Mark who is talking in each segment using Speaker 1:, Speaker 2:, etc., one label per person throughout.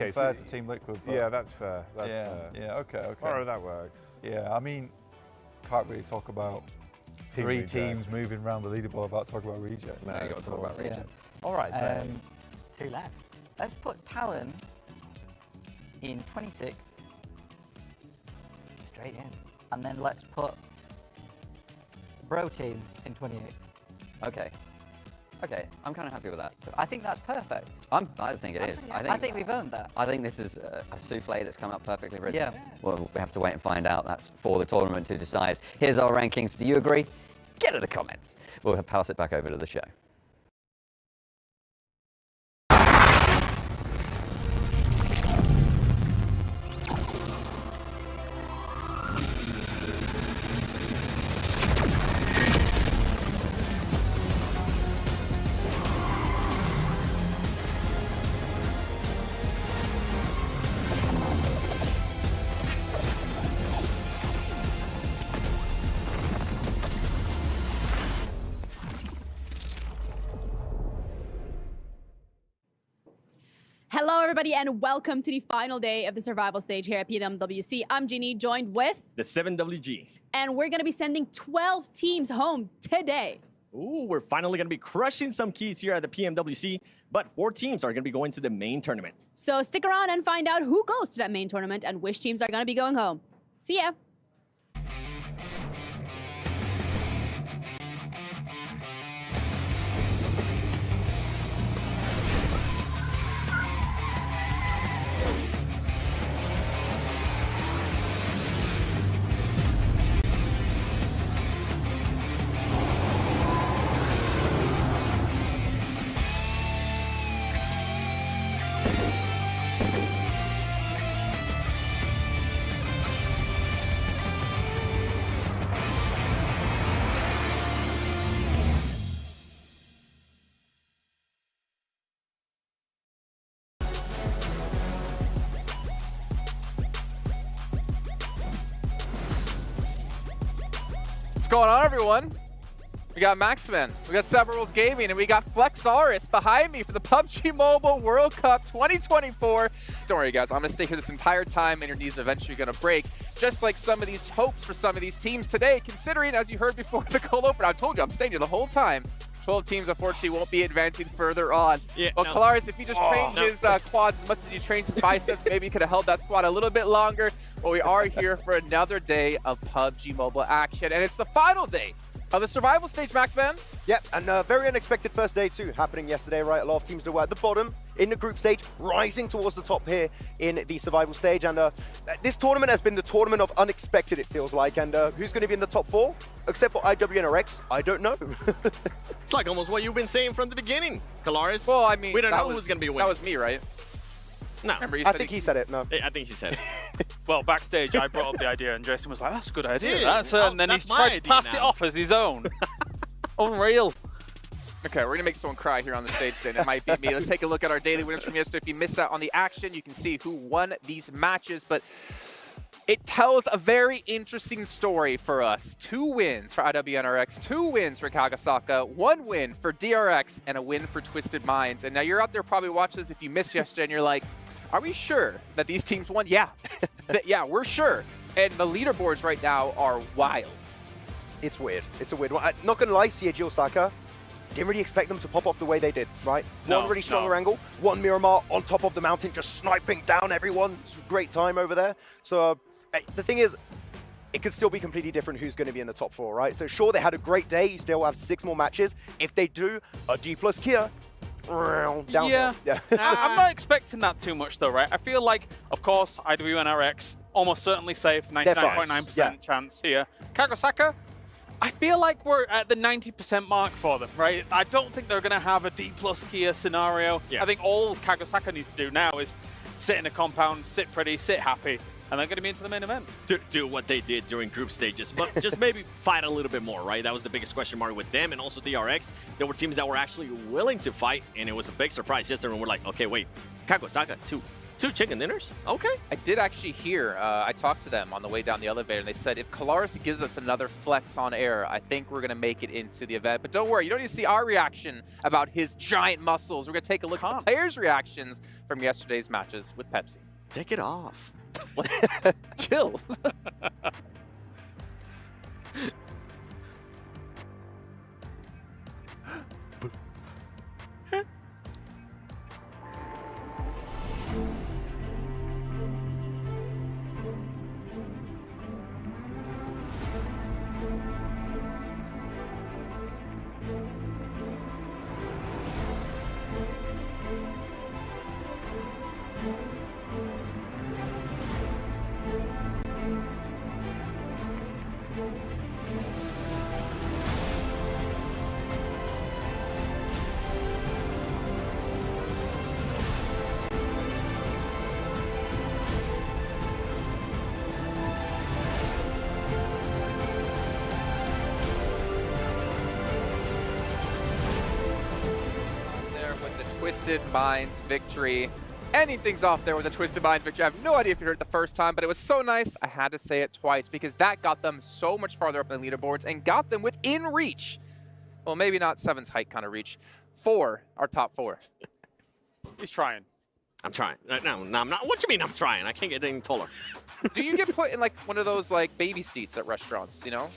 Speaker 1: Okay,
Speaker 2: fair to Team Liquid. But
Speaker 1: yeah, that's fair. That's fair.
Speaker 2: Yeah, okay.
Speaker 1: Alright, that works.
Speaker 2: Yeah, I mean, can't really talk about three teams moving around the leaderboard without talking about Reject.
Speaker 3: No, you got to talk about Reject.
Speaker 4: All right, so
Speaker 5: 2 left. Let's put Talon in 26th. Straight in. And then let's put Bro Team in 28th.
Speaker 3: Okay. Okay, I'm kind of happy with that.
Speaker 5: I think that's perfect.
Speaker 3: I think it is.
Speaker 5: I think we've earned that.
Speaker 3: I think this is a souffle that's come up perfectly risen.
Speaker 5: Yeah.
Speaker 3: Well, we have to wait and find out. That's for the tournament to decide. Here's our rankings. Do you agree? Get in the comments. We'll pass it back over to the show.
Speaker 6: Hello, everybody, and welcome to the final day of the survival stage here at PMWC. I'm Ginny, joined with
Speaker 7: the 7WG.
Speaker 6: And we're going to be sending 12 teams home today.
Speaker 7: Ooh, we're finally going to be crushing some keys here at the PMWC, but 4 teams are going to be going to the main tournament.
Speaker 6: So stick around and find out who goes to that main tournament and which teams are going to be going home. See ya.
Speaker 8: What's going on, everyone? We got Maxman, we got Severals Gaming, and we got Flexaurus behind me for the PUBG Mobile World Cup 2024. Don't worry, guys. I'm going to stay here this entire time, and your knees are eventually going to break. Just like some of these hopes for some of these teams today, considering, as you heard before the cold open, I told you I'm staying here the whole time. 12 teams, unfortunately, won't be advancing further on.
Speaker 7: Yeah,
Speaker 8: but Kalaris, if he just trained his quads as much as he trained his biceps, maybe he could have held that squat a little bit longer. But we are here for another day of PUBG Mobile action, and it's the final day of the survival stage, Maxman.
Speaker 9: Yep, and a very unexpected first day too, happening yesterday, right? A lot of teams that were at the bottom in the group stage, rising towards the top here in the survival stage. And this tournament has been the tournament of unexpected, it feels like. And who's going to be in the top 4? Except for IWNRX, I don't know.
Speaker 7: It's like almost what you've been saying from the beginning, Kalaris.
Speaker 8: Well, I mean,
Speaker 7: we don't know who's going to be winning.
Speaker 8: That was me, right?
Speaker 7: No.
Speaker 9: I think he said it, no.
Speaker 7: I think he said it.
Speaker 10: Well, backstage, I brought up the idea, and Jason was like, that's a good idea.
Speaker 7: Yeah,
Speaker 10: And then he's tried to pass it off as his own. Unreal.
Speaker 8: Okay, we're going to make someone cry here on the stage then. It might be me. Let's take a look at our daily winners from yesterday. If you missed out on the action, you can see who won these matches. But it tells a very interesting story for us. 2 wins for IWNRX, 2 wins for Kagasaka, 1 win for DRX, and a win for Twisted Minds. And now you're out there probably watching this if you missed yesterday and you're like, are we sure that these teams won? Yeah. Yeah, we're sure. And the leaderboards right now are wild.
Speaker 9: It's weird. It's a weird one. I'm not going to lie, CAG Osaka, didn't really expect them to pop off the way they did, right? One really stronger angle, one Miramar on top of the mountain, just sniping down everyone. It's a great time over there. So the thing is, it could still be completely different who's going to be in the top 4, right? So sure, they had a great day. You still have 6 more matches. If they do, a D plus Kia, downhill.
Speaker 10: Yeah. I'm not expecting that too much, though, right? I feel like, of course, IWNRX, almost certainly safe, 99.9% chance here. Kagasaka, I feel like we're at the 90% mark for them, right? I don't think they're going to have a D plus Kia scenario. I think all Kagasaka needs to do now is sit in a compound, sit pretty, sit happy, and they're going to be into the main event.
Speaker 7: Do what they did during group stages, but just maybe fight a little bit more, right? That was the biggest question mark with them, and also DRX. There were teams that were actually willing to fight, and it was a big surprise yesterday when we're like, okay, wait, Kagasaka too. 2 chicken dinners? Okay.
Speaker 8: I did actually hear, I talked to them on the way down the elevator, and they said if Kalaris gives us another flex on air, I think we're going to make it into the event. But don't worry, you don't need to see our reaction about his giant muscles. We're going to take a look at the players' reactions from yesterday's matches with Pepsi.
Speaker 7: Take it off.
Speaker 8: Chill. Twisted Minds victory. Anything's off there with a Twisted Minds victory. I have no idea if you heard it the first time, but it was so nice I had to say it twice because that got them so much farther up in the leaderboards and got them within reach. Well, maybe not Seven's height kind of reach. For our top 4.
Speaker 10: He's trying.
Speaker 7: I'm trying. No, I'm not. What do you mean I'm trying? I can't get any taller.
Speaker 8: Do you get put in like one of those like baby seats at restaurants, you know?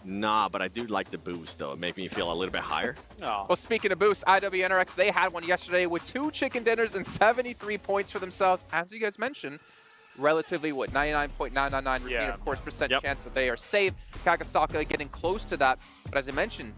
Speaker 7: Nah, but I do like the boost, though. It makes me feel a little bit higher.
Speaker 10: Oh.
Speaker 8: Well, speaking of boost, IWNRX, they had one yesterday with 2 chicken dinners and 73 points for themselves. As you guys mentioned, relatively, what, 99.999 repeat, of course, percent chance that they are safe. Kagasaka getting close to that. But as I mentioned,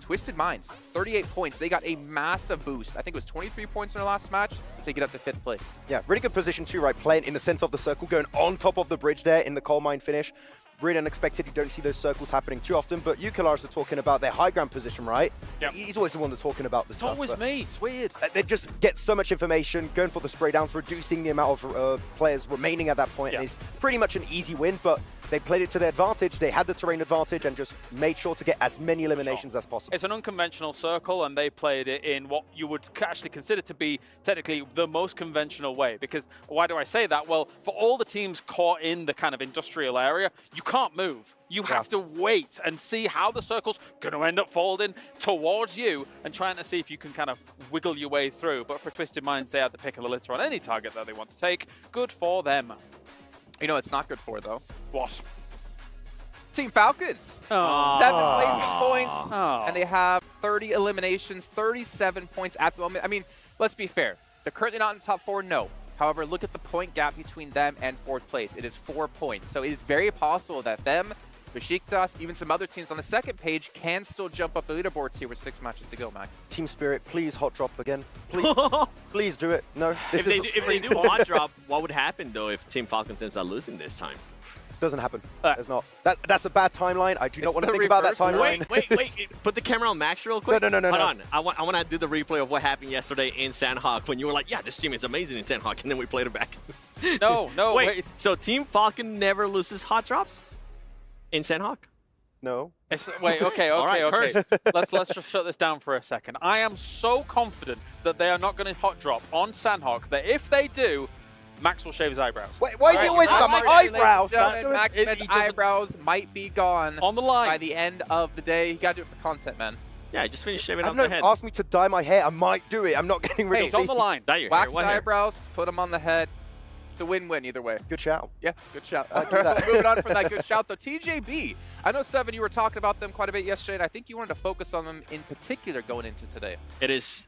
Speaker 8: Twisted Minds, 38 points. They got a massive boost. I think it was 23 points in their last match to get up to 5th place.
Speaker 9: Yeah, really good position too, right? Playing in the center of the circle, going on top of the bridge there in the coal mine finish. Really unexpected. You don't see those circles happening too often, but you, Kalaris, are talking about their high ground position, right?
Speaker 10: Yep.
Speaker 9: He's always the one that's talking about the stuff.
Speaker 10: It's always me. It's weird.
Speaker 9: They just get so much information, going for the spray downs, reducing the amount of players remaining at that point, and it's pretty much an easy win, but they played it to their advantage. They had the terrain advantage and just made sure to get as many eliminations as possible.
Speaker 10: It's an unconventional circle, and they played it in what you would actually consider to be technically the most conventional way. Because why do I say that? Well, for all the teams caught in the kind of industrial area, you can't move. You have to wait and see how the circle's going to end up folding towards you and trying to see if you can kind of wiggle your way through. But for Twisted Minds, they had the pick of the litter on any target that they want to take. Good for them.
Speaker 8: You know it's not good for, though?
Speaker 10: What?
Speaker 8: Team Falcons. 7 placing points, and they have 30 eliminations, 37 points at the moment. I mean, let's be fair. They're currently not in the top 4, no. However, look at the point gap between them and 4th place. It is 4 points. So it is very possible that them, Besiktas, even some other teams on the second page can still jump up the leaderboards here with 6 matches to go, Max.
Speaker 9: Team Spirit, please hot drop again. Please, please do it. No,
Speaker 7: if they do hot drop, what would happen though if Team Falcons ends up losing this time?
Speaker 9: Doesn't happen. There's not. That's a bad timeline. I do not want to think about that timeline.
Speaker 7: Wait. Put the camera on Max real quick.
Speaker 9: No.
Speaker 7: Hold on. I want to do the replay of what happened yesterday in Sandhawk when you were like, yeah, this team is amazing in Sandhawk, and then we played it back.
Speaker 10: No, wait.
Speaker 7: So Team Falcon never loses hot drops in Sandhawk?
Speaker 9: No.
Speaker 10: Wait, okay.
Speaker 7: Right,
Speaker 10: Let's just shut this down for a second. I am so confident that they are not going to hot drop on Sandhawk that if they do, Max will shave his eyebrows.
Speaker 9: Wait, why is it always about my eyebrows?
Speaker 8: Max Med's eyebrows might be gone
Speaker 10: on the line
Speaker 8: by the end of the day. You gotta do it for content, man.
Speaker 7: Yeah, I just finished shaving off
Speaker 9: the
Speaker 7: head.
Speaker 9: Ask me to dye my hair. I might do it. I'm not getting rid of
Speaker 10: it's on the line.
Speaker 7: Dye your
Speaker 8: Wax
Speaker 7: hair.
Speaker 8: the eyebrows, put them on the head. It's a win-win either way.
Speaker 9: Good shout.
Speaker 8: Yeah, good shout. Moving on from that good shout, though. TJB, I know, Seven, you were talking about them quite a bit yesterday, and I think you wanted to focus on them in particular going into today.
Speaker 7: It is...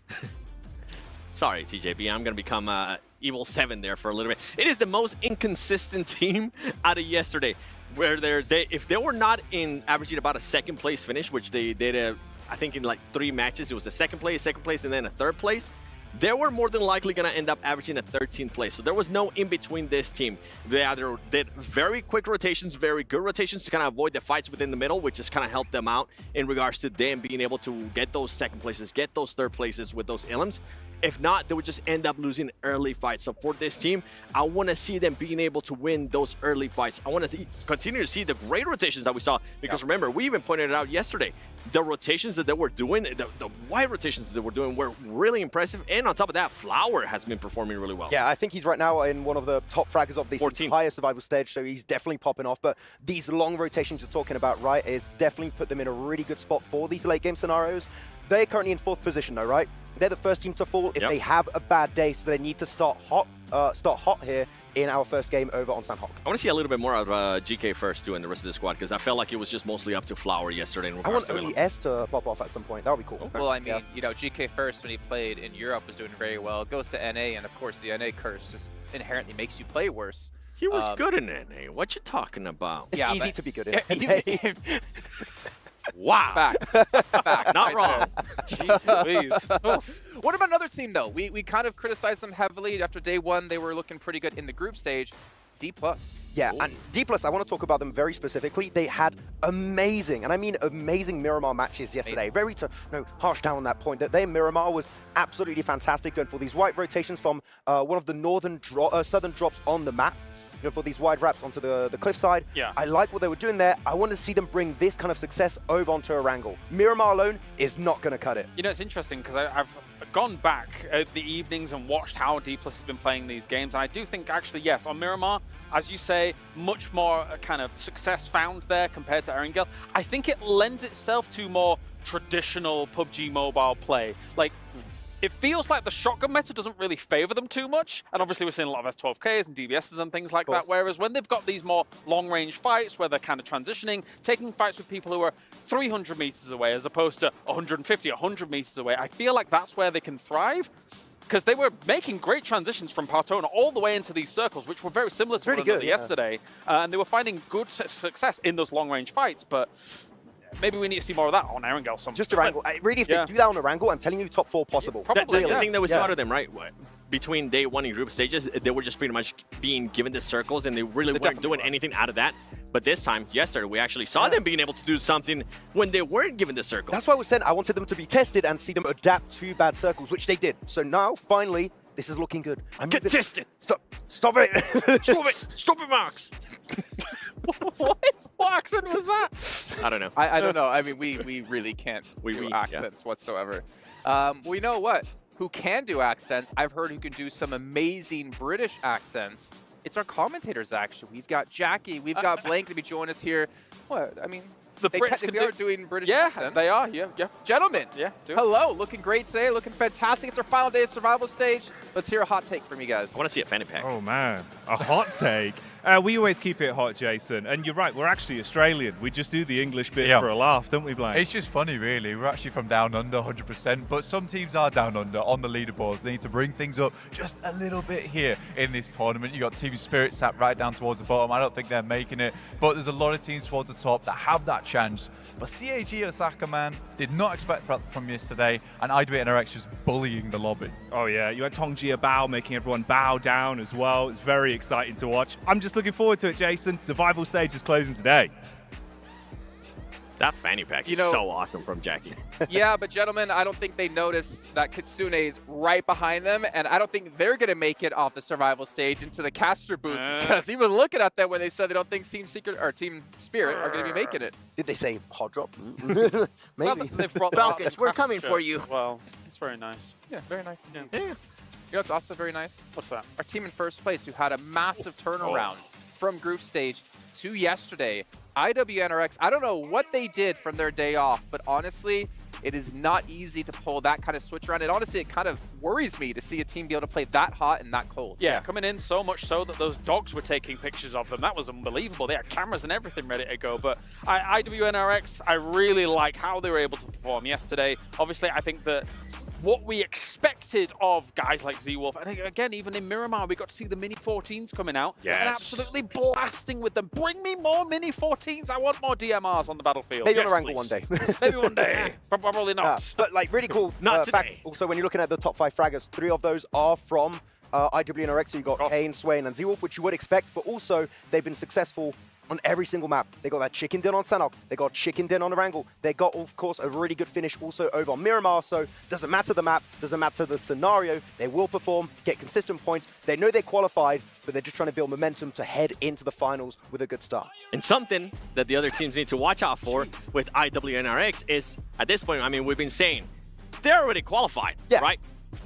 Speaker 7: Sorry, TJB. I'm going to become Evil 7 there for a little bit. It is the most inconsistent team out of yesterday, where if they were not in averaging about a 2nd place finish, which they did, I think in like 3 matches, it was a 2nd place, and then a 3rd place. They were more than likely going to end up averaging a 13th place. So there was no in between this team. They either did very quick rotations, very good rotations to kind of avoid the fights within the middle, which just kind of helped them out in regards to them being able to get those 2nd places, get those 3rd places with those elims. If not, they would just end up losing early fights. So for this team, I want to see them being able to win those early fights. I want to continue to see the great rotations that we saw, because remember, we even pointed it out yesterday. The rotations that they were doing, the wide rotations that they were doing were really impressive. And on top of that, Flower has been performing really well.
Speaker 9: Yeah, I think he's right now in one of the top fraggers of this
Speaker 7: 14th.
Speaker 9: entire survival stage, so he's definitely popping off. But these long rotations you're talking about, right, is definitely put them in a really good spot for these late game scenarios. They're currently in 4th position though, right? They're the first team to fall if they have a bad day, so they need to start hot here in our first game over on Sandhawk.
Speaker 7: I want to see a little bit more of GK first too and the rest of the squad, because I felt like it was just mostly up to Flower yesterday.
Speaker 9: I want only S to pop off at some point. That would be cool.
Speaker 8: Well, I mean, you know, GK first when he played in Europe was doing very well. Goes to NA, and of course the NA curse just inherently makes you play worse.
Speaker 7: He was good in NA. What you talking about?
Speaker 9: It's easy to be good in.
Speaker 7: Wow.
Speaker 8: Fact.
Speaker 7: Not wrong.
Speaker 10: Jeez.
Speaker 8: What about another team, though? We kind of criticized them heavily. After day one, they were looking pretty good in the group stage. D+.
Speaker 9: Yeah, and D+, I want to talk about them very specifically. They had amazing, and I mean amazing Miramar matches yesterday. Very harsh down on that point. That their Miramar was absolutely fantastic, going for these white rotations from one of the southern drops on the map. You know, for these wide wraps onto the cliffside.
Speaker 10: Yeah.
Speaker 9: I like what they were doing there. I want to see them bring this kind of success over onto Erangel. Miramar alone is not going to cut it.
Speaker 10: You know, it's interesting because I've gone back at the evenings and watched how D+ has been playing these games. And I do think, actually, yes, on Miramar, as you say, much more kind of success found there compared to Erangel. I think it lends itself to more traditional PUBG mobile play. Like, it feels like the shotgun meta doesn't really favor them too much. And obviously we're seeing a lot of S12Ks and DBSs and things like that. Whereas when they've got these more long-range fights where they're kind of transitioning, taking fights with people who are 300 meters away as opposed to 150, 100 meters away, I feel like that's where they can thrive. Because they were making great transitions from Partona all the way into these circles, which were very similar to one another yesterday. And they were finding good success in those long-range fights. But maybe we need to see more of that on Erangel.
Speaker 9: Just Erangel. Really, if they do that on Erangel, I'm telling you, top 4 possible.
Speaker 7: That's the thing that we saw to them, right? Between day one in group stages, they were just pretty much being given the circles, and they really weren't doing anything out of that. But this time, yesterday, we actually saw them being able to do something when they weren't given the circles.
Speaker 9: That's why we said I wanted them to be tested and see them adapt to bad circles, which they did. So now, finally, this is looking good.
Speaker 7: Get tested!
Speaker 9: Stop it!
Speaker 7: Stop it! Stop it, Max!
Speaker 10: What accent was that?
Speaker 7: I don't know.
Speaker 8: I don't know. I mean, we really can't do accents whatsoever. We know what? Who can do accents? I've heard who can do some amazing British accents. It's our commentators, actually. We've got Jackie, we've got Blank to be joining us here. What? I mean,
Speaker 10: the
Speaker 8: they
Speaker 10: Brits
Speaker 8: technically are doing British accent.
Speaker 10: They are. Yeah.
Speaker 8: Gentlemen,
Speaker 10: do it.
Speaker 8: hello. Looking great today. Looking fantastic. It's our final day of survival stage. Let's hear a hot take from you guys.
Speaker 7: I want to see a fanny pack.
Speaker 4: Oh, man. A hot take? We always keep it hot, Jason. And you're right, we're actually Australian. We just do the English bit for a laugh, don't we, Blank?
Speaker 2: It's just funny, really. We're actually from down under, 100%. But some teams are down under on the leaderboards. They need to bring things up just a little bit here in this tournament. You got Team Spirit sat right down towards the bottom. I don't think they're making it. But there's a lot of teams towards the top that have that chance. But CAG Osaka, man, did not expect that from yesterday. And IWNRX just bullying the lobby.
Speaker 4: Oh, yeah. You had Tongjia Bao making everyone bow down as well. It's very exciting to watch. I'm just looking forward to it, Jason. Survival stage is closing today.
Speaker 7: That fanny pack is so awesome from Jackie.
Speaker 8: Yeah, but gentlemen, I don't think they notice that Kitsune is right behind them, and I don't think they're going to make it off the survival stage into the caster booth, because even looking at them when they said they don't think Team Secret or Team Spirit are going to be making it.
Speaker 9: Did they say hot drop?
Speaker 8: Well,
Speaker 9: Maybe.
Speaker 8: they've brought
Speaker 7: Falcons, we're coming for you.
Speaker 10: Well, it's very nice.
Speaker 8: Yeah, very nice.
Speaker 10: Yeah.
Speaker 8: You know what's also very nice?
Speaker 10: What's that?
Speaker 8: Our team in first place, who had a massive turnaround from group stage to yesterday. IWNRX, I don't know what they did from their day off, but honestly, it is not easy to pull that kind of switch around. And honestly, it kind of worries me to see a team be able to play that hot and that cold.
Speaker 10: Yeah, coming in so much so that those dogs were taking pictures of them. That was unbelievable. They had cameras and everything ready to go. But IWNRX, I really like how they were able to perform yesterday. Obviously, I think that what we expected of guys like Z-Wolf, and again, even in Miramar, we got to see the Mini 14s coming out and absolutely blasting with them. Bring me more Mini 14s. I want more DMRs on the battlefield.
Speaker 9: Maybe on Erangel one day.
Speaker 10: Maybe one day. Probably not.
Speaker 9: But like really cool fact. Also, when you're looking at the top 5 fraggers, 3 of those are from IWNRX. So you got Kane, Swain, and Z-Wolf, which you would expect, but also they've been successful on every single map. They got that chicken din on Sanok. They got chicken din on Erangel. They got, of course, a really good finish also over on Miramar. So doesn't matter the map, doesn't matter the scenario. They will perform, get consistent points. They know they're qualified, but they're just trying to build momentum to head into the finals with a good start.
Speaker 7: And something that the other teams need to watch out for with IWNRX is, at this point, I mean, we've been saying, they're already qualified, right?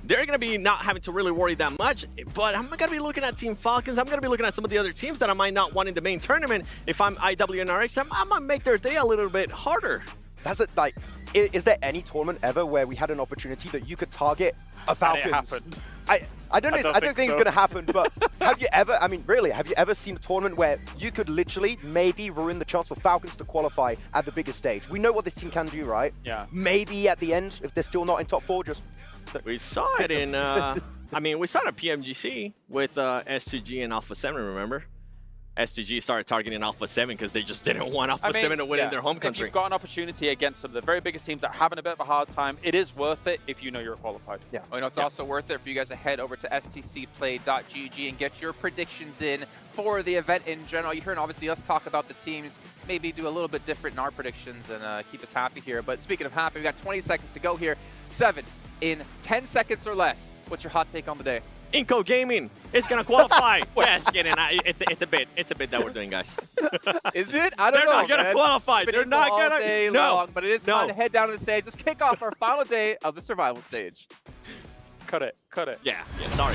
Speaker 7: They're going to be not having to really worry that much, but I'm going to be looking at Team Falcons. I'm going to be looking at some of the other teams that I might not want in the main tournament. If I'm IWNRX, I might make their day a little bit harder.
Speaker 9: That's it. Like, is there any tournament ever where we had an opportunity that you could target a Falcons?
Speaker 10: And it happened.
Speaker 9: I don't think it's going to happen, but have you ever, I mean, really, have you ever seen a tournament where you could literally maybe ruin the chance for Falcons to qualify at the biggest stage? We know what this team can do, right?
Speaker 10: Yeah.
Speaker 9: Maybe at the end, if they're still not in top 4, just...
Speaker 7: We saw it in, I mean, we saw it at PMGC with S2G and Alpha 7, remember? S2G started targeting Alpha 7 because they just didn't want Alpha 7 to win in their home country.
Speaker 10: If you've got an opportunity against some of the very biggest teams that are having a bit of a hard time, it is worth it if you know you're qualified.
Speaker 9: Yeah.
Speaker 8: Oh, you know, it's also worth it for you guys to head over to stcplay.gg and get your predictions in for the event in general. You heard obviously us talk about the teams, maybe do a little bit different in our predictions and keep us happy here. But speaking of happy, we got 20 seconds to go here. 7 in 10 seconds or less. What's your hot take on the day?
Speaker 7: Inco Gaming is going to qualify. Just kidding. It's a bit that we're doing, guys.
Speaker 8: Is it? I don't know.
Speaker 7: They're not going to qualify. They're not going to.
Speaker 8: Day long, but it is time to head down to the stage. Let's kick off our final day of the survival stage.
Speaker 10: Cut it. Cut it.
Speaker 7: Yeah. Sorry.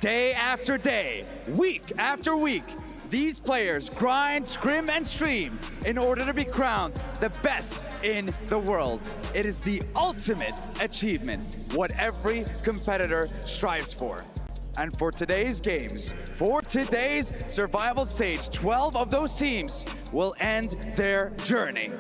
Speaker 11: Day after day, week after week, these players grind, scrim, and stream in order to be crowned the best in the world. It is the ultimate achievement, what every competitor strives for. And for today's games, for today's survival stage, 12 of those teams will end their journey.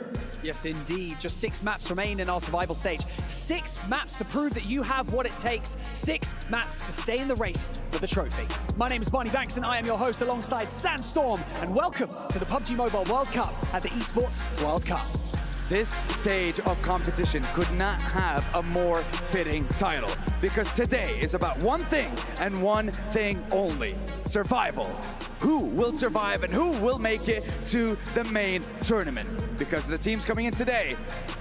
Speaker 12: Yes, indeed. Just 6 maps remain in our survival stage. 6 maps to prove that you have what it takes. 6 maps to stay in the race for the trophy. My name is Barney Banks, and I am your host alongside Sandstorm. And welcome to the PUBG Mobile World Cup at the Esports World Cup.
Speaker 11: This stage of competition could not have a more fitting title, because today is about one thing and one thing only: survival. Who will survive and who will make it to the main tournament? Because the teams coming in today,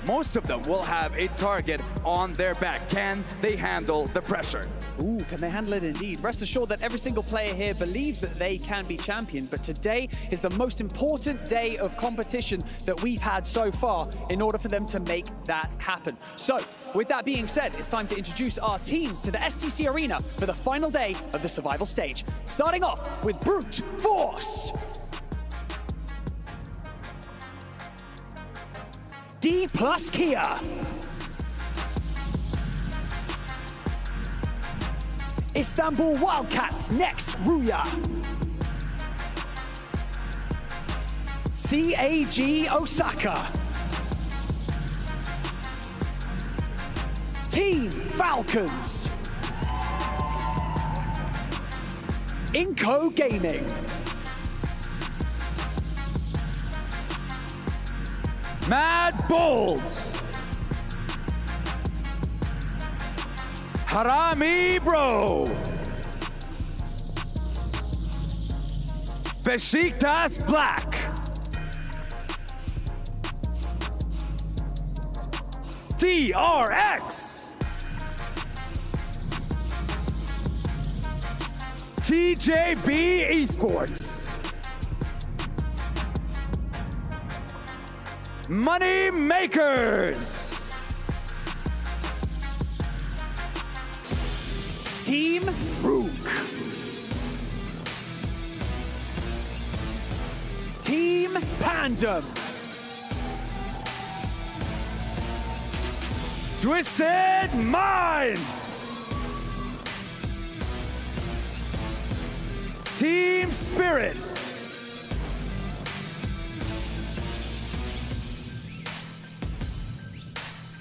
Speaker 11: most of them will have a target on their back. Can they handle the pressure?
Speaker 12: Ooh, can they handle it indeed? Rest assured that every single player here believes that they can be champion, but today is the most important day of competition that we've had so far in order for them to make that happen. So, with that being said, it's time to introduce our teams to the STC Arena for the final day of the survival stage. Starting off with Brute Force. D plus Kia. Istanbul Wildcats next, Ruya. CAG Osaka. Team Falcons. Inco Gaming.
Speaker 11: Mad Bulls. Harami Bro. Besiktas Black. TRX. TJB Esports. Money Makers.
Speaker 12: Team Rook. Team Pandem.
Speaker 11: Twisted Minds. Team Spirit.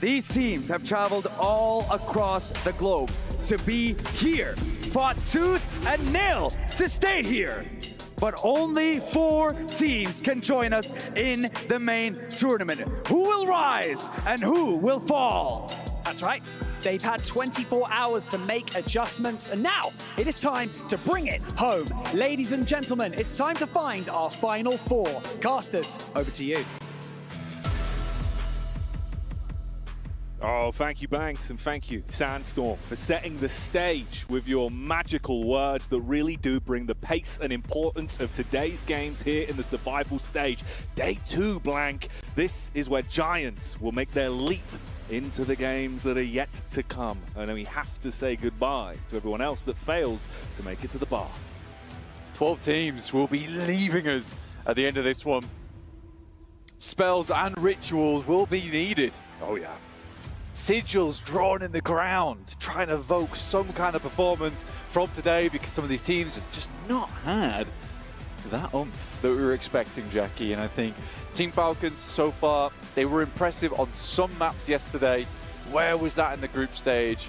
Speaker 11: These teams have traveled all across the globe to be here, fought tooth and nail to stay here. But only 4 teams can join us in the main tournament. Who will rise and who will fall?
Speaker 12: That's right. They've had 24 hours to make adjustments, and now it is time to bring it home. Ladies and gentlemen, it's time to find our final 4. Casters, over to you.
Speaker 4: Oh, thank you, Banks, and thank you, Sandstorm, for setting the stage with your magical words that really do bring the pace and importance of today's games here in the survival stage. Day 2, Blank. This is where Giants will make their leap into the games that are yet to come. And then we have to say goodbye to everyone else that fails to make it to the bar.
Speaker 2: 12 teams will be leaving us at the end of this one. Spells and rituals will be needed.
Speaker 4: Oh, yeah.
Speaker 2: Sigils drawn in the ground, trying to evoke some kind of performance from today, because some of these teams have just not had that oomph that we were expecting, Jackie. And I think Team Falcons, so far, they were impressive on some maps yesterday. Where was that in the group stage?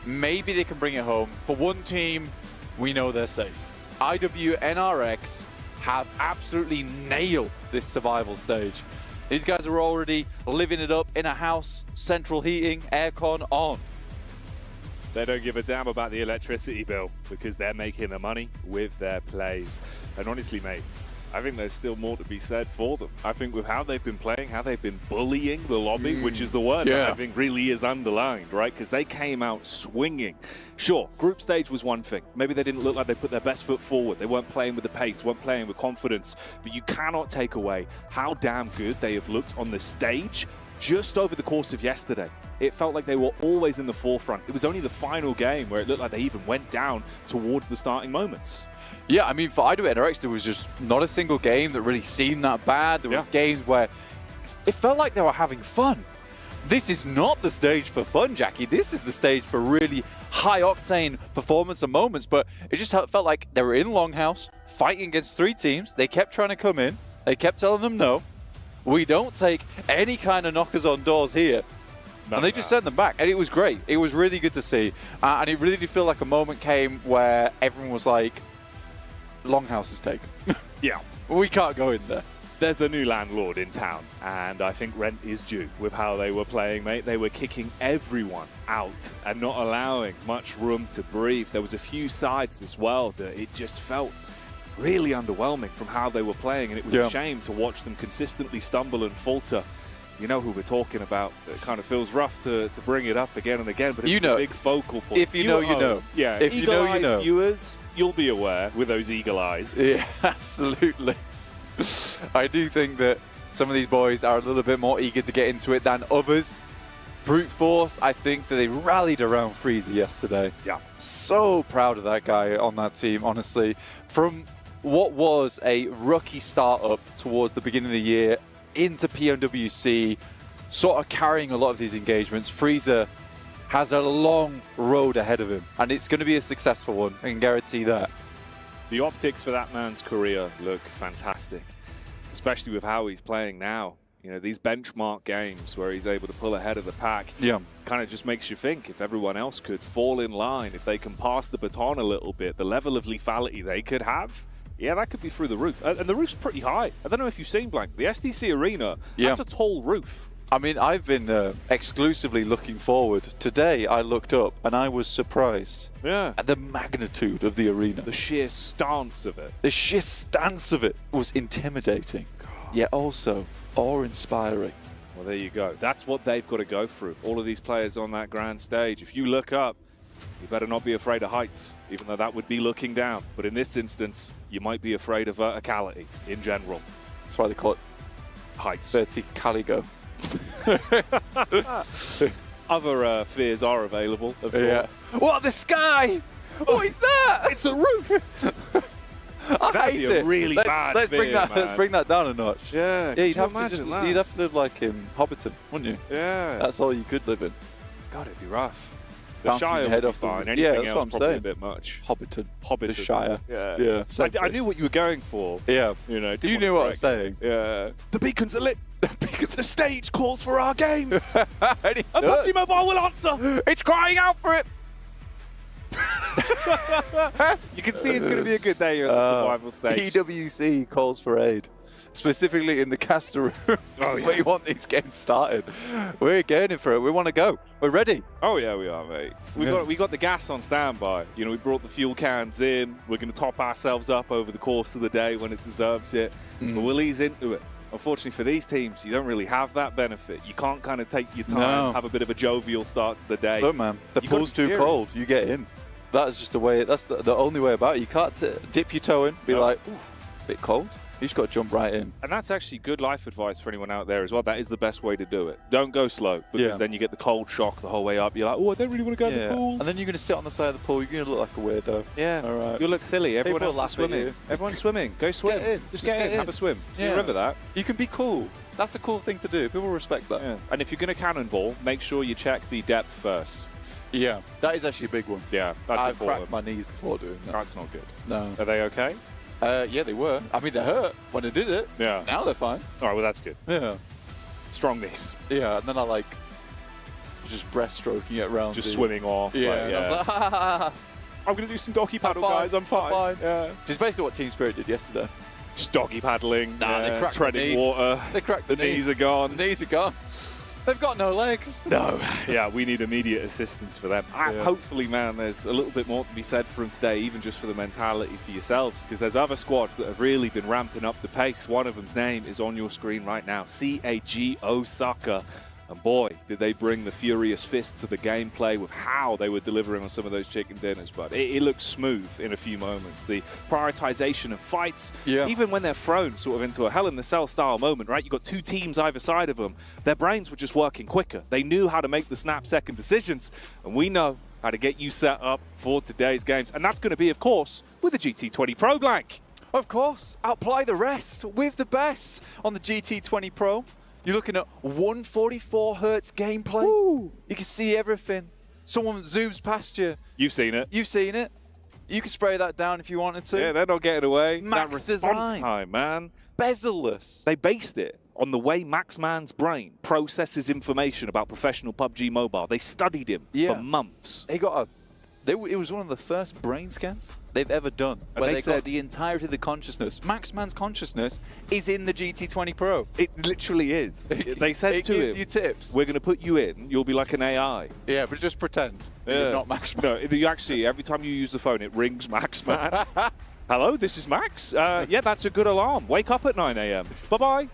Speaker 2: Maybe they can bring it home. For one team, we know they're safe. IWNRX have absolutely nailed this survival stage. These guys are already living it up in a house, central heating, aircon on.
Speaker 4: They don't give a damn about the electricity bill because they're making the money with their plays. And honestly, mate, I think there's still more to be said for them. I think with how they've been playing, how they've been bullying the lobby, which is the word that I think really is underlined, right? Because they came out swinging. Sure, group stage was one thing. Maybe they didn't look like they put their best foot forward. They weren't playing with the pace, weren't playing with confidence. But you cannot take away how damn good they have looked on the stage just over the course of yesterday. It felt like they were always in the forefront. It was only the final game where it looked like they even went down towards the starting moments.
Speaker 2: Yeah, I mean, for IWNRX, there was just not a single game that really seemed that bad. There was games where it felt like they were having fun. This is not the stage for fun, Jackie. This is the stage for really high-octane performance and moments, but it just felt like they were in Longhouse, fighting against 3 teams. They kept trying to come in. They kept telling them no. We don't take any kind of knockers on doors here. And they just sent them back, and it was great. It was really good to see. And it really did feel like a moment came where everyone was like, Longhouse is taken.
Speaker 4: Yeah.
Speaker 2: We can't go in there.
Speaker 4: There's a new landlord in town, and I think rent is due with how they were playing, mate. They were kicking everyone out and not allowing much room to breathe. There was a few sides as well that it just felt really underwhelming from how they were playing, and it was a shame to watch them consistently stumble and falter. You know who we're talking about. It kind of feels rough to bring it up again and again, but it's a big focal point.
Speaker 2: If you know, you know.
Speaker 4: Yeah,
Speaker 2: if you know, you know.
Speaker 4: Viewers, you'll be aware with those eagle eyes.
Speaker 2: Yeah, absolutely. I do think that some of these boys are a little bit more eager to get into it than others. Brute Force, I think that they rallied around Freezy yesterday.
Speaker 4: Yeah.
Speaker 2: So proud of that guy on that team, honestly. From what was a rookie startup towards the beginning of the year into PMWC, sort of carrying a lot of these engagements, Freezer has a long road ahead of him, and it's going to be a successful one, I can guarantee that.
Speaker 4: The optics for that man's career look fantastic, especially with how he's playing now. You know, these benchmark games where he's able to pull ahead of the pack kind of just makes you think if everyone else could fall in line, if they can pass the baton a little bit, the level of lethality they could have, yeah, that could be through the roof. And the roof's pretty high. I don't know if you've seen, Blank, the STC Arena, that's a tall roof.
Speaker 2: I mean, I've been exclusively looking forward. Today, I looked up and I was surprised at the magnitude of the arena.
Speaker 4: The sheer stance of it.
Speaker 2: The sheer stance of it was intimidating, yet also awe-inspiring.
Speaker 4: Well, there you go. That's what they've got to go through. All of these players on that grand stage. If you look up, you better not be afraid of heights, even though that would be looking down. But in this instance, you might be afraid of verticality in general.
Speaker 2: That's why they call it
Speaker 4: heights.
Speaker 2: Verticaligo.
Speaker 4: Other fears are available, of course.
Speaker 2: What, the sky? What is that?
Speaker 4: It's a roof.
Speaker 2: I hate it.
Speaker 4: Really bad
Speaker 2: let's bring that down a notch.
Speaker 4: Yeah,
Speaker 2: you'd have to live like in Hobbiton, wouldn't you?
Speaker 4: Yeah.
Speaker 2: That's all you could live in.
Speaker 4: God, it'd be rough. The
Speaker 13: Bouncing
Speaker 4: Shire
Speaker 13: your head
Speaker 4: would be
Speaker 13: off the-
Speaker 4: fine.
Speaker 13: Yeah,
Speaker 4: Anything
Speaker 13: that's
Speaker 4: else
Speaker 13: what I'm
Speaker 4: probably
Speaker 13: saying.
Speaker 4: a bit much.
Speaker 13: Hobbiton.
Speaker 4: The
Speaker 13: Shire.
Speaker 4: Yeah.
Speaker 13: Yeah.
Speaker 4: I knew what you were going for.
Speaker 13: Yeah.
Speaker 4: You know,
Speaker 13: You knew what I was saying.
Speaker 4: Yeah. The beacons are lit because the stage calls for our games. And
Speaker 13: And
Speaker 4: PUBG Mobile will answer.
Speaker 13: it's crying out for it.
Speaker 4: You can see it's going to be a good day here at the survival stage.
Speaker 13: EWC calls for aid, specifically in the caster room. That's where you want these games started. We're getting for it. We want to go. We're ready.
Speaker 4: Oh yeah, we are, mate. We got the gas on standby. You know, we brought the fuel cans in. We're going to top ourselves up over the course of the day when it deserves it. But we'll ease into it. Unfortunately for these teams, you don't really have that benefit. You can't kind of take your time, have a bit of a jovial start to the day.
Speaker 13: Look, man, the pool's too cold. You get in. That's just the way. That's the only way about it. You can't dip your toe in, be like, ooh, bit cold. You just got to jump right in.
Speaker 4: And that's actually good life advice for anyone out there as well. That is the best way to do it. Don't go slow, because then you get the cold shock the whole way up. You're like, oh, I don't really want to go in the pool.
Speaker 13: And then you're going to sit on the side of the pool. You're going to look like a weirdo.
Speaker 4: Yeah.
Speaker 13: All right.
Speaker 4: You'll look silly. Everyone
Speaker 13: People
Speaker 4: else is
Speaker 13: laugh at
Speaker 4: swimming.
Speaker 13: you.
Speaker 4: Everyone's swimming. Go swim.
Speaker 13: Get in.
Speaker 4: Just get in. Have a swim. See a river that.
Speaker 13: You can be cool. That's a cool thing to do. People respect that.
Speaker 4: Yeah. And if you're going to cannonball, make sure you check the depth first.
Speaker 13: Yeah. That is actually a big one.
Speaker 4: Yeah, that's
Speaker 13: I
Speaker 4: important.
Speaker 13: cracked my knees before doing that.
Speaker 4: That's not good.
Speaker 13: No.
Speaker 4: Are they okay?
Speaker 13: Yeah, they were. I mean, they hurt when I did it.
Speaker 4: Yeah.
Speaker 13: Now they're fine.
Speaker 4: All right, well, that's good.
Speaker 13: Yeah.
Speaker 4: Strong knees.
Speaker 13: Yeah, and then I like just breaststroking it around.
Speaker 4: Just swimming off.
Speaker 13: Yeah.
Speaker 4: Like,
Speaker 13: And I was like, ha, ha, ha, ha.
Speaker 4: I'm going to do some doggy paddle, guys. I'm fine. Yeah.
Speaker 13: Which is basically what Team Spirit did yesterday.
Speaker 4: Just doggy paddling.
Speaker 13: Nah, they cracked
Speaker 4: treading
Speaker 13: the knees.
Speaker 4: water.
Speaker 13: They cracked
Speaker 4: the knees are gone.
Speaker 13: The knees are gone. They've got no legs.
Speaker 4: No. Yeah, we need immediate assistance for them. Hopefully, man, there's a little bit more to be said for them today, even just for the mentality for yourselves, because there's other squads that have really been ramping up the pace. One of them's name is on your screen right now, CAG Osaka. And boy, did they bring the furious fist to the gameplay with how they were delivering on some of those chicken dinners. But it looked smooth in a few moments. The prioritization of fights, even when they're thrown sort of into a Hell in the Cell style moment, right? You've got two teams either side of them. Their brains were just working quicker. They knew how to make the snap-second decisions. And we know how to get you set up for today's games. And that's going to be, of course, with the GT20 Pro Blank.
Speaker 13: Of course, outplay the rest with the best on the GT20 Pro. You're looking at 144 hertz gameplay. Woo. You can see everything. Someone zooms past you.
Speaker 4: You've seen it.
Speaker 13: You've seen it. You can spray that down if you wanted to.
Speaker 4: Yeah, they're not getting away.
Speaker 13: Max
Speaker 4: that response
Speaker 13: design.
Speaker 4: time, man.
Speaker 13: Bezel-less.
Speaker 4: They based it on the way Maxman's brain processes information about professional PUBG Mobile. They studied him for months.
Speaker 13: They got it was one of the first brain scans they've ever done,
Speaker 4: And
Speaker 13: where
Speaker 4: they
Speaker 13: they
Speaker 4: said
Speaker 13: got the entirety of the consciousness. Maxman's consciousness is in the GT20 Pro.
Speaker 4: It literally is. They said
Speaker 13: it
Speaker 4: to
Speaker 13: gives
Speaker 4: him,
Speaker 13: you tips.
Speaker 4: we're going to put you in, you'll be like an AI.
Speaker 13: Yeah, but just pretend you're not Maxman.
Speaker 4: No, you actually, every time you use the phone, it rings Maxman. Hello, this is Max. Yeah, that's a good alarm. Wake up at 9 a.m. Bye-bye.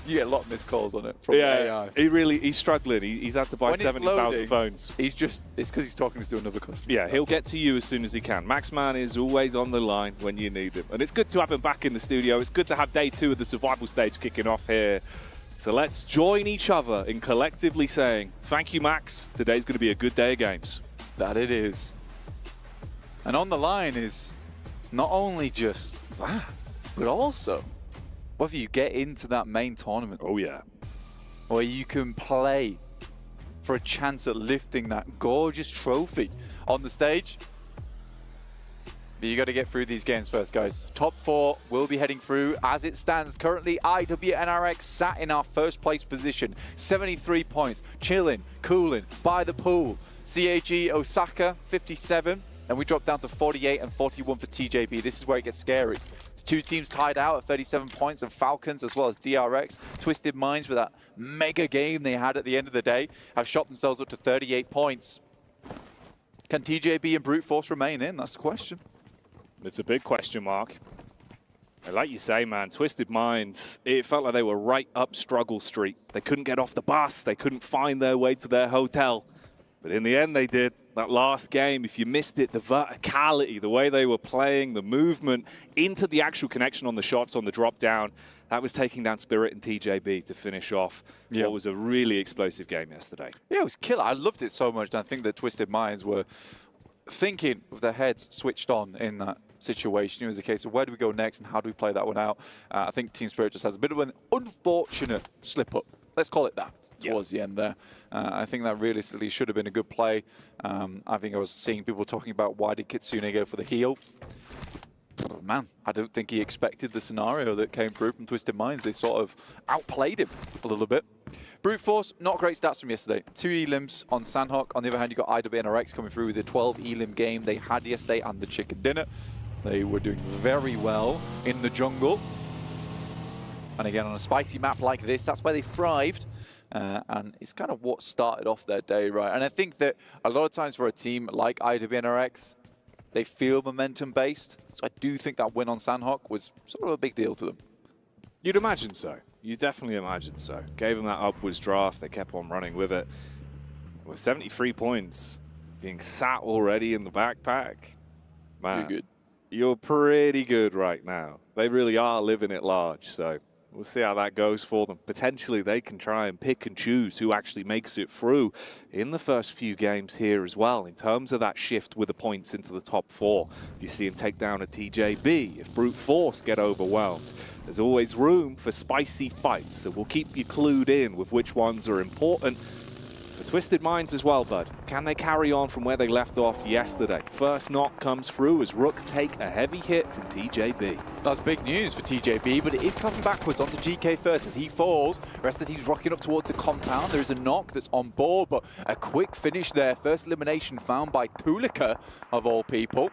Speaker 13: You get a lot of missed calls on it from AI.
Speaker 4: He's struggling. He's had to buy 70,000 phones.
Speaker 13: It's because he's talking to another customer.
Speaker 4: Yeah, he'll get to you as soon as he can. Maxman is always on the line when you need him. And it's good to have him back in the studio. It's good to have day 2 of the survival stage kicking off here. So let's join each other in collectively saying, thank you, Max. Today's going to be a good day of games.
Speaker 13: That it is. And on the line is not only just that, but also whether you get into that main tournament.
Speaker 4: Oh, yeah.
Speaker 13: Where you can play for a chance at lifting that gorgeous trophy on the stage. But you got to get through these games first, guys. Top 4 will be heading through. As it stands currently, IWNRX sat in our first place position. 73 points, chilling, cooling, by the pool. CAG Osaka, 57. And we drop down to 48 and 41 for TJB. This is where it gets scary. It's 2 teams tied out at 37 points, and Falcons as well as DRX. Twisted Minds with that mega game they had at the end of the day have shot themselves up to 38 points. Can TJB and Brute Force remain in? That's the question.
Speaker 4: It's a big question mark. And like you say, man, Twisted Minds, it felt like they were right up Struggle Street. They couldn't get off the bus. They couldn't find their way to their hotel. But in the end, they did. That last game, if you missed it, the verticality, the way they were playing, the movement into the actual connection on the shots on the drop down, that was taking down Spirit and TJB to finish off what was a really explosive game yesterday.
Speaker 13: Yeah, it was killer. I loved it so much. And I think that Twisted Minds were thinking with their heads switched on in that situation. It was a case of where do we go next and how do we play that one out? I think Team Spirit just has a bit of an unfortunate slip-up. Let's call it that. towards the end there. I think that realistically should have been a good play. I think I was seeing people talking about why did Kitsune go for the heal. Man, I don't think he expected the scenario that came through from Twisted Minds. They sort of outplayed him a little bit. Brute Force, not great stats from yesterday. 2 elims on Sandhawk. On the other hand, you've got IWNRX coming through with the 12 elim game they had yesterday and the chicken dinner. They were doing very well in the jungle. And again, on a spicy map like this, that's where they thrived. And it's kind of what started off their day, right? And I think that a lot of times for a team like IWNRX, they feel momentum-based. So I do think that win on Sandhawk was sort of a big deal to them.
Speaker 4: You'd imagine so. You definitely imagine so. Gave them that upwards draft. They kept on running with it. With 73 points being sat already in the backpack. Man,
Speaker 13: you're good.
Speaker 4: You're pretty good right now. They really are living it large, so we'll see how that goes for them. Potentially they can try and pick and choose who actually makes it through in the first few games here as well, in terms of that shift with the points into the top 4. If you see him take down a TJB, if Brute Force get overwhelmed, there's always room for spicy fights, so we'll keep you clued in with which ones are important. For Twisted Minds as well, bud. Can they carry on from where they left off yesterday? First knock comes through as Rook take a heavy hit from TJB.
Speaker 13: That's big news for TJB, but it is coming backwards onto GK first as he falls. The rest of the team's rocking up towards the compound. There's a knock that's on board, but a quick finish there. First elimination found by Tulika, of all people.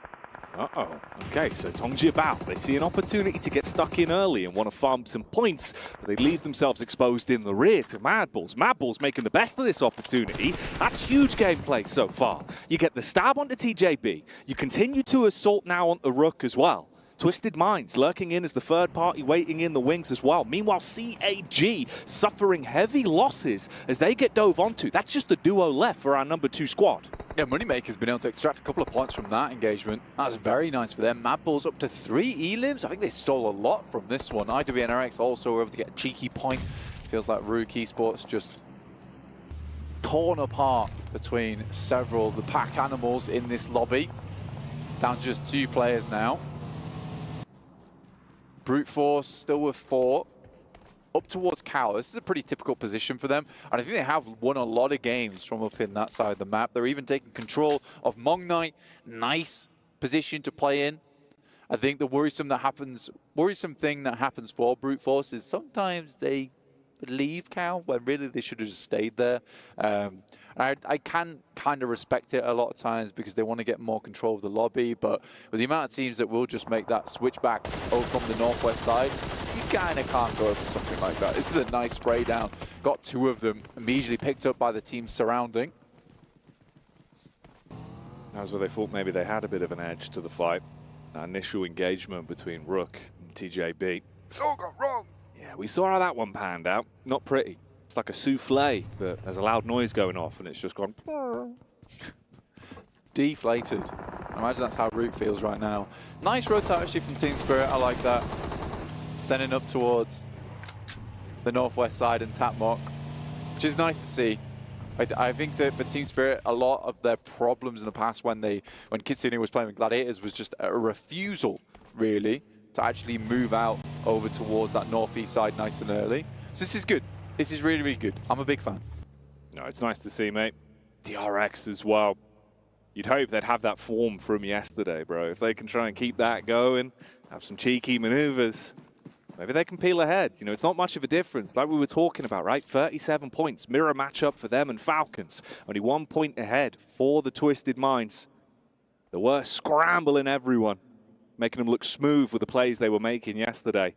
Speaker 4: Uh-oh. Okay, so Tongji about. They see an opportunity to get stuck in early and want to farm some points, but they leave themselves exposed in the rear to Madballs. Madballs making the best of this opportunity. That's huge gameplay so far. You get the stab onto TJB. You continue to assault now on the Rook as well. Twisted Minds lurking in as the third party waiting in the wings as well. Meanwhile, CAG suffering heavy losses as they get dove onto. That's just the duo left for our number 2 squad.
Speaker 13: Yeah, Moneymaker's been able to extract a couple of points from that engagement. That's very nice for them. Madballs up to 3 elims. I think they stole a lot from this one. IWNRX also were able to get a cheeky point. Feels like Rook Esports just torn apart between several of the pack animals in this lobby. Down to just 2 players now. Brute Force still with 4. Up towards Cow. This is a pretty typical position for them. And I think they have won a lot of games from up in that side of the map. They're even taking control of Mong Knight. Nice position to play in. I think the worrisome thing that happens for Brute Force is sometimes they leave Cow when really they should have just stayed there. I can kind of respect it a lot of times because they want to get more control of the lobby, but with the amount of teams that will just make that switch back over from the northwest side, you kind of can't go for something like that. This is a nice spray down. Got 2 of them immediately picked up by the team surrounding.
Speaker 4: That's where they thought maybe they had a bit of an edge to the fight. That initial engagement between Rook and TJB. It's all got wrong. Yeah, we saw how that one panned out. Not pretty. It's like a souffle, but there's a loud noise going off and it's just gone...
Speaker 13: Deflated. I imagine that's how Rook feels right now. Nice rotate actually from Team Spirit. I like that. Sending up towards the northwest side and Tapmock, which is nice to see. I think that for Team Spirit, a lot of their problems in the past when Kitsune was playing with Gladiators was just a refusal, really, to actually move out over towards that northeast side nice and early. So this is good. This is really, really good. I'm a big fan.
Speaker 4: No, it's nice to see, mate. DRX as well. You'd hope they'd have that form from yesterday, bro. If they can try and keep that going, have some cheeky maneuvers, maybe they can peel ahead. You know, it's not much of a difference, like we were talking about, right? 37 points, mirror matchup for them and Falcons. Only 1 point ahead for the Twisted Minds. They were scrambling everyone, making them look smooth with the plays they were making yesterday.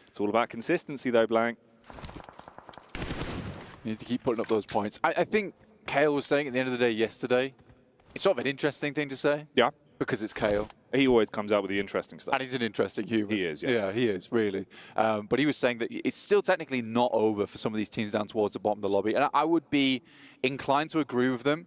Speaker 4: It's all about consistency, though, Blank.
Speaker 13: You need to keep putting up those points. I think Kale was saying at the end of the day yesterday, it's sort of an interesting thing to say.
Speaker 4: Yeah.
Speaker 13: Because it's Kale.
Speaker 4: He always comes out with the interesting stuff.
Speaker 13: And he's an interesting human.
Speaker 4: He is, yeah.
Speaker 13: Yeah, he is, really. But he was saying that it's still technically not over for some of these teams down towards the bottom of the lobby. And I would be inclined to agree with them.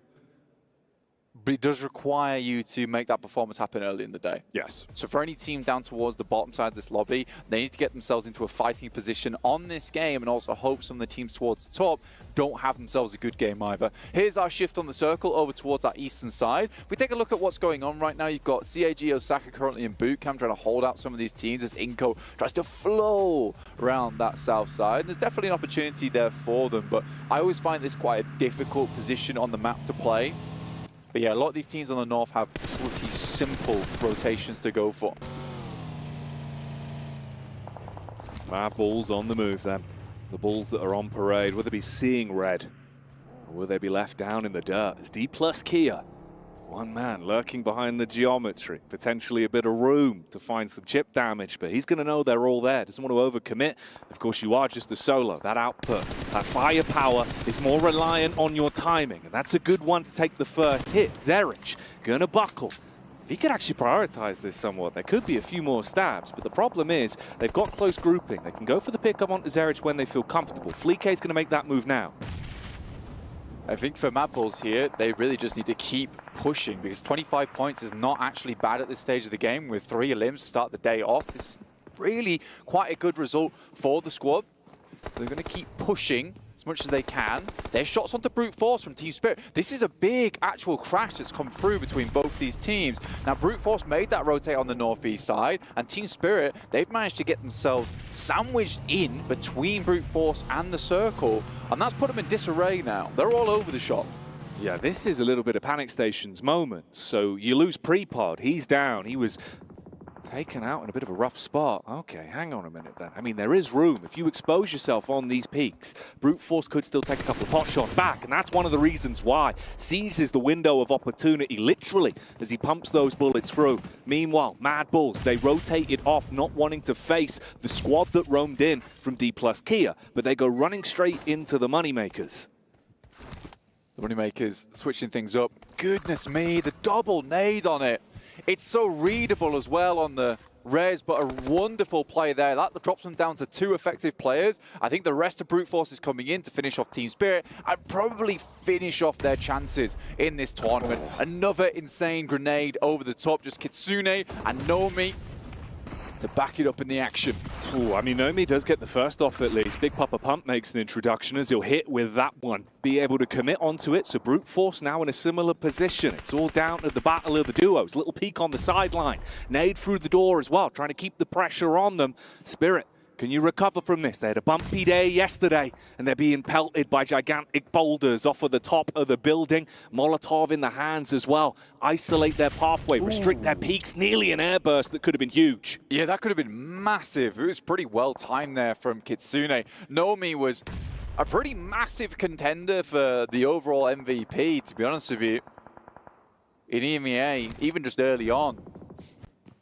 Speaker 13: but it does require you to make that performance happen early in the day.
Speaker 4: Yes.
Speaker 13: So for any team down towards the bottom side of this lobby, they need to get themselves into a fighting position on this game and also hope some of the teams towards the top don't have themselves a good game either. Here's our shift on the circle over towards that eastern side. If we take a look at what's going on right now, you've got CAG Osaka currently in boot camp trying to hold out some of these teams as Inko tries to flow around that south side. And there's definitely an opportunity there for them, but I always find this quite a difficult position on the map to play. But yeah, a lot of these teams on the north have pretty simple rotations to go for.
Speaker 4: Mad Bulls on the move then. The Bulls that are on parade, will they be seeing red? Or will they be left down in the dirt? It's D plus Kia. One man lurking behind the geometry. Potentially a bit of room to find some chip damage, but he's going to know they're all there. Doesn't want to overcommit. Of course, you are just a solo. That output, that firepower is more reliant on your timing, and that's a good one to take the first hit. Zerich gonna buckle. If he could actually prioritize this somewhat, there could be a few more stabs, but the problem is they've got close grouping. They can go for the pickup onto Zerich when they feel comfortable. Fleek's going to make that move now.
Speaker 13: I think for Mad Bulls here, they really just need to keep pushing because 25 points is not actually bad at this stage of the game with 3 elims to start the day off. It's really quite a good result for the squad. So they're going to keep pushing as much as they can. There's shots onto Brute Force from Team Spirit. This is a big actual crash that's come through between both these teams. Now, Brute Force made that rotate on the northeast side, and Team Spirit, they've managed to get themselves sandwiched in between Brute Force and the circle, and that's put them in disarray now. They're all over the shop.
Speaker 4: Yeah, this is a little bit of Panic Station's moment. So you lose Prepod. He's down. He was taken out in a bit of a rough spot. Okay, hang on a minute then. I mean, there is room. If you expose yourself on these peaks, Brute Force could still take a couple of pot shots back, and that's one of the reasons why. Seizes the window of opportunity, literally, as he pumps those bullets through. Meanwhile, Mad Bulls, they rotate it off, not wanting to face the squad that roamed in from D plus Kia, but they go running straight into the Moneymakers.
Speaker 13: The Moneymakers switching things up. Goodness me, the double nade on it. It's so readable as well on the res, but a wonderful play there. That drops them down to 2 effective players. I think the rest of Brute Force is coming in to finish off Team Spirit and probably finish off their chances in this tournament. Another insane grenade over the top. Just Kitsune and Nomi to back it up in the action.
Speaker 4: Ooh, I mean, Nomi does get the first off at least. Big Papa Pump makes an introduction as he'll hit with that one. Be able to commit onto it, so Brute Force now in a similar position. It's all down to the battle of the duos. Little peek on the sideline. Nade through the door as well, trying to keep the pressure on them. Spirit, can you recover from this? They had a bumpy day yesterday, and they're being pelted by gigantic boulders off of the top of the building. Molotov in the hands as well. Isolate their pathway, restrict their peaks. Nearly an airburst that could have been huge.
Speaker 13: Yeah, that could have been massive. It was pretty well timed there from Kitsune. Nomi was a pretty massive contender for the overall MVP, to be honest with you. In EMEA, even just early on.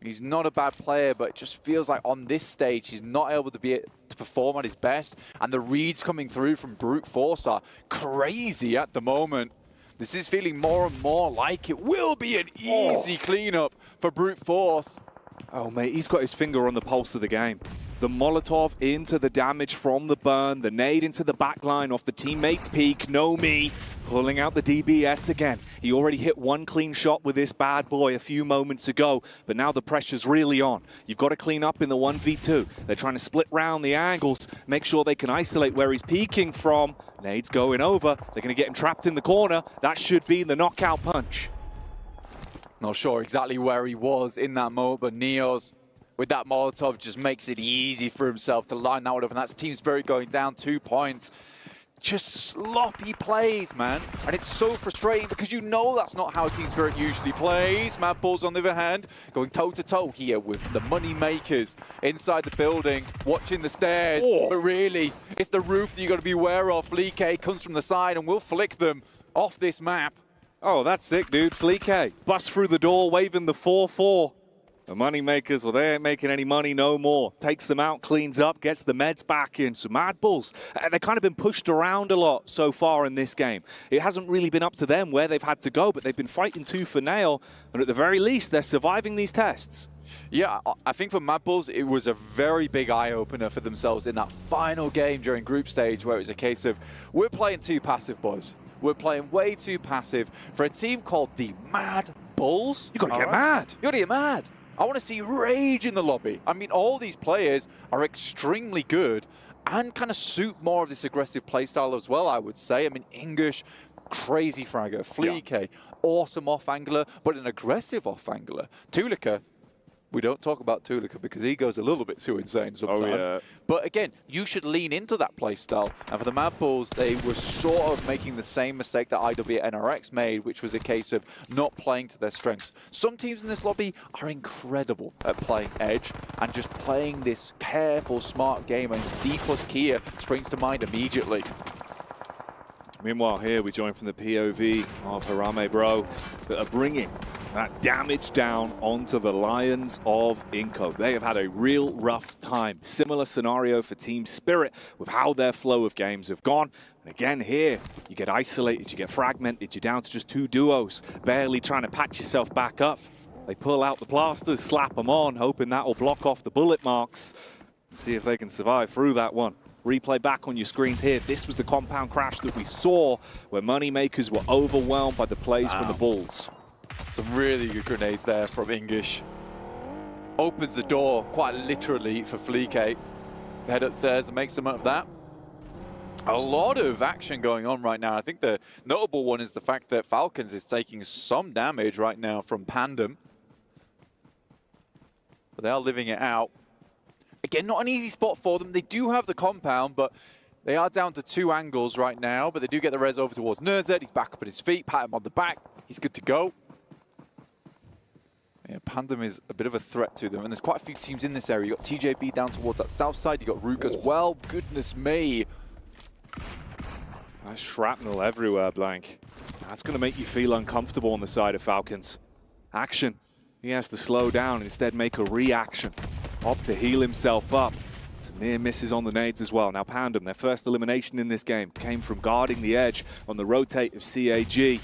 Speaker 13: He's not a bad player, but it just feels like on this stage, he's not able to perform at his best. And the reads coming through from Brute Force are crazy at the moment. This is feeling more and more like it will be an easy cleanup for Brute Force.
Speaker 4: Oh, mate, he's got his finger on the pulse of the game. The Molotov into the damage from the burn, the nade into the backline off the teammate's peak. Nomi pulling out the DBS again. He already hit 1 clean shot with this bad boy a few moments ago, but now the pressure's really on. You've got to clean up in the 1v2. They're trying to split round the angles, make sure they can isolate where he's peeking from. Nade's going over. They're going to get him trapped in the corner. That should be the knockout punch.
Speaker 13: Not sure exactly where he was in that moment, but Neos with that Molotov just makes it easy for himself to line that one up, and that's Team Spirit going down 2 points. Just sloppy plays, man. And it's so frustrating because you know that's not how Team Spirit usually plays. Mad Bulls, on the other hand, going toe-to-toe here with the Moneymakers inside the building, watching the stairs. But really, it's the roof that you got to be aware of. Fleek comes from the side and will flick them off this map.
Speaker 4: Oh, that's sick, dude. Fleek busts through the door, waving the 4-4. The Moneymakers, well, they ain't making any money no more. Takes them out, cleans up, gets the meds back in. So Mad Bulls, they've kind of been pushed around a lot so far in this game. It hasn't really been up to them where they've had to go, but they've been fighting tooth for nail. And at the very least, they're surviving these tests.
Speaker 13: Yeah, I think for Mad Bulls, it was a very big eye-opener for themselves in that final game during group stage where it was a case of, we're playing too passive, boys. were playing way too passive for a team called the Mad Bulls.
Speaker 4: You gotta get mad.
Speaker 13: You gotta get mad. I want to see rage in the lobby. I mean, all these players are extremely good and kind of suit more of this aggressive playstyle as well, I would say. I mean, English, crazy fragger. Fleek, awesome off-angler, but an aggressive off-angler. Tulika, we don't talk about Tulika because he goes a little bit too insane sometimes.
Speaker 4: Oh, yeah.
Speaker 13: But again, you should lean into that playstyle. And for the Mad Bulls, they were sort of making the same mistake that IW and NRX made, which was a case of not playing to their strengths. Some teams in this lobby are incredible at playing edge and just playing this careful, smart game. And D plus Kia springs to mind immediately.
Speaker 4: Meanwhile, here we join from the POV of Harame Bro that are bringing that damage down onto the Lions of Inco. They have had a real rough time. Similar scenario for Team Spirit with how their flow of games have gone. And again here, you get isolated, you get fragmented, you're down to just 2 duos, barely trying to patch yourself back up. They pull out the plasters, slap them on, hoping that will block off the bullet marks. See if they can survive through that one. Replay back on your screens here. This was the compound crash that we saw where Moneymakers were overwhelmed by the plays from the Bulls.
Speaker 13: Some really good grenades there from English. Opens the door quite literally for Fleek. Head upstairs and make some of that. A lot of action going on right now. I think the notable one is the fact that Falcons is taking some damage right now from Pandem. But they are living it out. Again, not an easy spot for them. They do have the compound, but they are down to 2 angles right now. But they do get the res over towards Nerzed. He's back up at his feet, pat him on the back. He's good to go. Yeah, Pandem is a bit of a threat to them. And there's quite a few teams in this area. You've got TJB down towards that south side. You've got Rook as well. Goodness me.
Speaker 4: Nice shrapnel everywhere, Blank. That's going to make you feel uncomfortable on the side of Falcons. Action. He has to slow down and instead make a reaction. Opt to heal himself up. Some near misses on the nades as well. Now Pandem, their first elimination in this game, came from guarding the edge on the rotate of CAG.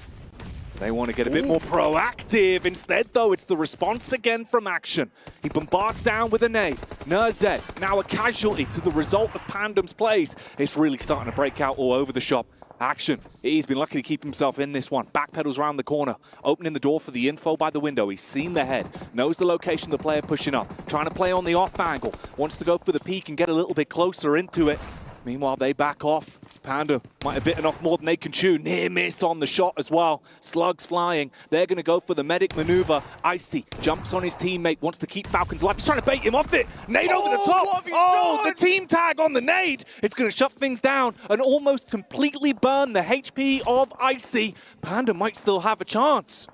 Speaker 4: They want to get a bit more proactive. Instead, though, it's the response again from Action. He bombards down with a nade. Nerzed, now a casualty to the result of Pandem's plays. It's really starting to break out all over the shop. Action. He's been lucky to keep himself in this one. Backpedals around the corner, opening the door for the info by the window. He's seen the head, knows the location of the player pushing up, trying to play on the off angle, wants to go for the peek and get a little bit closer into it. Meanwhile, they back off. Panda might have bitten off more than they can chew. Near miss on the shot as well. Slugs flying. They're going to go for the medic maneuver. Icy jumps on his teammate, wants to keep Falcons alive. He's trying to bait him off it. Nade over the top. Oh, the team tag on the nade. It's going to shut things down and almost completely burn the HP of Icy. Panda might still have a chance.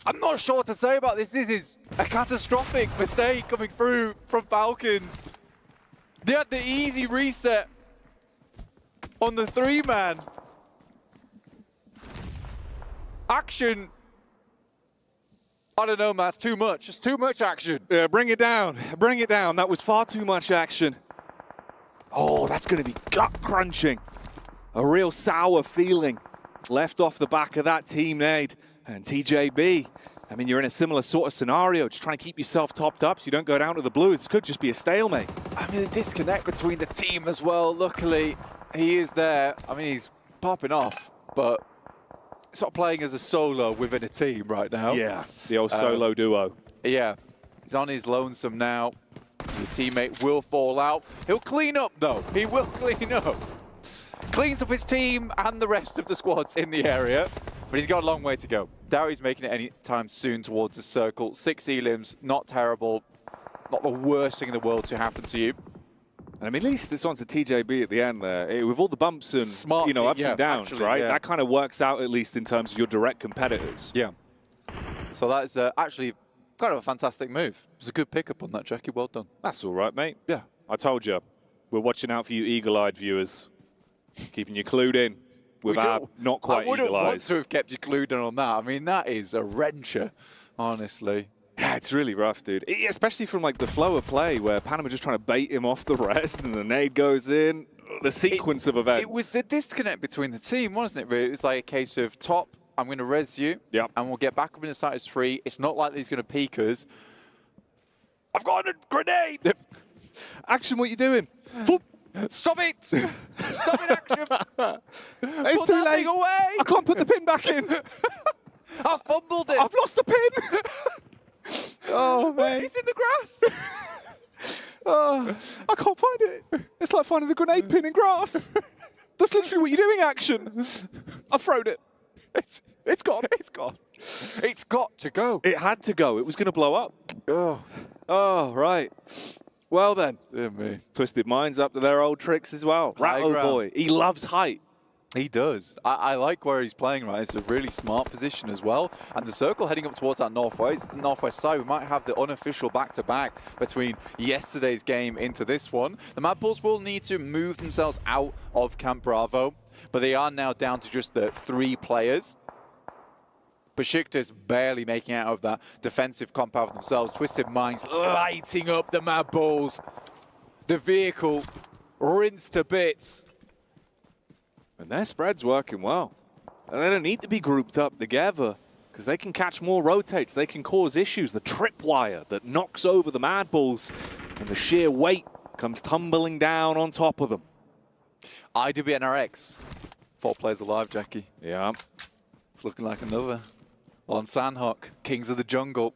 Speaker 13: I'm not sure what to say about this. This is a catastrophic mistake coming through from Falcons. They had the easy reset on the 3-man. Action. I don't know, Matt, too much. Just too much action.
Speaker 4: Yeah, bring it down. Bring it down. That was far too much action. Oh, that's going to be gut-crunching. A real sour feeling left off the back of that team nade. And TJB, I mean, you're in a similar sort of scenario, just trying to keep yourself topped up so you don't go down to the blue. This could just be a stalemate.
Speaker 13: I mean, the disconnect between the team as well. Luckily, he is there. I mean, he's popping off, but he's not playing as a solo within a team right now.
Speaker 4: Yeah, the old solo duo.
Speaker 13: Yeah, he's on his lonesome now. His teammate will fall out. He'll clean up, though. He will clean up. Cleans up his team and the rest of the squads in the area. But he's got a long way to go. Doubt he's making it anytime soon towards the circle. 6 elims, not terrible. Not the worst thing in the world to happen to you.
Speaker 4: And I mean, at least this one's a TJB at the end there. With all the bumps and
Speaker 13: smart,
Speaker 4: ups and downs,
Speaker 13: actually,
Speaker 4: right?
Speaker 13: Yeah.
Speaker 4: That kind of works out at least in terms of your direct competitors.
Speaker 13: Yeah. So that's actually kind of a fantastic move. It was a good pickup on that, Jackie. Well done.
Speaker 4: That's all right, mate.
Speaker 13: Yeah.
Speaker 4: I told you. We're watching out for you eagle-eyed viewers. Keeping you clued in with our not quite eagle eyes.
Speaker 13: I wouldn't want to have kept you clued in on that. I mean, that is a wrencher, honestly.
Speaker 4: Yeah, it's really rough, dude. Especially from like the flow of play where Panama just trying to bait him off the rest and the nade goes in. The sequence of events.
Speaker 13: It was the disconnect between the team, wasn't it, really? It was like a case of top, I'm going to res you, and we'll get back up in the site as 3. It's not like he's going to peek us. I've got a grenade!
Speaker 4: Action, what you doing?
Speaker 13: Stop it! Stop it, action!
Speaker 4: It's
Speaker 13: Put
Speaker 4: too
Speaker 13: that
Speaker 4: late.
Speaker 13: thing away!
Speaker 4: I can't put the pin back in.
Speaker 13: I fumbled it.
Speaker 4: I've lost the pin. Oh, man.
Speaker 13: It's in the grass.
Speaker 4: Oh, I can't find it. It's like finding the grenade pin in grass. That's literally what you're doing, action. I've thrown it. It's gone. It's gone.
Speaker 13: It's got to go.
Speaker 4: It had to go. It was going to blow up. Oh, right. Well then.
Speaker 13: Dear me.
Speaker 4: Twisted Minds up to their old tricks as well.
Speaker 13: High
Speaker 4: Ratto
Speaker 13: ground.
Speaker 4: boy. He loves height.
Speaker 13: He does. I like where he's playing, right? It's a really smart position as well. And the circle heading up towards that northwest side, we might have the unofficial back-to-back between yesterday's game into this one. The Mad Bulls will need to move themselves out of Camp Bravo, but they are now down to just the 3 players. Besiktas barely making out of that defensive compound themselves. Twisted Minds lighting up the Mad Bulls. The vehicle rinsed to bits.
Speaker 4: And their spread's working well. And they don't need to be grouped up together because they can catch more rotates. They can cause issues. The tripwire that knocks over the Mad Bulls and the sheer weight comes tumbling down on top of them.
Speaker 13: IWNRX. 4 players alive, Jackie.
Speaker 4: Yeah.
Speaker 13: It's looking like another. On Sandhawk, Kings of the Jungle.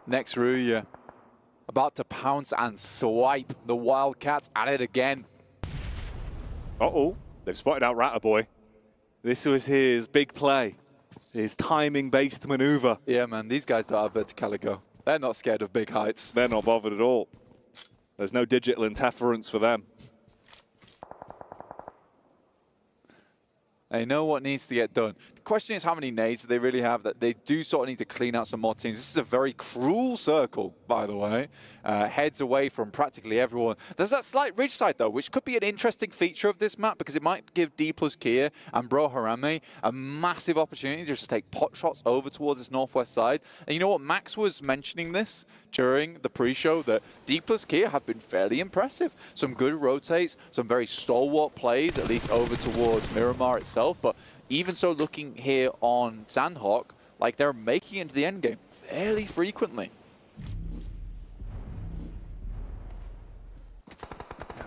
Speaker 13: Next Ruya. About to pounce and swipe. The Wildcats at it again.
Speaker 4: Uh-oh. They've spotted out Ratto boy. This was his big play. His timing-based maneuver.
Speaker 13: Yeah, man. These guys don't have verticaligo. They're not scared of big heights.
Speaker 4: They're not bothered at all. There's no digital interference for them.
Speaker 13: They know what needs to get done. The question is how many nades do they really have, that they do sort of need to clean out some more teams. This is a very cruel circle, by the way. Heads away from practically everyone. There's that slight ridge side, though, which could be an interesting feature of this map because it might give D plus Kia and Bro Harame a massive opportunity just to take pot shots over towards this northwest side. And you know what? Max was mentioning this during the pre-show that D plus Kia have been fairly impressive. Some good rotates, some very stalwart plays, at least over towards Miramar itself. But even so, looking here on Sandhawk, like they're making it into the endgame fairly frequently.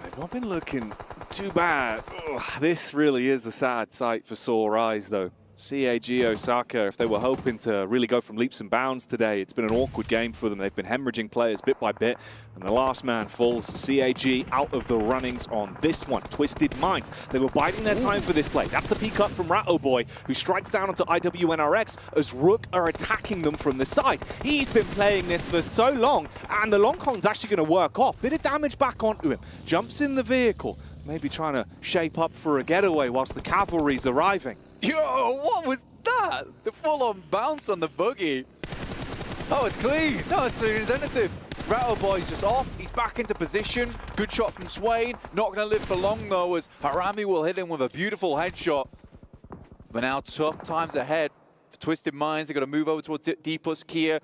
Speaker 4: They've not been looking too bad. Ugh, this really is a sad sight for sore eyes, though. CAG Osaka, if they were hoping to really go from leaps and bounds today, it's been an awkward game for them. They've been hemorrhaging players bit by bit, and the last man falls. CAG out of the runnings on this one. Twisted Minds. They were biding their time for this play. That's the peek up from Ratto boy, who strikes down onto IWNRX as Rook are attacking them from the side. He's been playing this for so long, and the long con's actually going to work off. Bit of damage back onto him. Jumps in the vehicle, maybe trying to shape up for a getaway whilst the cavalry's arriving.
Speaker 13: Yo, what was that? The full-on bounce on the buggy. Oh, it's clean. No, it's clean as anything. Ratto boy's just off. He's back into position. Good shot from Swain. Not going to live for long, though, as Harame will hit him with a beautiful headshot. But now tough times ahead for Twisted Minds. They've got to move over towards D plus Kia.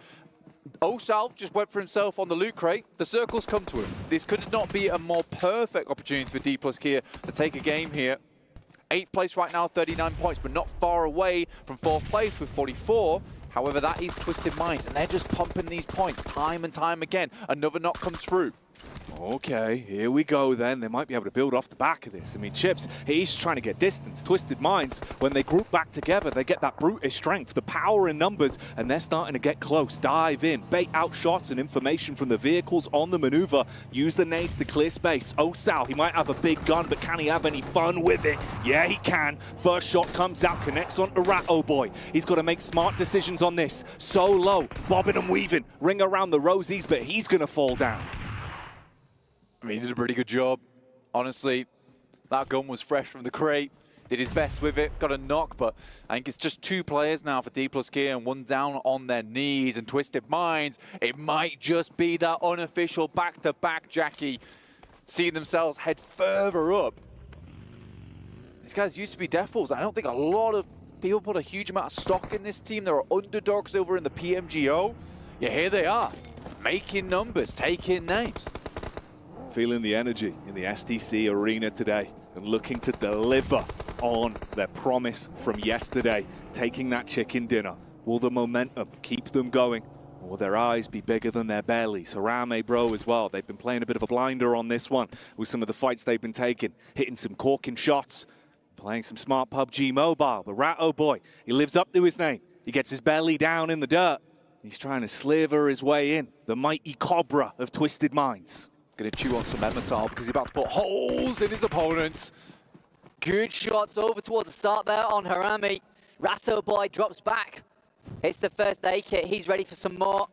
Speaker 13: Osal just went for himself on the loot crate. The circle's come to him. This could not be a more perfect opportunity for D plus Kia to take a game here. 8th place right now, 39 points, but not far away from 4th place with 44. However, that is Twisted Minds, and they're just pumping these points time and time again. Another knock comes through.
Speaker 4: Okay, here we go then. They might be able to build off the back of this. I mean, Chips, he's trying to get distance. Twisted Minds, when they group back together, they get that brutish strength, the power in numbers, and they're starting to get close. Dive in, bait out shots and information from the vehicles on the maneuver. Use the nades to clear space. Osal, he might have a big gun, but can he have any fun with it? Yeah, he can. First shot comes out, connects on Ratto boy. He's got to make smart decisions on this. So low, bobbing and weaving, ring around the rosies, but he's going to fall down.
Speaker 13: I mean, he did a pretty good job. Honestly, that gun was fresh from the crate. Did his best with it, got a knock, but I think it's just 2 players now for D plus Kia and 1 down on their knees. And Twisted Minds, it might just be that unofficial back-to-back, Jackie, seeing themselves head further up. These guys used to be Death Bulls. I don't think a lot of people put a huge amount of stock in this team. There are underdogs over in the PMGO. Yeah, here they are, making numbers, taking names.
Speaker 4: Feeling the energy in the STC arena today and looking to deliver on their promise from yesterday, taking that chicken dinner. Will the momentum keep them going, Will their eyes be bigger than their bellies? Harame, bro, as well. They've been playing a bit of a blinder on this one with some of the fights they've been taking, hitting some corking shots, playing some smart PUBG Mobile. But Ratto boy, he lives up to his name. He gets his belly down in the dirt. He's trying to sliver his way in. The mighty cobra of Twisted Minds.
Speaker 13: Going to chew on some Emmental because he's about to put holes in his opponents.
Speaker 3: Good shots over towards the start there on Harame. Ratto boy drops back. Hits the first aid kit. He's ready for some more.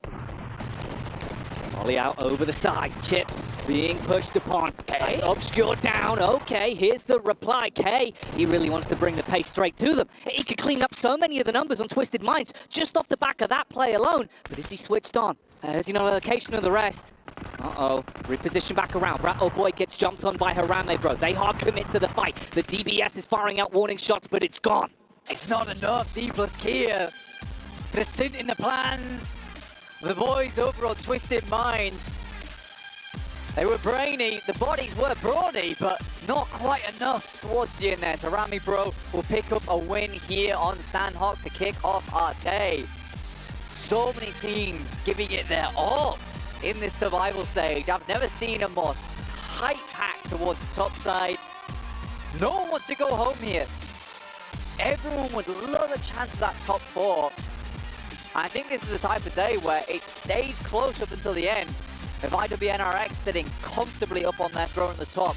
Speaker 3: Ollie out over the side. Chips being pushed upon. That's obscured down. Okay, here's the reply. K, he really wants to bring the pace straight to them. He could clean up so many of the numbers on Twisted Minds just off the back of that play alone. But is he switched on? Has he no location of the rest? Uh-oh, reposition back around. Ratto boy gets jumped on by Harame, bro. They hard commit to the fight. The DBS is firing out warning shots, but it's gone. It's not enough. D plus Kia. The stint in the plans. The boys over on Twisted Minds. They were brainy, the bodies were brawny, but not quite enough towards the end there. Harame, bro, will pick up a win here on Sandhawk to kick off our day. So many teams giving it their all in this survival stage. I've never seen a more tight pack towards the top side. No one wants to go home here. Everyone would love a chance at that top 4. I think this is the type of day where it stays close up until the end. If IWNRX sitting comfortably up on their throne at the top,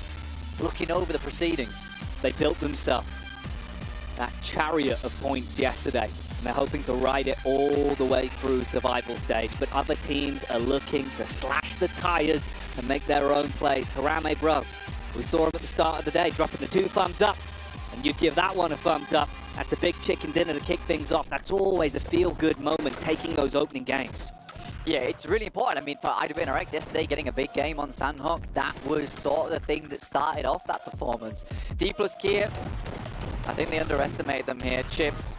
Speaker 3: looking over the proceedings. They built themselves that chariot of points yesterday, and they're hoping to ride it all the way through survival stage. But other teams are looking to slash the tires and make their own plays. Harame, bro, we saw him at the start of the day dropping the 2 thumbs up, and you'd give that one a thumbs up. That's a big chicken dinner to kick things off. That's always a feel-good moment, taking those opening games. Yeah, it's really important. I mean, for IWNRX yesterday, getting a big game on Sandhawk, that was sort of the thing that started off that performance. D plus Kia, I think they underestimated them here. Chips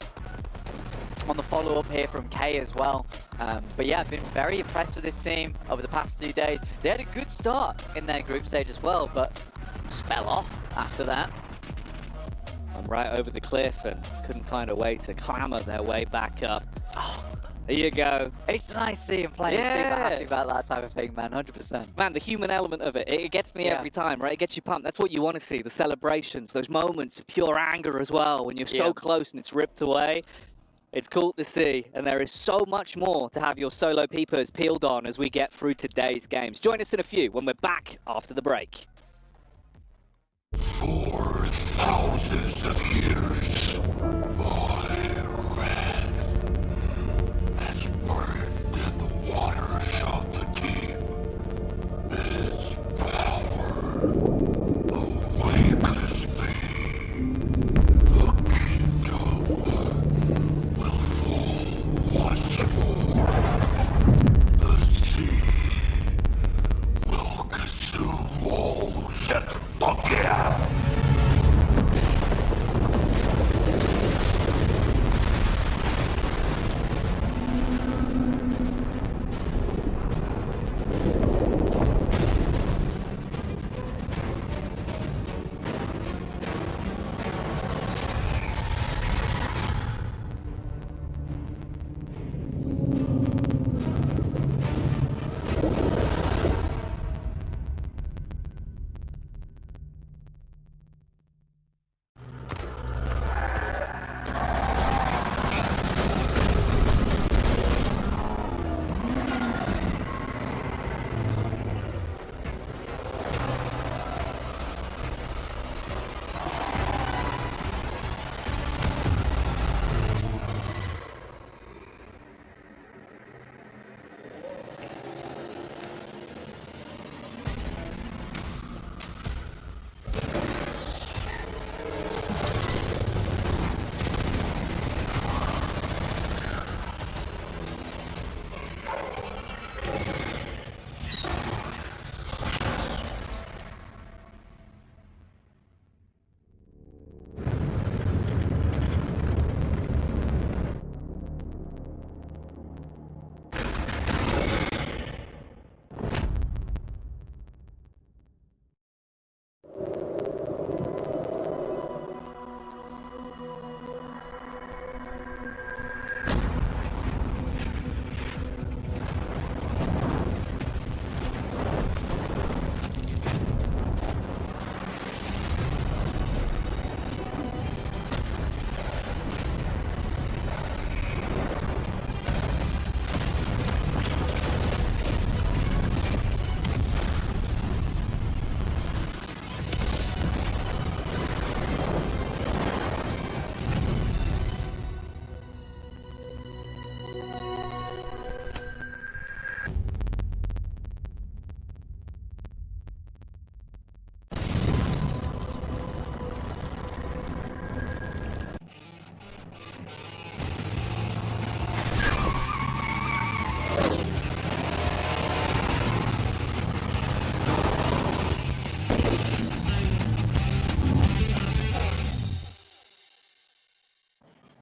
Speaker 3: on the follow-up here from K as well. But yeah, I've been very impressed with this team over the past 2 days. They had a good start in their group stage as well, but just fell off after that. Right over the cliff and couldn't find a way to clamber their way back up. Oh, there you go. It's nice to see him playing. Super happy about that type of thing, man, 100%. Man, the human element of it, it gets me every time, right? It gets you pumped. That's what you want to see, the celebrations, those moments of pure anger as well, when you're so close and it's ripped away. It's cool to see, and there is so much more to have your solo peepers peeled on as we get through today's games. Join us in a few when we're back after the break.
Speaker 14: For thousands of years, my wrath has burned in the waters of the deep. Its power awakens me. The kingdom will fall once more. The sea will consume all yet again.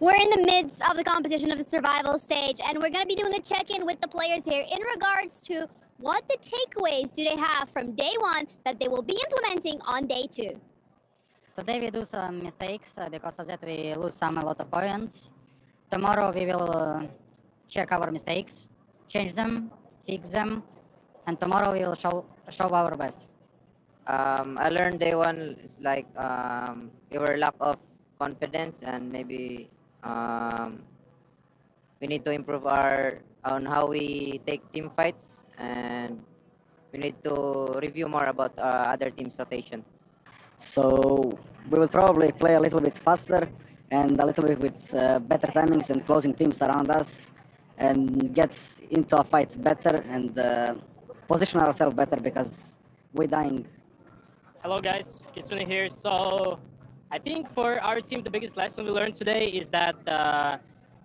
Speaker 15: We're in the midst of the competition of the survival stage, and we're going to be doing a check-in with the players here in regards to what the takeaways do they have from day one that they will be implementing on day two.
Speaker 16: Today we do some mistakes, because of that we lose a lot of points. Tomorrow we will check our mistakes, change them, fix them, and tomorrow we will show our best.
Speaker 17: I learned day one is like we were lack of confidence, and maybe we need to improve on how we take team fights, and we need to review more about other teams' rotation.
Speaker 18: So we will probably play a little bit faster and a little bit with better timings and closing teams around us, and get into a fight better and position ourselves better because we're dying.
Speaker 19: Hello guys, Kitsune here. So I think for our team, the biggest lesson we learned today is that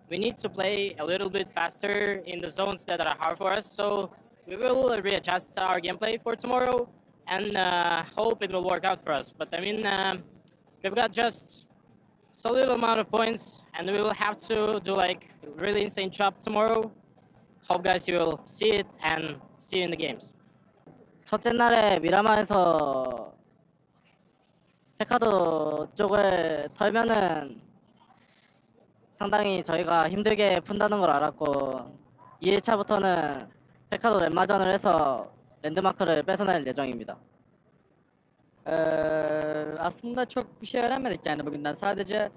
Speaker 19: we need to play a little bit faster in the zones that are hard for us. So we will readjust our gameplay for tomorrow and hope it will work out for us. But I mean, we've got just a little amount of points, and we will have to do like really insane job tomorrow. Hope guys you will see it and see you in the games.
Speaker 16: 첫째 날에 미라마에서 페카도 쪽을 털면은 상당히 저희가 힘들게 푼다는 걸 알았고 2일차부터는 페카도 랜마전을 해서 랜드마크를 뺏어낼 예정입니다.
Speaker 12: Aslında çok bir şey öğrenmedik yani bugünden. Sadece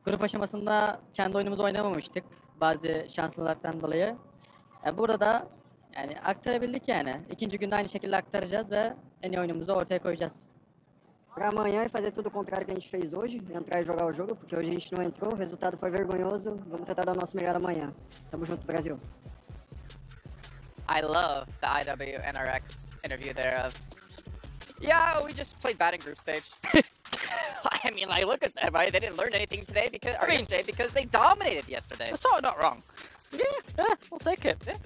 Speaker 12: grup aşamasında kendi oyunumuzu oynamamıştık bazı şanslılıktan dolayı. Burada da yani aktarabildik yani. İkinci günde aynı şekilde aktaracağız ve en iyi oyunumuzu ortaya koyacağız.
Speaker 18: Para amanhã e fazer tudo o contrário que a gente fez hoje, entrar e jogar o jogo, porque hoje a gente não entrou, o resultado foi vergonhoso. Vamos tentar dar o nosso melhor amanhã. Tamo junto, Brasil.
Speaker 8: I love the IW NRX interview there of, yeah, we just played bad in group stage. I mean, like, look at them, right? They didn't learn anything today because they dominated yesterday.
Speaker 7: That's all not wrong.
Speaker 8: Yeah, we'll take it. Yeah.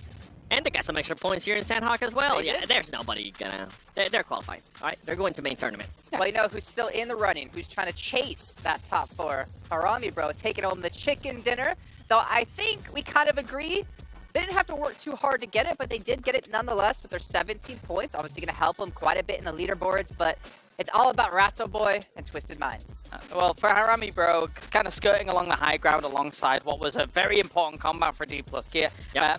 Speaker 7: And they got some extra points here in Sandhawk as well.
Speaker 8: They
Speaker 7: Yeah,
Speaker 8: did.
Speaker 7: there's nobody gonna... They're qualified, all right? They're going to main tournament.
Speaker 8: Well, you know who's still in the running, who's trying to chase that top four? Harami, bro, taking home the chicken dinner. Though I think we kind of agree, they didn't have to work too hard to get it, but they did get it nonetheless with their 17 points. Obviously going to help them quite a bit in the leaderboards, but it's all about Ratto Boy and Twisted Minds.
Speaker 10: Well, for Harami, bro, kind of skirting along the high ground alongside what was a very important combat for D+ Gear,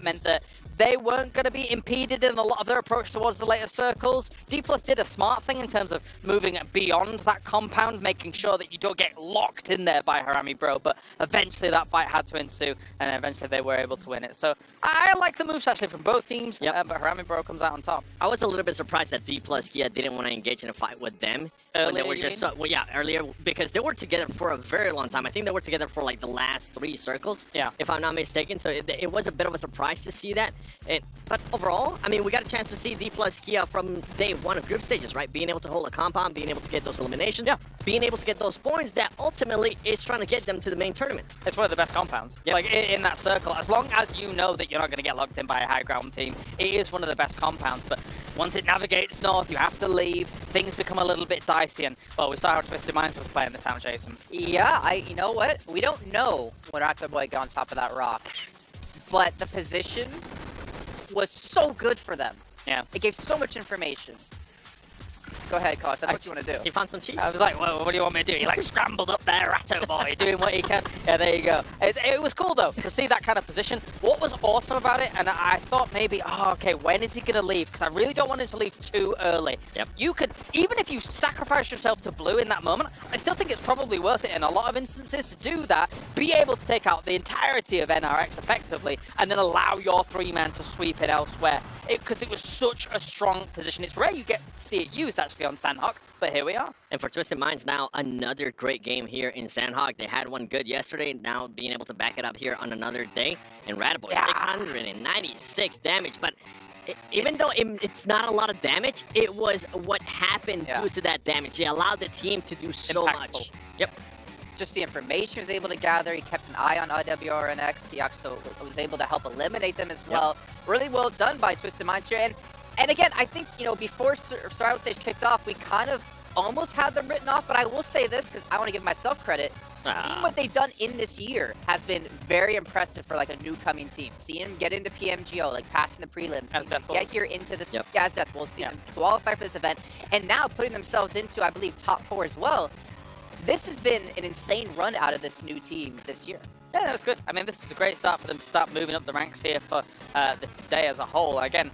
Speaker 10: meant that they weren't going to be impeded in a lot of their approach towards the later circles. D+ did a smart thing in terms of moving beyond that compound, making sure that you don't get locked in there by Harami, bro. But eventually that fight had to ensue, and eventually they were able to win it. So I like the moves actually from both teams, but Harami, bro, comes out on top.
Speaker 7: I was a little bit surprised that D+ Gear didn't want to engage in a fight with them. When they were just earlier, because they were together for a very long time. I think they were together for like the last 3 circles, if I'm not mistaken. So it was a bit of a surprise to see that. But overall, I mean, we got a chance to see D+ Gear from day one of group stages, right? Being able to hold a compound, being able to get those eliminations, being able to get those points that ultimately is trying to get them to the main tournament.
Speaker 10: It's one of the best compounds. Like in that circle, as long as you know that you're not going to get locked in by a high ground team, it is one of the best compounds. But once it navigates north, you have to leave. Things become a little bit dicey, and well, we saw how Twisted Minds was playing this out, Jason.
Speaker 8: Yeah, you know what? We don't know when Ratto Boy got on top of that rock, but the position was so good for them.
Speaker 10: Yeah.
Speaker 8: It gave so much information. Go ahead, Kosh. That's what you want to do.
Speaker 7: You found some cheat.
Speaker 10: I was like, well, what do you want me to do? He like scrambled up there, Ratto Boy, doing what he can. Yeah, there you go. It was cool though to see that kind of position. What was awesome about it, and I thought maybe, okay, when is he gonna leave? Because I really don't want him to leave too early. You could, even if you sacrifice yourself to blue in that moment, I still think it's probably worth it in a lot of instances to do that, be able to take out the entirety of NRX effectively, and then allow your 3-man to sweep it elsewhere. Because it was such a strong position. It's rare you get to see it used actually on Sandhawk, but here we are.
Speaker 7: And for Twisted Minds now, another great game here in Sandhawk. They had one good yesterday, now being able to back it up here on another day. And Ratto Boy, 696 damage, but even though it's not a lot of damage, it was what happened due to that damage. They allowed the team to do so much.
Speaker 8: Just the information he was able to gather. He kept an eye on IWRNX. He also was able to help eliminate them as well. Really well done by Twisted Minds here. And again, I think, you know, before Survival Stage kicked off, we kind of almost had them written off. But I will say this, because I want to give myself credit.
Speaker 3: Seeing what they've done in this year has been very impressive for like a new coming team. Seeing them get into PMGO, like passing the prelims, get here into this as Death. We'll see them qualify for this event, and now putting themselves into, I believe, top 4 as well. This has been an insane run out of this new team this year.
Speaker 20: Yeah, that's good. I mean, this is a great start for them to start moving up the ranks here for the day as a whole. Again,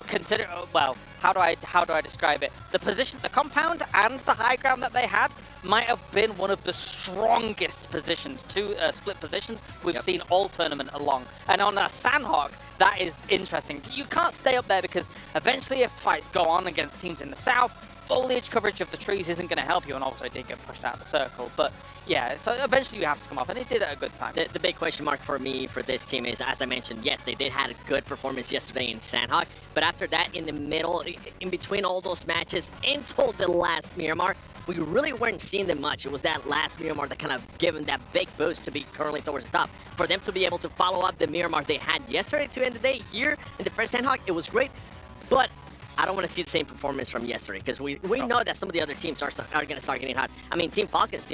Speaker 20: consider, well, how do I describe it? The position, the compound and the high ground that they had might have been one of the strongest positions, split positions we've seen all tournament along. And on a Sandhawk, that is interesting. You can't stay up there because eventually if fights go on against teams in the south, foliage coverage of the trees isn't going to help you, and also it did get pushed out of the circle. But yeah, so eventually you have to come off, and it did at a good time.
Speaker 21: The big question mark for me for this team is, as I mentioned, yes, they did have a good performance yesterday in Sandhawk, but after that, in the middle, in between all those matches until the last Miramar, we really weren't seeing them much. It was that last Miramar that kind of gave them that big boost to be currently towards the top. For them to be able to follow up the Miramar they had yesterday to end the day here in the first Sandhawk, it was great, but I don't want to see the same performance from yesterday because we know that some of the other teams are going to start getting hot. I mean, Team Falcons,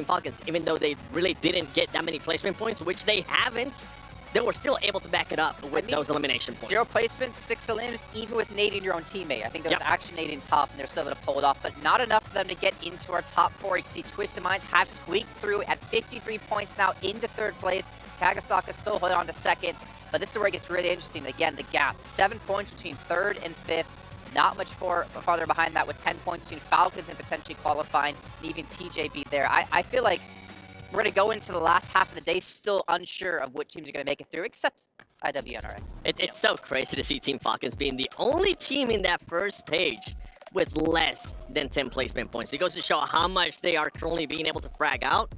Speaker 21: even though they really didn't get that many placement points, which they haven't, they were still able to back it up with those elimination points.
Speaker 3: 0 placements, 6 elims, even with nading your own teammate. I think there was actually nading top, and they're still able to pull it off, but not enough for them to get into our top 4. You can see Twisted Minds have squeaked through at 53 points now into 3rd place. Kagasaka still holding on to 2nd, but this is where it gets really interesting. Again, the gap, 7 points between 3rd and 5th. Not much farther behind that with 10 points between Falcons and potentially qualifying, and even TJB there. I feel like we're going to go into the last half of the day still unsure of what teams are going to make it through, except IWNRX.
Speaker 21: It's so crazy to see Team Falcons being the only team in that first page with less than 10 placement points. It goes to show how much they are currently being able to frag out.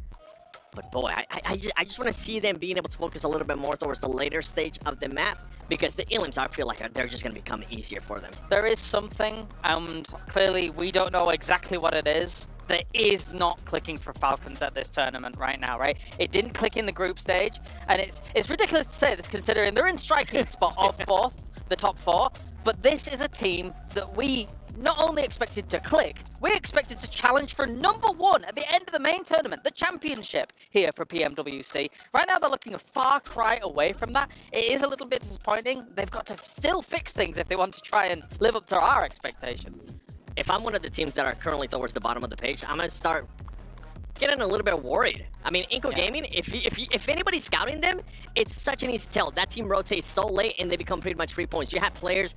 Speaker 21: But boy, I just want to see them being able to focus a little bit more towards the later stage of the map, because the elims, I feel like they're just going to become easier for them.
Speaker 20: There is something, and clearly we don't know exactly what it is, that is not clicking for Falcons at this tournament right now, right? It didn't click in the group stage, and it's ridiculous to say this considering they're in striking spot of 4th, the top 4, but this is a team that we not only expected to click, we expected to challenge for #1 at the end of the main tournament, the championship here for PMWC. Right now they're looking a far cry away from that. It is a little bit disappointing. They've got to still fix things if they want to try and live up to our expectations.
Speaker 21: If I'm one of the teams that are currently towards the bottom of the page, I'm going to start getting a little bit worried. I mean, Inco Gaming, if anybody's scouting them, it's such an easy tell. That team rotates so late and they become pretty much free points. You have players,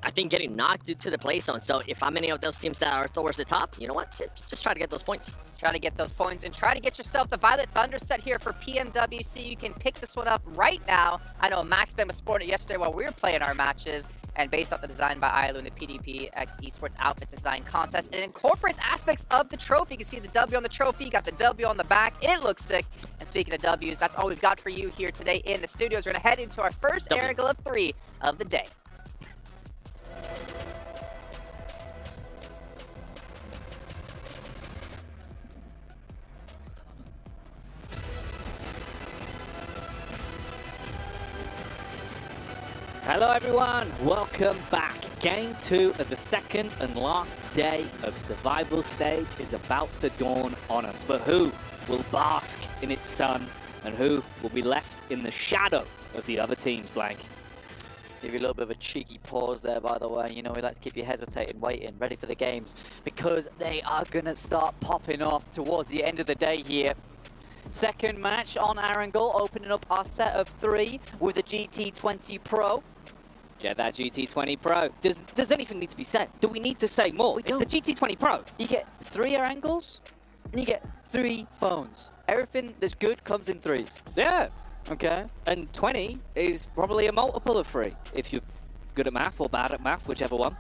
Speaker 21: I think, getting knocked into the play zone. So if I'm any of those teams that are towards the top, you know what? Just try to get those points.
Speaker 3: Try to get those points and try to get yourself the Violet Thunder set here for PMWC. You can pick this one up right now. I know Max Ben was sporting it yesterday while we were playing our matches. And based off the design by Ailu in the PDPX Esports Outfit Design Contest, it incorporates aspects of the trophy. You can see the W on the trophy, you got the W on the back. It looks sick. And speaking of W's, that's all we've got for you here today in the studios. We're going to head into our first angle of 3 of the day.
Speaker 22: Hello everyone, welcome back. Game 2 of the second and last day of Survival Stage is about to dawn on us. But who will bask in its sun and who will be left in the shadow of the other teams, Blank?
Speaker 23: Give you a little bit of a cheeky pause there, by the way. You know, we like to keep you hesitating, waiting, ready for the games, because they are going to start popping off towards the end of the day here. Second match on Arangle, opening up our set of 3 with the GT20 Pro.
Speaker 22: Get that GT20 Pro. Does anything need to be said? Do we need to say more? It's the GT20 Pro.
Speaker 23: You get 3 Arangles, and you get 3 phones. Everything that's good comes in 3s.
Speaker 22: Yeah.
Speaker 23: Okay.
Speaker 22: And 20 is probably a multiple of 3, if you're good at math or bad at math, whichever one.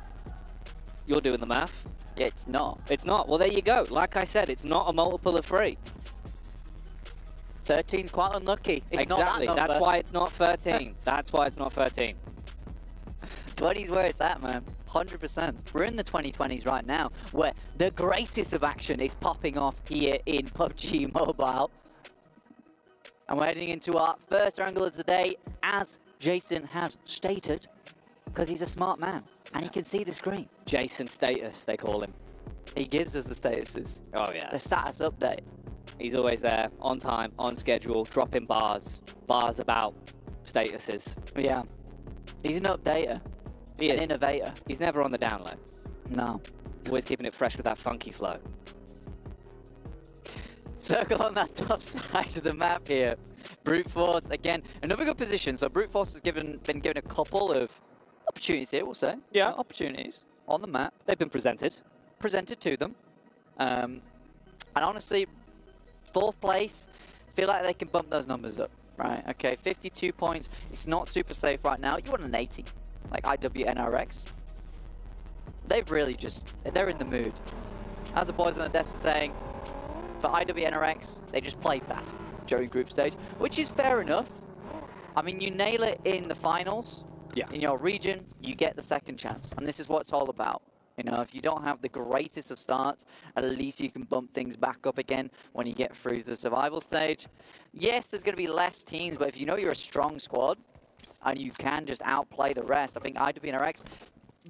Speaker 22: You're doing the math.
Speaker 23: Yeah, it's not.
Speaker 22: It's not. Well, there you go. Like I said, it's not a multiple of 3.
Speaker 23: 13's quite unlucky. It's
Speaker 22: exactly.
Speaker 23: Not that number.
Speaker 22: That's why it's not 13. That's why it's not 13.
Speaker 23: 20's where it's at, man. 100%. We're in the 2020s right now, where the greatest of action is popping off here in PUBG Mobile. And we're heading into our first angle of the day, as Jason has stated, because he's a smart man, and he can see the screen.
Speaker 22: Jason Status, they call him.
Speaker 23: He gives us the statuses.
Speaker 22: Oh, yeah.
Speaker 23: The status update.
Speaker 22: He's always there, on time, on schedule, dropping bars about statuses.
Speaker 23: Yeah. He's an updater.
Speaker 22: He
Speaker 23: an
Speaker 22: is.
Speaker 23: innovator.
Speaker 22: He's never on the down low.
Speaker 23: No.
Speaker 22: Always keeping it fresh with that funky flow.
Speaker 23: Circle on that top side of the map here. Brute Force, again, another good position. So Brute Force has been given a couple of opportunities here, we'll say.
Speaker 22: Yeah.
Speaker 23: Opportunities on the map.
Speaker 22: They've been presented.
Speaker 23: Presented to them. And honestly, 4th place, feel like they can bump those numbers up. Right, okay, 52 points. It's not super safe right now. You want an 80, like IWNRX. They've really they're in the mood. As the boys on the desk are saying, for IWNRX, they just played that during group stage, which is fair enough. I mean, you nail it in the finals, in your region, you get the second chance. And this is what it's all about. You know, if you don't have the greatest of starts, at least you can bump things back up again when you get through the survival stage. Yes, there's going to be less teams, but if you know you're a strong squad and you can just outplay the rest, I think IWNRX,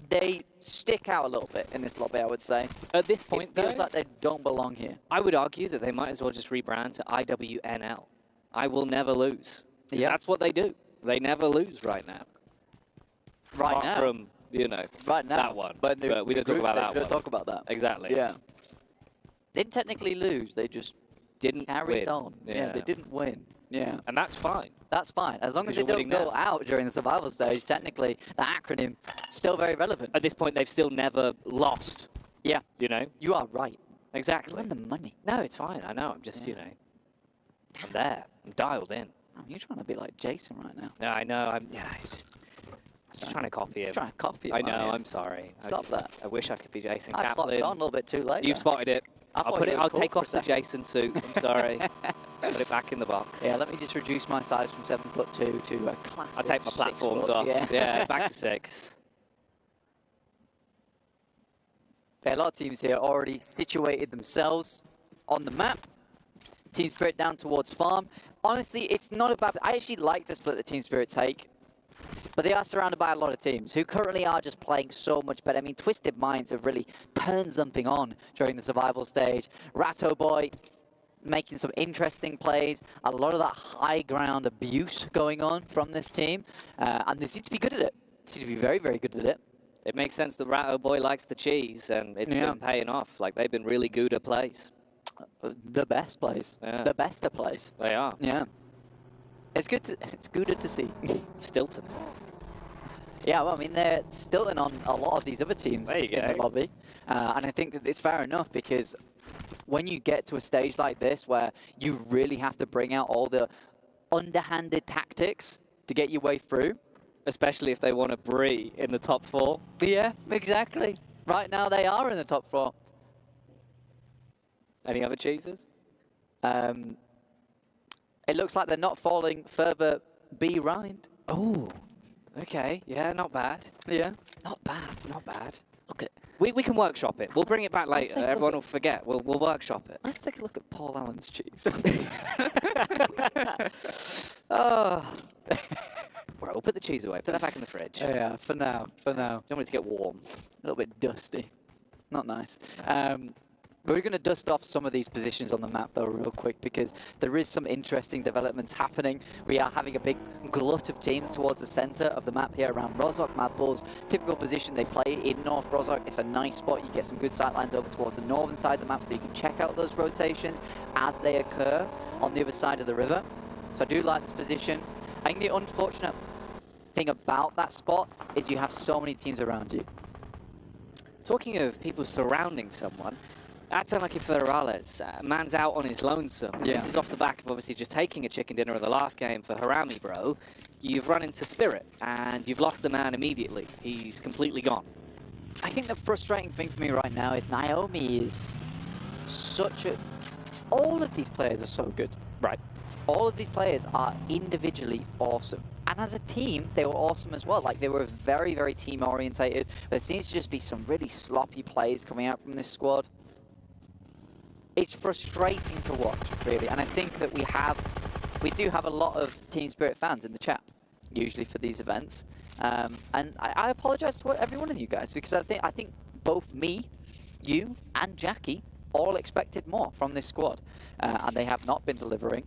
Speaker 23: they stick out a little bit in this lobby, I would say.
Speaker 22: At this point,
Speaker 23: it feels like they don't belong here.
Speaker 22: I would argue that they might as well just rebrand to IWNL. I will never lose.
Speaker 23: Yeah.
Speaker 22: That's what they do. They never lose right now.
Speaker 23: Right
Speaker 22: Apart
Speaker 23: now?
Speaker 22: from, you know,
Speaker 23: right now.
Speaker 22: that one.
Speaker 23: But
Speaker 22: we don't talk about that
Speaker 23: We don't
Speaker 22: one.
Speaker 23: talk about that.
Speaker 22: Exactly.
Speaker 23: Yeah. They didn't technically lose. They just
Speaker 22: didn't
Speaker 23: carried
Speaker 22: win.
Speaker 23: on. Yeah, they didn't win. Yeah.
Speaker 22: And that's fine.
Speaker 23: That's fine. As long as they
Speaker 22: Because you're
Speaker 23: don't
Speaker 22: winning
Speaker 23: go
Speaker 22: now.
Speaker 23: out during the survival stage, technically, the acronym still very relevant.
Speaker 22: At this point, they've still never lost.
Speaker 23: Yeah.
Speaker 22: You know?
Speaker 23: You are right.
Speaker 22: Exactly.
Speaker 23: You win the money.
Speaker 22: No, it's fine. I know. I'm just, you know, I'm there. I'm dialed in.
Speaker 23: Oh, you're trying to be like Jason right now.
Speaker 22: No, I know. I'm just trying to copy him.
Speaker 23: Trying to copy him.
Speaker 22: I know.
Speaker 23: aren't you?
Speaker 22: I'm sorry.
Speaker 23: Stop that.
Speaker 22: I wish I could be Jason
Speaker 23: I clocked
Speaker 22: Kaplan.
Speaker 23: on a little bit too late.
Speaker 22: You've spotted it.
Speaker 23: thought you were
Speaker 22: I'll
Speaker 23: cool
Speaker 22: take
Speaker 23: for
Speaker 22: off
Speaker 23: a
Speaker 22: the
Speaker 23: second.
Speaker 22: Jason suit. I'm sorry. Put it back in the box.
Speaker 23: Yeah, let me just reduce my size from 7'2" to a classic.
Speaker 22: I'll take my
Speaker 23: 6
Speaker 22: platforms
Speaker 23: foot.
Speaker 22: off.
Speaker 23: Yeah,
Speaker 22: Yeah, back to 6.
Speaker 23: Yeah, a lot of teams here already situated themselves on the map. Team Spirit down towards farm. Honestly, it's not a bad... I actually like the split that Team Spirit take. But they are surrounded by a lot of teams who currently are just playing so much better. I mean, Twisted Minds have really turned something on during the survival stage. Ratto Boy making some interesting plays. A lot of that high ground abuse going on from this team. And they seem to be good at it. They seem to be very, very good at it.
Speaker 22: It makes sense that Ratto Boy likes the cheese, and it's been paying off. Like, they've been really good at plays.
Speaker 23: The best plays.
Speaker 22: Yeah.
Speaker 23: The best of plays.
Speaker 22: They are.
Speaker 23: Yeah. It's good to see.
Speaker 22: Stilton.
Speaker 23: Yeah, well, I mean, they're Stilton on a lot of these other teams
Speaker 22: There you
Speaker 23: in the
Speaker 22: go.
Speaker 23: lobby. And I think that it's fair enough because when you get to a stage like this where you really have to bring out all the underhanded tactics to get your way through.
Speaker 22: Especially if they want to Bree in the top 4.
Speaker 23: Yeah, exactly. Right now they are in the top 4.
Speaker 22: Any other cheeses?
Speaker 23: It looks like they're not falling further behind.
Speaker 22: Oh, okay. Yeah, not bad.
Speaker 23: Yeah, not bad.
Speaker 22: Not bad.
Speaker 23: Look at.
Speaker 22: We can workshop it. We'll bring it back
Speaker 23: Let's
Speaker 22: later.
Speaker 23: take a
Speaker 22: Everyone
Speaker 23: look
Speaker 22: will forget. We'll workshop it.
Speaker 23: Let's take a look at Paul Allen's cheese.
Speaker 22: Oh. Right, we'll put the cheese away. Put that back in the fridge.
Speaker 23: Yeah, for now.
Speaker 22: Don't want it to get warm.
Speaker 23: A little bit dusty. Not nice. We're going to dust off some of these positions on the map, though, real quick, because there is some interesting developments happening. We are having a big glut of teams towards the center of the map here around Rozhok. Mad Bulls, typical position they play in North Rozhok. It's a nice spot. You get some good sight lines over towards the northern side of the map, so you can check out those rotations as they occur on the other side of the river. So I do like this position. I think the unfortunate thing about that spot is you have so many teams around you.
Speaker 22: Talking of people surrounding someone, that's unlucky for Morales. Man's out on his lonesome.
Speaker 23: Yeah.
Speaker 22: This is off the back of obviously just taking a chicken dinner in the last game for Harami, bro. You've run into Spirit, and you've lost the man immediately. He's completely gone.
Speaker 23: I think the frustrating thing for me right now is Naomi is such a... All of these players are so good.
Speaker 22: Right.
Speaker 23: All of these players are individually awesome. And as a team, they were awesome as well. Like, they were very, very team-orientated. There seems to just be some really sloppy plays coming out from this squad. It's frustrating to watch, really. And I think that we do have a lot of Team Spirit fans in the chat, usually for these events. And I apologize to every one of you guys, because I think both me, you, and Jackie all expected more from this squad, and they have not been delivering.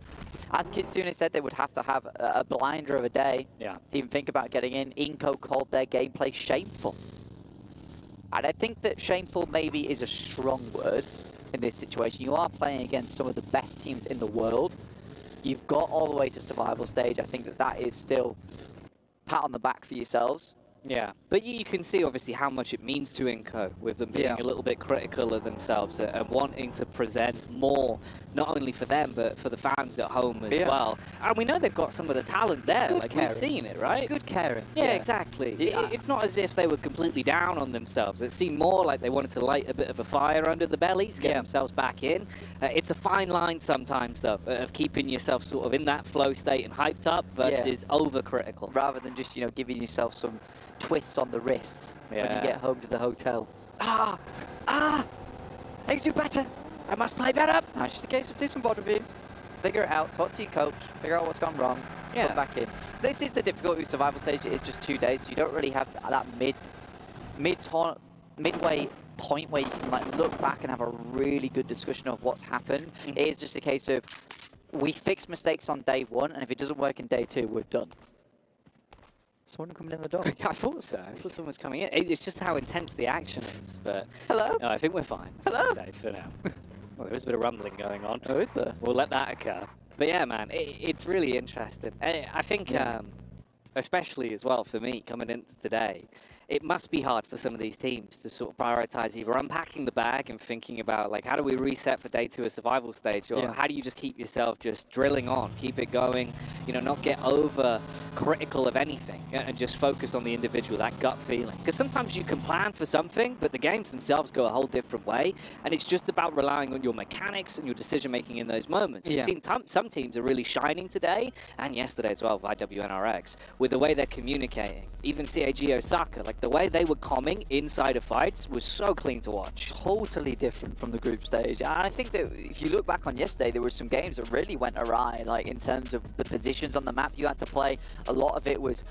Speaker 23: As Kitsune said, they would have to have a blinder of a day to even think about getting in. Inco called their gameplay shameful. And I think that shameful maybe is a strong word in this situation. You are playing against some of the best teams in the world. You've got all the way to survival stage. I think that that is still pat on the back for yourselves.
Speaker 1: Yeah, but you can see obviously how much it means to Inco with them being a little bit critical of themselves and wanting to present more, not only for them but for the fans at home as well. And we know they've got some of the talent there, like we've seen it, right?
Speaker 23: It's good caring.
Speaker 1: Yeah, exactly. It's not as if they were completely down on themselves. It seemed more like they wanted to light a bit of a fire under the bellies, get themselves back in. It's a fine line sometimes, though, of keeping yourself sort of in that flow state and hyped up versus overcritical.
Speaker 23: Rather than just, you know, giving yourself some twists on the wrists when you get home to the hotel. I need to do better. I must play better. No, it's just a case of do some bod review, figure it out, talk to your coach, figure out what's gone wrong, put back in. This is the difficulty with survival stage. It is just 2 days, so you don't really have that midway point where you can like look back and have a really good discussion of what's happened. It is just a case of we fix mistakes on day 1, and if it doesn't work in day 2, we're done. Someone coming in the door.
Speaker 1: I thought so. I thought someone was coming in. It's just how intense the action is. But
Speaker 23: hello.
Speaker 1: No, I think we're fine.
Speaker 23: Hello.
Speaker 1: Safe for now. Well, there is a bit of rumbling going on.
Speaker 23: Oh, is there?
Speaker 1: We'll let that occur. But yeah, man, it's really interesting. I think, especially as well for me coming into today, it must be hard for some of these teams to sort of prioritize either unpacking the bag and thinking about like how do we reset for day 2 of survival stage, or how do you just keep yourself just drilling on, keep it going, you know, not get over critical of anything and just focus on the individual, that gut feeling. Because sometimes you can plan for something, but the games themselves go a whole different way, and it's just about relying on your mechanics and your decision making in those moments. You've seen some teams are really shining today and yesterday as well, IWNRX, with the way they're communicating. Even CAG Osaka, like the way they were coming inside of fights was so clean to watch.
Speaker 23: Totally different from the group stage. And I think that if you look back on yesterday, there were some games that really went awry, like in terms of the positions on the map you had to play. A lot of it was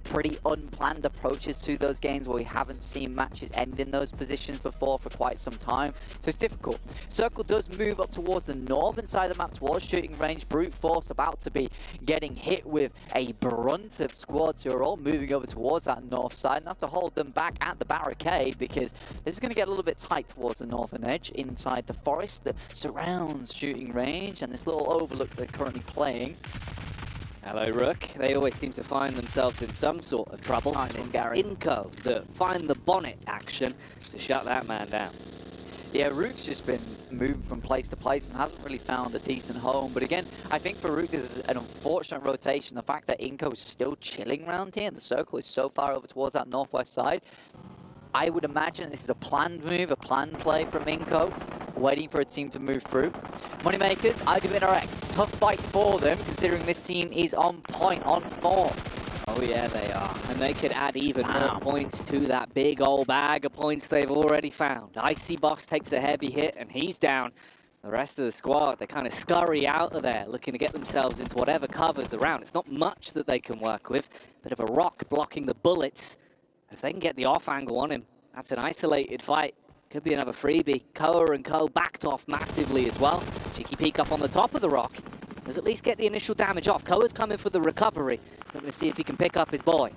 Speaker 23: pretty unplanned approaches to those games where we haven't seen matches end in those positions before for quite some time. So it's difficult. Circle does move up towards the northern side of the map, towards shooting range. Brute Force about to be getting hit with a brunt of squads who are all moving over towards that north side and have to hold them back at the barricade because this is going to get a little bit tight towards the northern edge inside the forest that surrounds shooting range and this little overlook they're currently playing.
Speaker 1: Hello, Rook. They always seem to find themselves in some sort of trouble. It's Inco that find the bonnet action to shut that man down.
Speaker 23: Yeah, Rook's just been moved from place to place and hasn't really found a decent home. But again, I think for Rook, this is an unfortunate rotation. The fact that Inco is still chilling around here and the circle is so far over towards that northwest side, I would imagine this is a planned move, a planned play from Inco, waiting for a team to move through. Moneymakers, IWNRX, tough fight for them, considering this team is on point, on form.
Speaker 1: Oh yeah, they are. And they could add even more points to that big old bag of points they've already found. Icy Boss takes a heavy hit and he's down. The rest of the squad, they kind of scurry out of there, looking to get themselves into whatever covers around. It's not much that they can work with. Bit of a rock blocking the bullets. If they can get the off angle on him, that's an isolated fight. Could be another freebie. Koa and Co backed off massively as well. Cheeky peek up on the top of the rock. Does at least get the initial damage off. Koa's coming for the recovery. We're going to see if he can pick up his boy.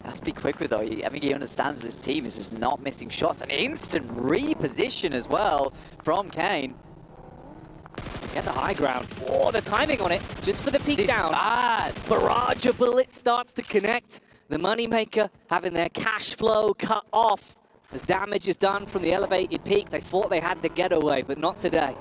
Speaker 23: Has to be quick with though. I think he understands this team is just not missing shots. An instant reposition as well from Kane.
Speaker 1: Get the high ground. Oh, the timing on it. Just for the peek down. Barrage of bullets starts to connect. The Moneymaker having their cash flow cut off as damage is done from the elevated peak. They thought they had the getaway, but not today.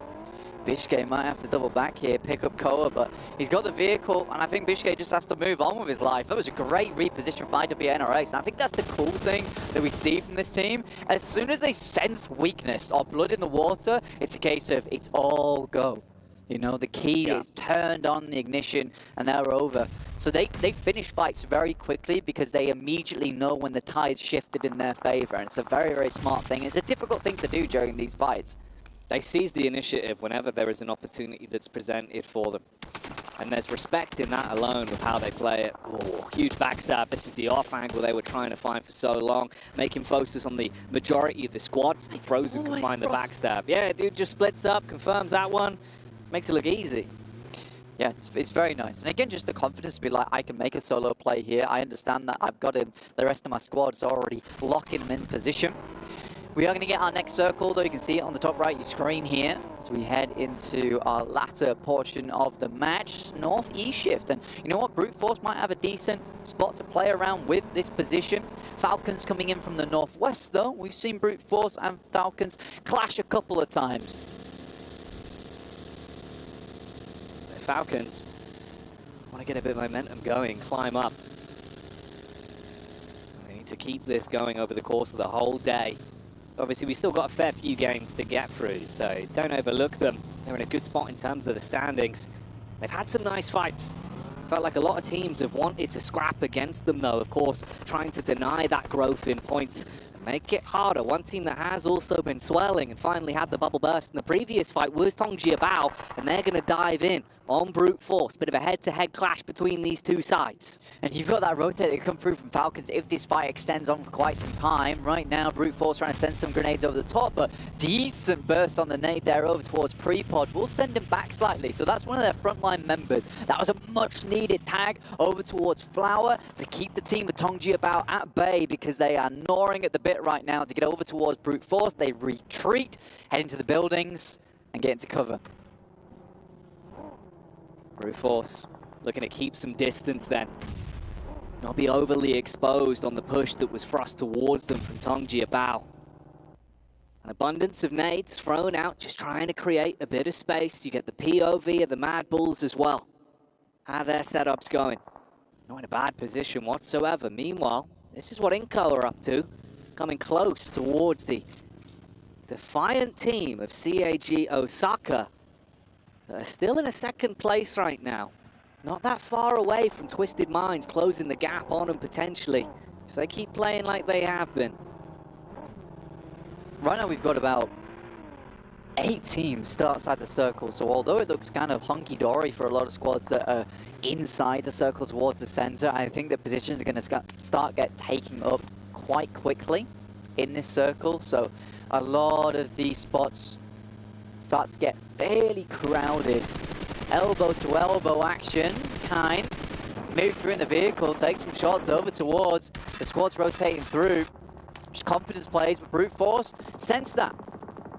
Speaker 23: Bishke might have to double back here, pick up Koa, but he's got the vehicle, and I think Bishke just has to move on with his life. That was a great reposition by IWNRX, and I think that's the cool thing that we see from this team. As soon as they sense weakness or blood in the water, it's a case of it's all go. You know, the key is turned on the ignition and they're over. So they finish fights very quickly because they immediately know when the tide's shifted in their favor. And it's a very, very smart thing. It's a difficult thing to do during these fights.
Speaker 1: They seize the initiative whenever there is an opportunity that's presented for them. And there's respect in that alone with how they play it. Oh, huge backstab. This is the off angle they were trying to find for so long. Make him focus on the majority of the squads. And Frozen can find the backstab. Yeah, dude just splits up, confirms that one. Makes it look easy.
Speaker 23: Yeah, it's very nice. And again, just the confidence to be like, I can make a solo play here. I understand that I've got him. The rest of my squad's already locking him in position. We are going to get our next circle, though. You can see it on the top right of your screen here as we head into our latter portion of the match, northeast shift. And you know what? Brute Force might have a decent spot to play around with this position. Falcons coming in from the northwest, though. We've seen Brute Force and Falcons clash a couple of times.
Speaker 1: The Falcons want to get a bit of momentum going, climb up. They need to keep this going over the course of the whole day. Obviously, we've still got a fair few games to get through, so don't overlook them. They're in a good spot in terms of the standings. They've had some nice fights. Felt like a lot of teams have wanted to scrap against them, though, of course, trying to deny that growth in points and make it harder. One team that has also been swelling and finally had the bubble burst in the previous fight was Tongjiabao, and they're going to dive in on Brute Force. Bit of a head-to-head clash between these two sides.
Speaker 23: And you've got that rotate that come through from Falcons if this fight extends on for quite some time. Right now, Brute Force trying to send some grenades over the top, but decent burst on the nade there over towards Prepod. We'll send him back slightly. So that's one of their frontline members. That was a much-needed tag over towards Flower to keep the team of Tongjiabao at bay because they are gnawing at the bit right now to get over towards Brute Force. They retreat, head into the buildings, and get into cover.
Speaker 1: Brute Force looking to keep some distance then. Not be overly exposed on the push that was thrust towards them from Tongjiabao. An abundance of nades thrown out, just trying to create a bit of space. You get the POV of the Mad Bulls as well. How their setup's going. Not in a bad position whatsoever. Meanwhile, this is what Inco are up to. Coming close towards the defiant team of CAG Osaka. That are still in a second place right now. Not that far away from Twisted Minds, closing the gap on them potentially, if they keep playing like they have been.
Speaker 23: Right now we've got about 8 teams still outside the circle, so although it looks kind of hunky-dory for a lot of squads that are inside the circle towards the center, I think the positions are going to start get taken up quite quickly in this circle, so a lot of these spots start to get fairly crowded. Elbow to elbow action, Kine move through in the vehicle, take some shots over towards the squad's rotating through. Just confidence plays, but Brute Force sensed that.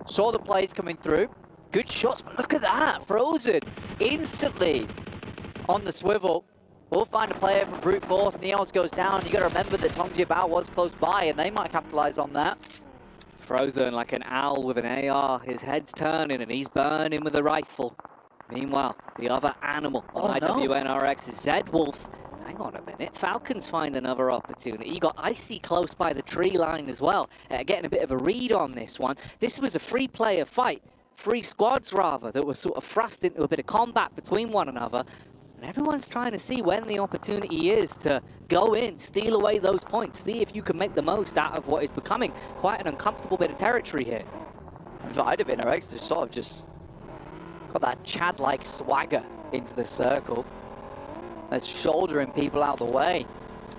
Speaker 23: Saw the plays coming through. Good shots, but look at that. Frozen instantly on the swivel. We'll find a player from Brute Force. Neons goes down. You got to remember that Tongjiabao was close by, and they might capitalize on that.
Speaker 1: Frozen like an owl with an AR. His head's turning and he's burning with a rifle. Meanwhile, the other animal on IWNRX is Zed-Wolf. Hang on a minute. Falcons find another opportunity. You got Icy close by the tree line as well. Getting a bit of a read on this one. This was a three-player fight. 3 squads, rather, that were sort of thrust into a bit of combat between one another. And everyone's trying to see when the opportunity is to go in, steal away those points, see if you can make the most out of what is becoming quite an uncomfortable bit of territory here.
Speaker 23: And for IWNRX to sort of just got that Chad-like swagger into the circle. They're shouldering people out of the way.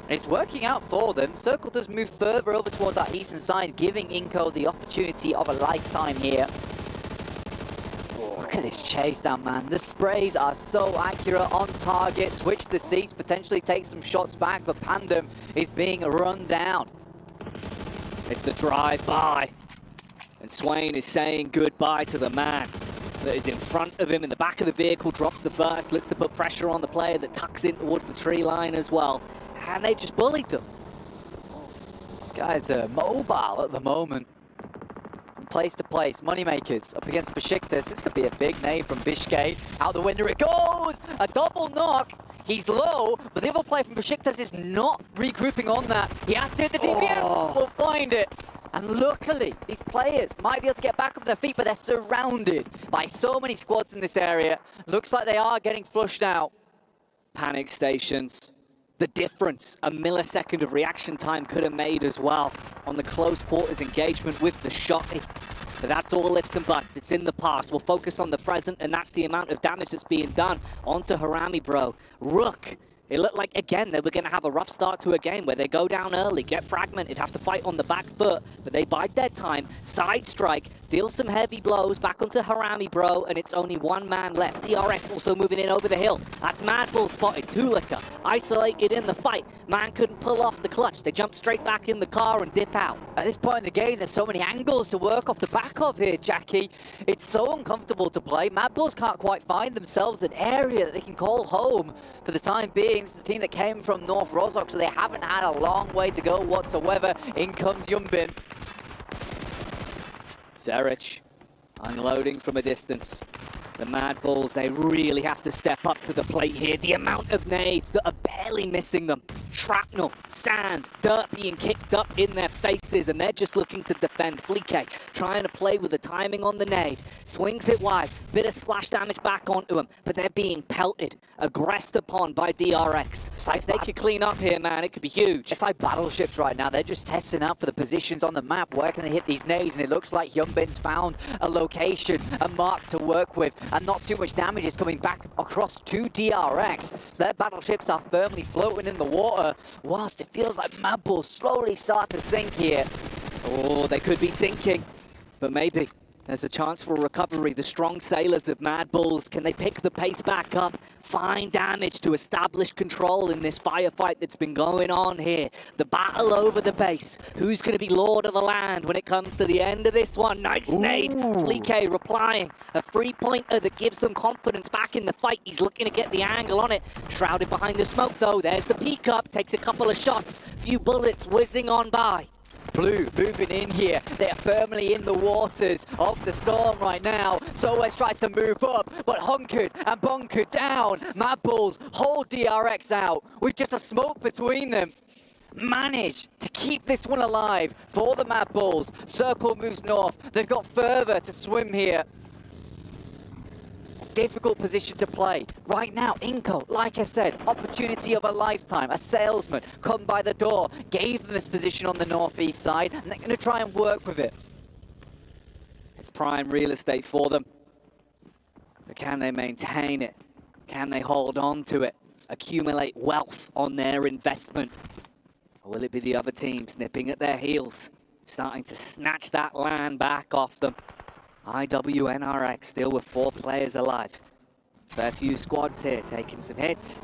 Speaker 23: And it's working out for them. Circle does move further over towards that eastern side, giving Inco the opportunity of a lifetime here. Look at this chase down, man. The sprays are so accurate on target. Switch the seats, potentially take some shots back, but Pandem is being run down.
Speaker 1: It's the drive-by. And Swain is saying goodbye to the man that is in front of him in the back of the vehicle, drops the first, looks to put pressure on the player that tucks in towards the tree line as well. And they just bullied them.
Speaker 23: These guys are mobile at the moment. From place to place, Moneymakers up against Besiktas. This could be a big name from Bishkay. Out the window it goes! A double knock! He's low, but the other player from Besiktas is not regrouping on that. He has to hit the DPS. We'll find it. And luckily, these players might be able to get back up their feet, but they're surrounded by so many squads in this area. Looks like they are getting flushed out.
Speaker 1: Panic stations. The difference a millisecond of reaction time could have made as well on the close quarters engagement with the shot. But that's all ifs and buts. It's in the past. We'll focus on the present, and that's the amount of damage that's being done onto Harami, bro. Rook. It looked like, again, they were going to have a rough start to a game where they go down early, get fragmented, have to fight on the back foot, but they bide their time, side strike, deal some heavy blows back onto Harami, bro, and it's only one man left. DRX also moving in over the hill. That's Madbull spotted. Tulika isolated in the fight. Man couldn't pull off the clutch. They jump straight back in the car and dip out.
Speaker 3: At this point in the game, there's so many angles to work off the back of here, Jackie. It's so uncomfortable to play. Madbulls can't quite find themselves an area that they can call home for the time being. It's the team that came from North Rozhok, so they haven't had a long way to go whatsoever. In comes Yumbin.
Speaker 1: Zerich unloading from a distance. The Madbulls, they really have to step up to the plate here. The amount of nades that are barely missing them. Shrapnel, sand, dirt being kicked up in their faces, and they're just looking to defend. Fleek trying to play with the timing on the nade. Swings it wide. Bit of splash damage back onto him, but they're being pelted, aggressed upon by DRX. If they could clean up here, man, it could be huge.
Speaker 3: It's like battleships right now. They're just testing out for the positions on the map. Where can they hit these nades? And it looks like Yumbin's found a location, a mark to work with, and not too much damage is coming back across to DRX. So their battleships are firmly floating in the water, whilst it feels like Madbull slowly start to sink here.
Speaker 1: Oh, they could be sinking, but maybe there's a chance for a recovery. The strong sailors of Madbulls, can they pick the pace back up? Find damage to establish control in this firefight that's been going on here. The battle over the base. Who's going to be lord of the land when it comes to the end of this one? Nice nade. Fleek replying. A three-pointer that gives them confidence back in the fight. He's looking to get the angle on it. Shrouded behind the smoke, though. There's the peek up. Takes a couple of shots. Few bullets whizzing on by.
Speaker 3: Blue moving in here. They are firmly in the waters of the storm right now. Soes tries to move up, but hunkered and bunkered down. Madbulls hold DRX out with just a smoke between them. Manage to keep this one alive for the Madbulls. Circle moves north. They've got further to swim here. Difficult position to play. Right now, Inco, like I said, opportunity of a lifetime. A salesman come by the door, gave them this position on the northeast side, and they're going to try and work with it.
Speaker 1: It's prime real estate for them. But can they maintain it? Can they hold on to it? Accumulate wealth on their investment? Or will it be the other teams nipping at their heels, starting to snatch that land back off them? IWNRX still with 4 players alive. Fair few squads here taking some hits.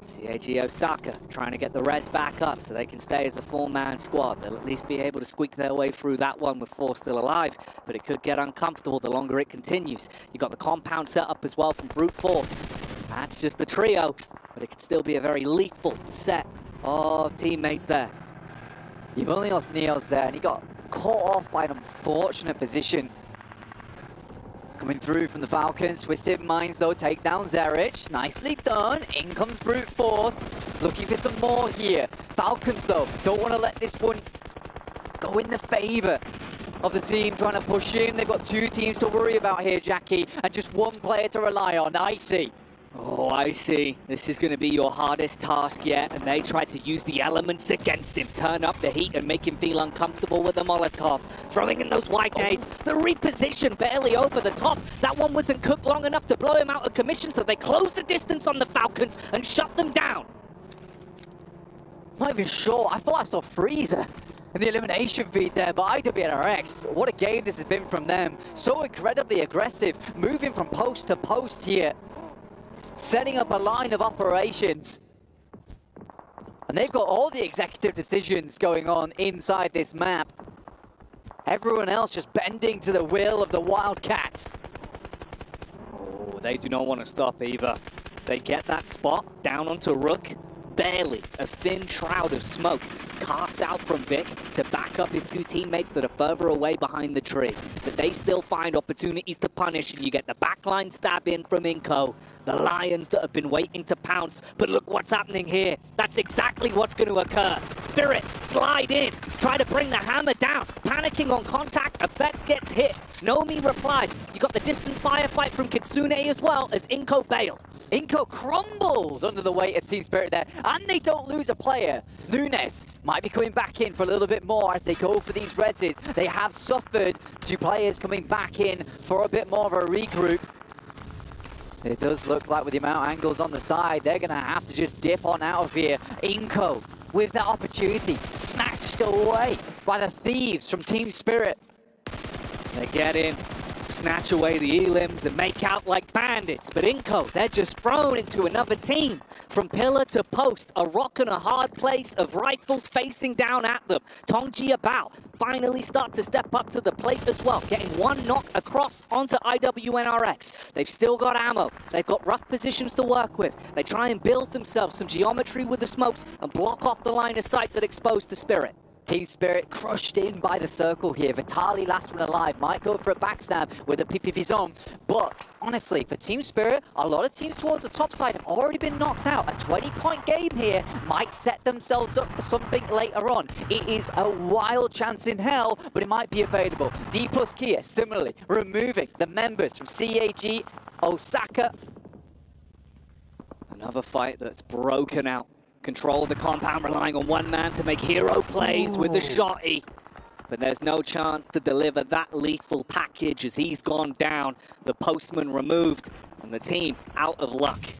Speaker 1: CHE Osaka trying to get the res back up so they can stay as a 4-man squad. They'll at least be able to squeak their way through that one with 4 still alive, but it could get uncomfortable the longer it continues. You've got the compound set up as well from Brute Force. That's just the trio, but it could still be a very lethal set of teammates there.
Speaker 3: You've only lost Neos there, and he got caught off by an unfortunate position. Coming through from the Falcons, Twisted Minds though take down Zerich. Nicely done. In comes Brute Force. Looking for some more here. Falcons though don't want to let this one go in the favor of the team trying to push in. They've got 2 teams to worry about here, Jackie, and just 1 player to rely on. Icy.
Speaker 1: Oh, I see. This is going to be your hardest task yet, and they try to use the elements against him. Turn up the heat and make him feel uncomfortable with the Molotov. Throwing in those white nades. The reposition barely over the top. That one wasn't cooked long enough to blow him out of commission, so they closed the distance on the Falcons and shut them down.
Speaker 3: Not even sure. I thought I saw Freezer in the elimination feed there, but IWNRX, what a game this has been from them. So incredibly aggressive, moving from post to post here. Setting up a line of operations. And they've got all the executive decisions going on inside this map. Everyone else just bending to the will of the Wildcats.
Speaker 1: Oh, they do not want to stop either. They get that spot down onto Rook. Barely a thin shroud of smoke cast out from Vic to back up his 2 teammates that are further away behind the tree. But they still find opportunities to punish, and you get the backline stab in from Inco. The Lions that have been waiting to pounce, but look what's happening here. That's exactly what's going to occur. Spirit, slide in, try to bring the hammer down. Panicking on contact, Effect gets hit. Nomi replies. You got the distance firefight from Kitsune as well as Inco bail.
Speaker 3: Inco crumbled under the weight of Team Spirit there, and they don't lose a player. Nunes might be coming back in for a little bit
Speaker 23: more as they go for these reses. They have suffered. 2 players coming back in for a bit more of a regroup. It does look like with the amount of angles on the side, they're going to have to just dip on out of here. Inco with that opportunity, snatched away by the thieves from Team Spirit.
Speaker 1: They get in, snatch away the elims and make out like bandits. But Inco, they're just thrown into another team. From pillar to post, a rock and a hard place of rifles facing down at them. Tongji Bao finally start to step up to the plate as well, getting 1 knock across onto IWNRX. They've still got ammo. They've got rough positions to work with. They try and build themselves some geometry with the smokes and block off the line of sight that exposed the Spirit.
Speaker 23: Team Spirit crushed in by the circle here. Vitali, last one alive, might go for a backstab with a PPV zone. But honestly, for Team Spirit, a lot of teams towards the top side have already been knocked out. A 20-point game here might set themselves up for something later on. It is a wild chance in hell, but it might be available. D plus Kia, similarly, removing the members from CAG, Osaka.
Speaker 1: Another fight that's broken out. Control the compound, relying on 1 man to make hero plays with the shotty. But there's no chance to deliver that lethal package as he's gone down. The postman removed and the team out of luck.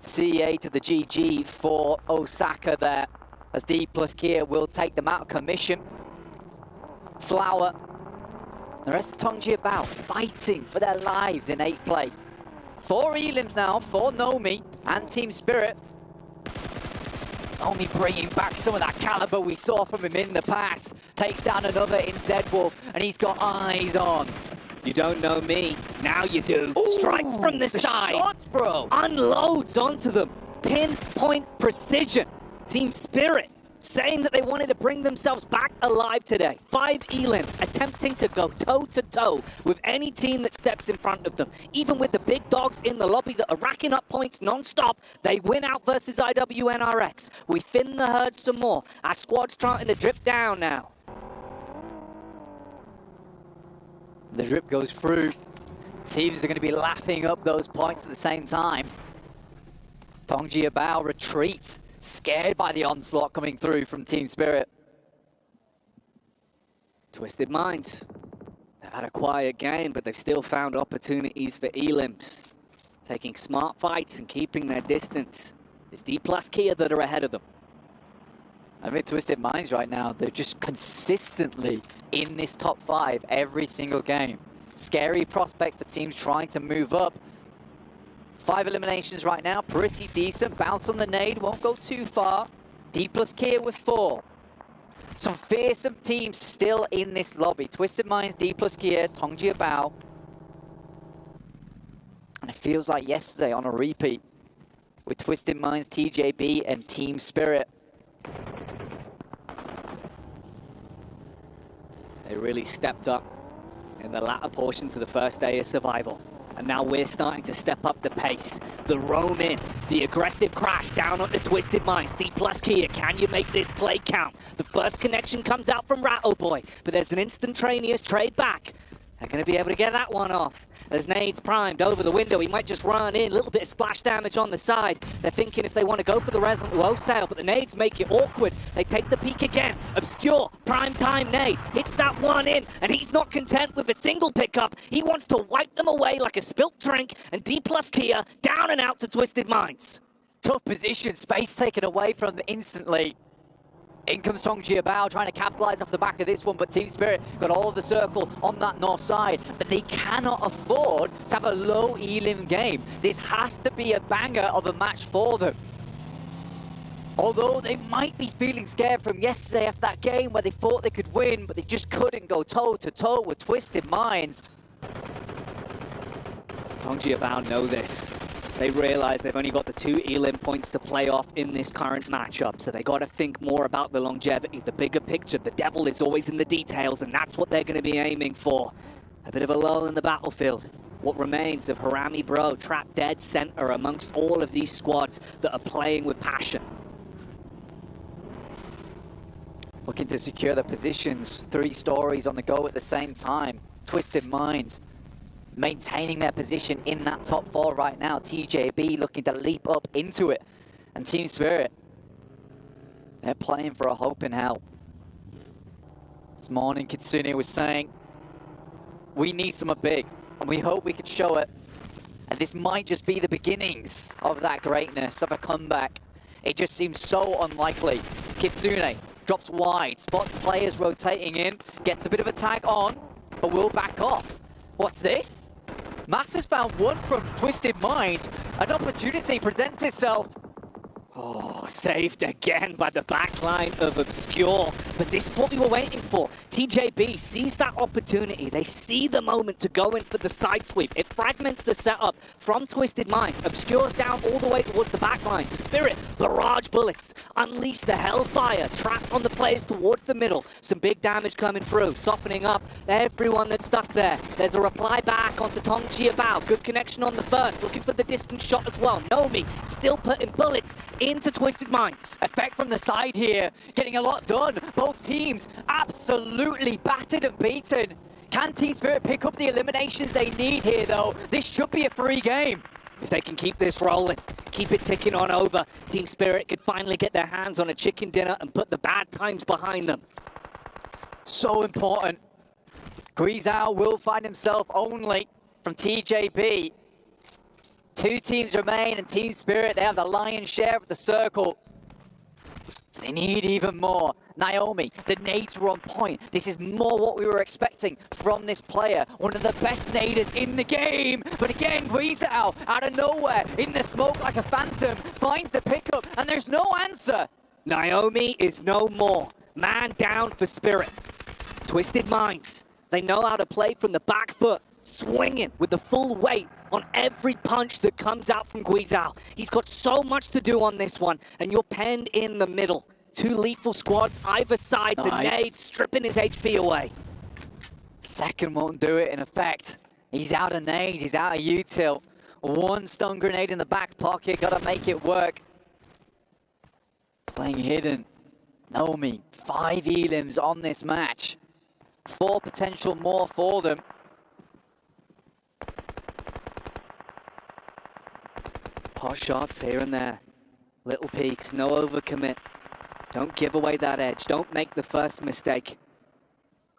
Speaker 23: CA to the GG for Osaka there, as D plus Kia will take them out of commission. Flower, the rest of Tongji Bao fighting for their lives in 8th place. 4 elims now for Nomi and Team Spirit. Only bringing back some of that caliber we saw from him in the past. Takes down another in Zedwolf, and he's got eyes on.
Speaker 1: You don't know me, now you do.
Speaker 23: Ooh,
Speaker 1: strikes from the side.
Speaker 23: Shots, bro.
Speaker 1: Unloads onto them. Pinpoint precision. Team Spirit saying that they wanted to bring themselves back alive today. 5 elims attempting to go toe-to-toe with any team that steps in front of them. Even with the big dogs in the lobby that are racking up points non-stop, they win out versus IWNRX. We thin the herd some more. Our squad's starting to drip down now.
Speaker 23: The drip goes through. Teams are going to be lapping up those points at the same time. Tongji Bao retreats. Scared by the onslaught coming through from Team Spirit.
Speaker 1: Twisted Minds. They've had a quiet game, but they've still found opportunities for elims. Taking smart fights and keeping their distance. It's D plus Kia that are ahead of them.
Speaker 23: I mean, Twisted Minds right now, they're just consistently in this top 5 every single game. Scary prospect for teams trying to move up. 5 eliminations right now, pretty decent. Bounce on the nade, won't go too far. D plus Kia with 4. Some fearsome teams still in this lobby. Twisted Minds, D plus Kia, Tongji Bao. And it feels like yesterday on a repeat with Twisted Minds, TJB, and Team Spirit.
Speaker 1: They really stepped up in the latter portions of the first day of survival. And now we're starting to step up the pace. The roam in, the aggressive crash down onto Twisted Minds. D plus Kia, can you make this play count? The first connection comes out from Rattle Boy, but there's an instantaneous trade back. They're going to be able to get that one off. As Nade's primed over the window, he might just run in. A little bit of splash damage on the side. They're thinking if they want to go for the res on Wholesale, but the Nades make it awkward. They take the peek again. Obscure, prime time Nade. Hits that one in, and he's not content with a single pickup. He wants to wipe them away like a spilt drink, and D plus Kia down and out to Twisted Minds.
Speaker 23: Tough position, space taken away from them instantly. In comes Tongji Bao trying to capitalize off the back of this one, but Team Spirit got all of the circle on that north side. But they cannot afford to have a low elim game. This has to be a banger of a match for them. Although they might be feeling scared from yesterday after that game where they thought they could win, but they just couldn't go toe-to-toe with Twisted Minds.
Speaker 1: Tongji Bao know this. They realize they've only got the 2 elim points to play off in this current matchup, so they got to think more about the longevity, the bigger picture. The devil is always in the details, and that's what they're going to be aiming for. A bit of a lull in the battlefield. What remains of Harami Bro trapped dead center amongst all of these squads that are playing with passion.
Speaker 23: Looking to secure their positions. 3 stories on the go at the same time. Twisted Minds maintaining their position in that top 4 right now. TJB looking to leap up into it. And Team Spirit, they're playing for a hope in hell. This morning, Kitsune was saying, we need someone big, and we hope we can show it. And this might just be the beginnings of that greatness, of a comeback. It just seems so unlikely. Kitsune drops wide, spots players rotating in, gets a bit of a tag on, but will back off. What's this? Masters found one from Twisted Mind. An opportunity presents itself.
Speaker 1: Oh, saved again by the backline of Obscure. But this is what we were waiting for. TJB sees that opportunity. They see the moment to go in for the side sweep. It fragments the setup from Twisted Minds. Obscure's down all the way towards the backline. Spirit, barrage bullets, unleash the hellfire, trapped on the players towards the middle. Some big damage coming through, softening up everyone that's stuck there. There's a reply back onto Tong Jiabao. Good connection on the first, looking for the distance shot as well. Nomi still putting bullets into Twisted Minds.
Speaker 23: Effect from the side here, getting a lot done. Both teams absolutely battered and beaten. Can Team Spirit pick up the eliminations they need here though? This should be a free game.
Speaker 1: If they can keep this rolling, keep it ticking on over, Team Spirit could finally get their hands on a chicken dinner and put the bad times behind them.
Speaker 23: So important. Guizhou will find himself only from TJB. 2 teams remain, and Team Spirit, they have the lion's share of the circle. They need even more. Naomi, the nades were on point. This is more what we were expecting from this player. One of the best naders in the game. But again, Guizhou, out of nowhere, in the smoke like a phantom, finds the pickup, and there's no answer.
Speaker 1: Naomi is no more. Man down for Spirit. Twisted Minds. They know how to play from the back foot, swinging with the full weight on every punch that comes out from Guizhou. He's got so much to do on this one, and you're penned in the middle. 2 lethal squads either side, the nade stripping his HP away.
Speaker 23: Second won't do it in effect. He's out of nades, he's out of util. 1 stun grenade in the back pocket, gotta make it work. Playing hidden. Nomi, 5 elims on this match. 4 potential more for them.
Speaker 1: Hot shots here and there. Little peaks, no overcommit. Don't give away that edge. Don't make the first mistake.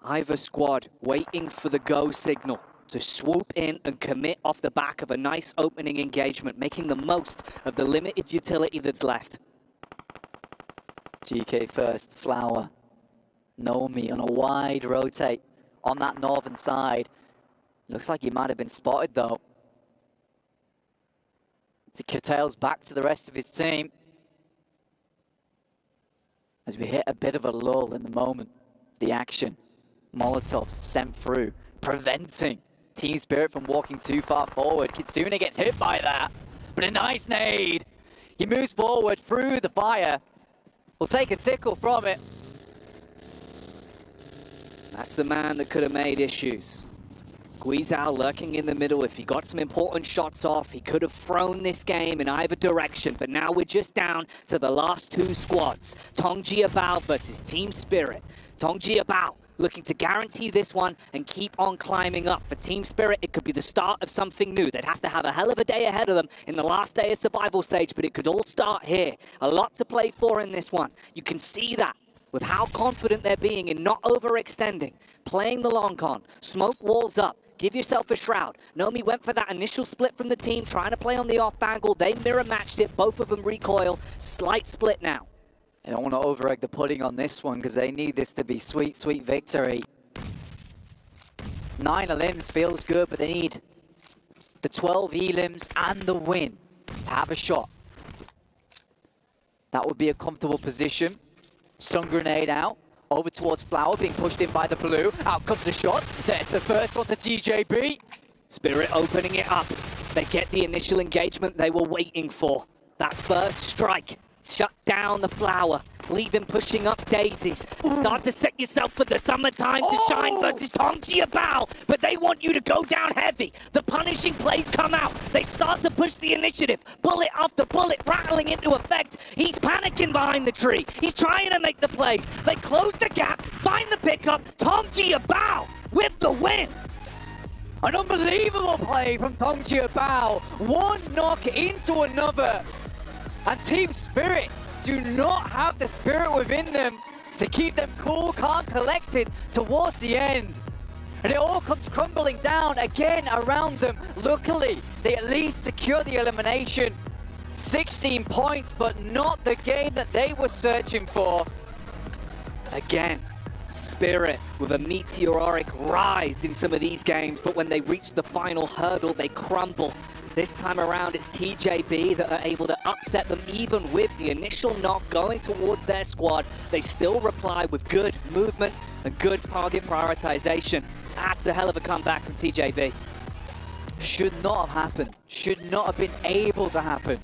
Speaker 1: Either squad waiting for the go signal to swoop in and commit off the back of a nice opening engagement, making the most of the limited utility that's left.
Speaker 23: GK first, Flower. Nomi on a wide rotate on that northern side. Looks like he might have been spotted though. He curtails back to the rest of his team. As we hit a bit of a lull in the moment. The action. Molotov sent through, preventing Team Spirit from walking too far forward. Kitsune gets hit by that, but a nice nade. He moves forward through the fire. We'll take a tickle from it.
Speaker 1: That's the man that could have made issues. Guizhou lurking in the middle. If he got some important shots off, he could have thrown this game in either direction. But now we're just down to the last 2 squads. Tong Jiabao versus Team Spirit. Tong Jiabao looking to guarantee this one and keep on climbing up. For Team Spirit, it could be the start of something new. They'd have to have a hell of a day ahead of them in the last day of survival stage, but it could all start here. A lot to play for in this one. You can see that with how confident they're being in not overextending, playing the long con, smoke walls up, give yourself a shroud. Nomi went for that initial split from the team, trying to play on the off angle. They mirror matched it, both of them recoil. Slight split now.
Speaker 23: They don't want to over-egg the pudding on this one because they need this to be sweet, sweet victory. 9 elims feels good, but they need the 12 elims and the win to have a shot. That would be a comfortable position. Stun grenade out. Over towards Flower, being pushed in by the blue. Out comes the shot. There's the first one to TJB.
Speaker 1: Spirit opening it up. They get the initial engagement they were waiting for. That first strike. Shut down the Flower. Leave him pushing up daisies. Start to set yourself for the summertime to shine versus Tong Jiabao. But they want you to go down heavy. The punishing plays come out. They start to push the initiative. Bullet after bullet rattling into effect. He's panicking behind the tree. He's trying to make the plays. They close the gap, find the pickup. Tong Jiabao with the win.
Speaker 23: An unbelievable play from Tong Jiabao. One knock into another. And Team Spirit do not have the spirit within them
Speaker 3: to keep them cool, calm, collected towards the end. And it all comes crumbling down again around them. Luckily, they at least secure the elimination. 16 points, but not the game that they were searching for.
Speaker 1: Again, Spirit with a meteoric rise in some of these games, but when they reach the final hurdle, they crumble. This time around, it's TJB that are able to upset them even with the initial knock going towards their squad. They still reply with good movement and good target prioritization. That's a hell of a comeback from TJB.
Speaker 3: Should not have happened. Should not have been able to happen.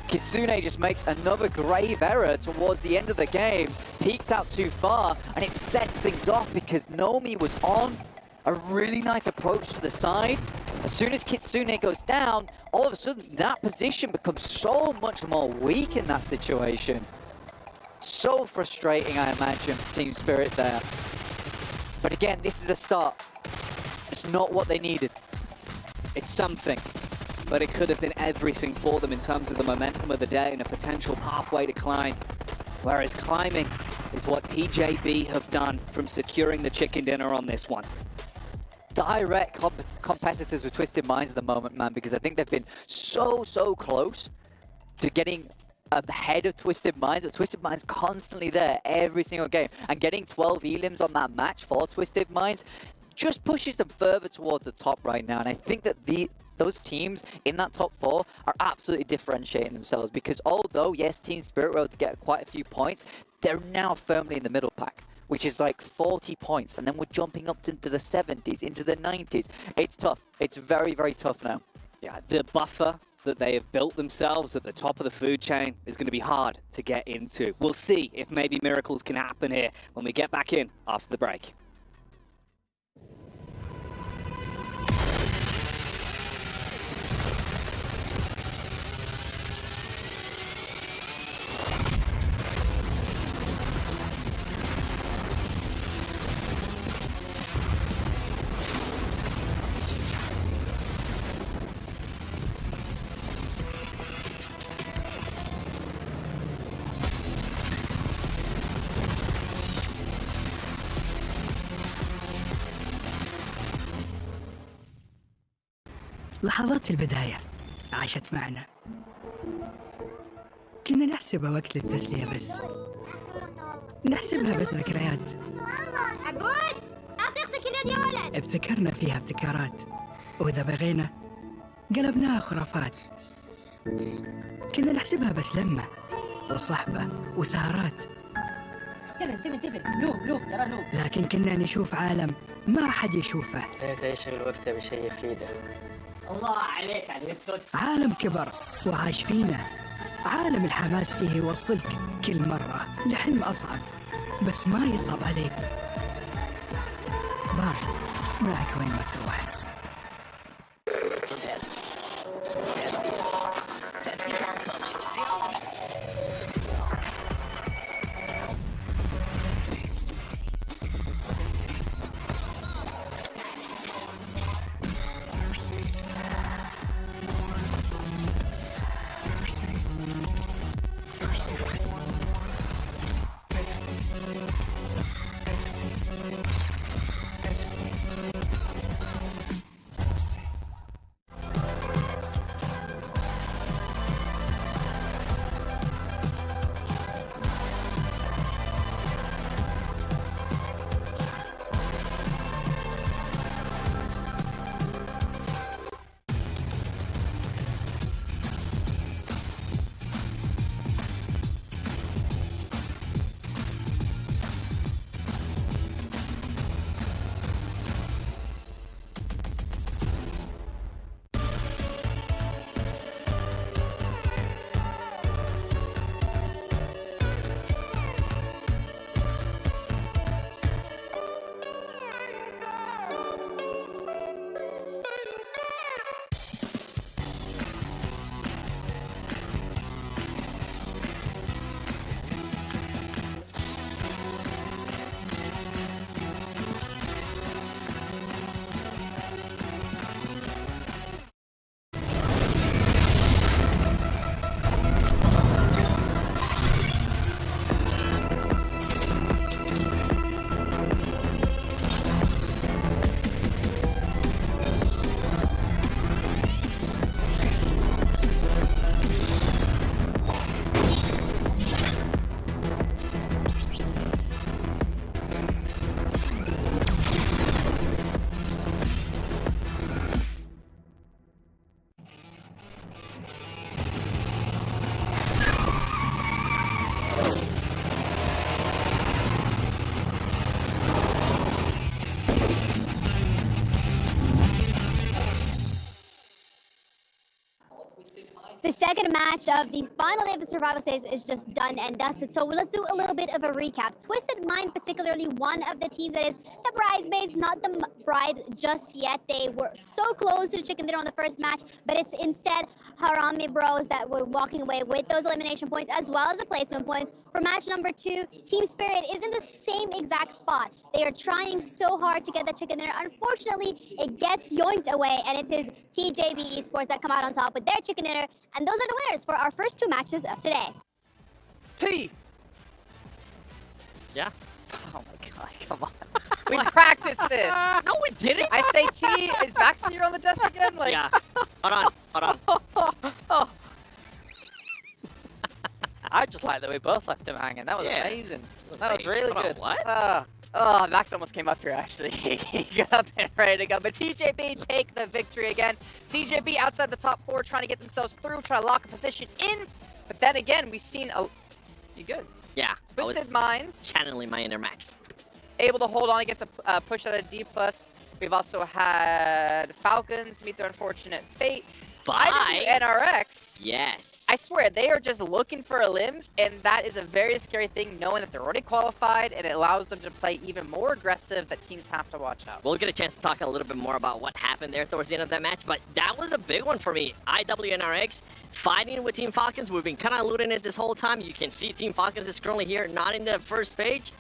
Speaker 3: Kitsune just makes another grave error towards the end of the game, peeks out too far, and it sets things off because Nomi was on a really nice approach to the side. As soon as Kitsune goes down, all of a sudden that position becomes so much more weak in that situation. So frustrating, I imagine, for Team Spirit there. But again, this is a start. It's not what they needed.
Speaker 1: It's something, but it could have been everything for them in terms of the momentum of the day and a potential pathway to climb. Whereas climbing is what TJB have done from securing the chicken dinner on this one.
Speaker 3: Direct competitors with Twisted Minds at the moment, man, because I think they've been so close to getting ahead of Twisted Minds, but Twisted Minds constantly there every single game. And getting 12 elims on that match for Twisted Minds just pushes them further towards the top right now. And I think that those teams in that top 4 are absolutely differentiating themselves because although, yes, Team Spirit were able to get quite a few points, they're now firmly in the middle pack, which is like 40 points. And then we're jumping up into the 70s, into the 90s. It's tough. It's very tough now.
Speaker 1: Yeah, the buffer that they have built themselves at the top of the food chain is going to be hard to get into. We'll see if maybe miracles can happen here when we get back in after the break.
Speaker 5: لحظات البداية عاشت معنا. كنا نحسبها وقت للتسلية بس. نحسبها بس ذكريات.
Speaker 15: عبود أعطي أختك اليد يا ولد.
Speaker 5: ابتكرنا فيها ابتكارات، وإذا بغينا قلبناها خرافات. كنا نحسبها بس لمة وصحبة وسهرات.
Speaker 6: انتبه نوب ترى نوب.
Speaker 5: لكن كنا نشوف عالم ما حد يشوفه.
Speaker 6: لا تشغل وقته بشيء يفيده. الله عليك على الصوت.
Speaker 5: عالم كبر وعاش فينا. عالم الحماس فيه يوصلك كل مرة لحلم أصعب، بس ما يصعب عليك. بارد معك وين ما تروح.
Speaker 15: The second match of the final day of the survival stage is just done and dusted. So let's do a little bit of a recap. Twisted Mind, particularly one of the teams that is the bridesmaids, not the bride just yet. They were so close to the chicken dinner on the first match, but it's instead Harami Bros that were walking away with those elimination points as well as the placement points. For match number 2, Team Spirit is in the same exact spot. They are trying so hard to get that chicken dinner. Unfortunately, it gets yoinked away, and it is TJB Esports that come out on top with their chicken dinner. And those are the winners for our first 2 matches of today.
Speaker 3: T!
Speaker 20: Yeah.
Speaker 3: Oh my god, come on. We practiced this!
Speaker 20: No, we didn't!
Speaker 3: I say T, is Max here on the desk again? Like...
Speaker 20: Yeah. Hold on. I just like that we both left him hanging. That was amazing. That was really good.
Speaker 3: What? Oh, Max almost came up here, actually. He got up and ready to go. But TJB take the victory again. TJB outside the top 4, trying to get themselves through, trying to lock a position in. But then again, we've seen... Oh, you good?
Speaker 20: Yeah.
Speaker 3: Twisted Minds.
Speaker 20: Channeling my inner Max.
Speaker 3: Able to hold on against a push out of D+. We've also had Falcons meet their unfortunate fate.
Speaker 20: Bye.
Speaker 3: NRX.
Speaker 20: Yes.
Speaker 3: I swear, they are just looking for limbs, and that is a very scary thing, knowing that they're already qualified, and it allows them to play even more aggressive, that teams have to watch out.
Speaker 20: We'll get a chance to talk a little bit more about what happened there towards the end of that match, but that was a big one for me. IWNRX fighting with Team Falcons. We've been kind of alluding it this whole time. You can see Team Falcons is currently here, not in the first page.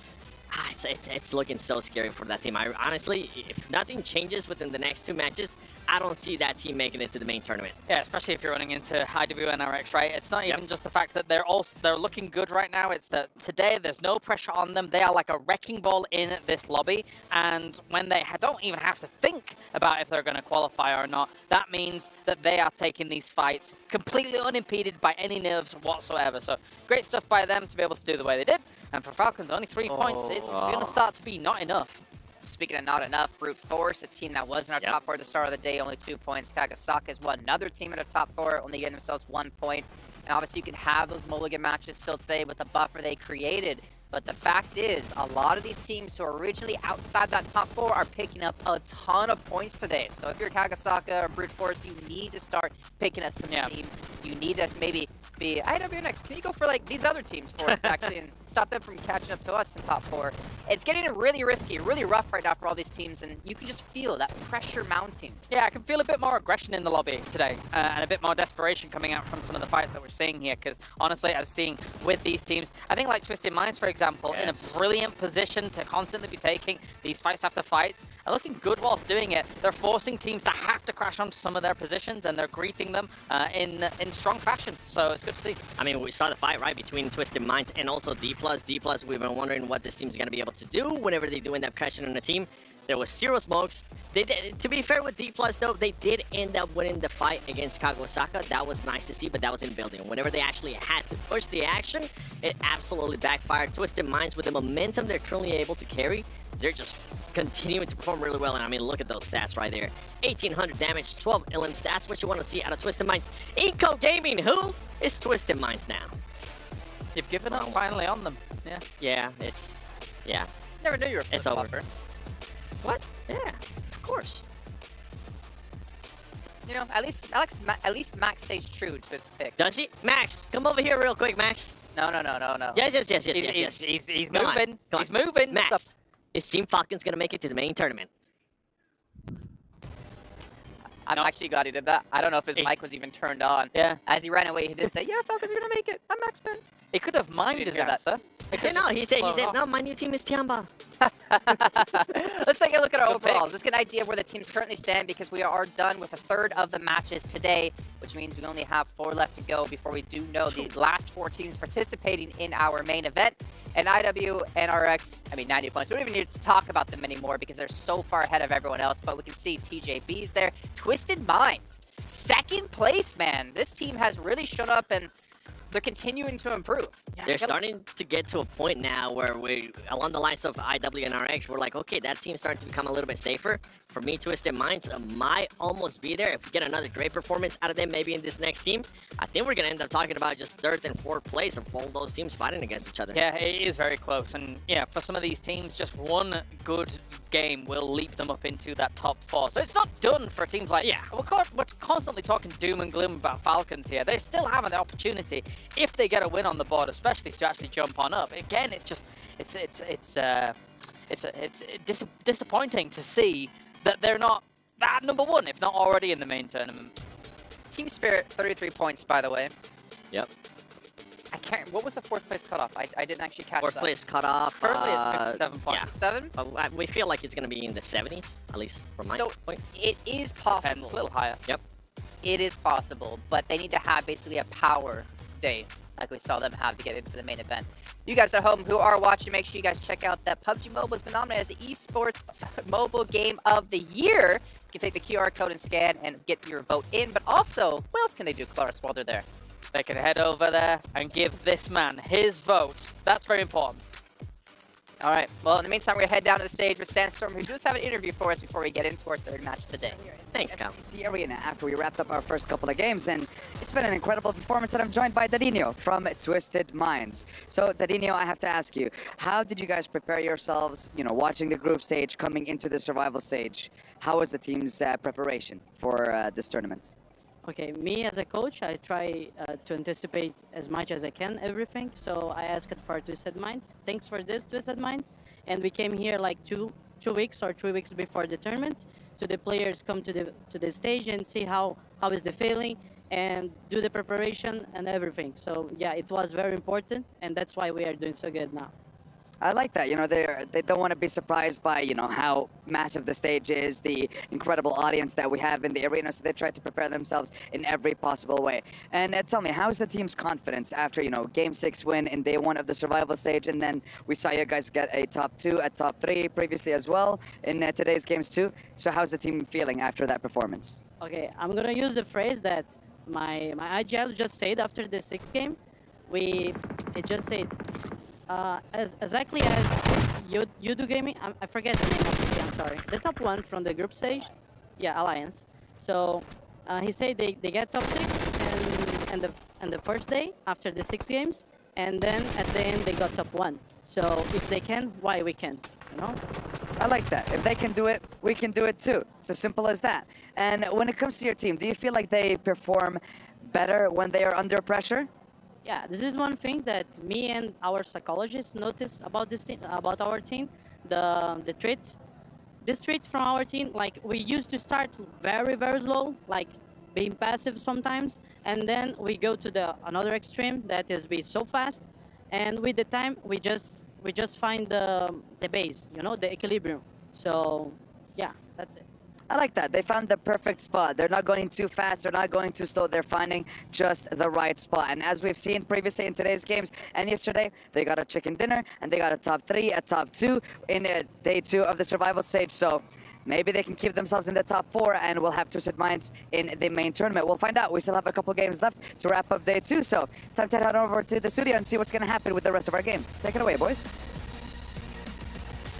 Speaker 20: It's looking so scary for that team. I honestly, if nothing changes within the next 2 matches, I don't see that team making it to the main tournament.
Speaker 19: Yeah, especially if you're running into IWNRX, right? It's not even just the fact that they're looking good right now. It's that today there's no pressure on them. They are like a wrecking ball in this lobby, and when they don't even have to think about if they're going to qualify or not, that means that they are taking these fights completely unimpeded by any nerves whatsoever. So great stuff by them to be able to do the way they did. And for Falcons, only 3 points. It's going to start to be not enough.
Speaker 3: Speaking of not enough, Brute Force, a team that was in our top 4 at the start of the day, only 2 points. Kagasaka is another team in our top 4, only getting themselves 1 point. And obviously you can have those mulligan matches still today with the buffer they created. But the fact is, a lot of these teams who are originally outside that top 4 are picking up a ton of points today. So if you're Kagasaka or Brute Force, you need to start picking up some steam. You need to maybe be IWNX. Can you go for like these other teams for us actually and stop them from catching up to us in top 4? It's getting really risky, really rough right now for all these teams, and you can just feel that pressure mounting.
Speaker 19: Yeah, I can feel a bit more aggression in the lobby today, and a bit more desperation coming out from some of the fights that we're seeing here, because honestly, as seeing with these teams, I think like Twisted Minds, for example, in a brilliant position to constantly be taking these fights after fights, and looking good whilst doing it. They're forcing teams to have to crash onto some of their positions, and they're greeting them in strong fashion, so it's good to see.
Speaker 20: I mean, we saw the fight, right, between Twisted Minds and also D+. D+, we've been wondering what this team's going to be able to do whenever they do end up crashing on a team. There was 0 smokes. They did, to be fair with D+, though, they did end up winning the fight against Kagasaka. That was nice to see, but that was in building. Whenever they actually had to push the action, it absolutely backfired. Twisted Minds, with the momentum they're currently able to carry, they're just continuing to perform really well. And I mean, look at those stats right there. 1,800 damage, 12 LMs. That's what you want to see out of Twisted Minds. Inco Gaming, who is Twisted Minds now?
Speaker 19: You've given up finally on them. Yeah.
Speaker 20: Yeah, it's... Yeah.
Speaker 3: Never knew you were
Speaker 20: It's over. What? Yeah, of course.
Speaker 3: You know, at least Max stays true to his pick.
Speaker 20: Does he? Max, come over here real quick, Max.
Speaker 3: No.
Speaker 20: Yes.
Speaker 19: He's moving. He's moving.
Speaker 20: Max, is Team Falcons going to make it to the main tournament?
Speaker 3: I'm actually glad he did that. I don't know if his mic was even turned on.
Speaker 19: Yeah.
Speaker 3: As he ran away, he did say, yeah, Falcons are going to make it. I'm Max Ben.
Speaker 19: He could have mimed his answer.
Speaker 20: He said, no, my new team is Tiamba.
Speaker 3: Let's take a look at our overalls. Let's get an idea of where the teams currently stand, because we are done with a third of the matches today, which means we only have 4 left to go before we do know the last 4 teams participating in our main event. And IWNRX, 90 points. We don't even need to talk about them anymore because they're so far ahead of everyone else, but we can see TJB's there. Twisted Minds, 2nd place, man. This team has really shown up, and they're continuing to improve.
Speaker 20: They're starting to get to a point now where we, along the lines of IWNRX, we're like, okay, that team's starting to become a little bit safer. For me, Twisted Minds might almost be there. If we get another great performance out of them, maybe in this next team, I think we're going to end up talking about just 3rd and 4th place of all those teams fighting against each other.
Speaker 19: Yeah, it is very close. And yeah, for some of these teams, just one good
Speaker 20: game will leap them up into that top 4. So it's not done for teams like, we're constantly talking doom and gloom about Falcons here. They still have an opportunity if they get a win on the board, especially to actually jump on up. Again, it's just, it's disappointing to see that they're not that #1, if not already in the main tournament.
Speaker 2: Team Spirit, 33 points, by the way.
Speaker 23: Yep.
Speaker 2: I can't. What was the 4th place cutoff? I didn't actually catch
Speaker 21: Fourth
Speaker 2: that.
Speaker 21: place cutoff.
Speaker 20: Currently, it's 57 points.
Speaker 21: Yeah.
Speaker 2: 7?
Speaker 21: We feel like it's going to be in the 70s, at least from my point.
Speaker 2: It is possible.
Speaker 20: And it's a little higher.
Speaker 21: Yep.
Speaker 2: It is possible, but they need to have basically a power day like we saw them have to get into the main event. You guys at home who are watching, make sure you guys check out that PUBG Mobile has been nominated as the Esports Mobile Game of the Year. You can take the QR code and scan and get your vote in, but also, what else can they do, Claris, while they're there?
Speaker 20: They can head over there and give this man his vote. That's very important.
Speaker 2: All right. Well, in the meantime, we're going to head down to the stage with Sandstorm, who does have an interview for us before we get into our 3rd match of the day.
Speaker 21: Thanks, Cal.
Speaker 9: STC Arena after we wrapped up our first couple of games, and it's been an incredible performance, and I'm joined by Dadinho from Twisted Minds. So, Dadinho, I have to ask you, how did you guys prepare yourselves, watching the group stage, coming into the survival stage? How was the team's preparation for this tournament?
Speaker 11: Okay, me as a coach, I try to anticipate as much as I can everything. So I asked for Twisted Minds. Thanks for this, Twisted Minds. And we came here like two weeks or 3 weeks before the tournament to the players come to the stage and see how is the feeling and do the preparation and everything. So yeah, it was very important, and that's why we are doing so good now.
Speaker 9: I like that. They don't want to be surprised by, how massive the stage is, the incredible audience that we have in the arena, so they try to prepare themselves in every possible way. And tell me, how is the team's confidence after, Game 6 win in day 1 of the survival stage, and then we saw you guys get a top 2, a top 3 previously as well in today's games too. So how's the team feeling after that performance?
Speaker 11: Okay, I'm going to use the phrase that my IGL just said after the 6th game. It just said, exactly as you do gaming. I forget the name of the team, I'm sorry. The top 1 from the group stage. Yeah, Alliance. So he said they get top 6 and the first day after the 6 games, and then at the end they got top 1. So if they can, why we can't,
Speaker 9: I like that. If they can do it, we can do it too. It's as simple as that. And when it comes to your team, do you feel like they perform better when they are under pressure?
Speaker 11: Yeah, this is one thing that me and our psychologists notice about this team, about our team. This trait from our team, like we used to start very, very slow, like being passive sometimes, and then we go to another extreme that is be so fast, and with the time we just find the base, the equilibrium. So yeah, that's it.
Speaker 9: I like that. They found the perfect spot. They're not going too fast. They're not going too slow. They're finding just the right spot. And as we've seen previously in today's games and yesterday, they got a chicken dinner and they got a top 3, a top 2 in day 2 of the survival stage. So maybe they can keep themselves in the top 4 and we'll have Twisted Minds in the main tournament. We'll find out. We still have a couple games left to wrap up day 2. So time to head over to the studio and see what's going to happen with the rest of our games. Take it away, boys.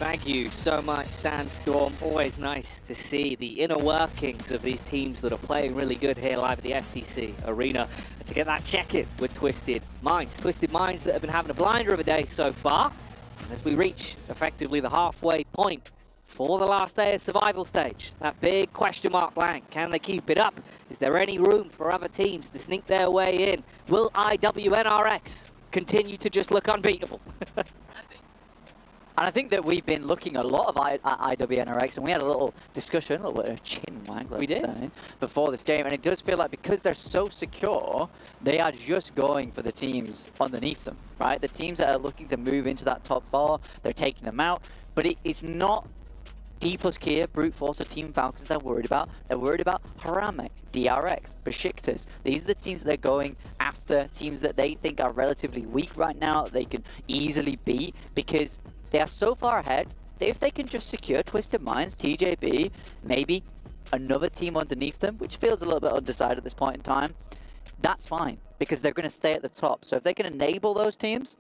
Speaker 1: Thank you so much, Sandstorm. Always nice to see the inner workings of these teams that are playing really good here live at the STC Arena. And to get that check-in with Twisted Minds. Twisted Minds that have been having a blinder of a day so far. And as we reach effectively the halfway point for the last day of survival stage, that big question mark blank. Can they keep it up? Is there any room for other teams to sneak their way in? Will IWNRX continue to just look unbeatable?
Speaker 23: And I think that we've been looking a lot at IWNRX, and we had a little discussion, a little bit of chin wag, let's say, before this game. And it does feel like because they're so secure, they are just going for the teams underneath them, right? The teams that are looking to move into that top 4, they're taking them out. But it's not D plus Kia, Brute Force, or Team Falcons they're worried about. They're worried about Harambe, DRX, Besiktas. These are the teams that they're going after, teams that they think are relatively weak right now, that they can easily beat, because they are so far ahead that if they can just secure Twisted Minds, TJB, maybe another team underneath them, which feels a little bit undecided at this point in time, that's fine, because they're going to stay at the top. So if they can enable those teams,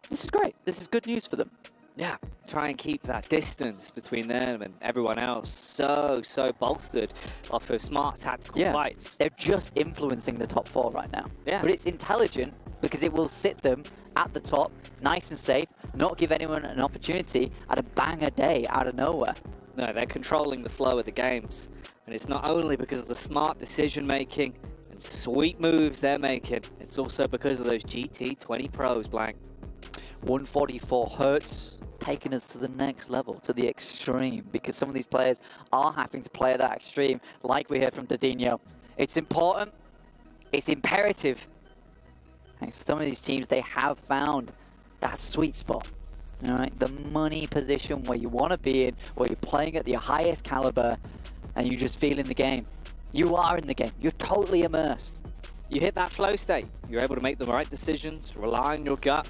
Speaker 23: this is great. This is good news for them.
Speaker 1: Yeah, try and keep that distance between them and everyone else so bolstered off of smart tactical fights.
Speaker 23: They're just influencing the top 4 right now.
Speaker 1: Yeah.
Speaker 23: But it's intelligent because it will sit them at the top, nice and safe, not give anyone an opportunity at a banger day out of nowhere.
Speaker 1: No, they're controlling the flow of the games. And it's not only because of the smart decision making and sweet moves they're making, it's also because of those GT20 pros, Blank.
Speaker 23: 144 Hertz taking us to the next level, to the extreme, because some of these players are having to play at that extreme, like we heard from Didinho. It's important, it's imperative. And for some of these teams, they have found that sweet spot. All right, the money position where you want to be in, where you're playing at the highest caliber, and you just feel in the game. You are in the game. You're totally immersed.
Speaker 1: You hit that flow state. You're able to make the right decisions, rely on your gut.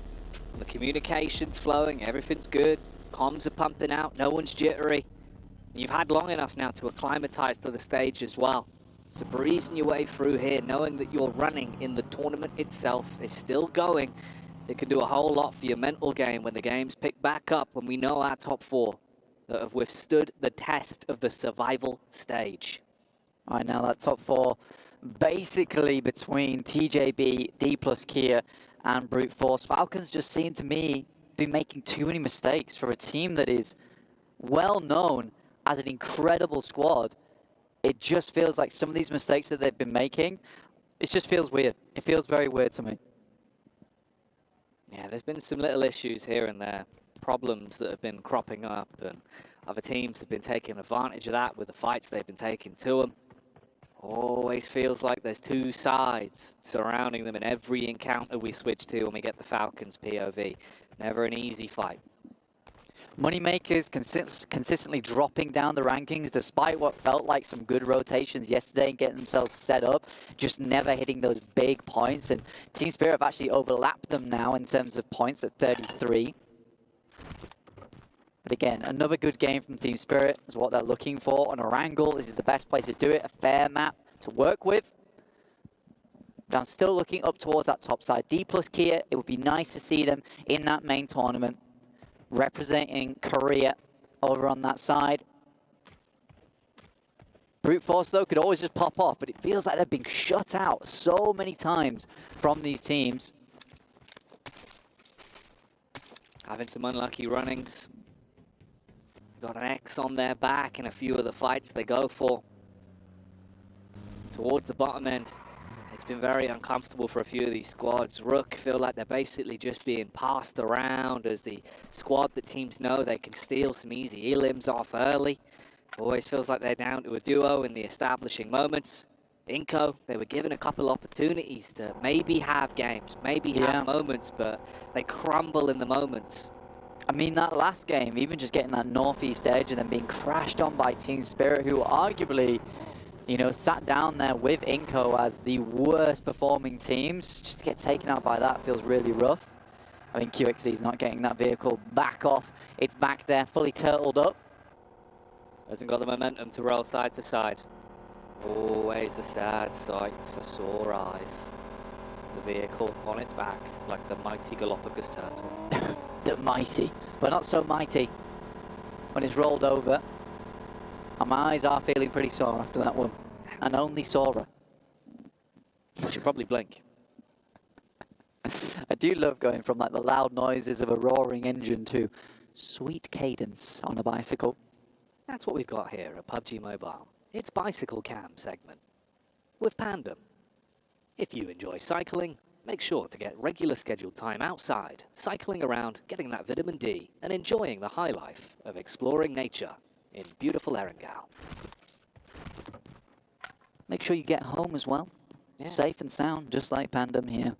Speaker 1: The communication's flowing, everything's good. Comms are pumping out, no one's jittery. You've had long enough now to acclimatize to the stage as well. So breezing your way through here, knowing that you're running in the tournament itself is still going. It can do a whole lot for your mental game when the games pick back up, when we know our top 4 that have withstood the test of the survival stage.
Speaker 23: All right, now that top 4, basically between TJB, D plus Kia, and Brute Force. Falcons just seem to me be making too many mistakes for a team that is well known as an incredible squad. It just feels like some of these mistakes that they've been making, it just feels weird. It feels very weird to me.
Speaker 1: Yeah, there's been some little issues here and there, problems that have been cropping up, and other teams have been taking advantage of that with the fights they've been taking to them. Always feels like there's two sides surrounding them in every encounter we switch to when we get the Falcons POV. Never an easy fight.
Speaker 23: Moneymakers consistently dropping down the rankings despite what felt like some good rotations yesterday and getting themselves set up, just never hitting those big points. And Team Spirit have actually overlapped them now in terms of points at 33. But again, another good game from Team Spirit is what they're looking for. On Orangle, this is the best place to do it, a fair map to work with. But I'm still looking up towards that top side. D plus Kia, it would be nice to see them in that main tournament, representing Korea over on that side. Brute Force, though, could always just pop off, but it feels like they're being shut out so many times from these teams.
Speaker 1: Having some unlucky runnings. Got an X on their back in a few of the fights they go for. Towards the bottom end, it's been very uncomfortable for a few of these squads. Rook feel like they're basically just being passed around as the squad that teams know they can steal some easy elims off early. Always feels like they're down to a duo in the establishing moments. Inco, they were given a couple opportunities to maybe have games, maybe have moments, but they crumble in the moments.
Speaker 23: I mean, that last game, even just getting that northeast edge and then being crashed on by Team Spirit, who arguably, you know, sat down there with Inco as the worst performing teams. Just to get taken out by that feels really rough. I mean, QXC's not getting that vehicle back off. It's back there, fully turtled up.
Speaker 1: Hasn't got the momentum to roll side to side. Always a sad sight for sore eyes. The vehicle on its back, like the mighty Galapagos turtle.
Speaker 23: The mighty, but not so mighty when it's rolled over. And my eyes are feeling pretty sore after that one, and only sorer.
Speaker 1: I should probably blink.
Speaker 23: I do love going from like the loud noises of a roaring engine to sweet cadence on a bicycle.
Speaker 1: That's what we've got here at PUBG Mobile. It's Bicycle Cam segment with Pandem. If you enjoy cycling, make sure to get regular scheduled time outside, cycling around, getting that vitamin D, and enjoying the high life of exploring nature in beautiful Erangel.
Speaker 23: Make sure you get home as well. Safe and sound, just like Pandem here.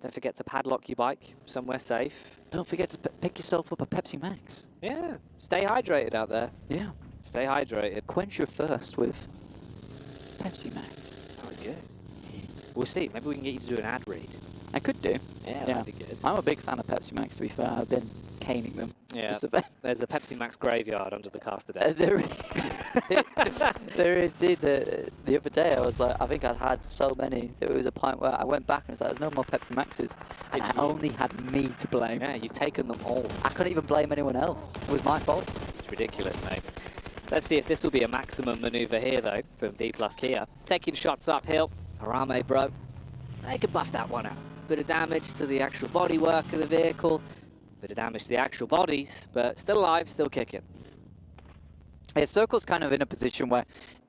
Speaker 1: Don't forget to padlock your bike somewhere safe.
Speaker 23: Don't forget to pick yourself up a Pepsi Max.
Speaker 1: Yeah, stay hydrated out there.
Speaker 23: Yeah.
Speaker 1: Stay hydrated.
Speaker 23: Quench your thirst with Pepsi Max.
Speaker 1: That was good. We'll see. Maybe we can get you to do an ad read.
Speaker 23: I could do.
Speaker 1: Yeah, that'd be good.
Speaker 23: I'm a big fan of Pepsi Max, to be fair. I've been caning them.
Speaker 1: Yeah, there's a Pepsi Max graveyard under the cast today.
Speaker 23: There is, dude. The other day I was like, I think I'd had so many. There was a point where I went back and was like, there's no more Pepsi Maxes. And I only had me to blame.
Speaker 1: Yeah, you've taken them all.
Speaker 23: I couldn't even blame anyone else. It was my fault.
Speaker 1: It's ridiculous, mate. Let's see if this will be a maximum maneuver here, though, from D plus Kia. Taking shots uphill. Harame, bro. They could buff that one out. bit of damage to the actual bodywork of the vehicle, bit of damage to the actual bodies, but still alive, still kicking.
Speaker 23: Yeah, Circle's kind of in a position where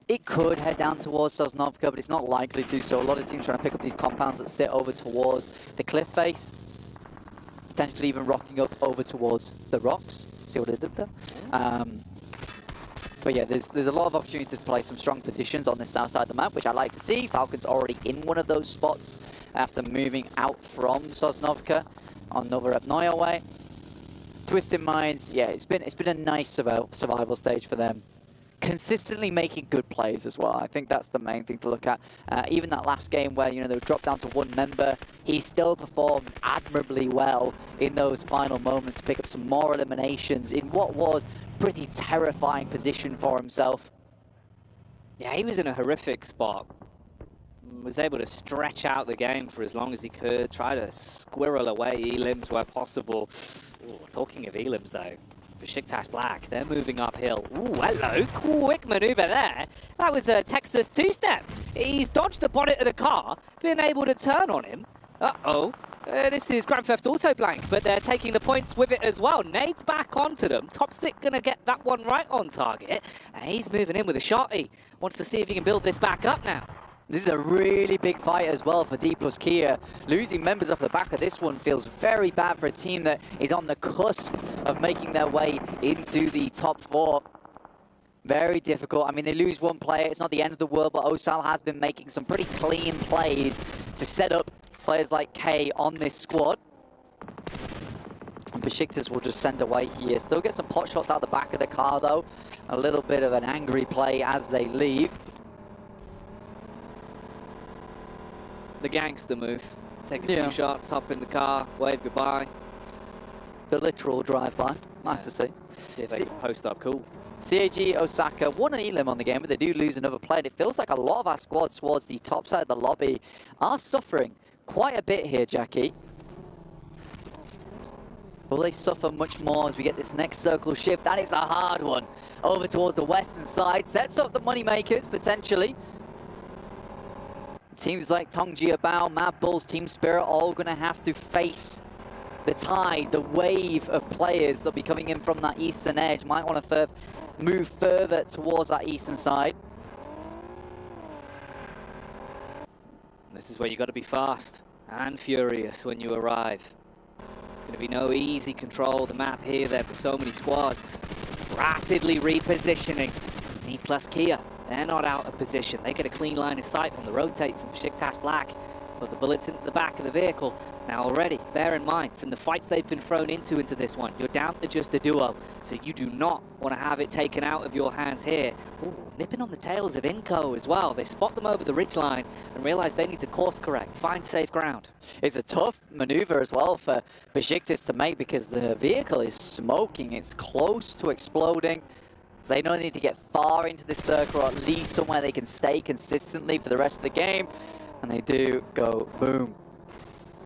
Speaker 23: it could head down towards Sosnovka, but it's not likely to, so a lot of teams trying to pick up these compounds that sit over towards the cliff face, potentially even rocking up over towards the rocks. See what I did there? But yeah, there's a lot of opportunity to play some strong positions on this south side of the map, which I like to see. Falcon's already in one of those spots after moving out from Sosnovka on Novorepnoye way. Twisted Minds, yeah, it's been a nice survival stage for them. Consistently making good plays as well. I think that's the main thing to look at. Even that last game where, you know, they were dropped down to one member, he still performed admirably well in those final moments to pick up some more eliminations in what was pretty terrifying position for himself.
Speaker 1: Yeah, he was in a horrific spot. Was able to stretch out the game for as long as he could, try to squirrel away elims where possible. Ooh, talking of elims though, Besiktas Black, they're moving uphill. Ooh, hello, quick maneuver there. That was a Texas two-step. He's dodged the bonnet of the car, been able to turn on him. Uh-oh. This is Grand Theft Auto Blank, but they're taking the points with it as well. Nades back onto them. Topstick going to get that one right on target. And he's moving in with a shotty. Wants to see if he can build this back up now.
Speaker 23: This is a really big fight as well for D plus Kia. Losing members off the back of this one feels very bad for a team that is on the cusp of making their way into the top 4. Very difficult. I mean, they lose one player. It's not the end of the world, but Osal has been making some pretty clean plays to set up players like K on this squad. And Besiktas will just send away here. Still get some pot shots out the back of the car, though. A little bit of an angry play as they leave.
Speaker 1: The gangster move. Take a few shots, hop in the car, wave goodbye.
Speaker 23: The literal drive-by. Nice to see.
Speaker 1: See if they can post up cool.
Speaker 23: CAG Osaka won an elim on the game, but they do lose another player. It feels like a lot of our squads towards the top side of the lobby are suffering quite a bit here, Jackie. Will they suffer much more as we get this next circle shift? That is a hard one. Over towards the western side. Sets up the moneymakers, potentially. Teams like Tongji Bao, Mad Bulls, Team Spirit, all going to have to face the tide, the wave of players that'll be coming in from that eastern edge. Might want to move further towards that eastern side.
Speaker 1: This is where you got to be fast and furious when you arrive. It's going to be no easy control of the map here. There are so many squads rapidly repositioning. D plus Kia. They're not out of position. They get a clean line of sight on the rotate from Besiktas Black. Put the bullets into the back of the vehicle. Now already, bear in mind, from the fights they've been thrown into this one, you're down to just a duo. So you do not want to have it taken out of your hands here. Ooh, nipping on the tails of Inco as well. They spot them over the ridgeline and realize they need to course correct, find safe ground.
Speaker 23: It's a tough maneuver as well for Besiktas to make because the vehicle is smoking. It's close to exploding. So they don't need to get far into the circle, or at least somewhere they can stay consistently for the rest of the game. And they do go boom.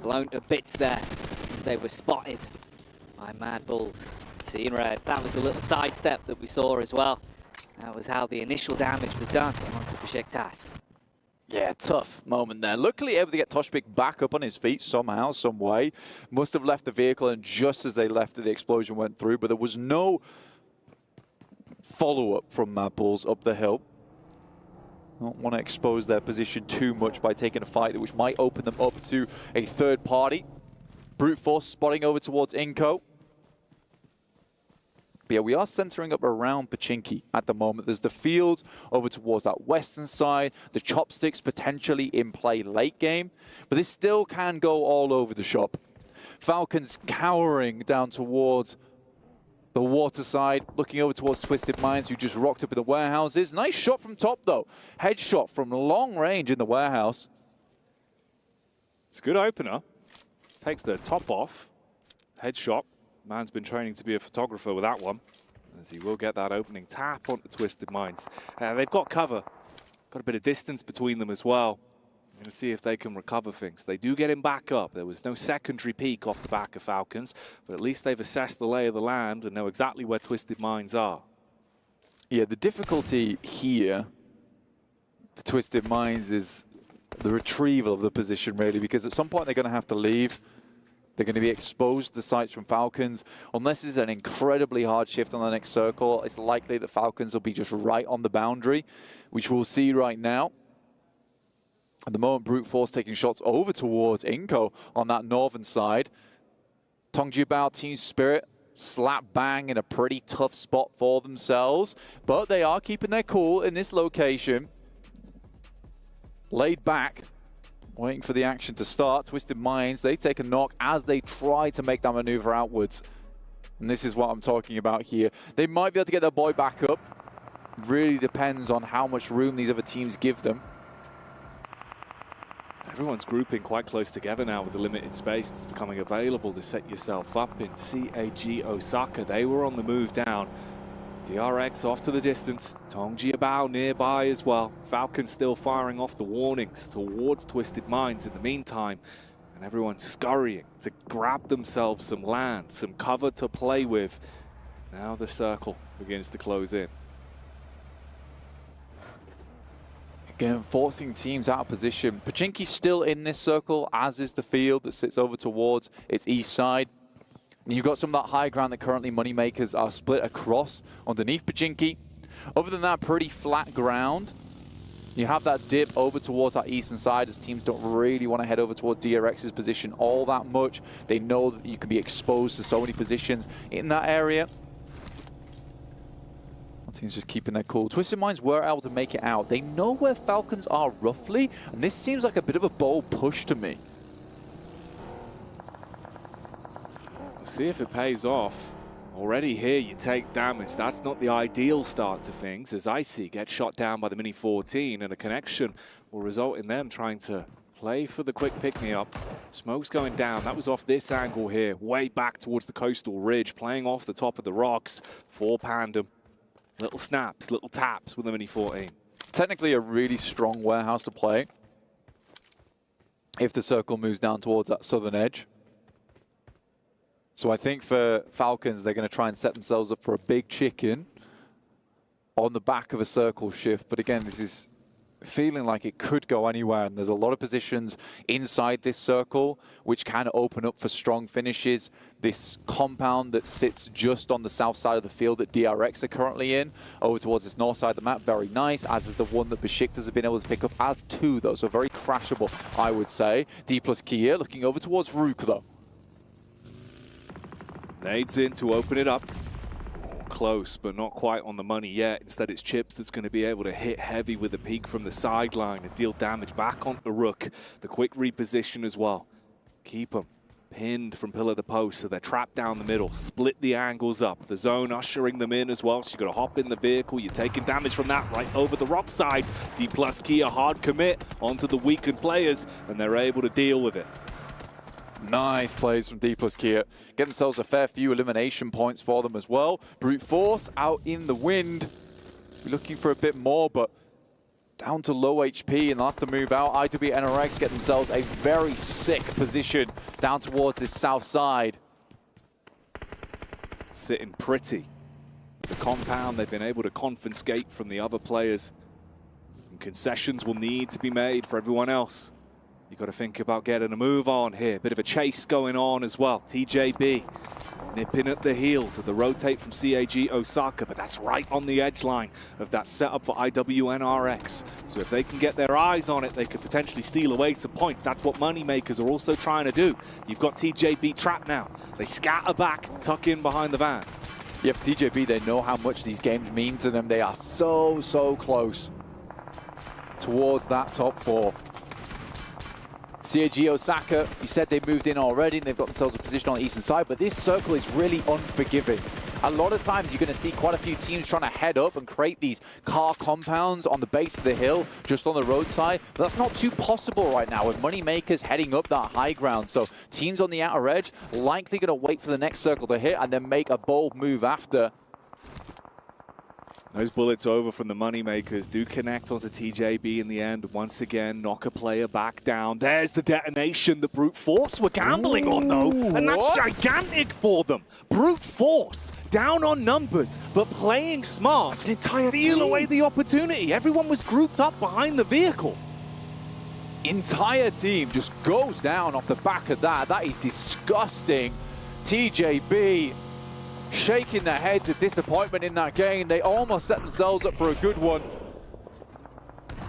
Speaker 1: Blown to bits there as they were spotted by Mad Bulls. Seeing red. That was the little sidestep that we saw as well. That was how the initial damage was done onto Besiktas.
Speaker 4: Yeah, tough moment there. Luckily able to get Toshpik back up on his feet somehow, some way. Must have left the vehicle, and just as they left it, the explosion went through. But there was no follow-up from Mad Bulls up the hill. Don't want to expose their position too much by taking a fight which might open them up to a third party. Brute Force spotting over towards Inco. But yeah, we are centering up around Pachinki at the moment. There's the fields over towards that western side. The chopsticks potentially in play late game. But this still can go all over the shop. Falcons cowering down towards the water side, looking over towards Twisted Minds, who just rocked up in the warehouses. Nice shot from top, though. Headshot from long range in the warehouse.
Speaker 13: It's a good opener. Takes the top off. Headshot. Man's been training to be a photographer with that one, as he will get that opening tap onto Twisted Minds. They've got cover. Got a bit of distance between them as well. We're going to see if they can recover things. They do get him back up. There was no secondary peek off the back of Falcons, but at least they've assessed the lay of the land and know exactly where Twisted Minds are.
Speaker 4: Yeah, the difficulty here for Twisted Minds is the retrieval of the position, really, because at some point they're going to have to leave. They're going to be exposed to the sights from Falcons. Unless it's an incredibly hard shift on the next circle, it's likely that Falcons will be just right on the boundary, which we'll see right now. At the moment, Brute Force taking shots over towards Inco on that northern side. Tongjibao, Team Spirit, slap bang in a pretty tough spot for themselves, but they are keeping their cool in this location. Laid back, waiting for the action to start. Twisted Minds, they take a knock as they try to make that maneuver outwards. And this is what I'm talking about here. They might be able to get their boy back up. Really depends on how much room these other teams give them.
Speaker 13: Everyone's grouping quite close together now with the limited space that's becoming available to set yourself up in CAG Osaka. They were on the move down. DRX off to the distance. Tongjibao nearby as well. Falcon still firing off the warnings towards Twisted Minds in the meantime. And everyone's scurrying to grab themselves some land, some cover to play with. Now the circle begins to close in.
Speaker 4: Again, forcing teams out of position. Pachinki's still in this circle, as is the field that sits over towards its east side. And you've got some of that high ground that currently Moneymakers are split across underneath Pachinki. Other than that, pretty flat ground. You have that dip over towards that eastern side as teams don't really want to head over towards DRX's position all that much. They know that you can be exposed to so many positions in that area. Teams just keeping their cool. Twisted Minds were able to make it out. They know where Falcons are roughly, and this seems like a bit of a bold push to me.
Speaker 13: We'll see if it pays off. Already here you take damage. That's not the ideal start to things, as Icy gets shot down by the Mini 14, and a connection will result in them trying to play for the quick pick-me-up. Smoke's going down. That was off this angle here, way back towards the coastal ridge, playing off the top of the rocks for Pandem. Little snaps, little taps with the Mini 14.
Speaker 4: Technically a really strong warehouse to play if the circle moves down towards that southern edge. So I think for Falcons, they're going to try and set themselves up for a big chicken on the back of a circle shift. But again, this is feeling like it could go anywhere, and there's a lot of positions inside this circle which can open up for strong finishes. This compound that sits just on the south side of the field that DRX are currently in, over towards this north side of the map, very nice, as is the one that Besiktas have been able to pick up as two though, so very crashable, I would say. D plus Kia looking over towards Rook though.
Speaker 13: Nades in to open it up. Close, but not quite on the money yet. Instead, it's Chips that's going to be able to hit heavy with a peek from the sideline and deal damage back onto Rook. The quick reposition as well. Keep them pinned from pillar to post, so they're trapped down the middle. Split the angles up. The zone ushering them in as well. So you've got to hop in the vehicle. You're taking damage from that right over the rock side. D plus Kia hard commit onto the weakened players, and they're able to deal with it.
Speaker 4: Nice plays from D plus Kia. Get themselves a fair few elimination points for them as well. Brute Force out in the wind. We're looking for a bit more, but down to low HP, and they'll have to move out. IW NRX get themselves a very sick position down towards this south side.
Speaker 13: Sitting pretty. The compound they've been able to confiscate from the other players. And concessions will need to be made for everyone else. You've got to think about getting a move on here. Bit of a chase going on as well. TJB nipping at the heels of the rotate from CAG Osaka, but that's right on the edge line of that setup for IWNRX. So if they can get their eyes on it, they could potentially steal away some points. That's what Moneymakers are also trying to do. You've got TJB trapped now. They scatter back, tuck in behind the van.
Speaker 4: Yeah, for TJB, they know how much these games mean to them. They are so, so close towards that top four. CAG Osaka, you said they moved in already and they've got themselves a position on the eastern side, but this circle is really unforgiving. A lot of times you're going to see quite a few teams trying to head up and create these car compounds on the base of the hill, just on the roadside, but that's not too possible right now with Moneymakers heading up that high ground. So teams on the outer edge likely going to wait for the next circle to hit and then make a bold move after.
Speaker 13: Those bullets over from the Moneymakers do connect onto TJB in the end. Once again, knock a player back down. There's the detonation that Brute Force were gambling on, though. And that's gigantic for them. Brute Force, down on numbers, but playing smart. That's an entire steal away the opportunity. Everyone was grouped up behind the vehicle.
Speaker 4: entire team just goes down off the back of that. That is disgusting. TJB shaking their heads at disappointment in that game. They almost set themselves up for a good one.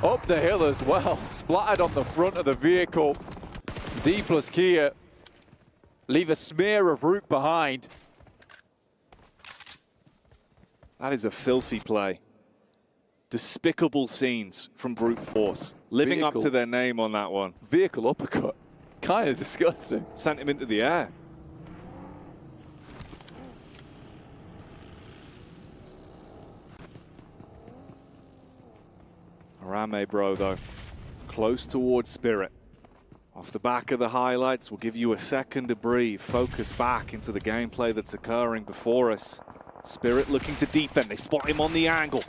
Speaker 4: Up the hill as well, splattered on the front of the vehicle. D plus Kia leave a smear of Rook behind.
Speaker 13: That is a filthy play. Despicable scenes from Brute Force. Living up to their name on that one.
Speaker 4: Vehicle uppercut. Kind of disgusting.
Speaker 13: Sent him into the air. Arame, bro, though. Close towards Spirit. Off the back of the highlights, we'll give you a second to breathe. Focus back into the gameplay that's occurring before us. Spirit looking to defend. They spot him on the angle.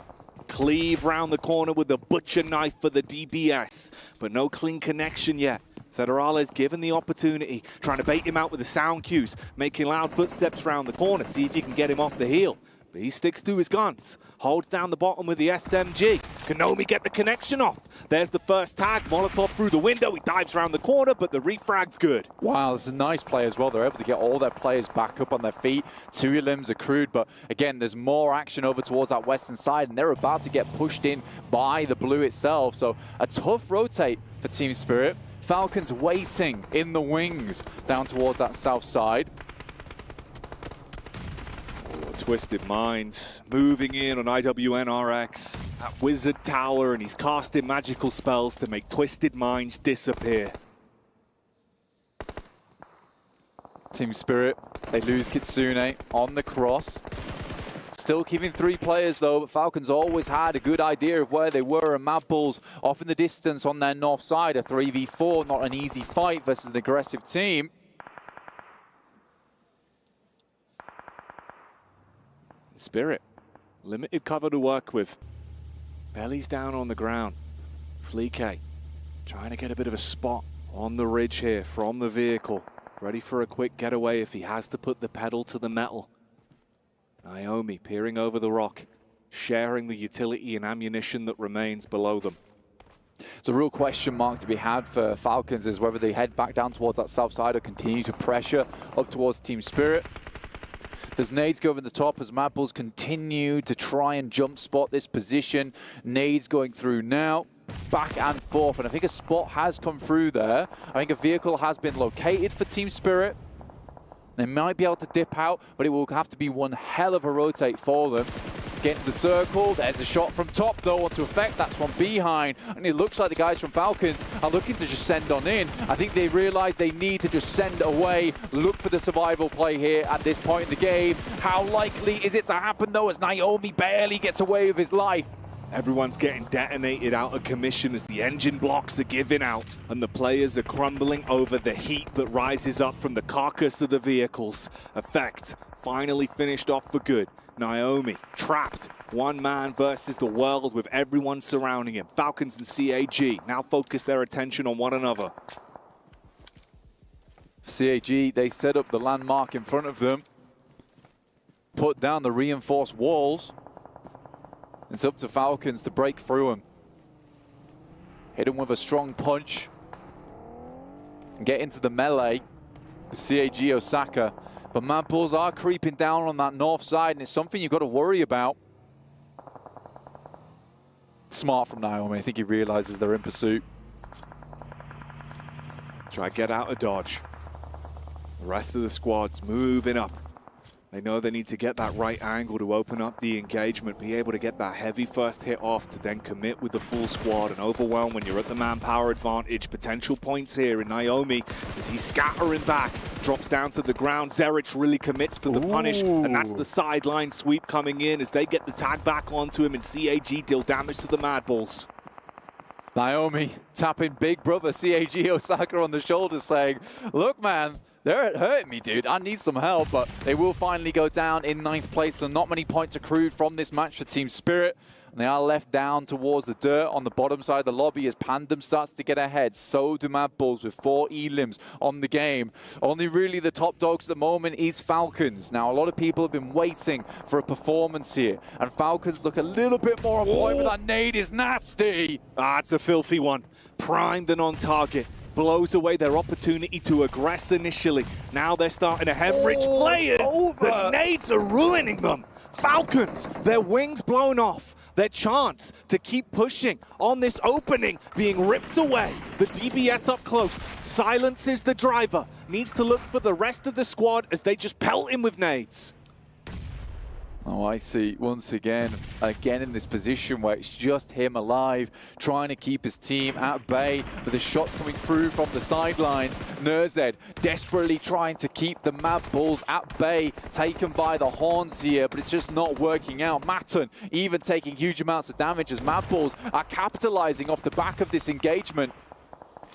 Speaker 13: Cleave round the corner with the butcher knife for the DBS. But no clean connection yet. Federales given the opportunity. Trying to bait him out with the sound cues. Making loud footsteps round the corner. See if you can get him off the heel. But he sticks to his guns. Holds down the bottom with the SMG. Can Nomi get the connection off? There's the first tag. Molotov through the window. He dives around the corner, but the refrag's good.
Speaker 4: Wow, this is a nice play as well. They're able to get all their players back up on their feet. 2 elims accrued, but again, there's more action over towards that western side, and they're about to get pushed in by the blue itself. So a tough rotate for Team Spirit. Falcons waiting in the wings down towards that south side.
Speaker 13: Twisted Mind moving in on IWNRX at Wizard Tower, and he's casting magical spells to make Twisted Minds disappear.
Speaker 4: Team Spirit, they lose Kitsune on the cross. Still keeping 3 players though, but Falcons always had a good idea of where they were, and Mad Bulls off in the distance on their north side. A 3v4, not an easy fight versus an aggressive team.
Speaker 13: Spirit, limited cover to work with. Belly's down on the ground. Fleek trying to get a bit of a spot on the ridge here from the vehicle. Ready for a quick getaway if he has to put the pedal to the metal. Naomi peering over the rock, sharing the utility and ammunition that remains below them.
Speaker 4: It's a real question mark to be had for Falcons is whether they head back down towards that south side or continue to pressure up towards Team Spirit. There's nades going in the top as Mad Bulls continue to try and jump spot this position. Nades going through now, back and forth, and I think a spot has come through there. I think a vehicle has been located for Team Spirit. They might be able to dip out, but it will have to be one hell of a rotate for them. Get into the circle, there's a shot from top though onto effect, that's from behind, and it looks like the guys from Falcons are looking to just send on in. I think they realize they need to just send away, look for the survival play here at this point in the game. How likely is it to happen though as Naomi barely gets away with his life?
Speaker 13: Everyone's getting detonated out of commission as the engine blocks are giving out and the players are crumbling over the heat that rises up from the carcass of the vehicles. Effect finally finished off for good. Naomi trapped, one man versus the world with everyone surrounding him. Falcons and CAG now focus their attention on one another.
Speaker 4: CAG, they set up the landmark in front of them, put down the reinforced walls. It's up to Falcons to break through them. Hit them with a strong punch and get into the melee with CAG Osaka. But Mad Bulls are creeping down on that north side, and it's something you've got to worry about. Smart from Naomi. I think he realizes they're in pursuit.
Speaker 13: Try to get out of dodge. The rest of the squad's moving up. They know they need to get that right angle to open up the engagement, be able to get that heavy first hit off to then commit with the full squad and overwhelm when you're at the manpower advantage. Potential points here in Naomi as he's scattering back, drops down to the ground. Zerich really commits to the punish, and that's the sideline sweep coming in as they get the tag back onto him and CAG deal damage to the Mad Bulls.
Speaker 4: Naomi tapping big brother CAG Osaka on the shoulder saying, look man, they're hurting me, dude. I need some help, but they will finally go down in 9th place, so not many points accrued from this match for Team Spirit. And they are left down towards the dirt on the bottom side of the lobby as Pandem starts to get ahead. So do Mad Bulls with 4 elims on the game. Only really the top dogs at the moment is Falcons. Now, a lot of people have been waiting for a performance here. And Falcons look a little bit more on point, but that nade is nasty.
Speaker 13: Ah, it's a filthy one. Primed and on target. Blows away their opportunity to aggress initially. Now they're starting to hemorrhage players. The nades are ruining them. Falcons, their wings blown off. Their chance to keep pushing on this opening being ripped away. The DBS up close. Silences the driver. Needs to look for the rest of the squad as they just pelt him with nades.
Speaker 4: Oh, I see. Once again in this position where it's just him alive, trying to keep his team at bay, but the shots coming through from the sidelines. Nurzed desperately trying to keep the Mad Bulls at bay, taken by the horns here, but it's just not working out. Matten even taking huge amounts of damage as Mad Bulls are capitalizing off the back of this engagement.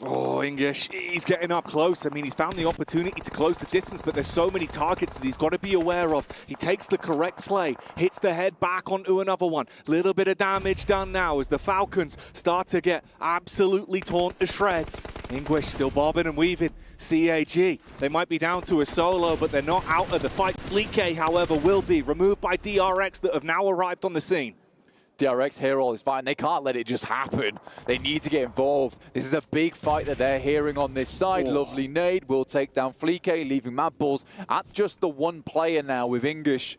Speaker 13: Oh, English, he's getting up close. I mean, he's found the opportunity to close the distance, but there's so many targets that he's got to be aware of. He takes the correct play, hits the head back onto another one. Little bit of damage done now as the Falcons start to get absolutely torn to shreds. English still bobbing and weaving. CAG, they might be down to a solo, but they're not out of the fight. Fleeke, however, will be removed by DRX that have now arrived on the scene.
Speaker 4: DRX hear all this fight, and they can't let it just happen. They need to get involved. This is a big fight that they're hearing on this side. Lovely nade will take down Fleeke, leaving Mad Bulls at just the one player now with English.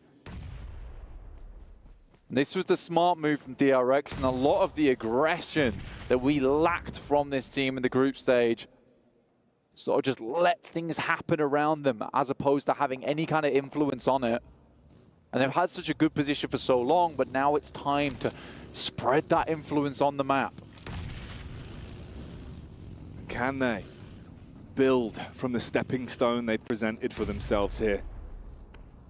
Speaker 4: This was the smart move from DRX, and a lot of the aggression that we lacked from this team in the group stage. So just let things happen around them as opposed to having any kind of influence on it. And they've had such a good position for so long, but now it's time to spread that influence on the map.
Speaker 13: Can they build from the stepping stone they presented for themselves here?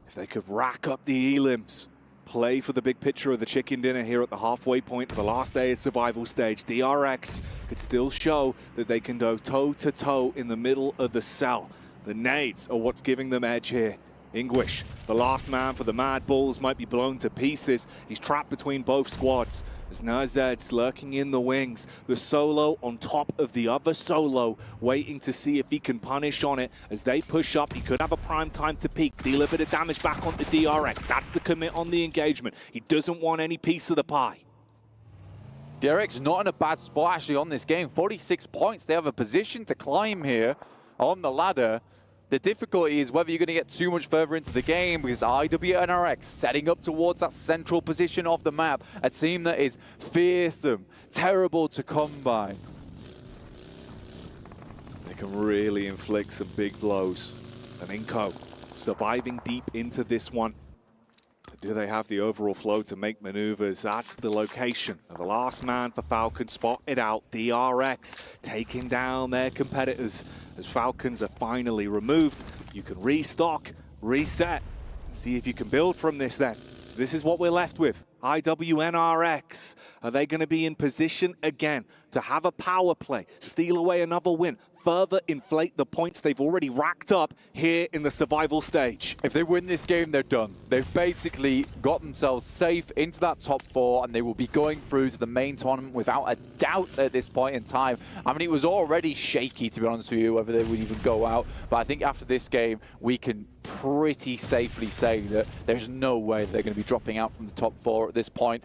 Speaker 13: If they could rack up the elims, play for the big picture of the chicken dinner here at the halfway point of the last day of survival stage, DRX could still show that they can go toe-to-toe in the middle of the cell. The nades are what's giving them edge here. English, the last man for the Mad Bulls, might be blown to pieces. He's trapped between both squads. As Nurzed's lurking in the wings. The solo on top of the other solo, waiting to see if he can punish on it. As they push up, he could have a prime time to peek, deal a bit of damage back onto DRX. That's the commit on the engagement. He doesn't want any piece of the pie.
Speaker 4: DRX not in a bad spot actually on this game. 46 points. They have a position to climb here on the ladder. The difficulty is whether you're going to get too much further into the game, because IWNRX setting up towards that central position of the map, a team that is fearsome, terrible to come by.
Speaker 13: They can really inflict some big blows. And Inco surviving deep into this one. But do they have the overall flow to make maneuvers? That's the location of the last man for Falcon, spotted out. DRX taking down their competitors. As Falcons are finally removed, you can restock, reset, and see if you can build from this then. So this is what we're left with. IWNRX, are they going to be in position again to have a power play, steal away another win, further inflate the points they've already racked up here in the survival stage?
Speaker 4: If they win this game, they're done. They've basically got themselves safe into that top 4, and they will be going through to the main tournament without a doubt at this point in time. I mean, it was already shaky, to be honest with you, whether they would even go out. But I think after this game, we can pretty safely say that there's no way they're going to be dropping out from the top 4 at this point.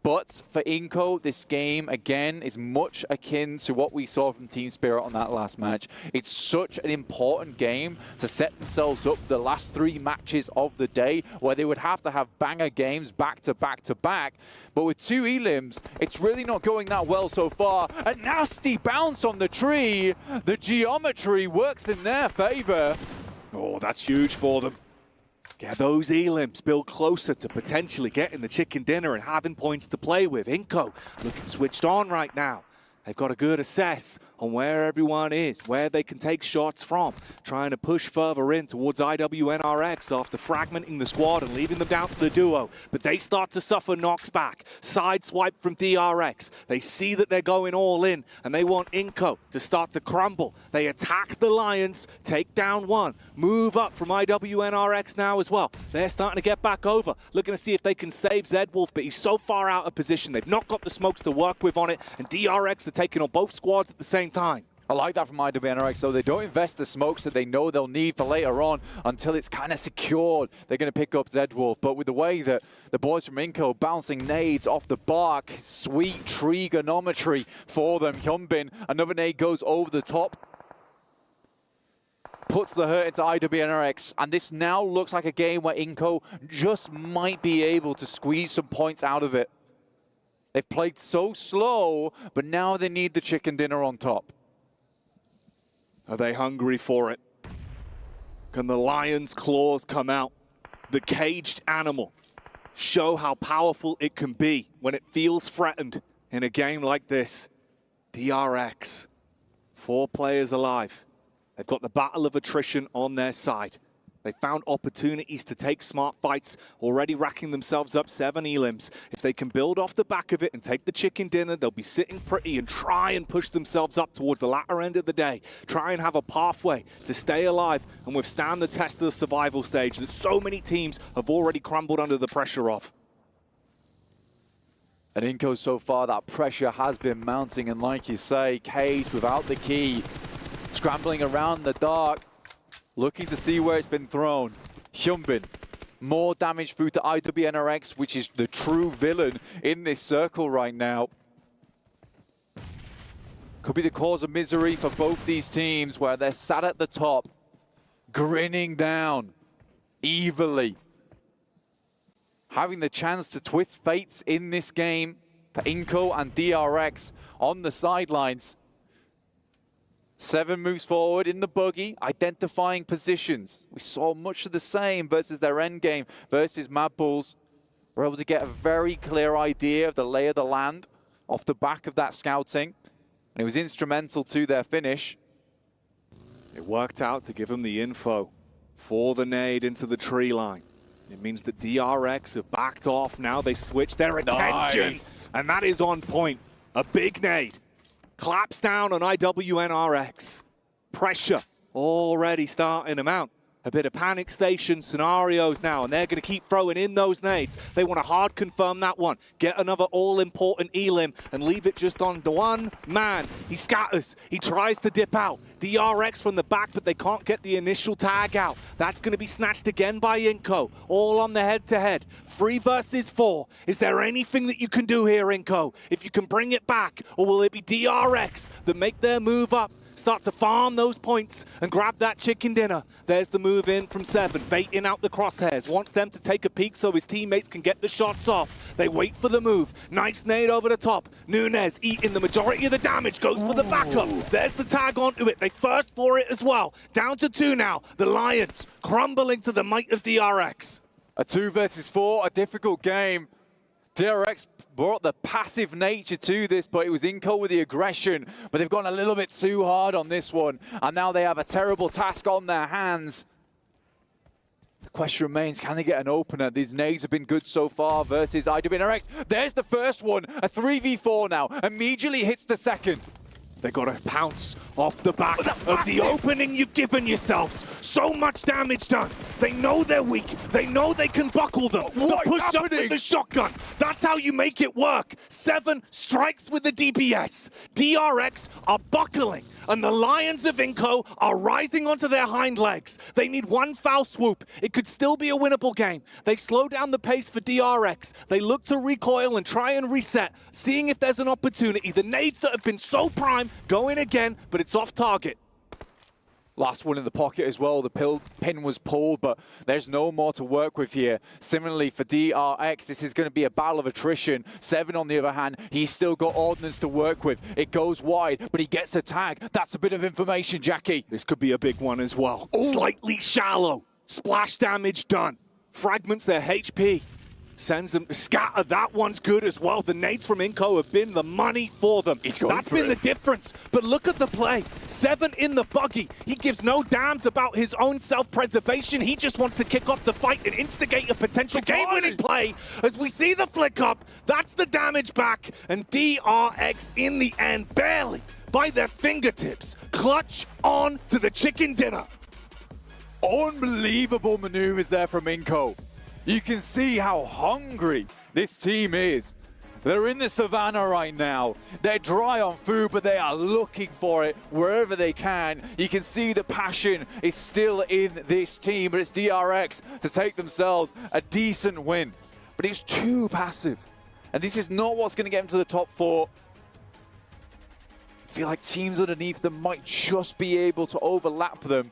Speaker 4: But for Inco, this game, again, is much akin to what we saw from Team Spirit on that last match. It's such an important game to set themselves up for the last 3 matches of the day, where they would have to have banger games back to back to back. But with 2 elims, it's really not going that well so far. A nasty bounce on the tree. The geometry works in their favor.
Speaker 13: Oh, that's huge for them. Get those elims build closer to potentially getting the chicken dinner and having points to play with. Inco looking switched on right now. They've got a good assess on where everyone is, where they can take shots from, trying to push further in towards IWNRX after fragmenting the squad and leaving them down to the duo. But they start to suffer knocks back. Sideswipe from DRX. They see that they're going all in, and they want Inco to start to crumble. They attack the Lions, take down one, move up from IWNRX now as well. They're starting to get back over, looking to see if they can save Zedwolf, but he's so far out of position. They've not got the smokes to work with on it, and DRX are taking on both squads at the same time.
Speaker 4: I like that from IWNRX, though. They don't invest the smokes that they know they'll need for later on until it's kind of secured. They're going to pick up Zedwolf, but with the way that the boys from Inco bouncing nades off the bark, sweet trigonometry for them. Hyunbin, another nade goes over the top, puts the hurt into IWNRX, and this now looks like a game where Inco just might be able to squeeze some points out of it. They've played so slow, but now they need the chicken dinner on top.
Speaker 13: Are they hungry for it? Can the lion's claws come out? The caged animal show how powerful it can be when it feels threatened in a game like this. DRX, 4 players alive. They've got the battle of attrition on their side. They found opportunities to take smart fights, already racking themselves up 7 elims. If they can build off the back of it and take the chicken dinner, they'll be sitting pretty and try and push themselves up towards the latter end of the day. Try and have a pathway to stay alive and withstand the test of the survival stage that so many teams have already crumbled under the pressure of.
Speaker 4: And Inco so far, that pressure has been mounting, and like you say, Cage without the key, scrambling around the dark, looking to see where it's been thrown. Hyunbin, more damage through to IWNRX, which is the true villain in this circle right now. Could be the cause of misery for both these teams, where they're sat at the top, grinning down evilly, having the chance to twist fates in this game for Inco and DRX on the sidelines. 7 moves forward in the buggy, identifying positions. We saw much of the same versus their endgame versus Mad Bulls. We're able to get a very clear idea of the lay of the land off the back of that scouting. And it was instrumental to their finish.
Speaker 13: It worked out to give them the info for the nade into the tree line. It means that DRX have backed off. Now they switch their attention.
Speaker 4: Nice.
Speaker 13: And that is on point. A big nade. Claps down on IWNRX. Pressure already starting to mount. A bit of panic station scenarios now, and they're going to keep throwing in those nades. They want to hard confirm that one. Get another all-important elim and leave it just on the one man. He scatters. He tries to dip out. DRX from the back, but they can't get the initial tag out. That's going to be snatched again by Inco. All on the head-to-head. 3 versus 4. Is there anything that you can do here, Inco? If you can bring it back, or will it be DRX that make their move up? Start to farm those points and grab that chicken dinner. There's the move in from 7, baiting out the crosshairs. Wants them to take a peek so his teammates can get the shots off. They wait for the move. Nice nade over the top. Nunez eating the majority of the damage, goes for the backup. There's the tag onto it. They first for it as well. Down to 2 now. The Lions crumbling to the might of DRX.
Speaker 4: A 2 versus 4, a difficult game. DRX brought the passive nature to this, but it was Inco with the aggression. But they've gone a little bit too hard on this one, and now they have a terrible task on their hands. The question remains, can they get an opener? These nades have been good so far versus IWNRX. There's the first one, a 3v4 now. Immediately hits the second.
Speaker 13: They got to pounce off the back of the opening you've given yourselves. So much damage done. They know they're weak. They know they can buckle them.
Speaker 4: What's
Speaker 13: push
Speaker 4: happening?
Speaker 13: up with the shotgun. That's how you make it work. 7 strikes with the DPS. DRX are buckling, and the Lions of Inco are rising onto their hind legs. They need one foul swoop. It could still be a winnable game. They slow down the pace for DRX. They look to recoil and try and reset, seeing if there's an opportunity. The nades that have been so prime going again, but it's off target.
Speaker 4: Last one in the pocket as well. The pin was pulled, but there's no more to work with here. Similarly for DRX, this is going to be a battle of attrition. 7 on the other hand, he's still got ordnance to work with. It goes wide, but he gets a tag. That's a bit of information, Jackie.
Speaker 13: This could be a big one as well.
Speaker 4: Ooh.
Speaker 13: Slightly shallow. Splash damage done. Fragments their HP. Sends them, scatter, that one's good as well. The nades from Inco have been the money for them. That's been the difference. But look at the play. 7 in the buggy. He gives no damns about his own self-preservation. He just wants to kick off the fight and instigate a potential game-winning play. As we see the flick up, that's the damage back. And DRX in the end, barely by their fingertips, clutch on to the chicken dinner.
Speaker 4: Unbelievable maneuvers there from Inco. You can see how hungry this team is. They're in the savannah right now. They're dry on food, but they are looking for it wherever they can. You can see the passion is still in this team, but it's DRX to take themselves a decent win. But it's too passive. And this is not what's going to get them to the top 4. I feel like teams underneath them might just be able to overlap them,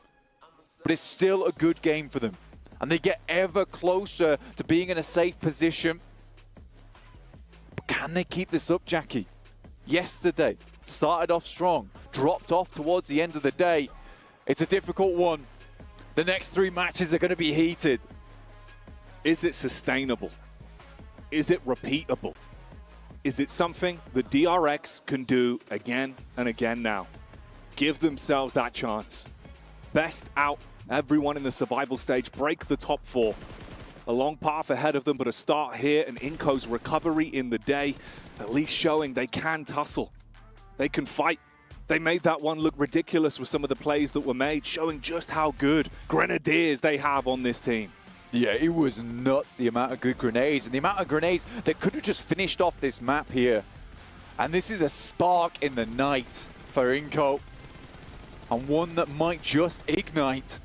Speaker 4: but it's still a good game for them. And they get ever closer to being in a safe position. But can they keep this up, Jackie? Yesterday, started off strong, dropped off towards the end of the day. It's a difficult one. The next 3 matches are going to be heated.
Speaker 13: Is it sustainable? Is it repeatable? Is it something that DRX can do again and again now? Give themselves that chance. Best out everyone in the survival stage, break the top 4. A long path ahead of them, but a start here, and Inco's recovery in the day, at least showing they can tussle. They can fight. They made that one look ridiculous with some of the plays that were made, showing just how good Grenadiers they have on this team.
Speaker 4: Yeah, it was nuts, the amount of good grenades, and the amount of grenades that could have just finished off this map here. And this is a spark in the night for Inco, and one that might just ignite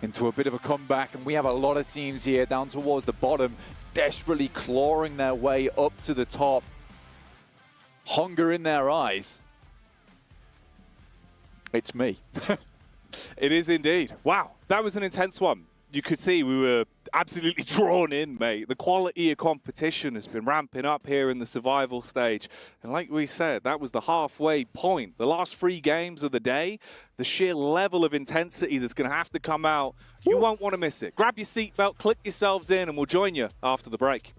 Speaker 4: into a bit of a comeback. And we have a lot of teams here down towards the bottom, desperately clawing their way up to the top. Hunger in their eyes. It's me.
Speaker 13: It is indeed. Wow, that was an intense one. You could see we were absolutely drawn in, mate. The quality of competition has been ramping up here in the survival stage. And like we said, that was the halfway point. The last 3 games of the day, the sheer level of intensity that's going to have to come out, you won't want to miss it. Grab your seatbelt, click yourselves in, and we'll join you after the break.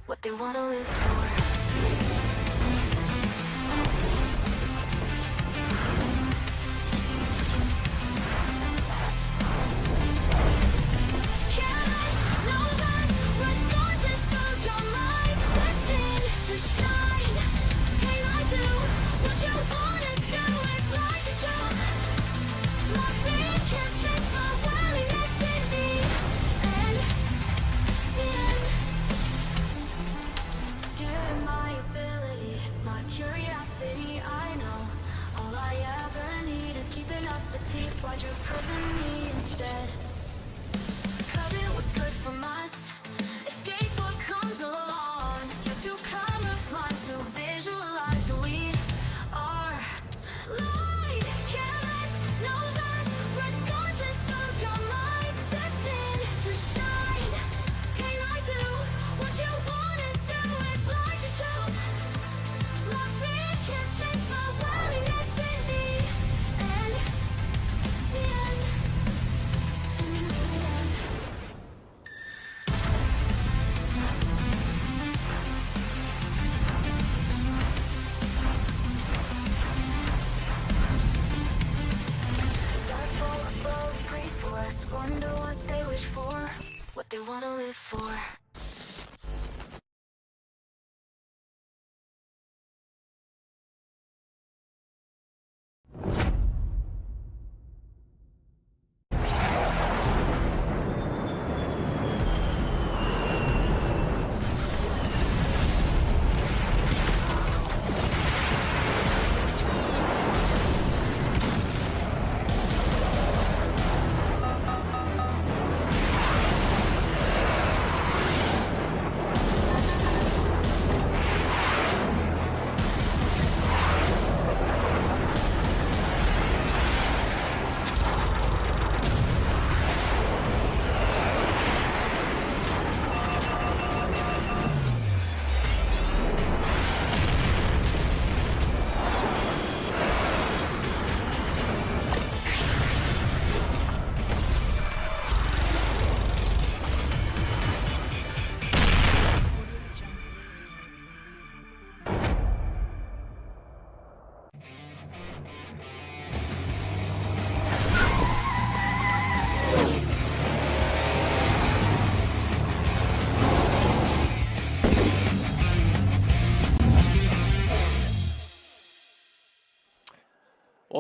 Speaker 14: What they want to live for. Why'd you prison me instead? Cut it, what's good from us? Escape what comes along. You're too colorblind to visualize who we are. Light, careless, no less, regardless of your mind. Destined to shine. Can I do what you wanna do? It's like to choke. My fear can't change my willingness in the end.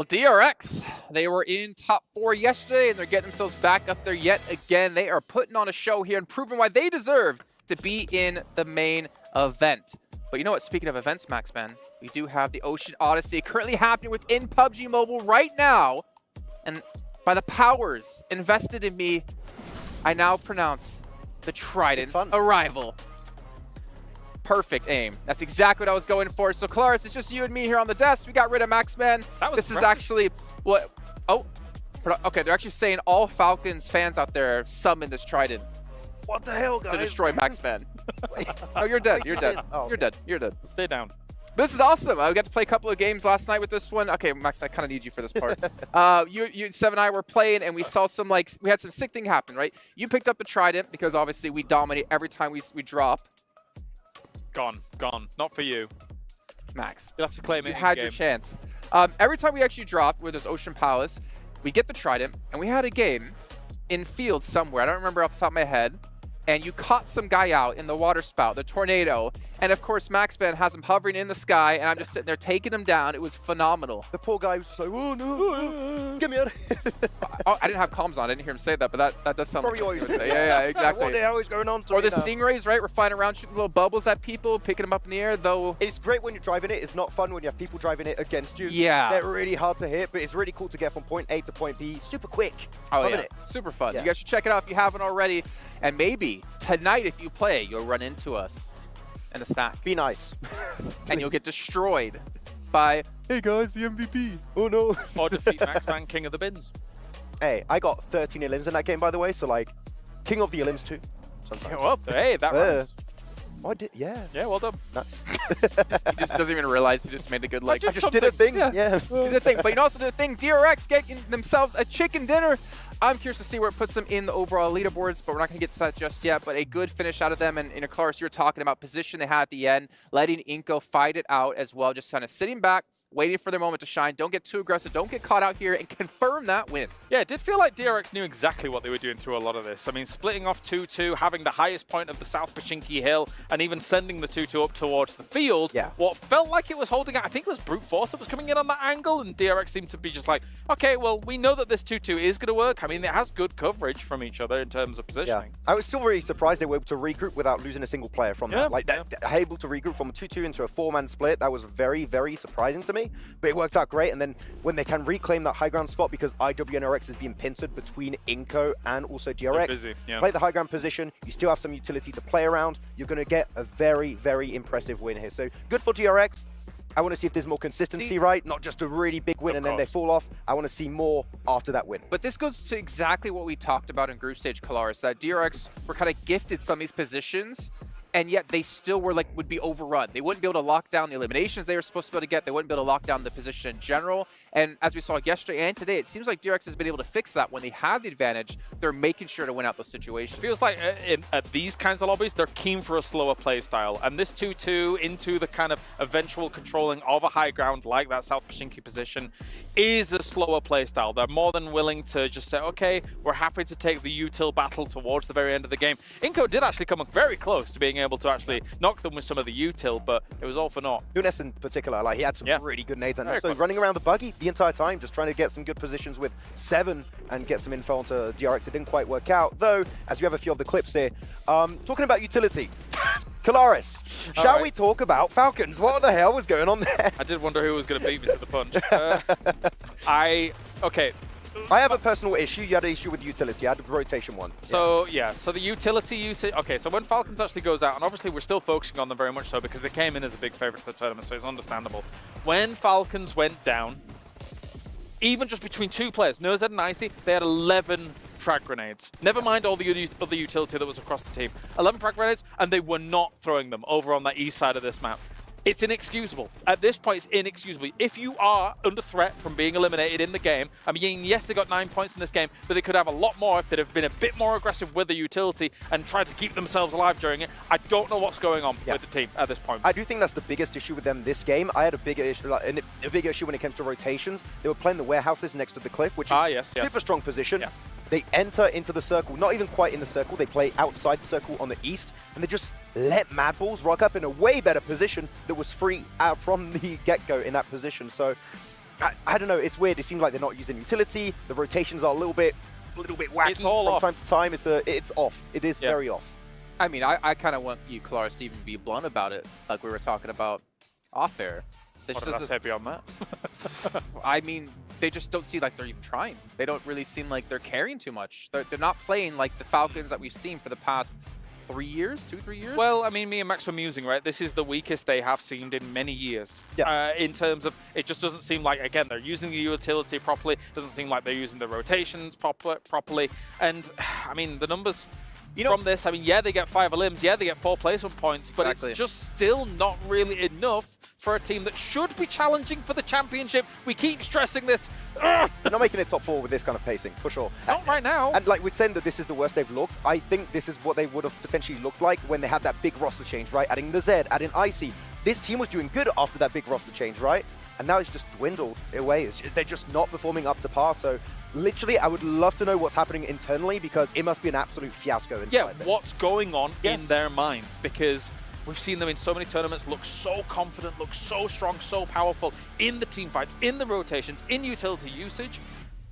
Speaker 8: Well, DRX, they were in top 4 yesterday, and they're getting themselves back up there yet again. They are putting on a show here and proving why they deserve to be in the main event. But you know what? Speaking of events, Maxman, we do have the Ocean Odyssey currently happening within PUBG Mobile right now. And by the powers invested in me, I now pronounce the Trident's arrival. Perfect aim. That's exactly what I was going for. So, Claris, it's just you and me here on the desk. We got rid of Maxman. This is actually what... Oh, okay. They're actually saying all Falcons fans out there summon this Trident.
Speaker 12: What the hell, guys?
Speaker 8: To destroy Maxman. Oh, you're dead. You're dead. You're dead. You're dead.
Speaker 10: Stay down.
Speaker 8: This is awesome. I got to play a couple of games last night with this one. Okay, Max, I kind of need you for this part. You, Seven and I were playing, and we saw some, like, we had some sick thing happen, right? You picked up the Trident because obviously we dominate every time we drop.
Speaker 10: Gone. Not for you.
Speaker 8: Max.
Speaker 10: You'll have to claim it.
Speaker 8: You had your chance. Every time we actually dropped, where there's Ocean Palace, we get the Trident, and we had a game in field somewhere. I don't remember off the top of my head. And you caught some guy out in the water spout, the tornado. And of course, Maxman has him hovering in the sky, and I'm just sitting there taking him down. It was phenomenal.
Speaker 12: The poor guy was just like, oh no, get me out of here.
Speaker 8: Oh, I didn't have comms on. I didn't hear him say that, but that does sound like something he would say. Yeah, exactly.
Speaker 12: What the hell is going on?
Speaker 8: Or the stingrays, right? We're flying around shooting little bubbles at people, picking them up in the air, though.
Speaker 12: It's great when you're driving it. It's not fun when you have people driving it against you.
Speaker 8: Yeah.
Speaker 12: They're really hard to hit, but it's really cool to get from point A to point B super quick.
Speaker 8: Oh,
Speaker 12: Loving
Speaker 8: yeah.
Speaker 12: it.
Speaker 8: Super fun.
Speaker 12: Yeah.
Speaker 8: You guys should check it out if you haven't already. And maybe tonight, if you play, you'll run into us in a sack.
Speaker 12: Be nice.
Speaker 8: And you'll get destroyed by, hey guys, the MVP.
Speaker 12: Oh no.
Speaker 10: Or defeat Maxman, king of the bins.
Speaker 12: Hey, I got 13 elims in that game, by the way, so like, king of the elims too.
Speaker 10: Yeah, well, hey, that runs.
Speaker 12: Oh, I did, yeah.
Speaker 10: Yeah, well done.
Speaker 12: Nice.
Speaker 8: He just doesn't even realize he just made a good, like,
Speaker 12: I just did a thing, yeah.
Speaker 8: Did a thing. But you can also do a thing. DRX getting themselves a chicken dinner. I'm curious to see where it puts them in the overall leaderboards, but we're not going to get to that just yet. But a good finish out of them. And in a Claris, you're talking about position they had at the end, letting Inko fight it out as well, just kind of sitting back, waiting for their moment to shine. Don't get too aggressive. Don't get caught out here and confirm that win.
Speaker 10: Yeah, it did feel like DRX knew exactly what they were doing through a lot of this. I mean, splitting off 2-2, having the highest point of the South Pachinki Hill, and even sending the 2-2 up towards the field.
Speaker 12: Yeah.
Speaker 10: What felt like it was holding out, I think it was Brute Force that was coming in on that angle, and DRX seemed to be just like, okay, well, we know that this 2-2 is going to work. I mean, it has good coverage from each other in terms of positioning.
Speaker 12: Yeah. I was still really surprised they were able to regroup without losing a single player from that. Like, they're able to regroup from a 2-2 into a 4-man split. That was very, very surprising to me. But it worked out great. And then when they can reclaim that high ground spot, because IWNRX is being pincered between Inko and also DRX,
Speaker 10: busy, yeah.
Speaker 12: Play the high ground position. You still have some utility to play around. You're going to get a very, very impressive win here. So good for DRX. I want to see if there's more consistency, right? Not just a really big win and then they fall off. I want to see more after that win.
Speaker 8: But this goes to exactly what we talked about in group stage, Claris, that DRX were kind of gifted some of these positions, and yet they still were like, would be overrun. They wouldn't be able to lock down the eliminations they were supposed to be able to get. They wouldn't be able to lock down the position in general. And as we saw yesterday and today, it seems like DRX has been able to fix that. When they have the advantage, they're making sure to win out those situations.
Speaker 10: Feels like at these kinds of lobbies, they're keen for a slower play style. And this 2-2 into the kind of eventual controlling of a high ground like that South Pachinki position is a slower play style. They're more than willing to just say, okay, we're happy to take the util battle towards the very end of the game. Inko did actually come very close to being able to actually knock them with some of the util, but it was all for naught.
Speaker 12: Nunes in particular, like he had some really good nades, and also running around the buggy the entire time, just trying to get some good positions with 7 and get some info onto DRX. It didn't quite work out, though, as you have a few of the clips here. Talking about utility, Claris, shall we talk about Falcons? What the hell was going on there?
Speaker 10: I did wonder who was going to beat me to the punch. Okay.
Speaker 12: I have a personal issue. You had an issue with utility. I had the rotation one.
Speaker 10: So, yeah. So the utility usage... Okay, so when Falcons actually goes out, and obviously we're still focusing on them very much so because they came in as a big favorite for the tournament, so it's understandable. When Falcons went down, even just between 2 players, Nurzed and Icy, they had 11 frag grenades. Never mind all the other utility that was across the team. 11 frag grenades, and they were not throwing them over on that east side of this map. It's inexcusable. At this point, it's inexcusable. If you are under threat from being eliminated in the game, I mean, yes, they got 9 points in this game, but they could have a lot more if they'd have been a bit more aggressive with the utility and tried to keep themselves alive during it. I don't know what's going on with the team at this point.
Speaker 12: I do think that's the biggest issue with them this game. I had a bigger issue, like, a bigger issue when it comes to rotations. They were playing the warehouses next to the cliff, which is super strong position.
Speaker 10: Yeah.
Speaker 12: They enter into the circle, not even quite in the circle. They play outside the circle on the east, and they just let Mad Balls rock up in a way better position that was free out from the get-go in that position. So I don't know, it's weird. It seems like they're not using utility. The rotations are a little bit wacky from time to time. It's off. It is very off.
Speaker 8: I mean, I kind of want you, Kalaris, to even be blunt about it, like we were talking about off air.
Speaker 10: What did I say beyond that?
Speaker 8: I mean, they just don't seem like they're even trying. They don't really seem like they're caring too much. They're not playing like the Falcons that we've seen for the past 3 years, 2-3 years?
Speaker 10: Well, I mean, me and Max were musing, right? This is the weakest they have seen in many years. In terms of, it just doesn't seem like, again, they're using the utility properly. Doesn't seem like they're using the rotations properly. And, I mean, the numbers from this, I mean, yeah, they get 5 elims, yeah, they get 4 placement points, but it's just still not really enough for a team that should be challenging for the championship. We keep stressing this.
Speaker 12: They're not making it top 4 with this kind of pacing, for sure.
Speaker 10: Not right now.
Speaker 12: And like we're saying that this is the worst they've looked, I think this is what they would have potentially looked like when they had that big roster change, right? Adding the Z, adding Icy. This team was doing good after that big roster change, right? And now it's just dwindled away. They're just not performing up to par. So literally, I would love to know what's happening internally, because it must be an absolute fiasco inside there.
Speaker 10: What's going on in their minds? Because we've seen them in so many tournaments look so confident, look so strong, so powerful in the team fights, in the rotations, in utility usage,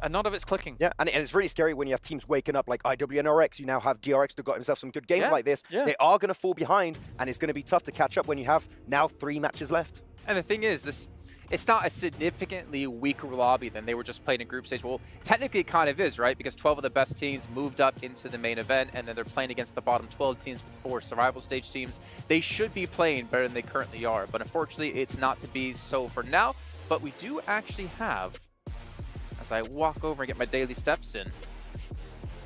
Speaker 10: and none of it's clicking.
Speaker 12: Yeah, and it's really scary when you have teams waking up like IWNRX. You now have DRX that got himself some good games like this. They are going to fall behind, and it's going to be tough to catch up when you have now 3 matches left.
Speaker 8: And the thing is, it's not a significantly weaker lobby than they were just playing in group stage. Well, technically it kind of is, right? Because 12 of the best teams moved up into the main event, and then they're playing against the bottom 12 teams with 4 survival stage teams. They should be playing better than they currently are, but unfortunately it's not to be so for now. But we do actually have, as I walk over and get my daily steps in,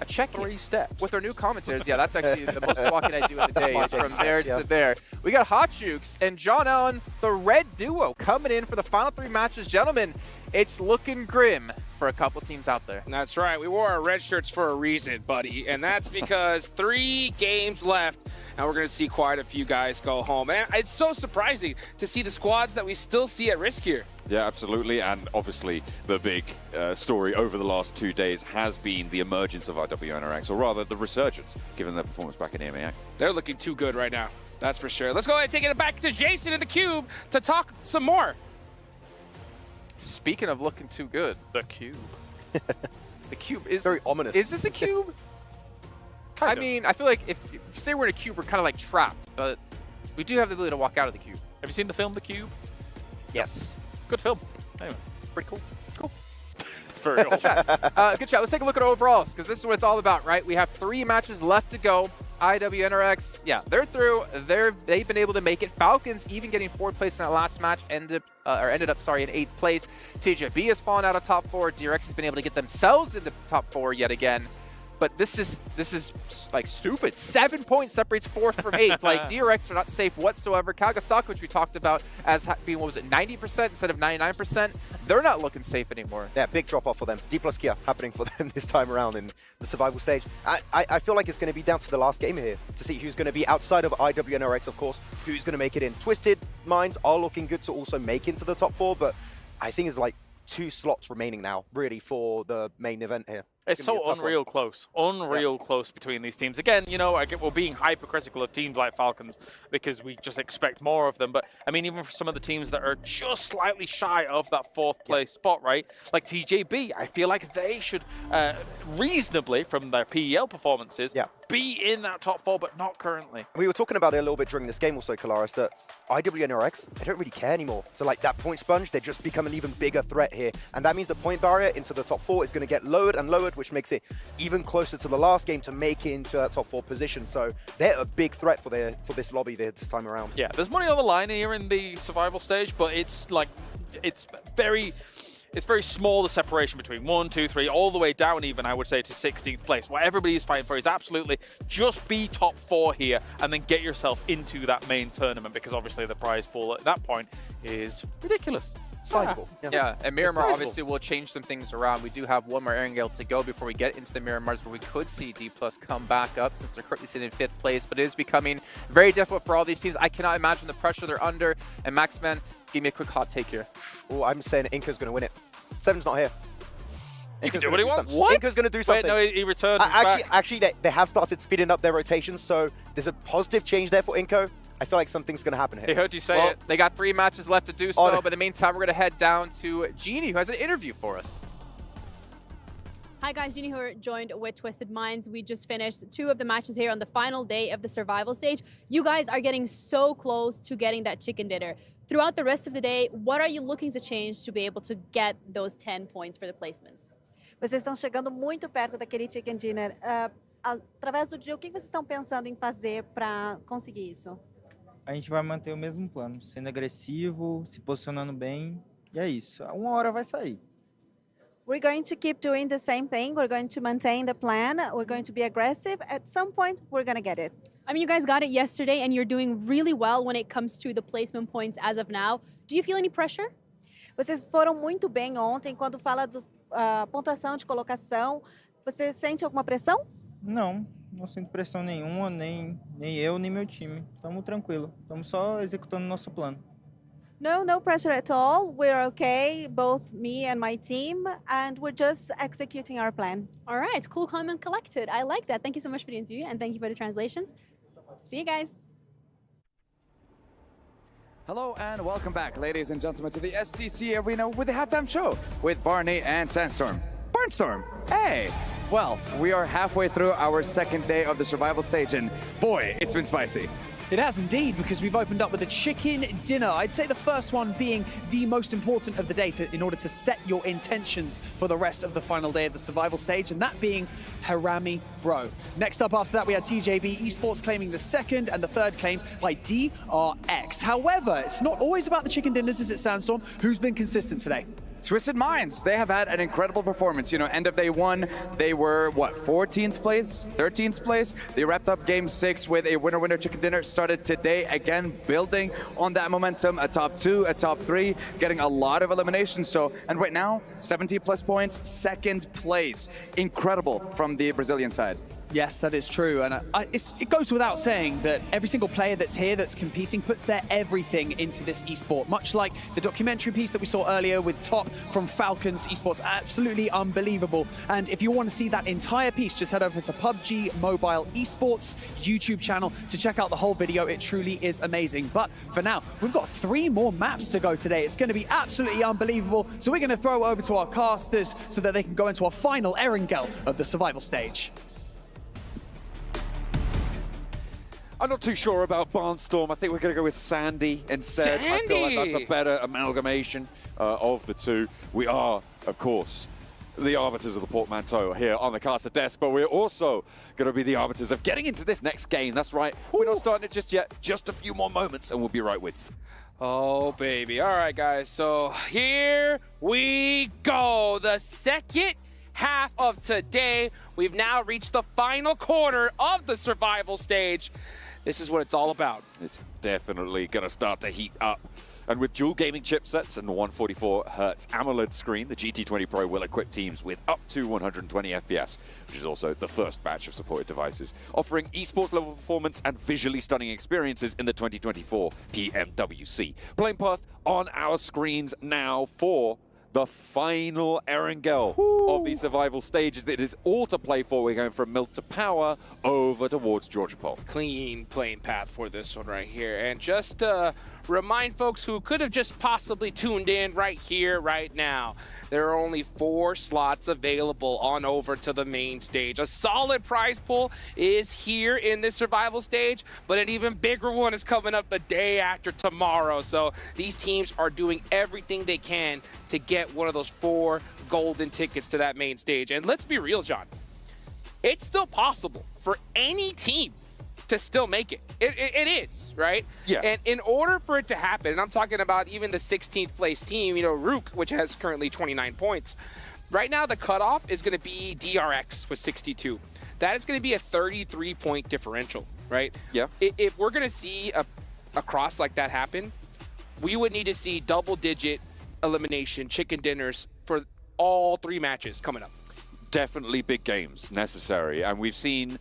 Speaker 8: a check
Speaker 10: 3 steps
Speaker 8: with our new commentators. Yeah, that's actually the most walking I do in the day, is from there to there. We got Hot Jukes and John Allen, the red duo, coming in for the final 3 matches. Gentlemen, it's looking grim for a couple teams out there.
Speaker 16: That's right. We wore our red shirts for a reason, buddy, and that's because 3 games left, and we're going to see quite a few guys go home. And it's so surprising to see the squads that we still see at risk here.
Speaker 17: Yeah, absolutely. And obviously the big story over the last 2 days has been the emergence of IWNRX, or rather the resurgence, given their performance back in EMEA.
Speaker 16: They're looking too good right now. That's for sure. Let's go ahead and take it back to Jason in the Cube to talk some more.
Speaker 8: Speaking of looking too good.
Speaker 10: The Cube.
Speaker 8: The Cube is
Speaker 12: very ominous.
Speaker 8: Is this a cube? I mean, I feel like if you say we're in a cube, we're kind of like trapped, but we do have the ability to walk out of the cube.
Speaker 10: Have you seen the film The Cube?
Speaker 12: Yes.
Speaker 10: Good film. Anyway,
Speaker 8: pretty cool. Cool.
Speaker 10: It's very
Speaker 8: Good chat. Good chat. Let's take a look at overalls, because this is what it's all about, right? We have 3 matches left to go. IWNRX, yeah, they're through. They've been able to make it. Falcons even getting 4th place in that last match, ended up in 8th place. TJB has fallen out of top 4. DRX has been able to get themselves into top 4 yet again. But this is like stupid. 7 points separates 4th from 8th. Like, DRX are not safe whatsoever. Kagasaka, which we talked about as being, what was it, 90% instead of 99%, they're not looking safe anymore.
Speaker 12: Yeah, big drop off for them. D plus Kia happening for them this time around in the survival stage. I feel like it's going to be down to the last game here to see who's going to be outside of IWNRX, of course, who's going to make it in. Twisted Minds are looking good to also make into the top 4, but I think it's like 2 slots remaining now, really, for the main event here.
Speaker 10: It's so unreal close. Unreal close between these teams. Again, you know, we're being hypercritical of teams like Falcons because we just expect more of them. But, I mean, even for some of the teams that are just slightly shy of that 4th place spot, right? Like TJB, I feel like they should reasonably, from their PEL performances, be in that top 4, but not currently.
Speaker 12: We were talking about it a little bit during this game also, Kalaris, that IWNRX, they don't really care anymore. So, like, that point sponge, they just become an even bigger threat here. And that means the point barrier into the top 4 is going to get lowered and lowered, which makes it even closer to the last game to make it into that top 4 position. So they're a big threat for this lobby there this time around.
Speaker 10: Yeah, there's money on the line here in the survival stage, but it's like it's very small, the separation between 1, 2, 3, all the way down even, I would say, to 16th place. What everybody's fighting for is absolutely just be top 4 here and then get yourself into that main tournament, because obviously the prize pool at that point is ridiculous.
Speaker 12: Sizable.
Speaker 8: Yeah, and Miramar obviously will change some things around. We do have one more Erangel to go before we get into the Miramars, where we could see D+ come back up, since they're currently sitting in 5th place, but it is becoming very difficult for all these teams. I cannot imagine the pressure they're under. And Maxman, give me a quick hot take here.
Speaker 12: Oh, I'm saying Inka's going to win it. 7's not here.
Speaker 10: He can do what he wants.
Speaker 12: What? Inka's going to do something.
Speaker 10: Wait, no, he returned.
Speaker 12: Actually, they have started speeding up their rotations, so there's a positive change there for Inko. I feel like something's going to happen here.
Speaker 8: They heard you say it. They got 3 matches left to do so, but in the meantime, we're going to head down to Jeannie, who has an interview for us.
Speaker 7: Hi guys, Jeannie here, joined with Twisted Minds. We just finished 2 of the matches here on the final day of the survival stage. You guys are getting so close to getting that chicken dinner. Throughout the rest of the day, what are you looking to change to be able to get those 10 points for the placements?
Speaker 18: Vocês estão chegando muito perto daquele chicken dinner. Através do dia, o que vocês estão pensando em fazer para conseguir isso?
Speaker 22: A gente vai manter o mesmo plano, sendo agressivo, se posicionando bem, e é isso. Uma hora vai sair.
Speaker 18: We're going to keep doing the same thing. We're going to maintain the plan. We're going to be aggressive. At some point, we're going to get it.
Speaker 7: I mean, you guys got it yesterday, and you're doing really well when it comes to the placement points as of now. Do you feel any pressure?
Speaker 18: Vocês foram muito bem ontem. Quando fala da pontuação de colocação, você sente alguma pressão?
Speaker 22: Não, não sinto pressão nenhuma, nem eu, nem meu time. Estamos tranquilos. Estamos só executando nosso plano.
Speaker 18: No pressure at all. We're okay, both me and my team, and we're just executing our plan.
Speaker 7: All right, cool, calm, and collected. I like that. Thank you so much for the interview, and thank you for the translations. See you guys.
Speaker 24: Hello and welcome back, ladies and gentlemen, to the STC Arena with the halftime show with Barney and Sandstorm. Barnstorm, hey! Well, we are halfway through our second day of the survival stage, and boy, it's been spicy.
Speaker 25: It has indeed, because we've opened up with a chicken dinner. I'd say the first one being the most important of the day in order to set your intentions for the rest of the final day of the survival stage, and that being Harami Bro. Next up after that, we had TJB Esports claiming the second, and the third claimed by DRX. However, it's not always about the chicken dinners, is it, Sandstorm? Who's been consistent today?
Speaker 24: Twisted Minds, they have had an incredible performance. You know, end of day 1, they were, what, 14th place, 13th place? They wrapped up game 6 with a winner-winner chicken dinner. Started today, again, building on that momentum. A top 2, a top 3, getting a lot of eliminations. So, and right now, 70 plus points, 2nd place. Incredible from the Brazilian side.
Speaker 25: Yes, that is true, and it goes without saying that every single player that's here that's competing puts their everything into this esport, much like the documentary piece that we saw earlier with Top from Falcons Esports. Absolutely unbelievable. And if you want to see that entire piece, just head over to PUBG Mobile Esports YouTube channel to check out the whole video. It truly is amazing. But for now, we've got 3 more maps to go today. It's going to be absolutely unbelievable. So we're going to throw over to our casters so that they can go into our final Erangel of the survival stage.
Speaker 17: I'm not too sure about Barnstorm. I think we're going to go with Sandy instead.
Speaker 16: Sandy!
Speaker 17: I feel like that's a better amalgamation of the two. We are, of course, the arbiters of the portmanteau here on the caster desk, but we're also going to be the arbiters of getting into this next game. That's right. We're not starting it just yet. Just a few more moments, and we'll be right with you.
Speaker 16: Oh, baby. All right, guys. So here we go. The second half of today. We've now reached the final quarter of the survival stage. This is what it's all about.
Speaker 17: It's definitely going to start to heat up. And with dual gaming chipsets and 144Hz AMOLED screen, the GT20 Pro will equip teams with up to 120 FPS, which is also the first batch of supported devices, offering esports level performance and visually stunning experiences in the 2024 PMWC. Playing path on our screens now for the final Erangel of the survival stages. It is all to play for. We're going from Milk to Power over towards Georgia Pole.
Speaker 16: Clean playing path for this one right here. And just to remind folks who could have just possibly tuned in right here, right now, there are only 4 slots available on over to the main stage. A solid prize pool is here in this survival stage, but an even bigger one is coming up the day after tomorrow. So these teams are doing everything they can to get one of those 4 golden tickets to that main stage. And let's be real, John, it's still possible for any team to still make it. It is, right?
Speaker 17: Yeah.
Speaker 16: And in order for it to happen, and I'm talking about even the 16th place team, you know, Rook, which has currently 29 points. Right now, the cutoff is going to be DRX with 62. That is going to be a 33-point differential, right?
Speaker 17: Yeah.
Speaker 16: If we're going to see a cross like that happen, we would need to see double-digit elimination chicken dinners for all 3 matches coming up.
Speaker 17: definitely big games necessary, and we've seen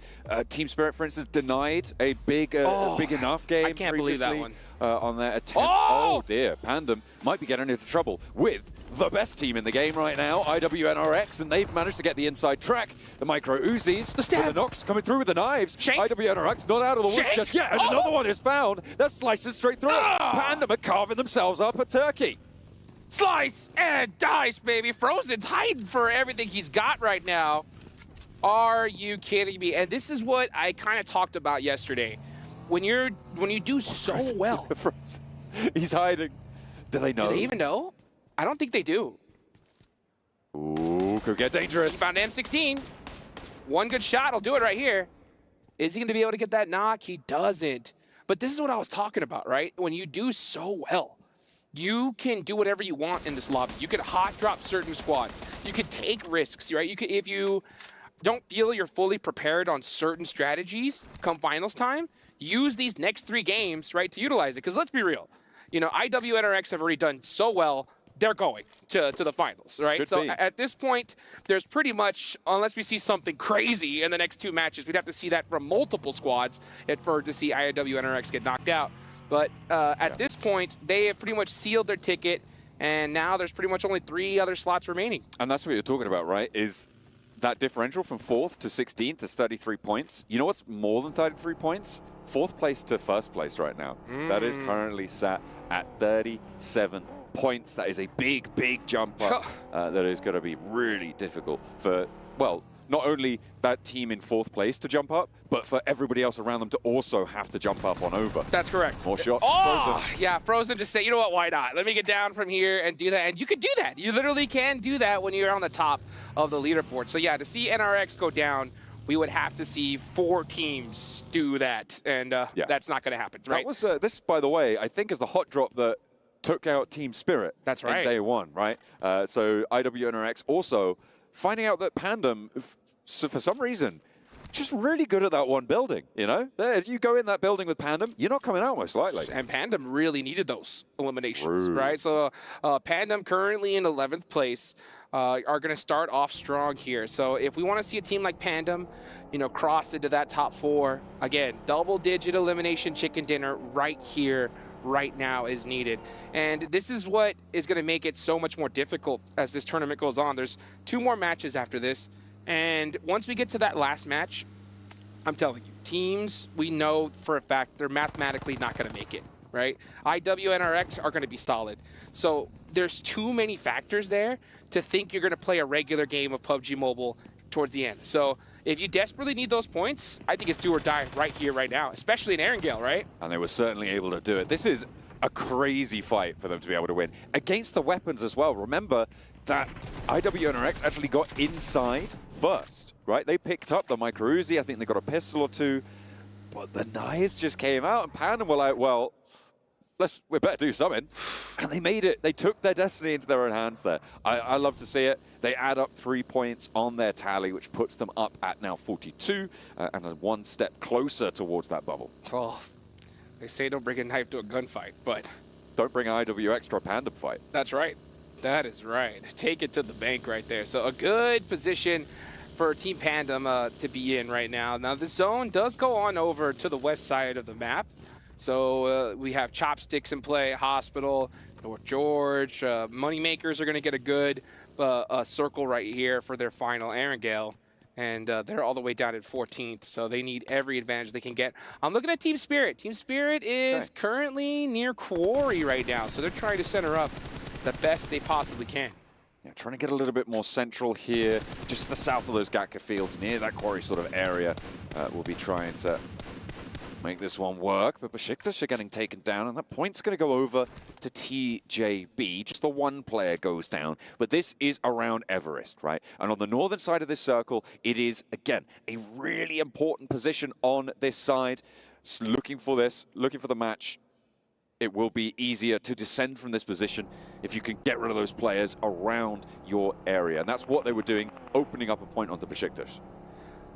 Speaker 17: Team Spirit, for instance, denied a big enough game.
Speaker 16: I can't believe that one.
Speaker 17: On their attempt. Oh dear, Pandem might be getting into trouble with the best team in the game right now, IWNRX, and they've managed to get the inside track. The Micro Uzis, the Nox coming through with the knives. IWNRX not out of the woods just yet, and another one is found. They're slicing straight through. Pandem are carving themselves up a turkey.
Speaker 16: Slice and dice, baby. Frozen's hiding for everything he's got right now. Are you kidding me? And this is what I kind of talked about yesterday. When you do so well.
Speaker 17: He's hiding. Do they know?
Speaker 16: Do they even know? I don't think they do.
Speaker 17: Ooh, could get dangerous.
Speaker 16: He found M16. One good shot will do it right here. Is he going to be able to get that knock? He doesn't. But this is what I was talking about, right? When you do so well, you can do whatever you want in this lobby. You can hot drop certain squads. You can take risks, right? You can, if you don't feel you're fully prepared on certain strategies come finals time, use these next 3 games, right, to utilize it. Because let's be real, you know, IWNRX have already done so well, they're going to the finals, right? So at this point, there's pretty much, unless we see something crazy in the next 2 matches, we'd have to see that from multiple squads to see IWNRX get knocked out. But at this point, they have pretty much sealed their ticket, and now there's pretty much only 3 other slots remaining.
Speaker 17: And that's what you're talking about, right? Is that differential from 4th to 16th is 33 points. You know what's more than 33 points? 4th place to 1st place right now. That is currently sat at 37 points. That is a big, big jump up that is going to be really difficult for, well, not only that team in 4th place to jump up, but for everybody else around them to also have to jump up on over.
Speaker 16: That's correct.
Speaker 17: More shots.
Speaker 16: Oh, yeah, Frozen just say, you know what, why not? Let me get down from here and do that. And you can do that. You literally can do that when you're on the top of the leaderboard. So yeah, to see NRX go down, we would have to see 4 teams do that. And that's not going to happen, right?
Speaker 17: That was, this, by the way, I think is the hot drop that took out Team Spirit.
Speaker 16: That's right.
Speaker 17: In day 1, right? So IWNRX also finding out that Pandem, so for some reason, just really good at that one building, you know? If you go in that building with Pandem, you're not coming out most likely.
Speaker 16: And Pandem really needed those eliminations, right? So Pandem currently in 11th place are going to start off strong here. So if we want to see a team like Pandem, you know, cross into that top 4, again, double-digit elimination chicken dinner right here, right now is needed. And this is what is going to make it so much more difficult as this tournament goes on. There's 2 more matches after this. And once we get to that last match, I'm telling you, teams, we know for a fact they're mathematically not going to make it, right? IWNRX are going to be solid. So there's too many factors there to think you're going to play a regular game of PUBG Mobile towards the end. So if you desperately need those points, I think it's do or die right here, right now, especially in Erangel, right?
Speaker 17: And they were certainly able to do it. This is a crazy fight for them to be able to win. Against the weapons as well. Remember that IWNRX actually got inside first, right? They picked up the Micro Uzi. I think they got a pistol or 2. But the knives just came out, and Pandem were like, well, we better do something. And they made it. They took their destiny into their own hands there. I love to see it. They add up 3 points on their tally, which puts them up at now 42, and 1 step closer towards that bubble.
Speaker 16: Oh, they say don't bring a knife to a gunfight, but
Speaker 17: don't bring an IWX to a Pandem fight.
Speaker 16: That's right. That is right. Take it to the bank right there. So a good position for Team Pandem to be in right now. Now the zone does go on over to the west side of the map. So we have Chopsticks in play, Hospital, North George. Moneymakers are going to get a good circle right here for their final Erangel. And they're all the way down at 14th, so they need every advantage they can get. I'm looking at Team Spirit. Team Spirit is currently near Quarry right now, so they're trying to center up the best they possibly can.
Speaker 17: Yeah, trying to get a little bit more central here, just to the south of those Gatka fields, near that Quarry sort of area. We'll be trying to make this one work, but Besiktas are getting taken down, and that point's going to go over to TJB. Just the 1 player goes down, but this is around Everest, right? And on the northern side of this circle, it is, again, a really important position on this side. Looking for the match. It will be easier to descend from this position if you can get rid of those players around your area. And that's what they were doing, opening up a point onto Besiktas.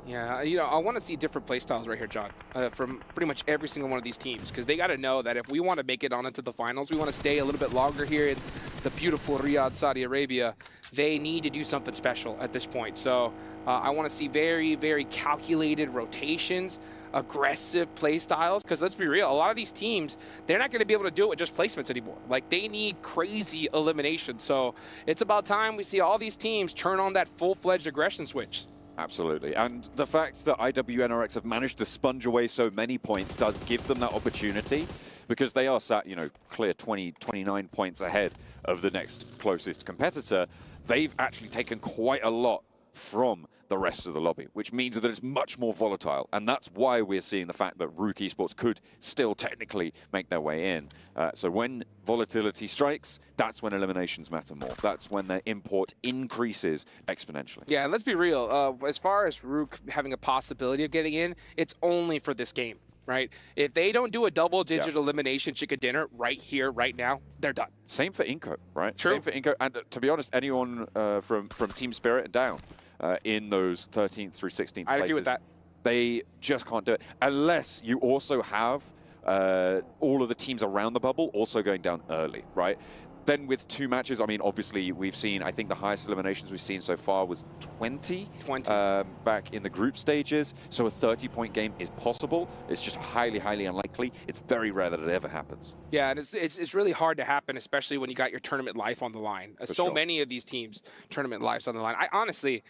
Speaker 16: Yeah, you know, I want to see different play styles right here, John, from pretty much every single one of these teams, because they got to know that if we want to make it on into the finals, we want to stay a little bit longer here in the beautiful Riyadh, Saudi Arabia, they need to do something special at this point. So I want to see very, very calculated rotations, aggressive play styles, because let's be real, a lot of these teams, they're not going to be able to do it with just placements anymore. Like, they need crazy elimination. So it's about time we see all these teams turn on that full-fledged aggression switch.
Speaker 17: Absolutely. And the fact that IWNRX have managed to sponge away so many points does give them that opportunity, because they are sat, you know, clear 20, 29 points ahead of the next closest competitor. They've actually taken quite a lot from the rest of the lobby, which means that it's much more volatile. And that's why we're seeing the fact that Rook Esports could still technically make their way in. So when volatility strikes, that's when eliminations matter more. That's when their import increases exponentially.
Speaker 16: Yeah, and let's be real. As far as Rook having a possibility of getting in, it's only for this game, right? If they don't do a double-digit elimination chicken dinner right here, right now, they're done.
Speaker 17: Same for Inco, right?
Speaker 16: True.
Speaker 17: Same for Inco. And to be honest, anyone from Team Spirit down in those 13th through 16th places.
Speaker 16: I agree with that.
Speaker 17: They just can't do it unless you also have all of the teams around the bubble also going down early, right? Then with 2 matches, I mean, obviously we've seen, I think the highest eliminations we've seen so far was 20 back in the group stages. So a 30-point game is possible. It's just highly, highly unlikely. It's very rare that it ever happens.
Speaker 16: Yeah, and it's really hard to happen, especially when you got your tournament life on the line. So many of these teams, tournament lives on the line. I honestly,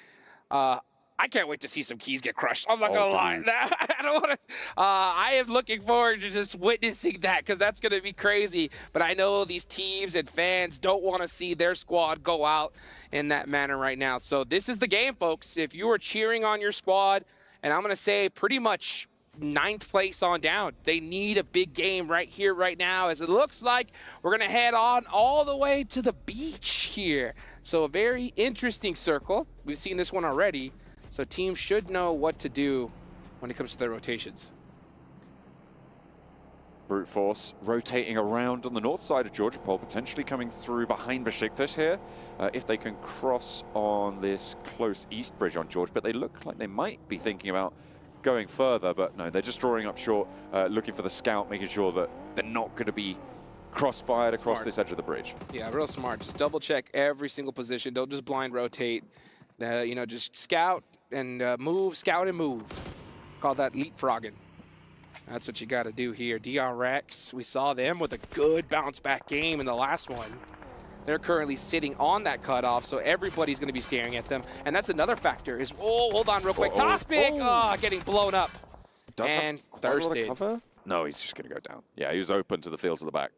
Speaker 16: I can't wait to see some keys get crushed. I'm not gonna lie. I don't want to. I am looking forward to just witnessing that, because that's gonna be crazy. But I know these teams and fans don't want to see their squad go out in that manner right now. So this is the game, folks. If you are cheering on your squad, and I'm gonna say pretty much 9th place on down, they need a big game right here, right now, as it looks like we're gonna head on all the way to the beach here. So a very interesting circle. We've seen this one already. So teams should know what to do when it comes to their rotations.
Speaker 17: Brute Force rotating around on the north side of Georgia Pole, potentially coming through behind Besiktas here, if they can cross on this close east bridge on George. But they look like they might be thinking about going further, but no, they're just drawing up short, looking for the scout, making sure that they're not going to be cross-fired across this edge of the bridge.
Speaker 16: Yeah, real smart. Just double check every single position. Don't just blind rotate. You know, just scout and move, scout and move. Call that leapfrogging. That's what you got to do here. DRX, we saw them with a good bounce back game in the last one. They're currently sitting on that cutoff, so everybody's going to be staring at them. And that's another factor is, oh, hold on real quick. Toss pick, getting blown up. And thirsted.
Speaker 17: No, he's just going to go down. Yeah, he was open to the fields at the back.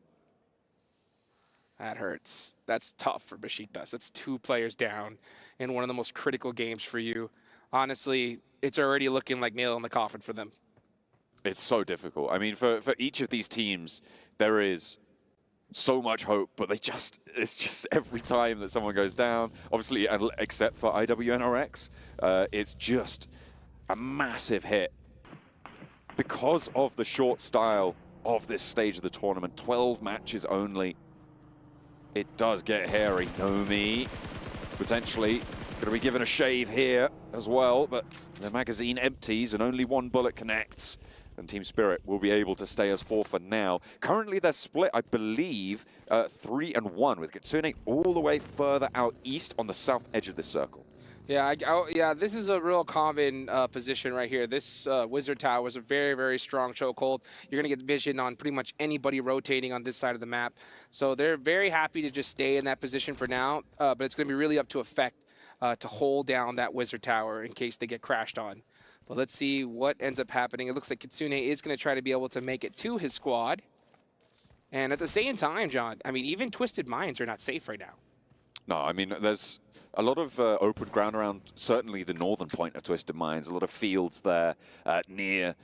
Speaker 16: That hurts. That's tough for Besiktas. That's 2 players down in one of the most critical games for you. Honestly, it's already looking like nail in the coffin for them.
Speaker 17: It's so difficult. I mean, for each of these teams, there is so much hope, but it's just every time that someone goes down, obviously, except for IWNRX, it's just a massive hit. Because of the short style of this stage of the tournament, 12 matches only, it does get hairy. Nomi potentially going to be given a shave here as well, but the magazine empties and only 1 bullet connects. And Team Spirit will be able to stay as 4 for now. Currently, they're split, I believe, 3-1, with Kitsune all the way further out east on the south edge of this circle.
Speaker 16: Yeah, yeah, this is a real common position right here. This Wizard Tower is a very, very strong chokehold. You're going to get vision on pretty much anybody rotating on this side of the map. So they're very happy to just stay in that position for now, but it's going to be really up to Effect to hold down that Wizard Tower in case they get crashed on. But let's see what ends up happening. It looks like Kitsune is going to try to be able to make it to his squad. And at the same time, John, I mean, even Twisted Minds are not safe right now.
Speaker 17: No, I mean, there's a lot of open ground around, certainly the northern point of Twisted Minds, a lot of fields there near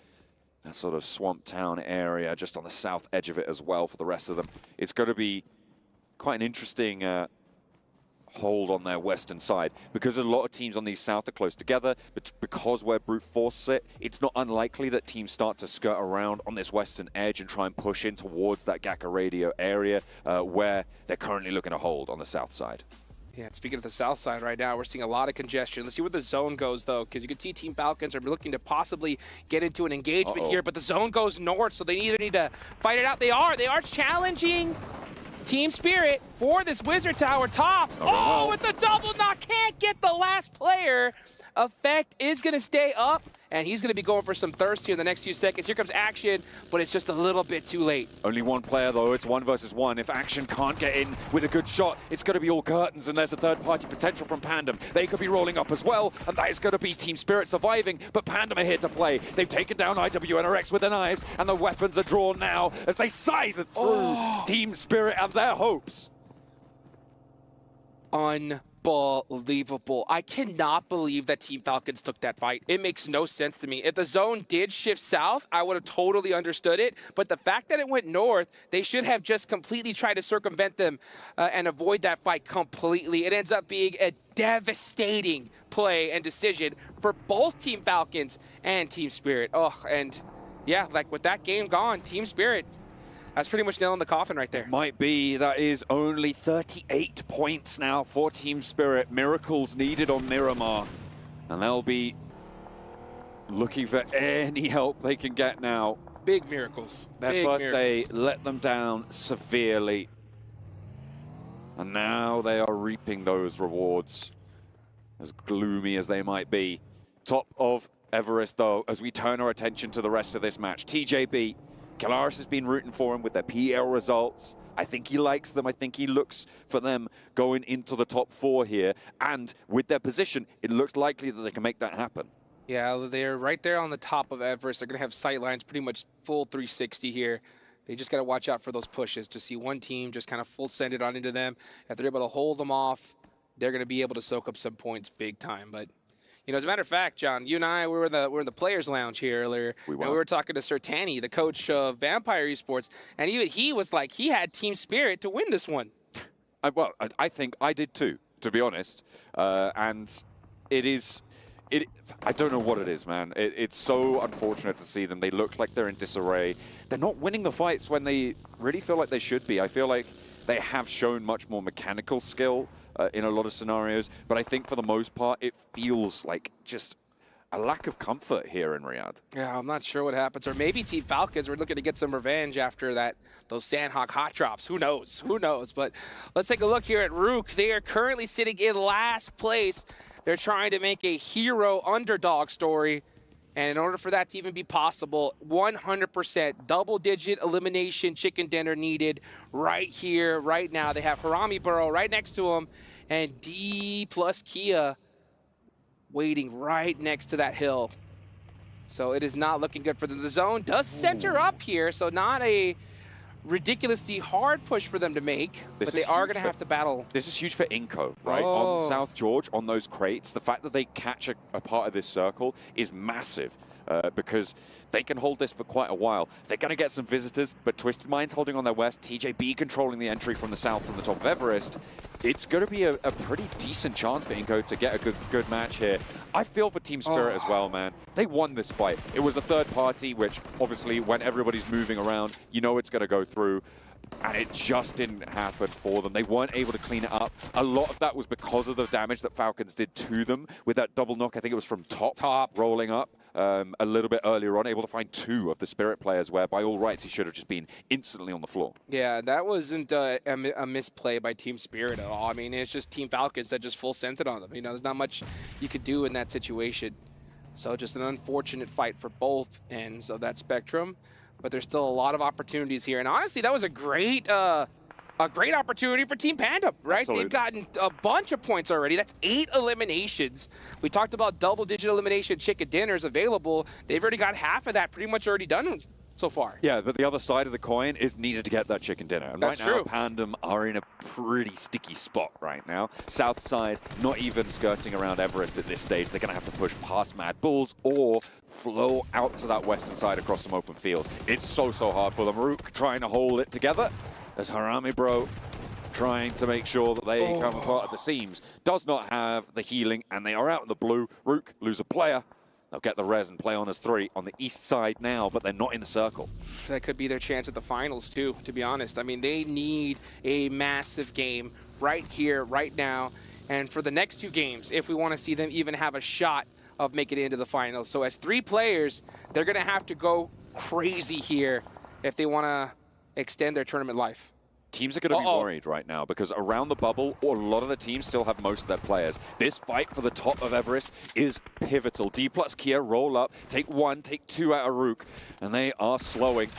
Speaker 17: that sort of swamp town area, just on the south edge of it as well for the rest of them. It's going to be quite an interesting hold on their western side, because a lot of teams on the south are close together, but because where Brute Force sit, it's not unlikely that teams start to skirt around on this western edge and try and push in towards that Gaka Radio area where they're currently looking to hold on the south side.
Speaker 16: Yeah, speaking of the south side right now, we're seeing a lot of congestion. Let's see where the zone goes, though, because you can see Team Falcons are looking to possibly get into an engagement here, but the zone goes north, so they either need to fight it out. They are challenging Team Spirit for this Wizard Tower top. Oh, with the double knock, can't get the last player. Effect is going to stay up, and he's going to be going for some thirst here in the next few seconds. Here comes Action, but it's just a little bit too late.
Speaker 17: Only one player, though. It's 1 versus 1. If Action can't get in with a good shot, it's going to be all curtains, and there's a third-party potential from Pandem. They could be rolling up as well, and that is going to be Team Spirit surviving, but Pandem are here to play. They've taken down IWNRX with their knives, and the weapons are drawn now as they scythe through Team Spirit and their hopes.
Speaker 16: Unbelievable. I cannot believe that Team Falcons took that fight. It makes no sense to me. If the zone did shift south, I would have totally understood it. But the fact that it went north, they should have just completely tried to circumvent them and avoid that fight completely. It ends up being a devastating play and decision for both Team Falcons and Team Spirit. Oh, and yeah, like with that game gone, Team Spirit, that's pretty much nail in the coffin right there.
Speaker 17: Might be. That is only 38 points now for Team Spirit. Miracles needed on Miramar. And they'll be looking for any help they can get now.
Speaker 16: Big miracles.
Speaker 17: Their first day let them down severely. And now they are reaping those rewards, as gloomy as they might be. Top of Everest, though, as we turn our attention to the rest of this match. TJB. Kalaris has been rooting for him with their PL results. I think he likes them. I think he looks for them going into the top 4 here. And with their position, it looks likely that they can make that happen.
Speaker 16: Yeah, they're right there on the top of Everest. They're going to have sight lines pretty much full 360 here. They just got to watch out for those pushes to see one team just kind of full send it on into them. If they're able to hold them off, they're going to be able to soak up some points big time. But you know, as a matter of fact, John, you and I, we were in the players' lounge here earlier, and we were talking to Sertani, the coach of Vampire Esports, and he was like, he had Team Spirit to win this one.
Speaker 17: I think I did too, to be honest. And I don't know what it is, man. It's so unfortunate to see them. They look like they're in disarray. They're not winning the fights when they really feel like they should be. I feel like they have shown much more mechanical skill in a lot of scenarios, but I think for the most part, it feels like just a lack of comfort here in Riyadh.
Speaker 16: Yeah, I'm not sure what happens. Or maybe Team Falcons were looking to get some revenge after those Sandhawk hot drops. Who knows? Who knows? But let's take a look here at Rook. They are currently sitting in last place. They're trying to make a hero underdog story. And in order for that to even be possible, 100% double-digit elimination chicken dinner needed right here, right now. They have Harami Burrow right next to him, and D plus Kia waiting right next to that hill. So it is not looking good for them. The zone does center up here, so not a ridiculously hard push for them to make, but they are going to have to battle.
Speaker 17: This is huge for Inco, right? On South George, on those crates, the fact that they catch a part of this circle is massive because they can hold this for quite a while. They're going to get some visitors, but Twisted Minds holding on their west, TJB controlling the entry from the south from the top of Everest. It's going to be a pretty decent chance for Inco to get a good match here. I feel for Team Spirit as well, man. They won this fight. It was a third party, which obviously when everybody's moving around, you know it's going to go through. And it just didn't happen for them. They weren't able to clean it up. A lot of that was because of the damage that Falcons did to them with that double knock. I think it was from top rolling up a little bit earlier on, able to find 2 of the Spirit players where by all rights he should have just been instantly on the floor.
Speaker 16: Yeah, that wasn't a misplay by Team Spirit at all. I mean, it's just Team Falcons that just full sent it on them. You know, there's not much you could do in that situation. So just an unfortunate fight for both ends of that spectrum. But there's still a lot of opportunities here. And honestly, that was a great opportunity for Team Pandem, right?
Speaker 17: Absolutely.
Speaker 16: They've gotten a bunch of points already. That's 8 eliminations. We talked about double-digit elimination chicken dinners available. They've already got half of that pretty much already done so far.
Speaker 17: Yeah, but the other side of the coin is needed to get that chicken dinner. And
Speaker 16: That's
Speaker 17: right now,
Speaker 16: true.
Speaker 17: Pandem are in a pretty sticky spot right now. South side, not even skirting around Everest at this stage. They're going to have to push past Mad Bulls or flow out to that western side across some open fields. It's so hard for them. Rook trying to hold it together as Harami Bro trying to make sure that they come apart at the seams. Does not have the healing, and they are out in the blue. Rook lose a player. They'll get the res and play on as 3 on the east side now, but they're not in the circle.
Speaker 16: That could be their chance at the finals, too, to be honest. I mean, they need a massive game right here, right now, and for the next 2 games, if we want to see them even have a shot of making it into the finals. So as 3 players, they're going to have to go crazy here if they want to extend their tournament life.
Speaker 17: Teams are going to be worried right now because around the bubble, a lot of the teams still have most of their players. This fight for the top of Everest is pivotal. D plus Kia roll up, take 1, take 2 out of Rook, and they are slowing.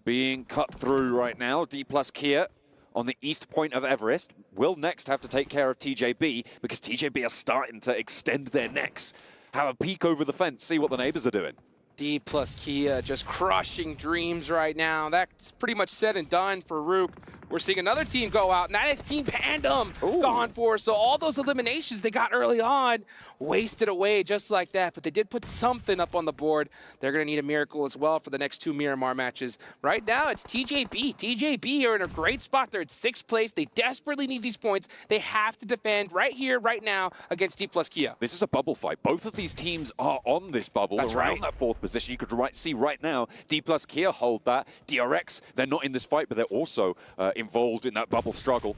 Speaker 17: Being cut through right now, D plus Kia on the east point of Everest will next have to take care of TJB because TJB are starting to extend their necks. Have a peek over the fence, see what the neighbors are doing.
Speaker 16: D plus Kia just crushing dreams right now. That's pretty much said and done for Rook. We're seeing another team go out, and that is Team Pandem gone for. So all those eliminations they got early on wasted away just like that. But they did put something up on the board. They're going to need a miracle as well for the next 2 Miramar matches. Right now, it's TJB. TJB are in a great spot. They're at 6th place. They desperately need these points. They have to defend right here, right now against D plus Kia.
Speaker 17: This is a bubble fight. Both of these teams are on this bubble.
Speaker 16: That's
Speaker 17: around
Speaker 16: right.
Speaker 17: that 4th position. You could see right now, D plus Kia hold that. DRX, they're not in this fight, but they're also involved in that bubble struggle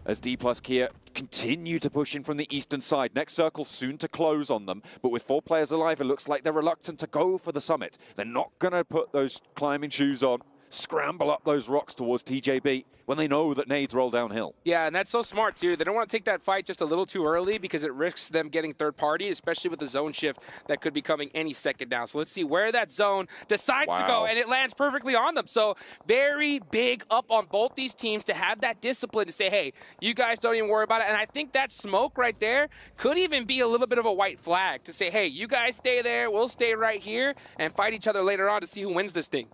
Speaker 17: as D plus Kia continue to push in from the eastern side. Next circle soon to close on them, but with 4 players alive, it looks like they're reluctant to go for the summit. They're not going to put those climbing shoes on, scramble up those rocks towards TJB when they know that nades roll downhill.
Speaker 16: Yeah, and that's so smart, too. They don't want to take that fight just a little too early because it risks them getting third party, especially with the zone shift that could be coming any second now. So let's see where that zone decides to go, and it lands perfectly on them. So very big up on both these teams to have that discipline to say, hey, you guys don't even worry about it. And I think that smoke right there could even be a little bit of a white flag to say, hey, you guys stay there, we'll stay right here and fight each other later on to see who wins this thing.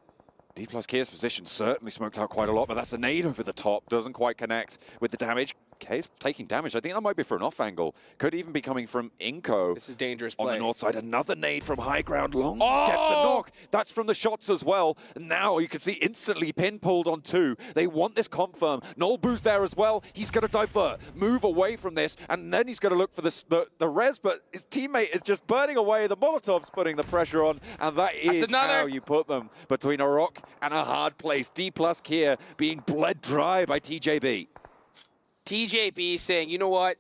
Speaker 17: D plus Kia's position certainly smoked out quite a lot, but that's a nade over the top. Doesn't quite connect with the damage. K's taking damage. I think that might be for an off angle. Could even be coming from Inko.
Speaker 16: This is dangerous
Speaker 17: on
Speaker 16: play.
Speaker 17: the north side. Another nade from high ground. Longs gets the knock. That's from the shots as well. And now you can see instantly pin pulled on 2. They want this confirm. Nolbu's there as well. He's going to divert, move away from this, and then he's going to look for the res, but his teammate is just burning away. The Molotov's putting the pressure on, and that is how you put them between a rock and a hard place. D plus Kia being bled dry by TJB.
Speaker 16: TJB saying, you know what?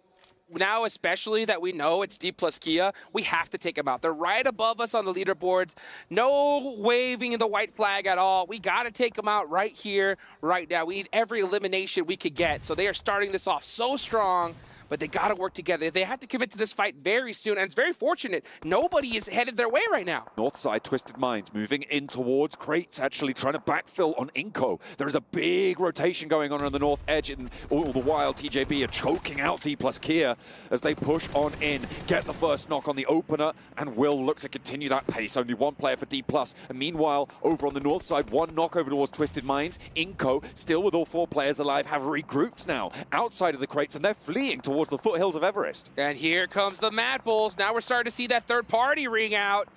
Speaker 16: Now, especially that we know it's D plus Kia, we have to take them out. They're right above us on the leaderboards. No waving the white flag at all. We got to take them out right here, right now. We need every elimination we could get. So they are starting this off so strong, but they got to work together. They have to commit to this fight very soon, and it's very fortunate. Nobody is headed their way right now.
Speaker 17: North side, Twisted Minds moving in towards Crates, actually trying to backfill on Inko. There is a big rotation going on the north edge, and all the while TJB are choking out D plus Kia as they push on in, get the first knock on the opener, and will look to continue that pace. Only 1 player for D plus. And meanwhile, over on the north side, 1 knock over towards Twisted Minds. Inko, still with all 4 players alive, have regrouped now outside of the Crates, and they're fleeing towards the foothills of Everest.
Speaker 16: And here comes the Mad Bulls. Now we're starting to see that third party ring out.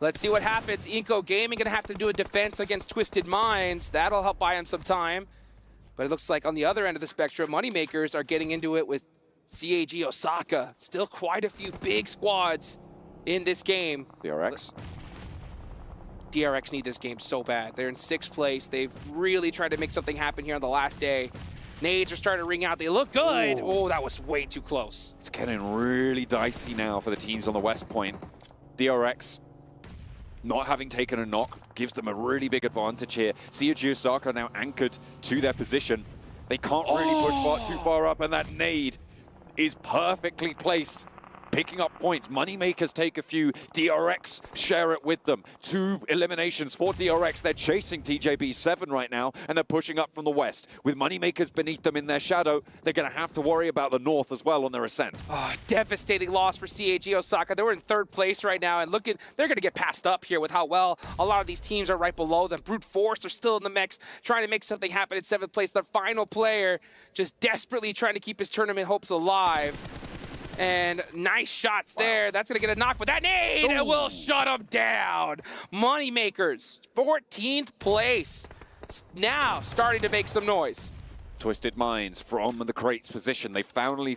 Speaker 16: Let's see what happens. Inko Gaming gonna have to do a defense against Twisted Minds. That'll help buy him some time. But it looks like on the other end of the spectrum, Moneymakers are getting into it with CAG Osaka. Still quite a few big squads in this game.
Speaker 17: DRX
Speaker 16: need this game so bad. They're in 6th place. They've really tried to make something happen here on the last day. Nades are starting to ring out. They look good.
Speaker 17: Ooh.
Speaker 16: Oh, that was way too close.
Speaker 17: It's getting really dicey now for the teams on the west point. DRX, not having taken a knock, gives them a really big advantage here. CAG Osaka now anchored to their position. They can't really push too far up, and that nade is perfectly placed. Picking up points. Moneymakers take a few. DRX share it with them. 2 eliminations for DRX. They're chasing TJB 7 right now, and they're pushing up from the west. With Moneymakers beneath them in their shadow, they're going to have to worry about the north as well on their ascent.
Speaker 16: Oh, devastating loss for CAG Osaka. They were in 3rd place right now, and they're going to get passed up here with how well a lot of these teams are right below them. Brute Force are still in the mix, trying to make something happen in 7th place. The final player just desperately trying to keep his tournament hopes alive. And nice shots there. That's going to get a knock, but that nade will shut him down. Moneymakers, 14th place. Now starting to make some noise.
Speaker 17: Twisted Minds from the crates position. They finally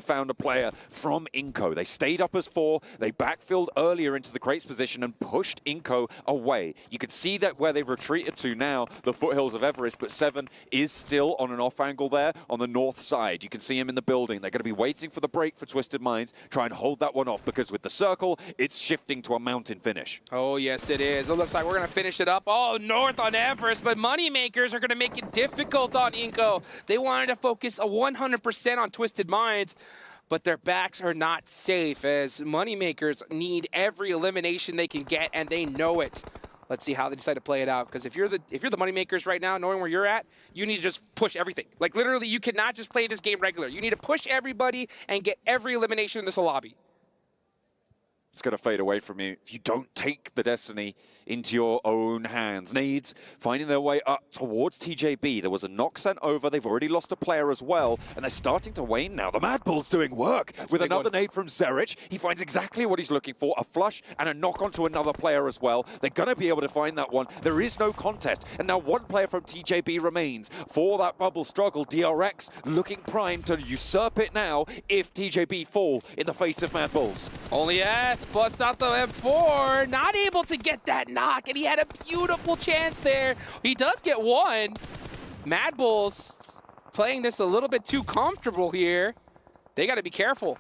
Speaker 17: found a player from Inco. They stayed up as 4. They backfilled earlier into the crates position and pushed Inco away. You can see that where they've retreated to now, the foothills of Everest, but 7 is still on an off angle there on the north side. You can see him in the building. They're going to be waiting for the break for Twisted Minds. Try and hold that one off because with the circle, it's shifting to a mountain finish.
Speaker 16: Oh, yes, it is. It looks like we're going to finish it up. Oh, north on Everest, but Moneymakers are going to make it difficult on Inco. They wanted to focus 100% on Twisted Minds, but their backs are not safe as Moneymakers need every elimination they can get, and they know it. Let's see how they decide to play it out, because if you're the Moneymakers right now, knowing where you're at, you need to just push everything. Like, literally, you cannot just play this game regular. You need to push everybody and get every elimination in this lobby.
Speaker 17: It's going to fade away from you if you don't take the destiny into your own hands. Nades finding their way up towards TJB. There was a knock sent over. They've already lost a player as well, and they're starting to wane now. The Mad Bull's doing work with another nade from Zerich. He finds exactly what he's looking for, a flush and a knock onto another player as well. They're going to be able to find that one. There is no contest, and now one player from TJB remains for that bubble struggle. DRX looking primed to usurp it now if TJB fall in the face of Mad Bulls.
Speaker 16: Only S busts out the M4, not able to get that knock, and he had a beautiful chance there. He does get one. Mad Bulls playing this a little bit too comfortable here. They got to be careful.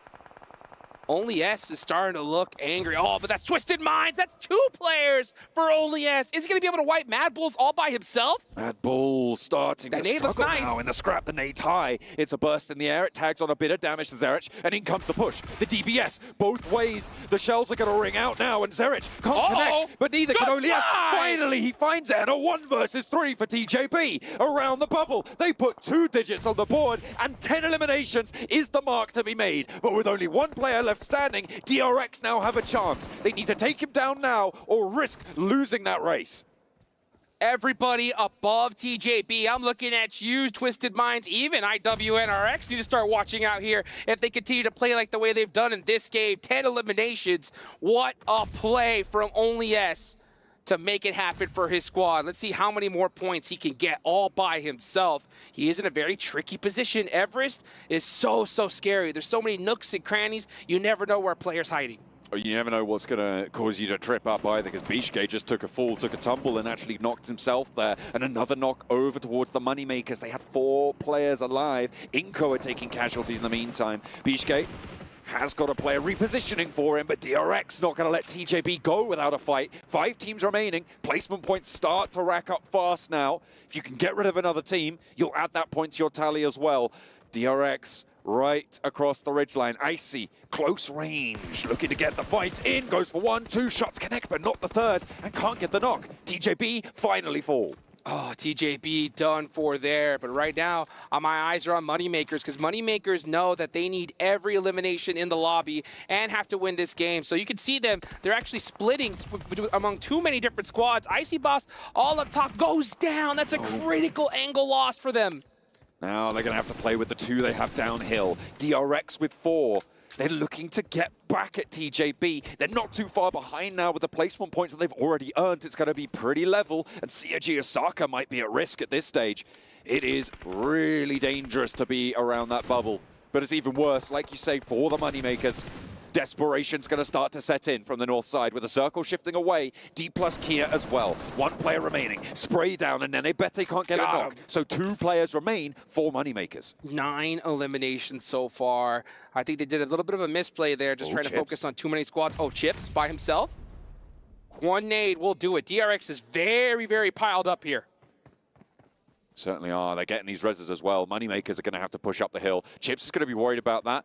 Speaker 16: Only S is starting to look angry. Oh, but that's Twisted Minds. That's 2 players for Only S. Is he going to be able to wipe Mad Bulls all by himself?
Speaker 17: Mad Bull starting to struggle now in the scrap. The nade's high. It's a burst in the air. It tags on a bit of damage to Zerich, and in comes the push. The DBS, both ways. The shells are going to ring out now, and Zerich can't connect, but neither can Only S. Finally, he finds it, and a 1 versus 3 for TJB. Around the bubble, they put 2 digits on the board, and 10 eliminations is the mark to be made. But with only 1 player left standing, DRX now have a chance. They need to take him down now or risk losing that race.
Speaker 16: Everybody above TJB, I'm looking at you, Twisted Minds, even IWNRX need to start watching out here if they continue to play like the way they've done in this game. 10 eliminations. What a play from Only S to make it happen for his squad. Let's see how many more points he can get all by himself. He is in a very tricky position. Everest is so scary. There's so many nooks and crannies. You never know where a player's hiding.
Speaker 17: You never know what's going to cause you to trip up either, because Bishke just took a fall, took a tumble, and actually knocked himself there. And another knock over towards the Moneymakers. They had 4 players alive. Inco are taking casualties in the meantime. Bishke has got a player repositioning for him, but DRX not going to let TJB go without a fight. 5 teams remaining. Placement points start to rack up fast now. If you can get rid of another team, you'll add that point to your tally as well. DRX right across the ridgeline. Icy, close range, looking to get the fight in. Goes for 1, 2 shots connect, but not the third, and can't get the knock. TJB finally fall.
Speaker 16: Oh, TJB done for there. But right now, my eyes are on Moneymakers, because Moneymakers know that they need every elimination in the lobby and have to win this game. So you can see them, they're actually splitting among too many different squads. Icy Boss all up top goes down. That's a critical angle loss for them.
Speaker 17: Now they're going to have to play with the 2 they have downhill. DRX with 4. They're looking to get back at TJB. They're not too far behind now with the placement points that they've already earned. It's going to be pretty level, and CIG Osaka might be at risk at this stage. It is really dangerous to be around that bubble, but it's even worse, like you say, for the Moneymakers. Desperation's going to start to set in from the north side with the circle shifting away. D plus Kia as well. 1 player remaining. Spray down, and then they bet they can't get a knock. So 2 players remain for Moneymakers.
Speaker 16: 9 eliminations so far. I think they did a little bit of a misplay there, just trying to focus on too many squads. Oh, Chips by himself. 1 nade will do it. DRX is very piled up here.
Speaker 17: Certainly are. They're getting these reses as well. Moneymakers are going to have to push up the hill. Chips is going to be worried about that.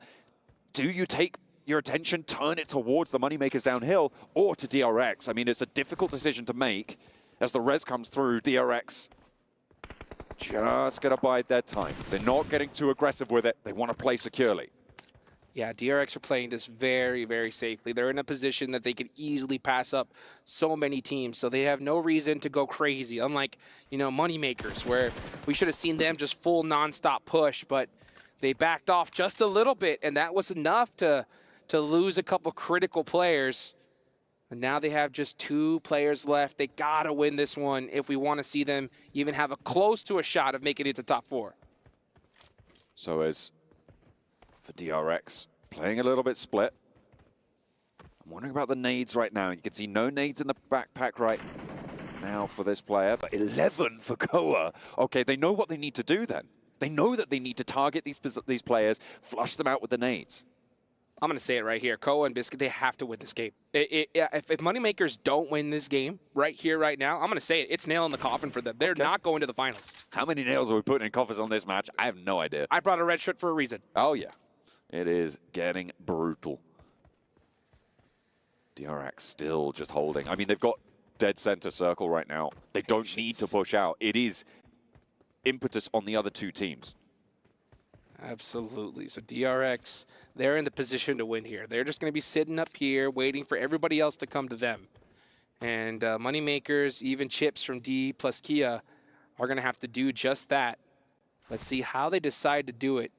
Speaker 17: Do you take your attention, turn it towards the Moneymakers downhill or to DRX? I mean, it's a difficult decision to make as the res comes through. DRX just going to bide their time. They're not getting too aggressive with it. They want to play securely.
Speaker 16: Yeah, DRX are playing this very safely. They're in a position that they could easily pass up so many teams, so they have no reason to go crazy, unlike, you know, Moneymakers, where we should have seen them just full non-stop push, but they backed off just a little bit, and that was enough to lose a couple critical players. And now they have just 2 players left. They gotta win this one if we want to see them even have a close to a shot of making it to top 4.
Speaker 17: So as for DRX, playing a little bit split. I'm wondering about the nades right now. You can see no nades in the backpack right now for this player, but 11 for Koa. Okay, they know what they need to do then. They know that they need to target these players, flush them out with the nades.
Speaker 16: I'm going to say it right here. Koa and Biscuit, they have to win this game. If Moneymakers don't win this game right here, right now, I'm going to say it. It's nail in the coffin for them. They're not going to the finals.
Speaker 17: How many nails are we putting in coffins on this match? I have no idea.
Speaker 16: I brought a red shirt for a reason.
Speaker 17: Oh, yeah. It is getting brutal. DRX still just holding. I mean, they've got dead center circle right now. They don't need to push out. It is impetus on the other two teams.
Speaker 16: Absolutely. So DRX, they're in the position to win here. They're just going to be sitting up here waiting for everybody else to come to them. And Moneymakers, even Chips from D plus Kia, are going to have to do just that. Let's see how they decide to do it.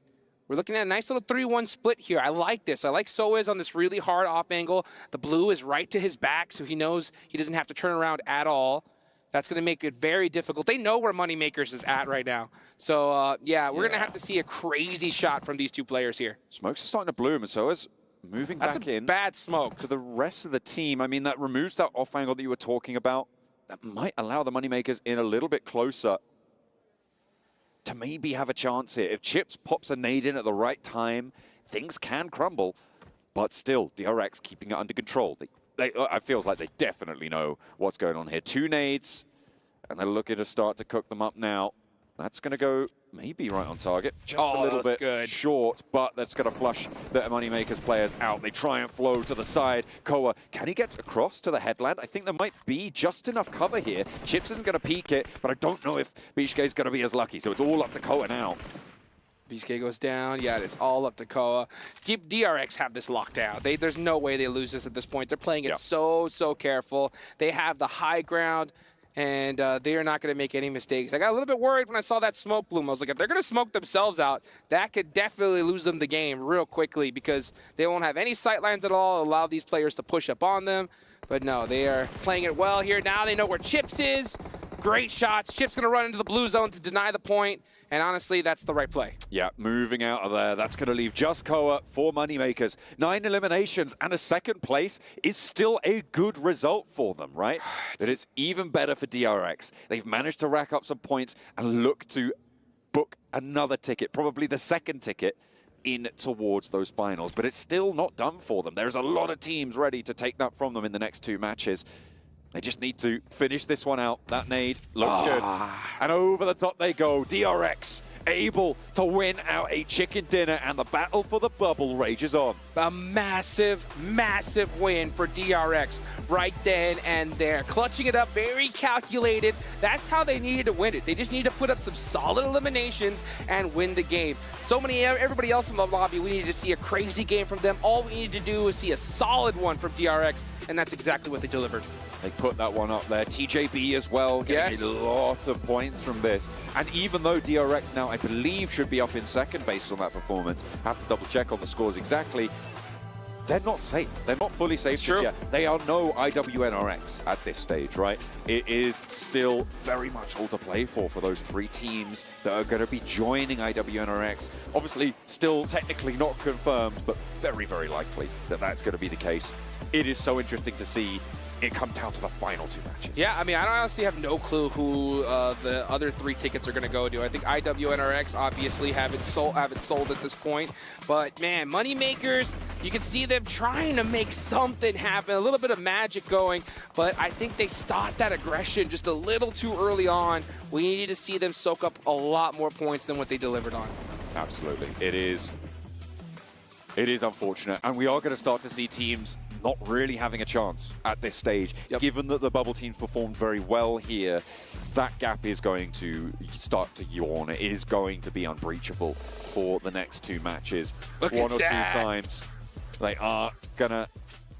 Speaker 16: We're looking at a nice little 3-1 split here. I like this. I like Soez on this really hard off angle. The blue is right to his back, so he knows he doesn't have to turn around at all. That's going to make it very difficult. They know where Moneymakers is at right now. So, yeah, we're going to have to see a crazy shot from these two players here.
Speaker 17: Smoke's starting to bloom, and so is moving back in.
Speaker 16: That's a bad smoke.
Speaker 17: To the rest of the team, I mean, that removes that off angle that you were talking about. That might allow the Moneymakers in a little bit closer to maybe have a chance here. If Chips pops a nade in at the right time, things can crumble. But still, DRX keeping it under control. It feels like they definitely know what's going on here. 2 nades, and they're looking to start to cook them up now. That's going to go maybe right on target. Just a little bit short, but that's going to flush the Moneymakers players out. They try and flow to the side. Koa, can he get across to the headland? I think there might be just enough cover here. Chips isn't going to peek it, but I don't know if Bishke's going to be as lucky. So it's all up to Koa now.
Speaker 16: BSK goes down. Yeah, it's all up to Koa. DRX have this locked down. There's no way they lose this at this point. They're playing it so careful. They have the high ground, and they are not going to make any mistakes. I got a little bit worried when I saw that smoke bloom. I was like, if they're going to smoke themselves out, that could definitely lose them the game real quickly because they won't have any sight lines at all, allow these players to push up on them. But no, they are playing it well here. Now they know where Chips is. Great shots. Chips going to run into the blue zone to deny the point. And honestly, that's the right play.
Speaker 17: Yeah, moving out of there. That's going to leave just Koa for Moneymakers. 9 eliminations and a second place is still a good result for them, right? But it's even better for DRX. They've managed to rack up some points and look to book another ticket, probably the second ticket, in towards those finals. But it's still not done for them. There's a lot of teams ready to take that from them in the next 2 matches. They just need to finish this one out. That nade looks good. And over the top they go. DRX able to win out a chicken dinner, and the battle for the bubble rages on.
Speaker 16: A massive win for DRX right then and there. Clutching it up, very calculated. That's how they needed to win it. They just need to put up some solid eliminations and win the game. Everybody else in the lobby, we needed to see a crazy game from them. All we needed to do was see a solid one from DRX, and that's exactly what they delivered.
Speaker 17: They put that one up there. TJB as well, getting a lot of points from this. And even though DRX now, I believe, should be up in second based on that performance, have to double check on the scores exactly, they're not safe. They're not fully safe just yet. They are no IWNRX at this stage, right? It is still very much all to play for those 3 teams that are going to be joining IWNRX. Obviously, still technically not confirmed, but very, very likely that that's going to be the case. It is so interesting to see it come down to the final 2 matches.
Speaker 16: Yeah, I mean, I honestly have no clue who the other 3 tickets are going to go to. I think IWNRX obviously have it sold at this point. But, man, Moneymakers, you can see them trying to make something happen, a little bit of magic going. But I think they stopped that aggression just a little too early on. We needed to see them soak up a lot more points than what they delivered on.
Speaker 17: Absolutely. It is unfortunate. And we are going to start to see teams not really having a chance at this stage. Given that the bubble teams performed very well here, that gap is going to start to yawn. It is going to be unbreachable for the next 2 matches.
Speaker 16: Look
Speaker 17: One
Speaker 16: at
Speaker 17: or
Speaker 16: that.
Speaker 17: 2 times, they are going to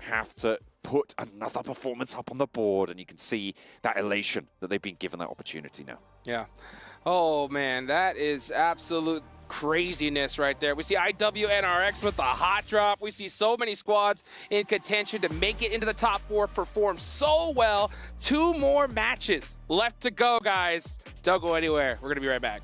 Speaker 17: have to put another performance up on the board, and you can see that elation that they've been given that opportunity now.
Speaker 16: Yeah. Oh, man, that is absolute craziness right there. We see IWNRX with the hot drop. We see so many squads in contention to make it into the top 4, perform so well. 2 more matches left to go, guys. Don't go anywhere. We're going to be right back.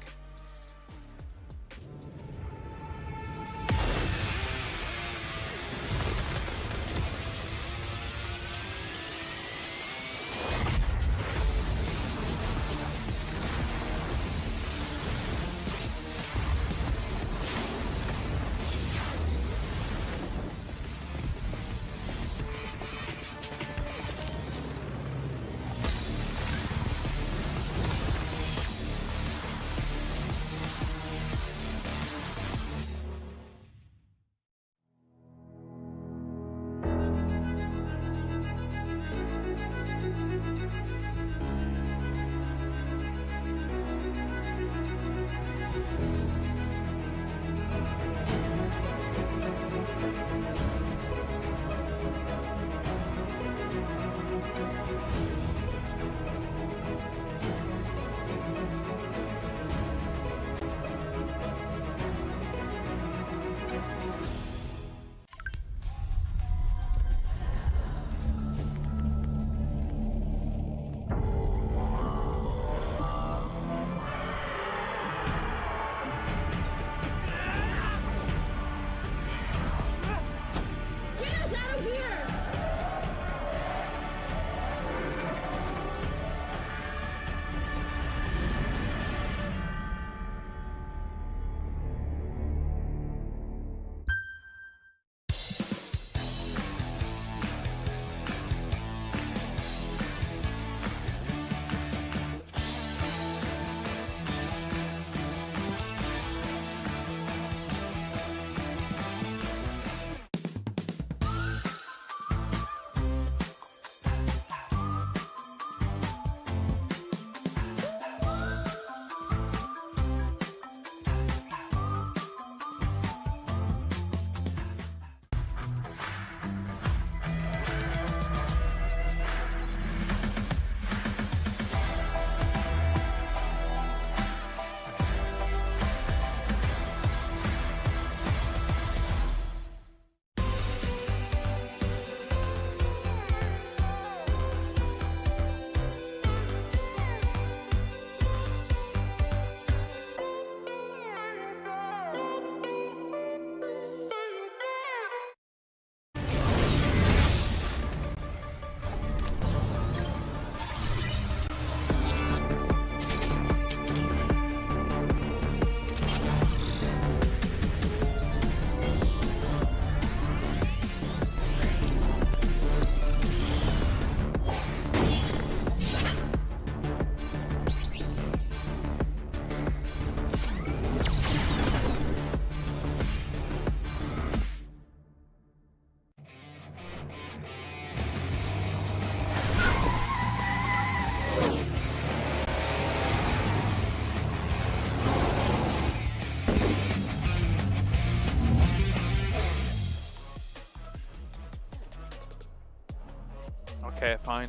Speaker 10: Okay, fine.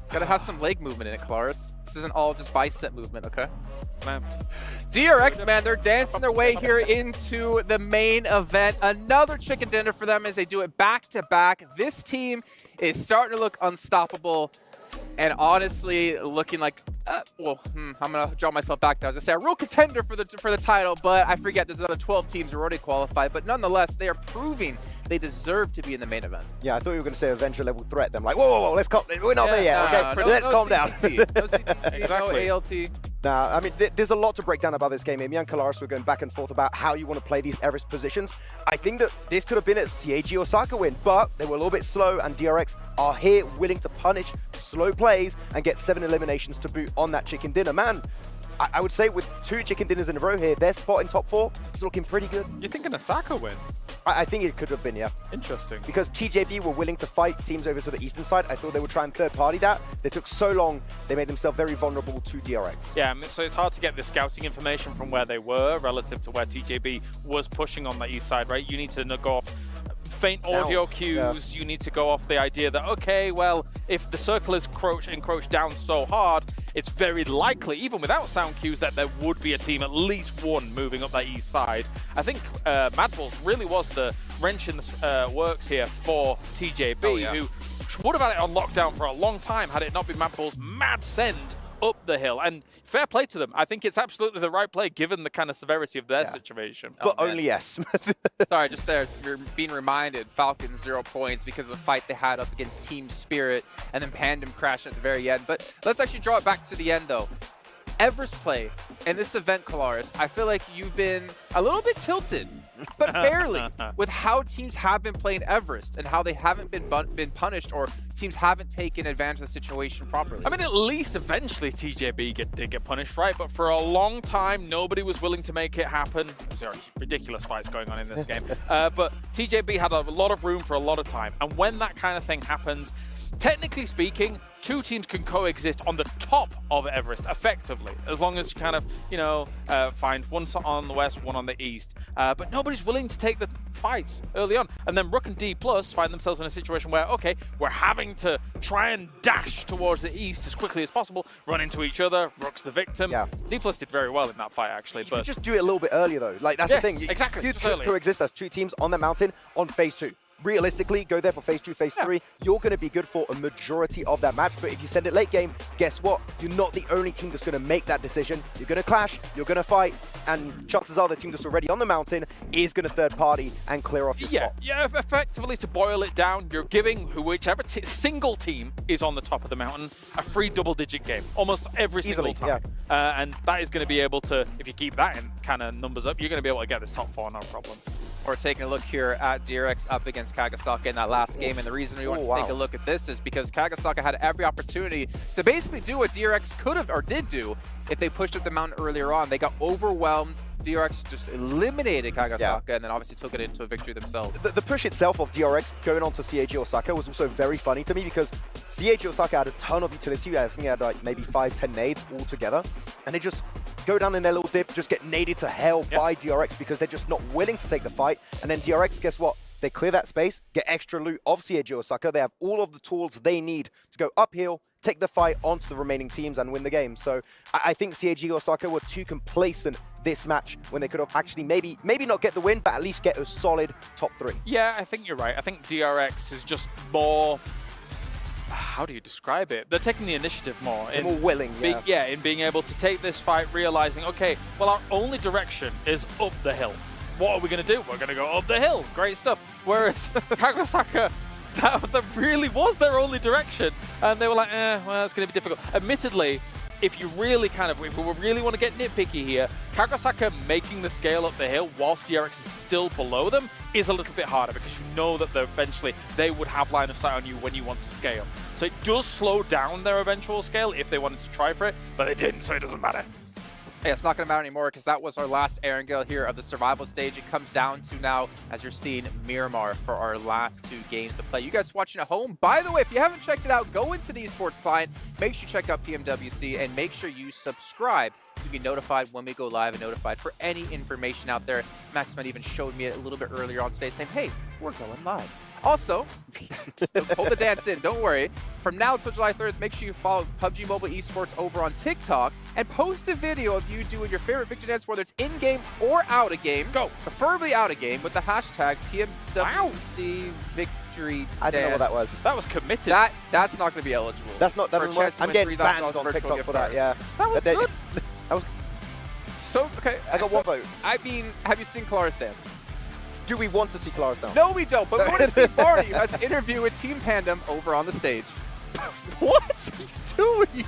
Speaker 8: Gotta have some leg movement in it, Claris. This isn't all just bicep movement, okay?
Speaker 10: Man.
Speaker 8: DRX, man, they're dancing their way here into the main event. Another chicken dinner for them as they do it back-to-back. This team is starting to look unstoppable and honestly looking like, I'm going to draw myself back now. I was going to say a real contender for the title, but I forget there's another 12 teams who are already qualified. But nonetheless, they are proving they deserve to be in the main event.
Speaker 12: Yeah, I thought you were going to say Avenger level threat. Then I'm like, whoa, let's calm. We're not there yet, okay?
Speaker 8: No,
Speaker 12: let's calm down.
Speaker 8: No CT, no ALT.
Speaker 12: Nah, I mean, there's a lot to break down about this game. Me and Kalaris were going back and forth about how you want to play these Everest positions. I think that this could have been a CAG Osaka win, but they were a little bit slow, and DRX are here willing to punish slow plays and get 7 eliminations to boot on that chicken dinner. Man, I would say with 2 chicken dinners in a row here, their spot in top 4 is looking pretty good.
Speaker 10: You're thinking Osaka win?
Speaker 12: I think it could have been, yeah.
Speaker 10: Interesting.
Speaker 12: Because TJB were willing to fight teams over to the eastern side. I thought they would try and third-party that. They took so long, they made themselves very vulnerable to DRX.
Speaker 10: Yeah, so it's hard to get the scouting information from where they were relative to where TJB was pushing on the east side, right? You need to go off faint audio cues. You need to go off the idea that, okay, well, if the circle is encroached down so hard, it's very likely, even without sound cues, that there would be a team, at least one, moving up that east side. I think Mad Bulls really was the wrench in the works here for TJB, who would have had it on lockdown for a long time had it not been Mad Bulls' mad send up the hill. And fair play to them. I think it's absolutely the right play given the kind of severity of their situation.
Speaker 12: But only yes.
Speaker 8: Sorry, just there, you're being reminded, Falcons 0 points because of the fight they had up against Team Spirit, and then Pandem crashed at the very end. But let's actually draw it back to the end, though. Everest play and this event, Kalaris, I feel like you've been a little bit tilted, but fairly, with how teams have been playing Everest and how they haven't been punished, or teams haven't taken advantage of the situation properly.
Speaker 10: I mean, at least eventually TJB did get punished, right? But for a long time, nobody was willing to make it happen. Sorry, ridiculous fights going on in this game. But TJB had a lot of room for a lot of time. And when that kind of thing happens, technically speaking, 2 teams can coexist on the top of Everest effectively, as long as you kind of, find one on the west, one on the east. But nobody's willing to take the fights early on. And then Rook and D+ find themselves in a situation where, okay, we're having to try and dash towards the east as quickly as possible, run into each other. Rook's the victim.
Speaker 12: Yeah.
Speaker 10: D+ did very well in that fight, actually.
Speaker 12: But just do it a little bit earlier, though. Like, that's the thing.
Speaker 10: Exactly.
Speaker 12: You coexist as 2 teams on the mountain on phase 2. Realistically, go there for phase 2, phase 3. You're going to be good for a majority of that match. But if you send it late game, guess what? You're not the only team that's going to make that decision. You're going to clash, you're going to fight, and chances are the team that's already on the mountain is going to third party and clear off your spot.
Speaker 10: Yeah, effectively, to boil it down, you're giving whichever single team is on the top of the mountain a free double-digit game, almost every single time. And that is going to be able to, if you keep that in kind of numbers up, you're going to be able to get this top 4, no problem.
Speaker 8: We're taking a look here at DRX up against Kagasaka in that last game, and the reason we want to take a look at this is because Kagasaka had every opportunity to basically do what DRX could have or did do if they pushed up the mountain earlier on. They got overwhelmed. DRX just eliminated Kagasaka and then obviously took it into a victory themselves.
Speaker 12: The push itself of DRX going on to CAG Osaka was also very funny to me because CAG Osaka had a ton of utility. I think he had like maybe 5-10 nades all together, and they just go down in their little dip, just get naded to hell by DRX because they're just not willing to take the fight. And then DRX, guess what? They clear that space, get extra loot of CAG Osaka. They have all of the tools they need to go uphill, take the fight onto the remaining teams and win the game. So I think CAG Osaka were too complacent this match when they could have actually maybe not get the win, but at least get a solid top 3.
Speaker 10: Yeah, I think you're right. I think DRX is just more... How do you describe it? They're taking the initiative more.
Speaker 12: They're more willing,
Speaker 10: in being able to take this fight, realizing, okay, well, our only direction is up the hill. What are we going to do? We're going to go up the hill. Great stuff. Whereas Kagasaka, that really was their only direction. And they were like, well, it's going to be difficult. Admittedly, if you really if we really want to get nitpicky here, Kagasaka making the scale up the hill whilst DRX is still below them is a little bit harder because you know that eventually they would have line of sight on you when you want to scale. So it does slow down their eventual scale if they wanted to try for it, but they didn't, so it doesn't matter.
Speaker 8: Yeah, it's not going to matter anymore because that was our last Erangel here of the survival stage. It comes down to now, as you're seeing, Miramar for our last 2 games to play. You guys watching at home, by the way, if you haven't checked it out, go into the esports client, make sure you check out PMWC, and make sure you subscribe to be notified when we go live and notified for any information out there. Maxman even showed me it a little bit earlier on today saying, hey, we're going live. Also, hold the dance in, don't worry. From now until July 3rd, make sure you follow PUBG Mobile Esports over on TikTok and post a video of you doing your favorite victory dance, whether it's in-game or out-of-game. Go. Preferably out-of-game with the hashtag PMWC Victory Dance.
Speaker 12: I don't know what that was.
Speaker 10: That was committed.
Speaker 8: That's not going to be eligible.
Speaker 12: That's not, that
Speaker 8: For a
Speaker 12: doesn't work.
Speaker 8: chance to
Speaker 12: I'm
Speaker 8: win
Speaker 12: getting banned
Speaker 8: $3,000
Speaker 12: on
Speaker 8: virtual
Speaker 12: TikTok
Speaker 8: gift
Speaker 12: for that,
Speaker 8: card.
Speaker 12: yeah.
Speaker 8: That was good.
Speaker 12: That was
Speaker 8: So, okay.
Speaker 12: I got one vote.
Speaker 8: I mean, have you seen Clara's dance?
Speaker 12: Do we want to see Clara's dance?
Speaker 8: No, we don't, but we want to see Barney, who has an interview with Team Pandem over on the stage. What are you doing?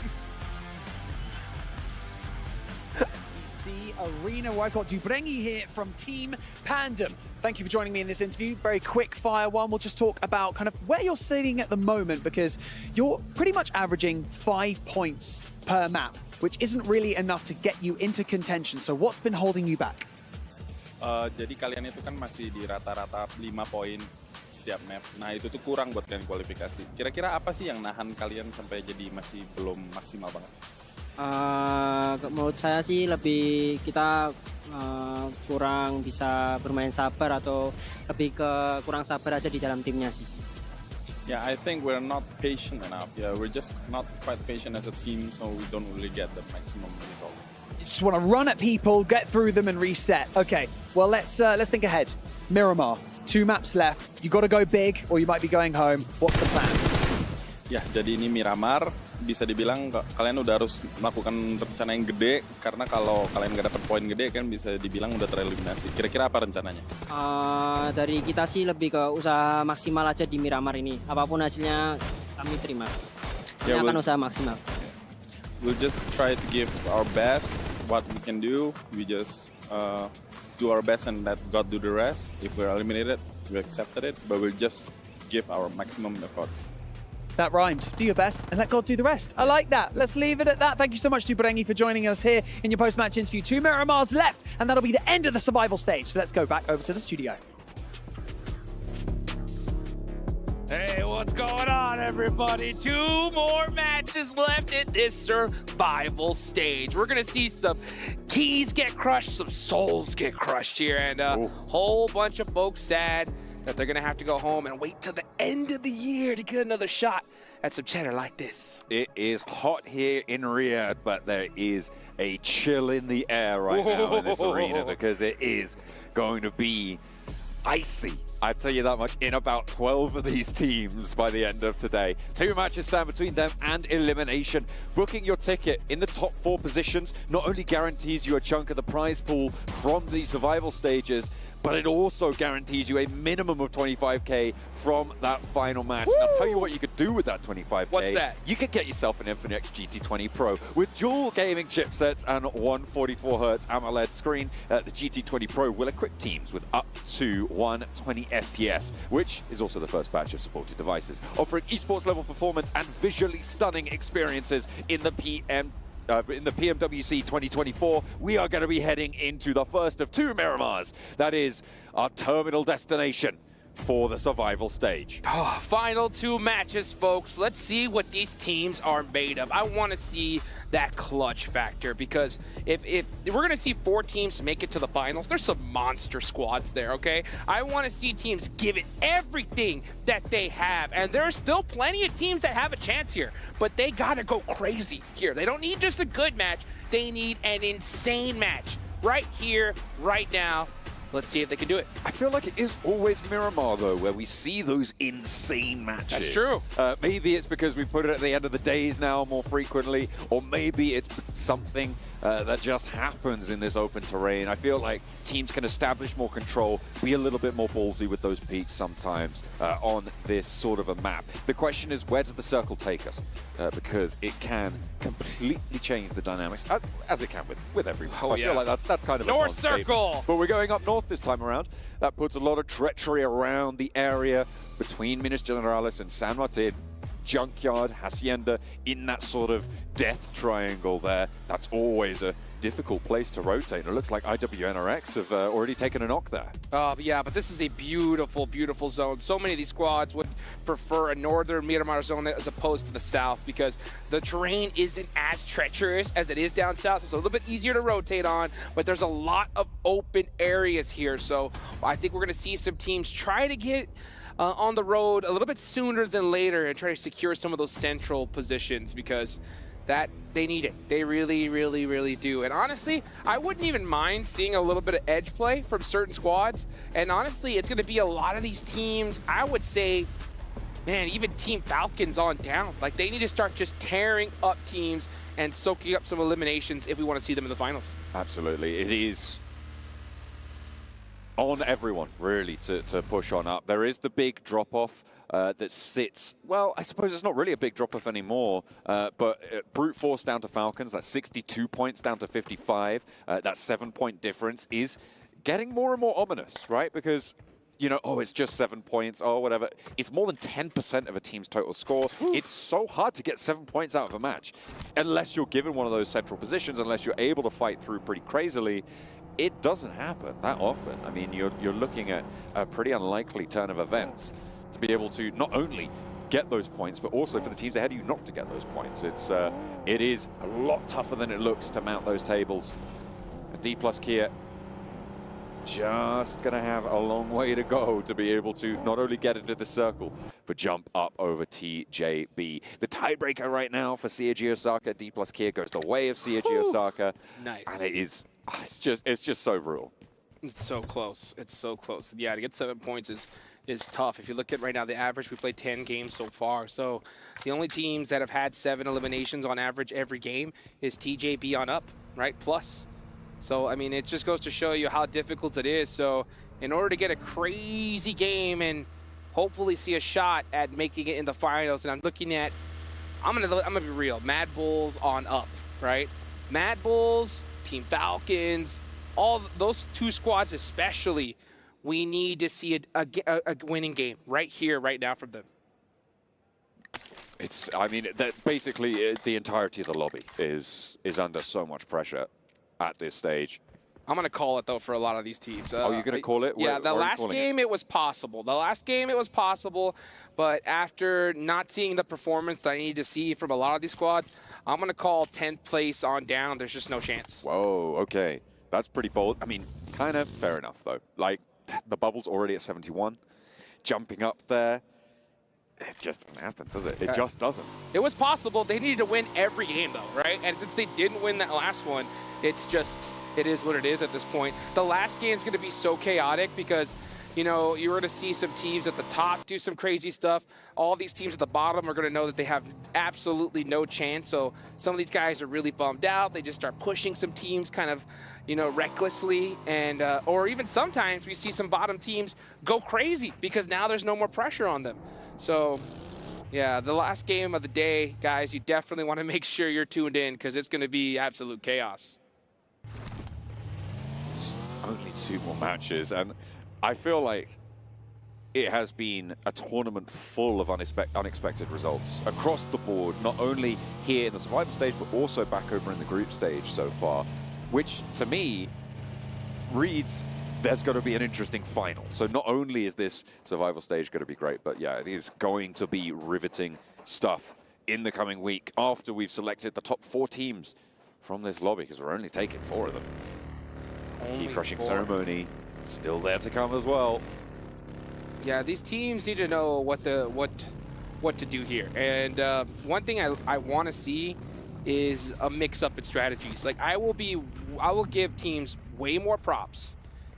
Speaker 25: STC Arena, where I've got Dubrengi here from Team Pandem. Thank you for joining me in this interview. Very quick fire one. We'll just talk about kind of where you're sitting at the moment, because you're pretty much averaging 5 points per map, which isn't really enough to get you into contention. So what's been holding you back?
Speaker 3: Jadi kalian itu kan masih di rata-rata 5 poin setiap map. Nah itu tuh kurang buat kalian kualifikasi. Kira-kira apa sih yang nahan kalian sampai jadi masih belum maksimal banget?
Speaker 11: Menurut saya sih lebih kita kurang bisa bermain sabar atau lebih ke kurang sabar aja di dalam timnya sih.
Speaker 3: Yeah, I think we're not patient enough. Yeah, we're just not quite patient as a team, so we don't really get the maximum result.
Speaker 25: You just want to run at people, get through them, and reset. Okay, well let's think ahead. Miramar, 2 maps left. You got to go big, or you might be going home. What's the plan?
Speaker 3: Ya, jadi ini Miramar. Bisa dibilang kalian udah harus melakukan rencana yang gede, karena kalau kalian nggak dapat poin gede kan bisa dibilang udah tereliminasi. Kira-kira apa rencananya?
Speaker 11: Dari kita sih lebih ke usaha maksimal aja di Miramar ini. Apapun hasilnya kami terima. Kami akan usaha maksimal.
Speaker 3: We'll just try to give our best, what we can do. We just do our best and let God do the rest. If we're eliminated, we accepted it, but we'll just give our maximum effort.
Speaker 25: That rhymed. Do your best and let God do the rest. I like that. Let's leave it at that. Thank you so much, Dubrengi, for joining us here in your post-match interview. 2 Miramars left, and that'll be the end of the survival stage. So let's go back over to the studio.
Speaker 16: Hey, what's going on, everybody? 2 more matches left in this survival stage. We're going to see some keys get crushed, some souls get crushed here, and a whole bunch of folks sad that they're going to have to go home and wait till the end of the year to get another shot at some cheddar like this.
Speaker 17: It is hot here in Riyadh, but there is a chill in the air right now in this arena, because it is going to be icy. I tell you that much, in about 12 of these teams by the end of today. 2 matches stand between them and elimination. Booking your ticket in the top 4 positions not only guarantees you a chunk of the prize pool from the survival stages, but it also guarantees you a minimum of 25k from that final match. And I'll tell you what you could do with that 25k.
Speaker 16: What's that?
Speaker 17: You could get yourself an Infinix GT20 Pro with dual gaming chipsets and 144Hz AMOLED screen. The GT20 Pro will equip teams with up to 120 FPS, which is also the first batch of supported devices, offering esports level performance and visually stunning experiences in the PMWC 2024, we are going to be heading into the first of 2 Miramars. That is our terminal destination for the survival stage.
Speaker 16: Final 2 matches, folks. Let's see what these teams are made of. I want to see that clutch factor, because if we're going to see 4 teams make it to the finals, there's some monster squads there, okay? I want to see teams give it everything that they have, and there are still plenty of teams that have a chance here, but they got to go crazy here. They don't need just a good match. They need an insane match right here, right now. Let's see if they can do it.
Speaker 17: I feel like it is always Miramar, though, where we see those insane matches.
Speaker 16: That's true.
Speaker 17: Maybe it's because we put it at the end of the days now more frequently, or maybe it's something that just happens in this open terrain. I feel like teams can establish more control, be a little bit more ballsy with those peaks sometimes on this sort of a map. The question is, where does the circle take us? Because it can completely change the dynamics, as it can with everyone. I feel like that's kind of
Speaker 16: North
Speaker 17: a
Speaker 16: circle!
Speaker 17: But we're going up north this time around. That puts a lot of treachery around the area between Minas Generalis and San Martin. Junkyard, Hacienda, in that sort of death triangle there. That's always a difficult place to rotate. It looks like IWNRX have already taken a knock there.
Speaker 16: Yeah, but this is a beautiful, beautiful zone. So many of these squads would prefer a northern Miramar zone as opposed to the south, because the terrain isn't as treacherous as it is down south. So it's a little bit easier to rotate on, but there's a lot of open areas here. So I think we're going to see some teams try to get on the road a little bit sooner than later and try to secure some of those central positions, because that they need it. They really, really, really do. And honestly, I wouldn't even mind seeing a little bit of edge play from certain squads. And honestly, it's going to be a lot of these teams. I would say, man, even Team Falcons on down. Like, they need to start just tearing up teams and soaking up some eliminations if we want to see them in the finals.
Speaker 17: Absolutely. It is on everyone, really, to push on up. There is the big drop-off that sits, well, I suppose it's not really a big drop-off anymore, but brute force down to Falcons, that's 62 points down to 55. That 7-point difference is getting more and more ominous, right? Because, you know, oh, it's just 7 points, oh, whatever. It's more than 10% of a team's total score. It's so hard to get 7 points out of a match, unless you're given one of those central positions, unless you're able to fight through pretty crazily. It doesn't happen that often. I mean, you're looking at a pretty unlikely turn of events to be able to not only get those points, but also for the teams ahead of you not to get those points. It is a lot tougher than it looks to mount those tables. And D+ Kia just gonna have a long way to go to be able to not only get into the circle, but jump up over TJB. The tiebreaker right now for CAG Osaka, D+ Kia goes the way of CAG Osaka.
Speaker 16: Nice.
Speaker 17: And it's just so brutal.
Speaker 16: It's so close. It's so close. Yeah, to get 7 points is tough. If you look at right now the average, we played 10 games so far. So the only teams that have had 7 eliminations on average every game is TJB on up, right? Plus. So, I mean, it just goes to show you how difficult it is. So in order to get a crazy game and hopefully see a shot at making it in the finals, and I'm looking at, I'm gonna be real, Mad Bulls on up, right? Mad Bulls, Team Falcons, all those 2 squads especially, we need to see a winning game right here, right now from them.
Speaker 17: I mean, that basically the entirety of the lobby is under so much pressure at this stage.
Speaker 16: I'm going to call it, though, for a lot of these teams.
Speaker 17: Oh, you're going to call it?
Speaker 16: Yeah, the last game it was possible. The last game it was possible, but after not seeing the performance that I need to see from a lot of these squads, I'm going to call 10th place on down. There's just no chance.
Speaker 17: Whoa, okay. That's pretty bold. I mean, kind of fair enough, though. Like, the bubble's already at 71. Jumping up there, it just doesn't happen, does it? It just doesn't.
Speaker 16: It was possible. They needed to win every game, though, right? And since they didn't win that last one, it's just, it is what it is at this point. The last game's going to be so chaotic because, you know, you're going to see some teams at the top do some crazy stuff. All these teams at the bottom are going to know that they have absolutely no chance. So some of these guys are really bummed out. They just start pushing some teams kind of, you know, recklessly. And, or even sometimes we see some bottom teams go crazy because now there's no more pressure on them. So, yeah, the last game of the day, guys, you definitely want to make sure you're tuned in because it's going to be absolute chaos.
Speaker 17: Only 2 more matches, and I feel like it has been a tournament full of unexpected results across the board, not only here in the survival stage, but also back over in the group stage so far, which to me reads there's going to be an interesting final. So not only is this survival stage going to be great, but yeah, it is going to be riveting stuff in the coming week after we've selected the top 4 teams from this lobby, because we're only taking 4 of them. Key crushing ceremony still there to come as well.
Speaker 16: Yeah, these teams need to know what to do here. And one thing I want to see is a mix-up in strategies. Like, I will give teams way more props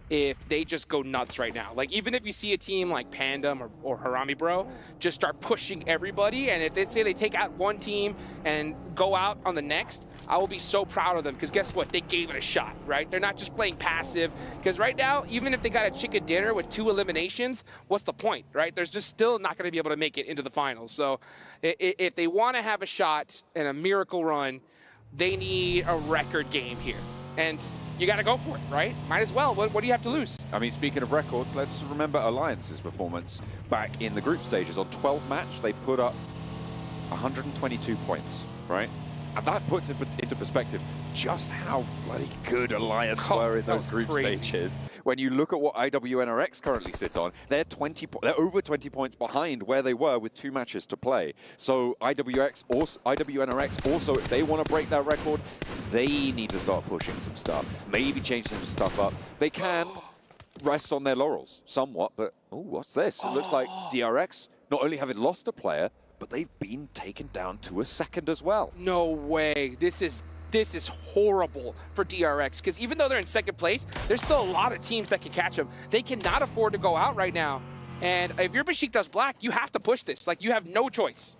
Speaker 16: if they just go nuts right now. Like, even if you see a team like Pandem or Harami Bro just start pushing everybody, and if they say they take out one team and go out on the next, I will be so proud of them, because guess what? They gave it a shot, right? They're not just playing passive, because right now, even if they got a chicken dinner with 2 eliminations, what's the point, right? There's just still not going to be able to make it into the finals. So if they want to have a shot and a miracle run, they need a record game here. And you got to go for it, right? Might as well. What do you have to lose?
Speaker 17: I mean, speaking of records, let's remember Alliance's performance back in the group stages. On 12th match, they put up 122 points, right? And that puts it into perspective just how bloody good Alliance were in those group stages. When you look at what IWNRX currently sit on, they're over 20 points behind where they were with 2 matches to play. So IWNRX also, if they want to break that record, they need to start pushing some stuff. Maybe change some stuff up. They can. rest on their laurels somewhat, but oh, what's this? It looks like DRX not only having lost a player, but they've been taken down to a second as well.
Speaker 16: No way. This is horrible for DRX, because even though they're in second place, there's still a lot of teams that can catch them. They cannot afford to go out right now. And if you're Besiktas Black, you have to push this. Like, you have no choice.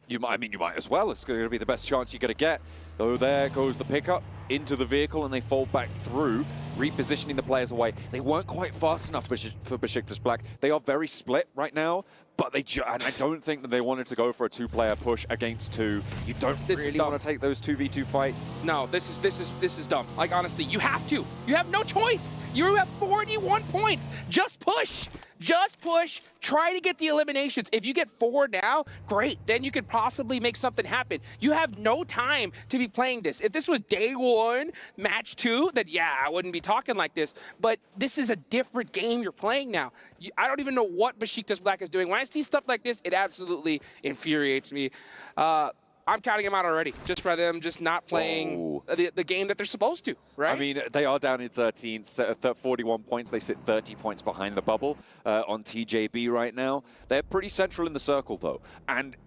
Speaker 17: You might as well. It's going to be the best chance you're going to get. Though there goes the pickup into the vehicle, and they fall back through, repositioning the players away. They weren't quite fast enough for Besiktas Black. They are very split right now, but and I don't think that they wanted to go for a two-player push against two. You don't really want to take those 2v2 fights.
Speaker 16: No, this is dumb. Like, honestly, you have to. You have no choice. You have 41 points. Just push. Just push. Try to get the eliminations. If you get 4 now, great. Then you could possibly make something happen. You have no time to be playing this. If this was day 1, match 2, then yeah, I wouldn't be talking like this. But this is a different game you're playing now. I don't even know what Besiktas Black is doing. When I see stuff like this, it absolutely infuriates me. I'm counting them out already, just for them just not playing the game that they're supposed to, right?
Speaker 17: I mean, they are down in 13th, 41 points. They sit 30 points behind the bubble on TJB right now. They're pretty central in the circle, though. And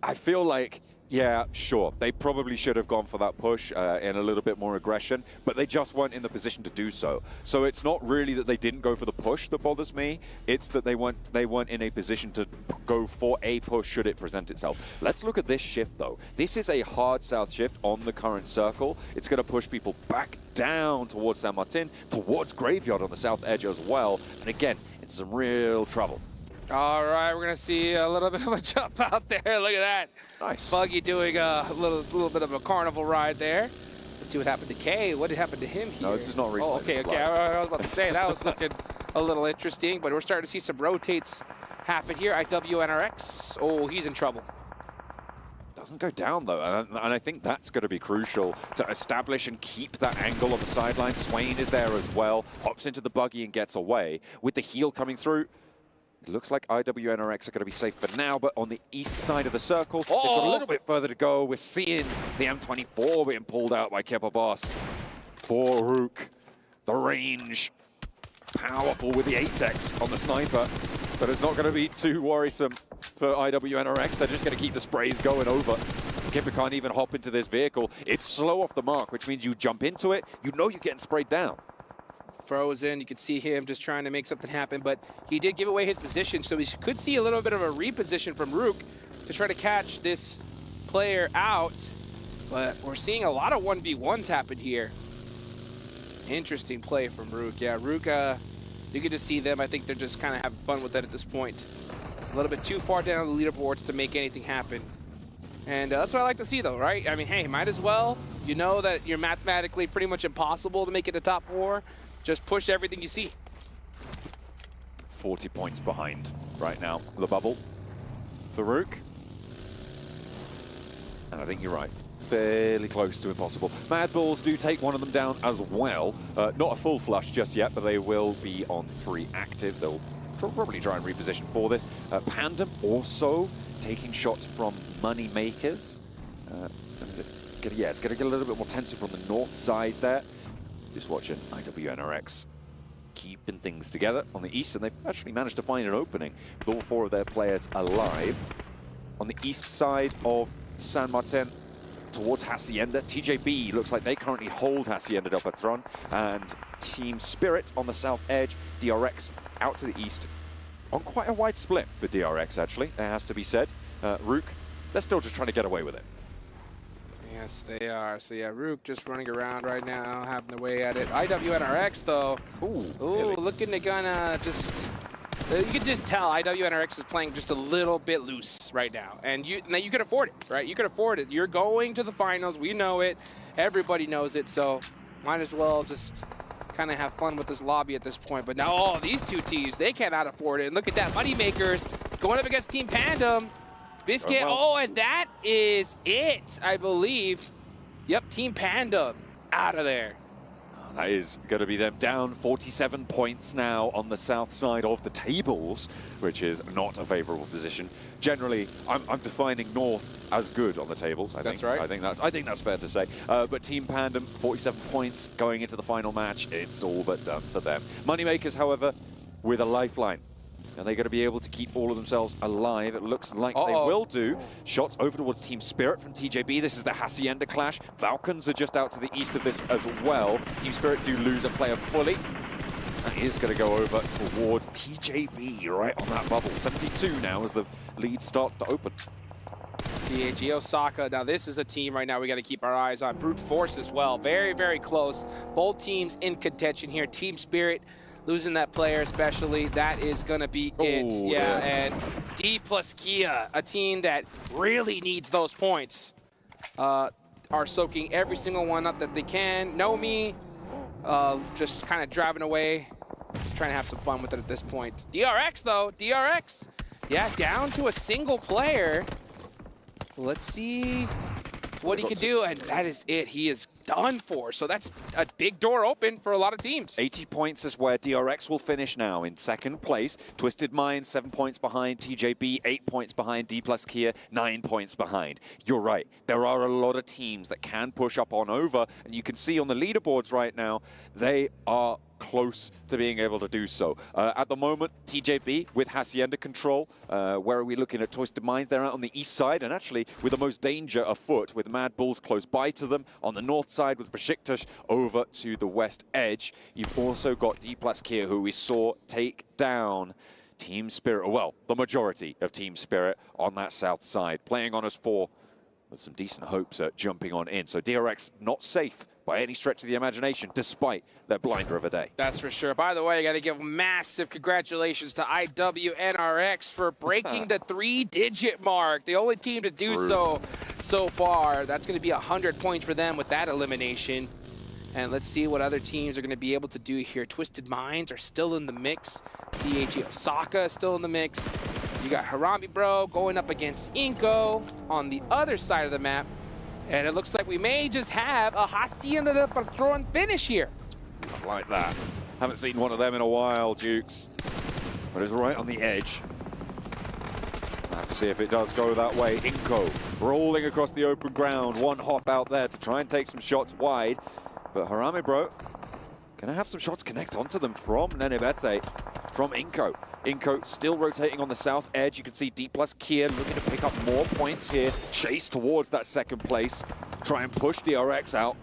Speaker 17: I feel like, yeah, sure, they probably should have gone for that push in a little bit more aggression, but they just weren't in the position to do so. So it's not really that they didn't go for the push that bothers me. It's that they weren't in a position to go for a push should it present itself. Let's look at this shift, though. This is a hard south shift on the current circle. It's going to push people back down towards San Martin, towards Graveyard on the south edge as well. And again, it's some real trouble.
Speaker 16: All right, we're gonna see a little bit of a jump out there. Look at that.
Speaker 17: Nice.
Speaker 16: Buggy doing a little bit of a carnival ride there. Let's see what happened to Kay. What happened to him here?
Speaker 17: No, this is not replay.
Speaker 16: Oh, okay. I was about to say, that was looking a little interesting, but we're starting to see some rotates happen here. IWNRX. Oh, he's in trouble.
Speaker 17: Doesn't go down, though, and I think that's going to be crucial to establish and keep that angle on the sideline. Swain is there as well, hops into the buggy and gets away. With the heal coming through, it looks like IWNRX are going to be safe for now, but on the east side of the circle, they've got a little bit further to go. We're seeing the M24 being pulled out by Kepa Boss. For Rook, the range, powerful with the 8x on the sniper, but it's not going to be too worrisome for IWNRX. They're just going to keep the sprays going over. Kepa can't even hop into this vehicle. It's slow off the mark, which means you jump into it, you know you're getting sprayed down.
Speaker 16: Frozen, you can see him just trying to make something happen, but he did give away his position, so we could see a little bit of a reposition from Rook to try to catch this player out, but we're seeing a lot of 1v1s happen here. Interesting play from Rook. Yeah, Rook, you can just see them. I think they're just kind of having fun with it at this point. A little bit too far down the leaderboards to make anything happen. And that's what I like to see, though, right? I mean, hey, might as well. You know that you're mathematically pretty much impossible to make it to top 4. Just push everything you see.
Speaker 17: 40 points behind right now, the bubble for Rook. And I think you're right. Fairly close to impossible. Mad Bulls do take one of them down as well. Not a full flush just yet, but they will be on 3 active. They'll probably try and reposition for this. Pandem also taking shots from money makers. Yeah, it's going to get a little bit more tension from the north side there. Just watching IWNRX keeping things together on the east, and they've actually managed to find an opening with all 4 of their players alive. On the east side of San Martin, towards Hacienda, TJB looks like they currently hold Hacienda del Patron, and Team Spirit on the south edge, DRX out to the east. On quite a wide split for DRX, actually, it has to be said. Rook, they're still just trying to get away with it.
Speaker 16: Yes, they are. So yeah, Rook just running around right now, having their way at it. IWNRX, though. Ooh, looking to gonna just... You can just tell IWNRX is playing just a little bit loose right now. And you can afford it, right? You can afford it. You're going to the finals. We know it. Everybody knows it. So might as well just kind of have fun with this lobby at this point. But now, these 2 teams, they cannot afford it. And look at that. Moneymakers going up against Team Pandem. Biscuit, and that is it, I believe. Yep, Team Panda out of there.
Speaker 17: That is going to be them down 47 points now on the south side of the tables, which is not a favorable position. Generally, I'm defining North as good on the tables.
Speaker 16: That's right.
Speaker 17: I think that's fair to say. But Team Pandem, 47 points going into the final match. It's all but done for them. Moneymakers, however, with a lifeline. Are they going to be able to keep all of themselves alive? It looks like they will do. Shots over towards Team Spirit from TJB. This is the Hacienda clash. Falcons are just out to the east of this as well. Team Spirit do lose a player fully. That is going to go over towards TJB right on that bubble. 72 now as the lead starts to open.
Speaker 16: CAG Osaka. Now this is a team right now we got to keep our eyes on. Brute Force as well. Very, very close. Both teams in contention here. Team Spirit losing that player especially, that is going to be it. Yeah, and D plus Kia, a team that really needs those points, are soaking every single one up that they can. Nomi, just kind of driving away, just trying to have some fun with it at this point. DRX though, DRX, yeah, down to a single player. Let's see what he can do, and that is it. He is done for. So that's a big door open for a lot of teams.
Speaker 17: 80 points is where DRX will finish now in second place. Twisted Minds, 7 points behind TJB, 8 points behind D plus Kia, 9 points behind. You're right. There are a lot of teams that can push up on over, and you can see on the leaderboards right now, they are close to being able to do so. At the moment, TJB with Hacienda control. Where are we looking at Twisted Minds? They're out on the east side, and actually with the most danger afoot, with Mad Bulls close by to them. On the north side with Besiktas over to the west edge. You've also got D plus Kia, who we saw take down Team Spirit, well, the majority of Team Spirit on that south side, playing on us 4 with some decent hopes at jumping on in. So DRX not safe by any stretch of the imagination, despite their blinder of a day.
Speaker 16: That's for sure. By the way, I got to give massive congratulations to IWNRX for breaking the 3-digit mark. The only team to do so far. That's going to be 100 points for them with that elimination. And let's see what other teams are going to be able to do here. Twisted Minds are still in the mix. CAG Osaka is still in the mix. You got Harami Bro going up against Inko on the other side of the map. And it looks like we may just have a Hacienda de Patron finish here.
Speaker 17: I like that. Haven't seen one of them in a while, Dukes. But it's right on the edge. We'll have to see if it does go that way. Inko rolling across the open ground. One hop out there to try and take some shots wide. But Harami Bro gonna have some shots connect onto them from Nenebete, from Inko. Inko still rotating on the south edge. You can see D plus Kia looking to pick up more points here. Chase towards that second place. Try and push DRX out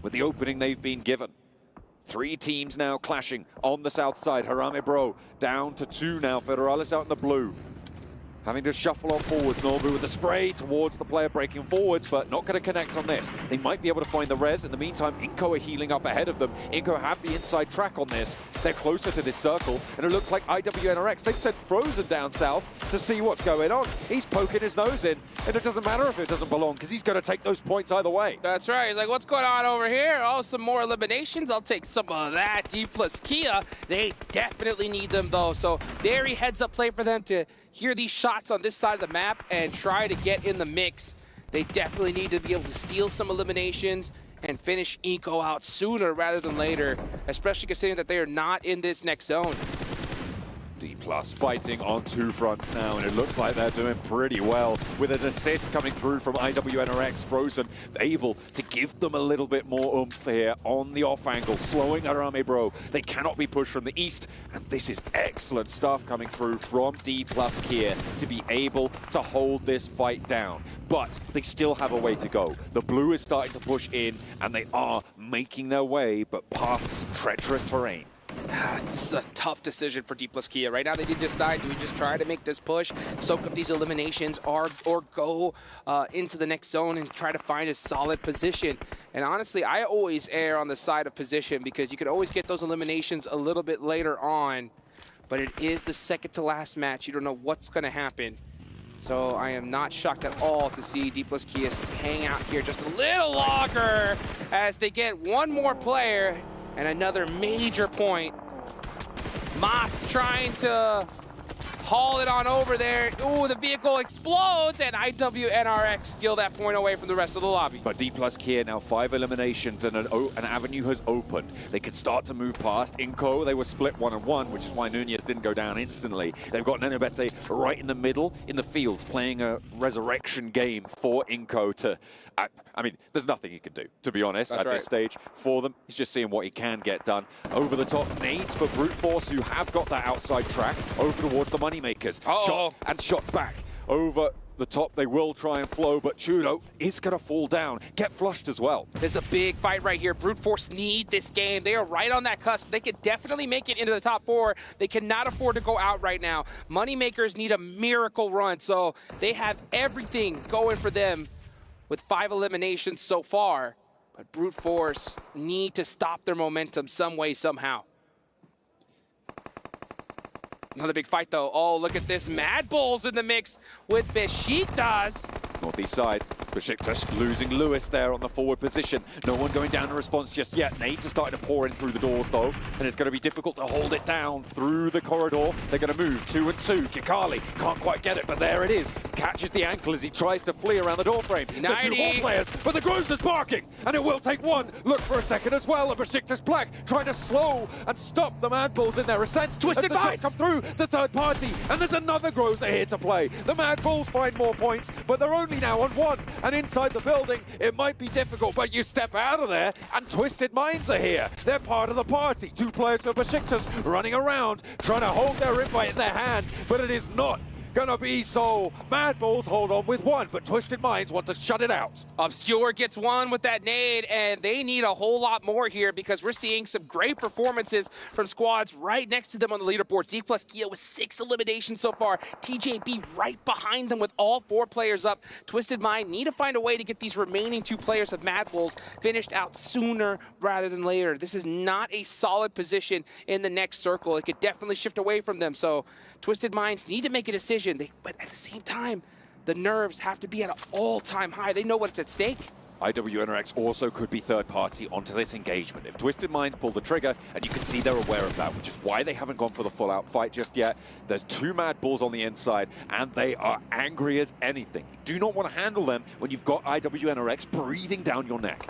Speaker 17: with the opening they've been given. 3 teams now clashing on the south side. Harami Bro down to 2 now. Federalis out in the blue. Having to shuffle on forwards. Norbu with the spray towards the player breaking forwards, but not going to connect on this. They might be able to find the res. In the meantime, Inko are healing up ahead of them. Inko have the inside track on this. They're closer to this circle, and it looks like IWNRX, they've sent Frozen down south to see what's going on. He's poking his nose in, and it doesn't matter if it doesn't belong, because he's going to take those points either way.
Speaker 16: That's right. He's like, what's going on over here? Oh, some more eliminations. I'll take some of that. D plus Kia, they definitely need them, though. So very heads-up play for them to hear these shots on this side of the map and try to get in the mix. They definitely need to be able to steal some eliminations and finish Inko out sooner rather than later, especially considering that they are not in this next zone.
Speaker 17: D plus fighting on 2 fronts now, and it looks like they're doing pretty well with an assist coming through from IWNRX. Frozen able to give them a little bit more oomph here on the off angle, slowing Harami Bro. They cannot be pushed from the east, and this is excellent stuff coming through from D plus Kia to be able to hold this fight down. But they still have a way to go. The blue is starting to push in, and they are making their way, but past some treacherous terrain.
Speaker 16: This is a tough decision for D plus Kia. Right now they need to decide, do we just try to make this push, soak up these eliminations, or go into the next zone and try to find a solid position. And honestly, I always err on the side of position because you can always get those eliminations a little bit later on. But it is the second to last match. You don't know what's going to happen. So I am not shocked at all to see D plus Kia hang out here just a little longer as they get one more player. And another major point. Moss trying to haul it on over there. Ooh, the vehicle explodes, and IWNRX steal that point away from the rest of the lobby.
Speaker 17: But D plus Kia now 5 eliminations and an avenue has opened. They can start to move past. Inco, they were split 1-1, which is why Nunez didn't go down instantly. They've got Nenobete right in the middle, in the field, playing a resurrection game for Inco to... I mean, there's nothing he can do, to be honest, at this stage for them. He's just seeing what he can get done. Over the top nades for Brute Force, who have got that outside track, over towards the Moneymakers. Shot and shot back. Over the top, they will try and flow, but Chudo is going to fall down, get flushed as well.
Speaker 16: There's a big fight right here. Brute Force need this game. They are right on that cusp. They could definitely make it into the top 4. They cannot afford to go out right now. Moneymakers need a miracle run, so they have everything going for them with 5 eliminations so far. But Brute Force need to stop their momentum some way, somehow. Another big fight, though. Oh, look at this. Mad Bulls in the mix with Besiktas.
Speaker 17: Northeast side, Besiktas losing Lewis there on the forward position. No one going down in response just yet. Nades are starting to pour in through the doors, though, and it's going to be difficult to hold it down through the corridor. They're going to move 2 and 2. Kikali can't quite get it, but there it is. Catches the ankle as he tries to flee around the door frame. The 2 more players, but the Groves is barking, and it will take one. Look for a second as well. And Besiktas Black trying to slow and stop the Mad Bulls in their ascent.
Speaker 16: Twisted
Speaker 17: as the shots come through the third party, and there's another Groves here to play. The Mad Bulls find more points, but they're only now on 1, and inside the building, it might be difficult, but you step out of there, and Twisted Minds are here. They're part of the party. 2 players for Besiktas running around, trying to hold their invite in their hand, but it is not gonna be so. Mad Bulls hold on with 1, but Twisted Minds want to shut it out.
Speaker 16: Obscure gets 1 with that nade, and they need a whole lot more here because we're seeing some great performances from squads right next to them on the leaderboard. D plus Kia with 6 eliminations so far. TJB right behind them with all 4 players up. Twisted Mind need to find a way to get these remaining 2 players of Mad Bulls finished out sooner rather than later. This is not a solid position in the next circle. It could definitely shift away from them, so Twisted Minds need to make a decision. But at the same time, the nerves have to be at an all-time high. They know what's at stake.
Speaker 17: IWNRX also could be third party onto this engagement. If Twisted Minds pull the trigger, and you can see they're aware of that, which is why they haven't gone for the full-out fight just yet. There's 2 Mad Bulls on the inside, and they are angry as anything. You do not want to handle them when you've got IWNRX breathing down your neck.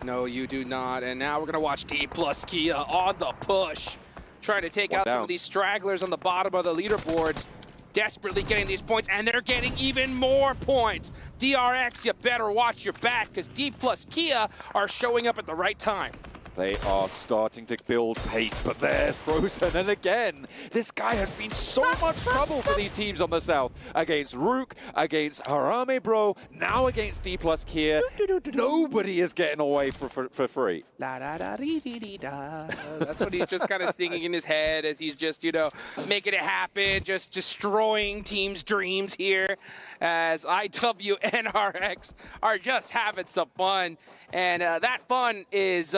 Speaker 16: No, you do not. And now we're going to watch D plus Kia on the push, trying to take out some of these stragglers on the bottom of the leaderboards. Desperately getting these points, and they're getting even more points. DRX, you better watch your back, because D plus Kia are showing up at the right time.
Speaker 17: They are starting to build pace, but there's Frozen, and again, this guy has been so much trouble for these teams on the south. Against Rook, against Harame Bro, now against D plus Kia. Nobody is getting away for free.
Speaker 16: La da da dee dee dee da. That's what he's just kind of singing in his head as he's just, you know, making it happen, just destroying teams' dreams here as IWNRX are just having some fun. And that fun is...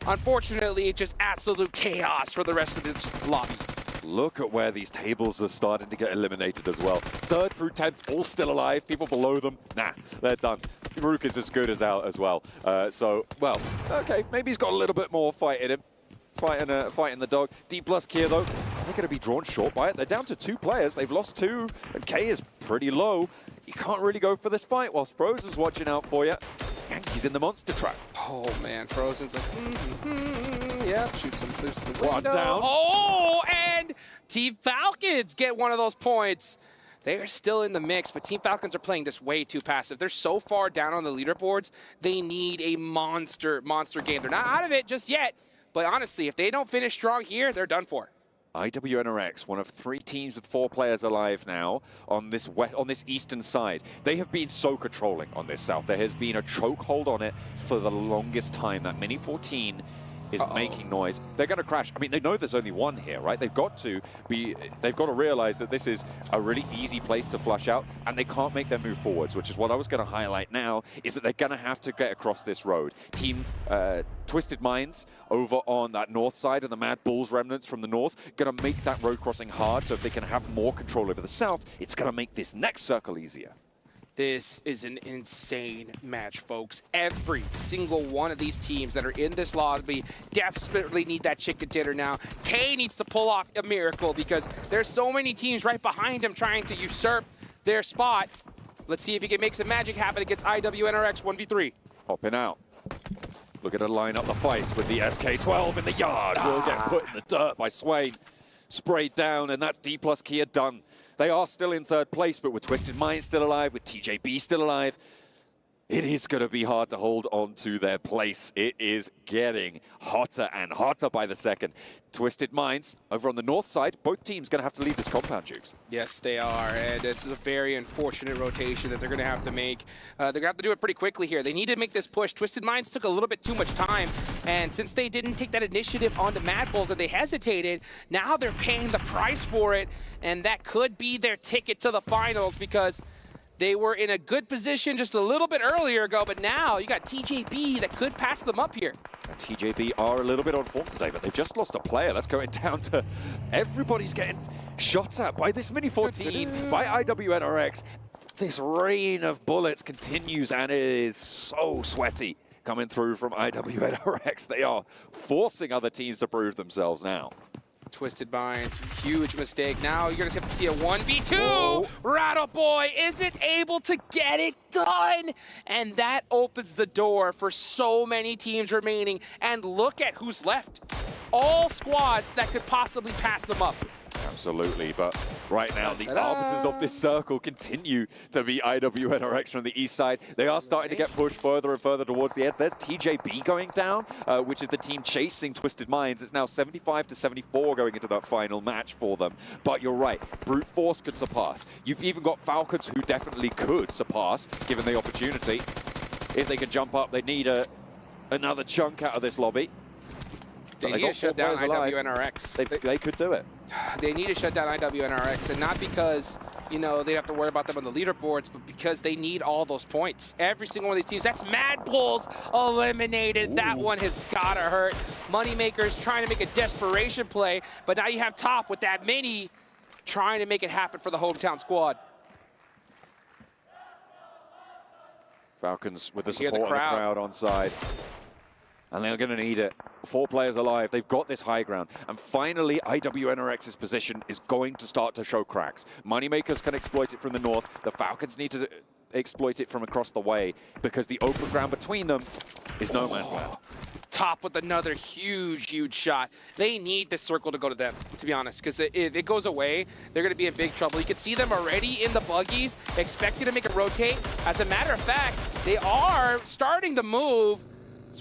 Speaker 16: unfortunately, just absolute chaos for the rest of this lobby.
Speaker 17: Look at where these tables are starting to get eliminated as well. 3rd through 10th, all still alive. People below them, nah, they're done. Rook is as good as out as well. So, well, okay, maybe he's got a little bit more fight in him. Fighting the dog. D plus Kia, though, they're going to be drawn short by it. They're down to 2 players. They've lost 2, and K is pretty low. You can't really go for this fight whilst Frozen's watching out for you. Yankee's in the monster trap.
Speaker 16: Oh, man, Frozen's like, yeah, shoot some through the window.
Speaker 17: 1 down.
Speaker 16: Oh, and Team Falcons get one of those points. They are still in the mix, but Team Falcons are playing this way too passive. They're so far down on the leaderboards, they need a monster game. They're not out of it just yet, but honestly, if they don't finish strong here, they're done for.
Speaker 17: IWNRX, one of 3 teams with 4 players alive now on this eastern side. They have been so controlling on this south. There has been a chokehold on it for the longest time. That Mini 14 is making noise. They're going to crash. I mean, they know there's only 1 here, right? They've got to realize that this is a really easy place to flush out, and they can't make their move forwards, which is what I was going to highlight now, is that they're going to have to get across this road. Team Twisted Minds over on that north side, and the Mad Bulls remnants from the north, going to make that road crossing hard, so if they can have more control over the south, it's going to make this next circle easier.
Speaker 16: This is an insane match, folks. Every single one of these teams that are in this lobby desperately need that chicken dinner now. K needs to pull off a miracle because there's so many teams right behind him trying to usurp their spot. Let's see if he can make some magic happen against IWNRX 1v3.
Speaker 17: Hopping out. Look at her line up the fights with the SK-12 in the yard. Will get put in the dirt by Swain. Sprayed down, and that's D plus Kia done. They are still in third place, but with Twisted Mind still alive, with TJB still alive, it is going to be hard to hold on to their place. It is getting hotter and hotter by the second. Twisted Minds, over on the north side, both teams going to have to leave this compound, Jukes.
Speaker 16: Yes, they are, and this is a very unfortunate rotation that they're going to have to make. They're going to have to do it pretty quickly here. They need to make this push. Twisted Minds took a little bit too much time, and since they didn't take that initiative on the Mad Bulls and they hesitated, now they're paying the price for it, and that could be their ticket to the finals because they were in a good position just a little bit earlier ago, but now you got TJB that could pass them up here.
Speaker 17: TJB are a little bit on form today, but they've just lost a player. That's going down to everybody's getting shot at by this Mini 14, by IWNRX. This rain of bullets continues, and it is so sweaty coming through from IWNRX. They are forcing other teams to prove themselves now.
Speaker 16: Twisted Minds, huge mistake. Now you're gonna have to see a 1v2. Rattle Boy isn't able to get it done. And that opens the door for so many teams remaining. And look at who's left. All squads that could possibly pass them up.
Speaker 17: Absolutely, but right now the arbiters of this circle continue to be IWNRX from the east side. They are starting to get pushed further and further towards the edge. There's TJB going down, which is the team chasing Twisted Minds. It's now 75-74 going into that final match for them. But you're right, Brute Force could surpass. You've even got Falcons who definitely could surpass, given the opportunity. If they can jump up, they need another chunk out of this lobby.
Speaker 16: They need to shut down IWNRX.
Speaker 17: They could do it.
Speaker 16: They need to shut down IWNRX, and not because, you know, they have to worry about them on the leaderboards, but because they need all those points. Every single one of these teams. That's Mad Bulls eliminated. Ooh. That one has gotta hurt. Moneymakers trying to make a desperation play, but now you have Top with that mini trying to make it happen for the hometown squad.
Speaker 17: Falcons with the support of the crowd on side. And they're going to need it. 4 players alive. They've got this high ground. And finally, IWNRX's position is going to start to show cracks. Moneymakers can exploit it from the north. The Falcons need to exploit it from across the way because the open ground between them is no man's land.
Speaker 16: Top with another huge shot. They need this circle to go to them, to be honest, because if it goes away, they're going to be in big trouble. You can see them already in the buggies, expecting to make a rotate. As a matter of fact, they are starting to move.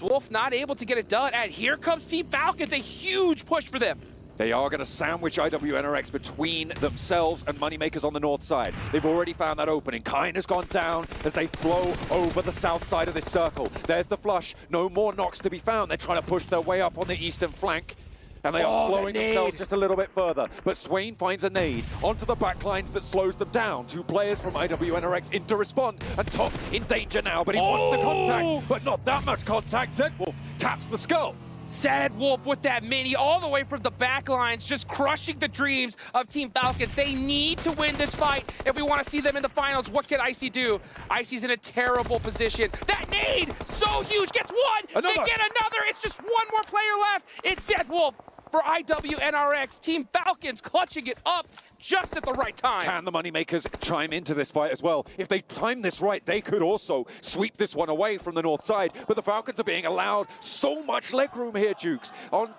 Speaker 16: Wolf not able to get it done, and here comes Team Falcons, a huge push for them.
Speaker 17: They are going to sandwich IWNRX between themselves and Moneymakers on the north side. They've already found that opening. Kine has gone down as they flow over the south side of this circle. There's the flush. No more knocks to be found. They're trying to push their way up on the eastern flank. And they are slowing themselves just a little bit further. But Swain finds a nade onto the backlines that slows them down. 2 players from IWNRX in to respond. And Top in danger now, but he wants the contact. But not that much contact. Zedwolf taps the skull.
Speaker 16: Zedwolf with that mini all the way from the backlines, just crushing the dreams of Team Falcons. They need to win this fight if we want to see them in the finals. What can Icy do? Icy's in a terrible position. That nade, so huge, gets one. They get another. It's just one more player left. It's Zedwolf for IWNRX. Team Falcons clutching it up just at the right time.
Speaker 17: Can the Moneymakers chime into this fight as well? If they time this right, they could also sweep this one away from the north side. But the Falcons are being allowed so much leg room here, Jukes, on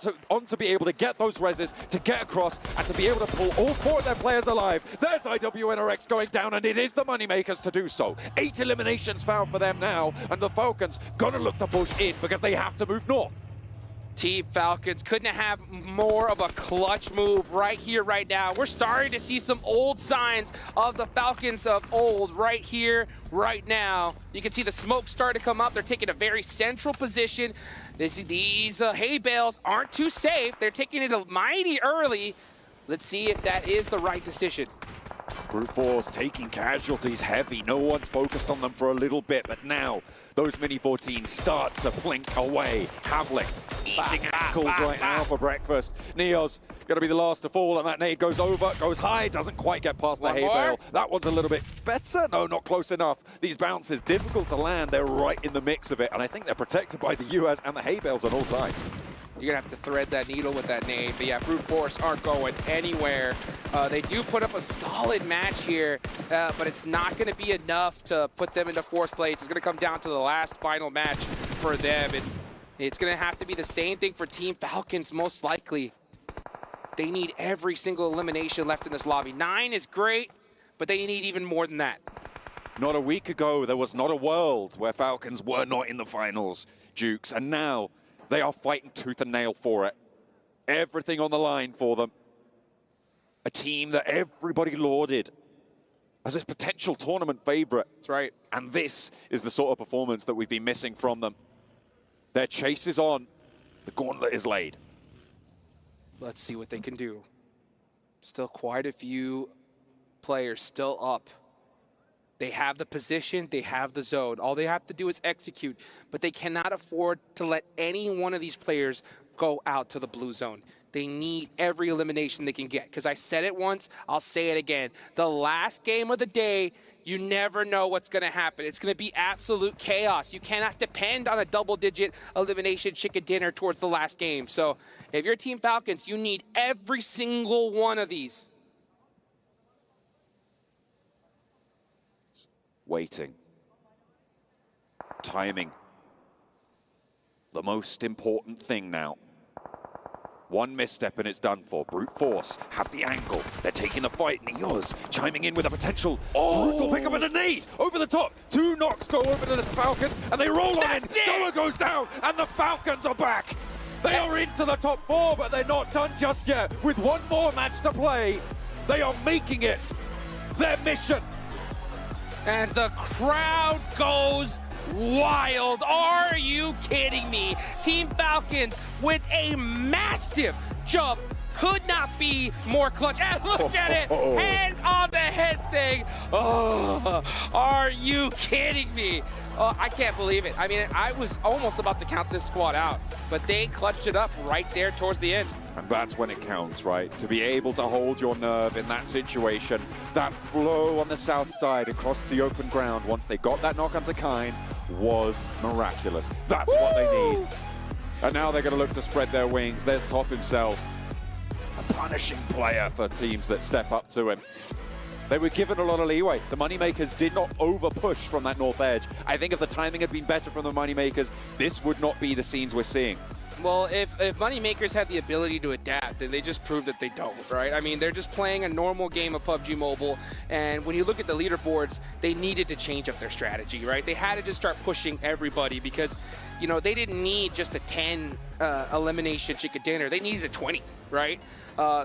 Speaker 17: to be able to get those reses, to get across, and to be able to pull all 4 of their players alive. There's IWNRX going down, and it is the Moneymakers to do so. 8 eliminations found for them now, and the Falcons gonna look to push in because they have to move north.
Speaker 16: Team Falcons couldn't have more of a clutch move right here, right now. We're starting to see some old signs of the Falcons of old right here, right now. You can see the smoke start to come up. They're taking a very central position. These hay bales aren't too safe. They're taking it mighty early. Let's see if that is the right decision.
Speaker 17: Brute Force taking casualties heavy. No one's focused on them for a little bit, but now those Mini 14s start to blink away. Havlik eating ankles right now for breakfast. Neo's going to be the last to fall, and that nade goes over, goes high, doesn't quite get past the hay bale. That one's a little bit better. No, not close enough. These bounces, difficult to land. They're right in the mix of it, and I think they're protected by the US and the hay bales on all sides.
Speaker 16: You're going to have to thread that needle with that nade. But yeah, Brute Force aren't going anywhere. They do put up a solid match here, but it's not going to be enough to put them into 4th place. It's going to come down to the last final match for them. And it's going to have to be the same thing for Team Falcons, most likely. They need every single elimination left in this lobby. 9 is great, but they need even more than that.
Speaker 17: Not a week ago, there was not a world where Falcons were not in the finals, Dukes. And now they are fighting tooth and nail for it. Everything on the line for them. A team that everybody lauded as a potential tournament favorite.
Speaker 16: That's right.
Speaker 17: And this is the sort of performance that we've been missing from them. Their chase is on. The gauntlet is laid.
Speaker 16: Let's see what they can do. Still quite a few players still up. They have the position, they have the zone. All they have to do is execute, but they cannot afford to let any one of these players go out to the blue zone. They need every elimination they can get, because I said it once, I'll say it again. The last game of the day, you never know what's going to happen. It's going to be absolute chaos. You cannot depend on a double-digit elimination chicken dinner towards the last game. So if you're Team Falcons, you need every single one of these.
Speaker 17: Waiting. Timing. The most important thing now. One misstep and it's done for. Brute Force have the angle. They're taking the fight. Neos chiming in with a potential brutal pickup and a nade over the top. 2 knocks go over to the Falcons and they roll on in. Noah goes down and the Falcons are back. They are into the top 4, but they're not done just yet. With one more match to play, they are making it their mission.
Speaker 16: And the crowd goes wild. Are you kidding me? Team Falcons with a massive jump. Could not be more clutch. And look at it. Hands on the head saying, oh, are you kidding me? I can't believe it. I mean, I was almost about to count this squad out, but they clutched it up right there towards the end.
Speaker 17: And that's when it counts, right? To be able to hold your nerve in that situation. That flow on the south side across the open ground once they got that knock onto Kine was miraculous. That's what they need. And now they're going to look to spread their wings. There's Top himself. A punishing player for teams that step up to him. They were given a lot of leeway. The Moneymakers did not over-push from that north edge. I think if the timing had been better from the Moneymakers, this would not be the scenes we're seeing.
Speaker 16: Well, if Moneymakers had the ability to adapt, then they just proved that they don't, right? I mean, they're just playing a normal game of PUBG Mobile, and when you look at the leaderboards, they needed to change up their strategy, right? They had to just start pushing everybody because, you know, they didn't need just a 10 elimination chicken dinner. They needed a 20, right?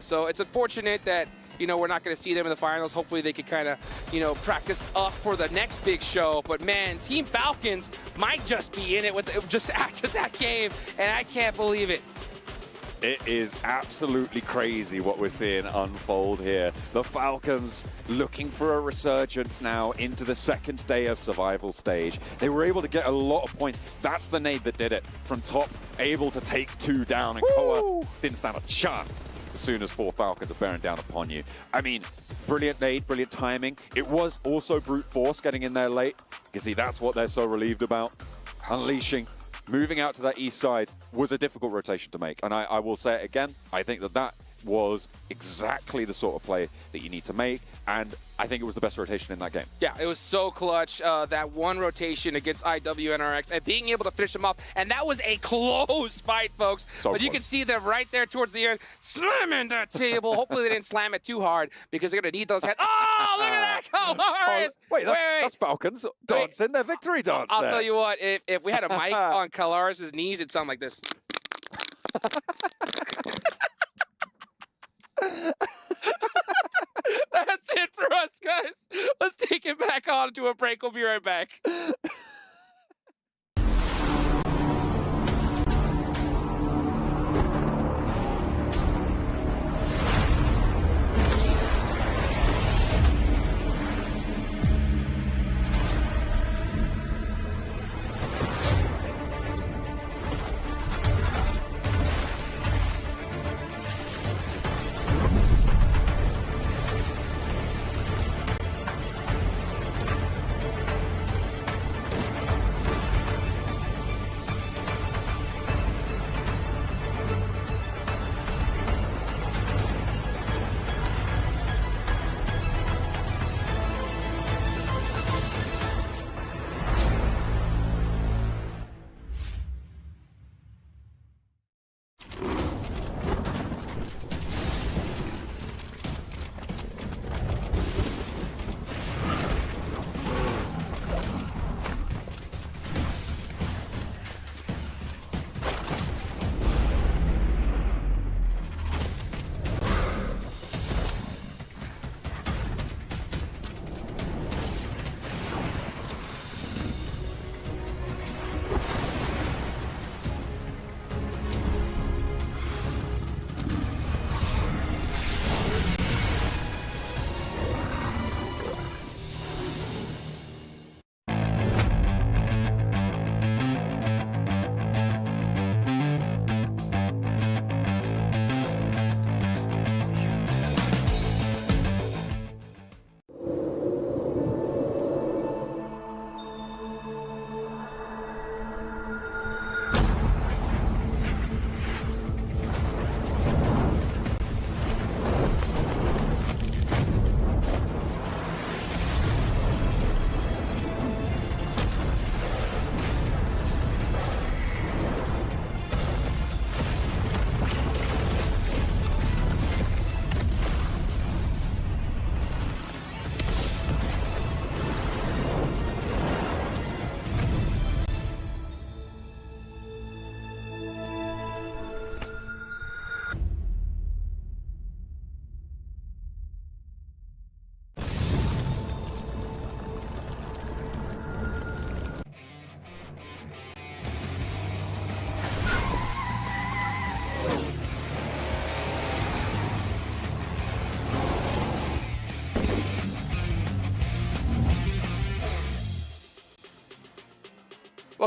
Speaker 16: So it's unfortunate that, you know, we're not going to see them in the finals. Hopefully they could kind of, you know, practice up for the next big show. But man, Team Falcons might just be in it with just after that game, and I can't believe it.
Speaker 17: It is absolutely crazy what we're seeing unfold here. The Falcons looking for a resurgence now into the second day of survival stage. They were able to get a lot of points. That's the nade that did it. From Top, able to take 2 down, and Koa didn't stand a chance as soon as 4 Falcons are bearing down upon you. I mean, brilliant nade, brilliant timing. It was also Brute Force getting in there late. You can see that's what they're so relieved about. Unleashing. Moving out to that east side was a difficult rotation to make. And I will say it again, I think that that was exactly the sort of play that you need to make. And I think it was the best rotation in that game.
Speaker 16: Yeah, it was so clutch. That one rotation against IWNRX and being able to finish them off. And that was a close fight, folks.
Speaker 17: So
Speaker 16: but you can see them right there towards the end, slamming that table. Hopefully they didn't slam it too hard because they're going to need those heads. Oh, look at that, Colaris!
Speaker 17: Wait, that's Falcons dancing their victory dance.
Speaker 16: I'll tell you what, if we had a mic on Colaris' knees, it'd sound like this. That's it for us, guys. Let's take it back on to a break. We'll be right back.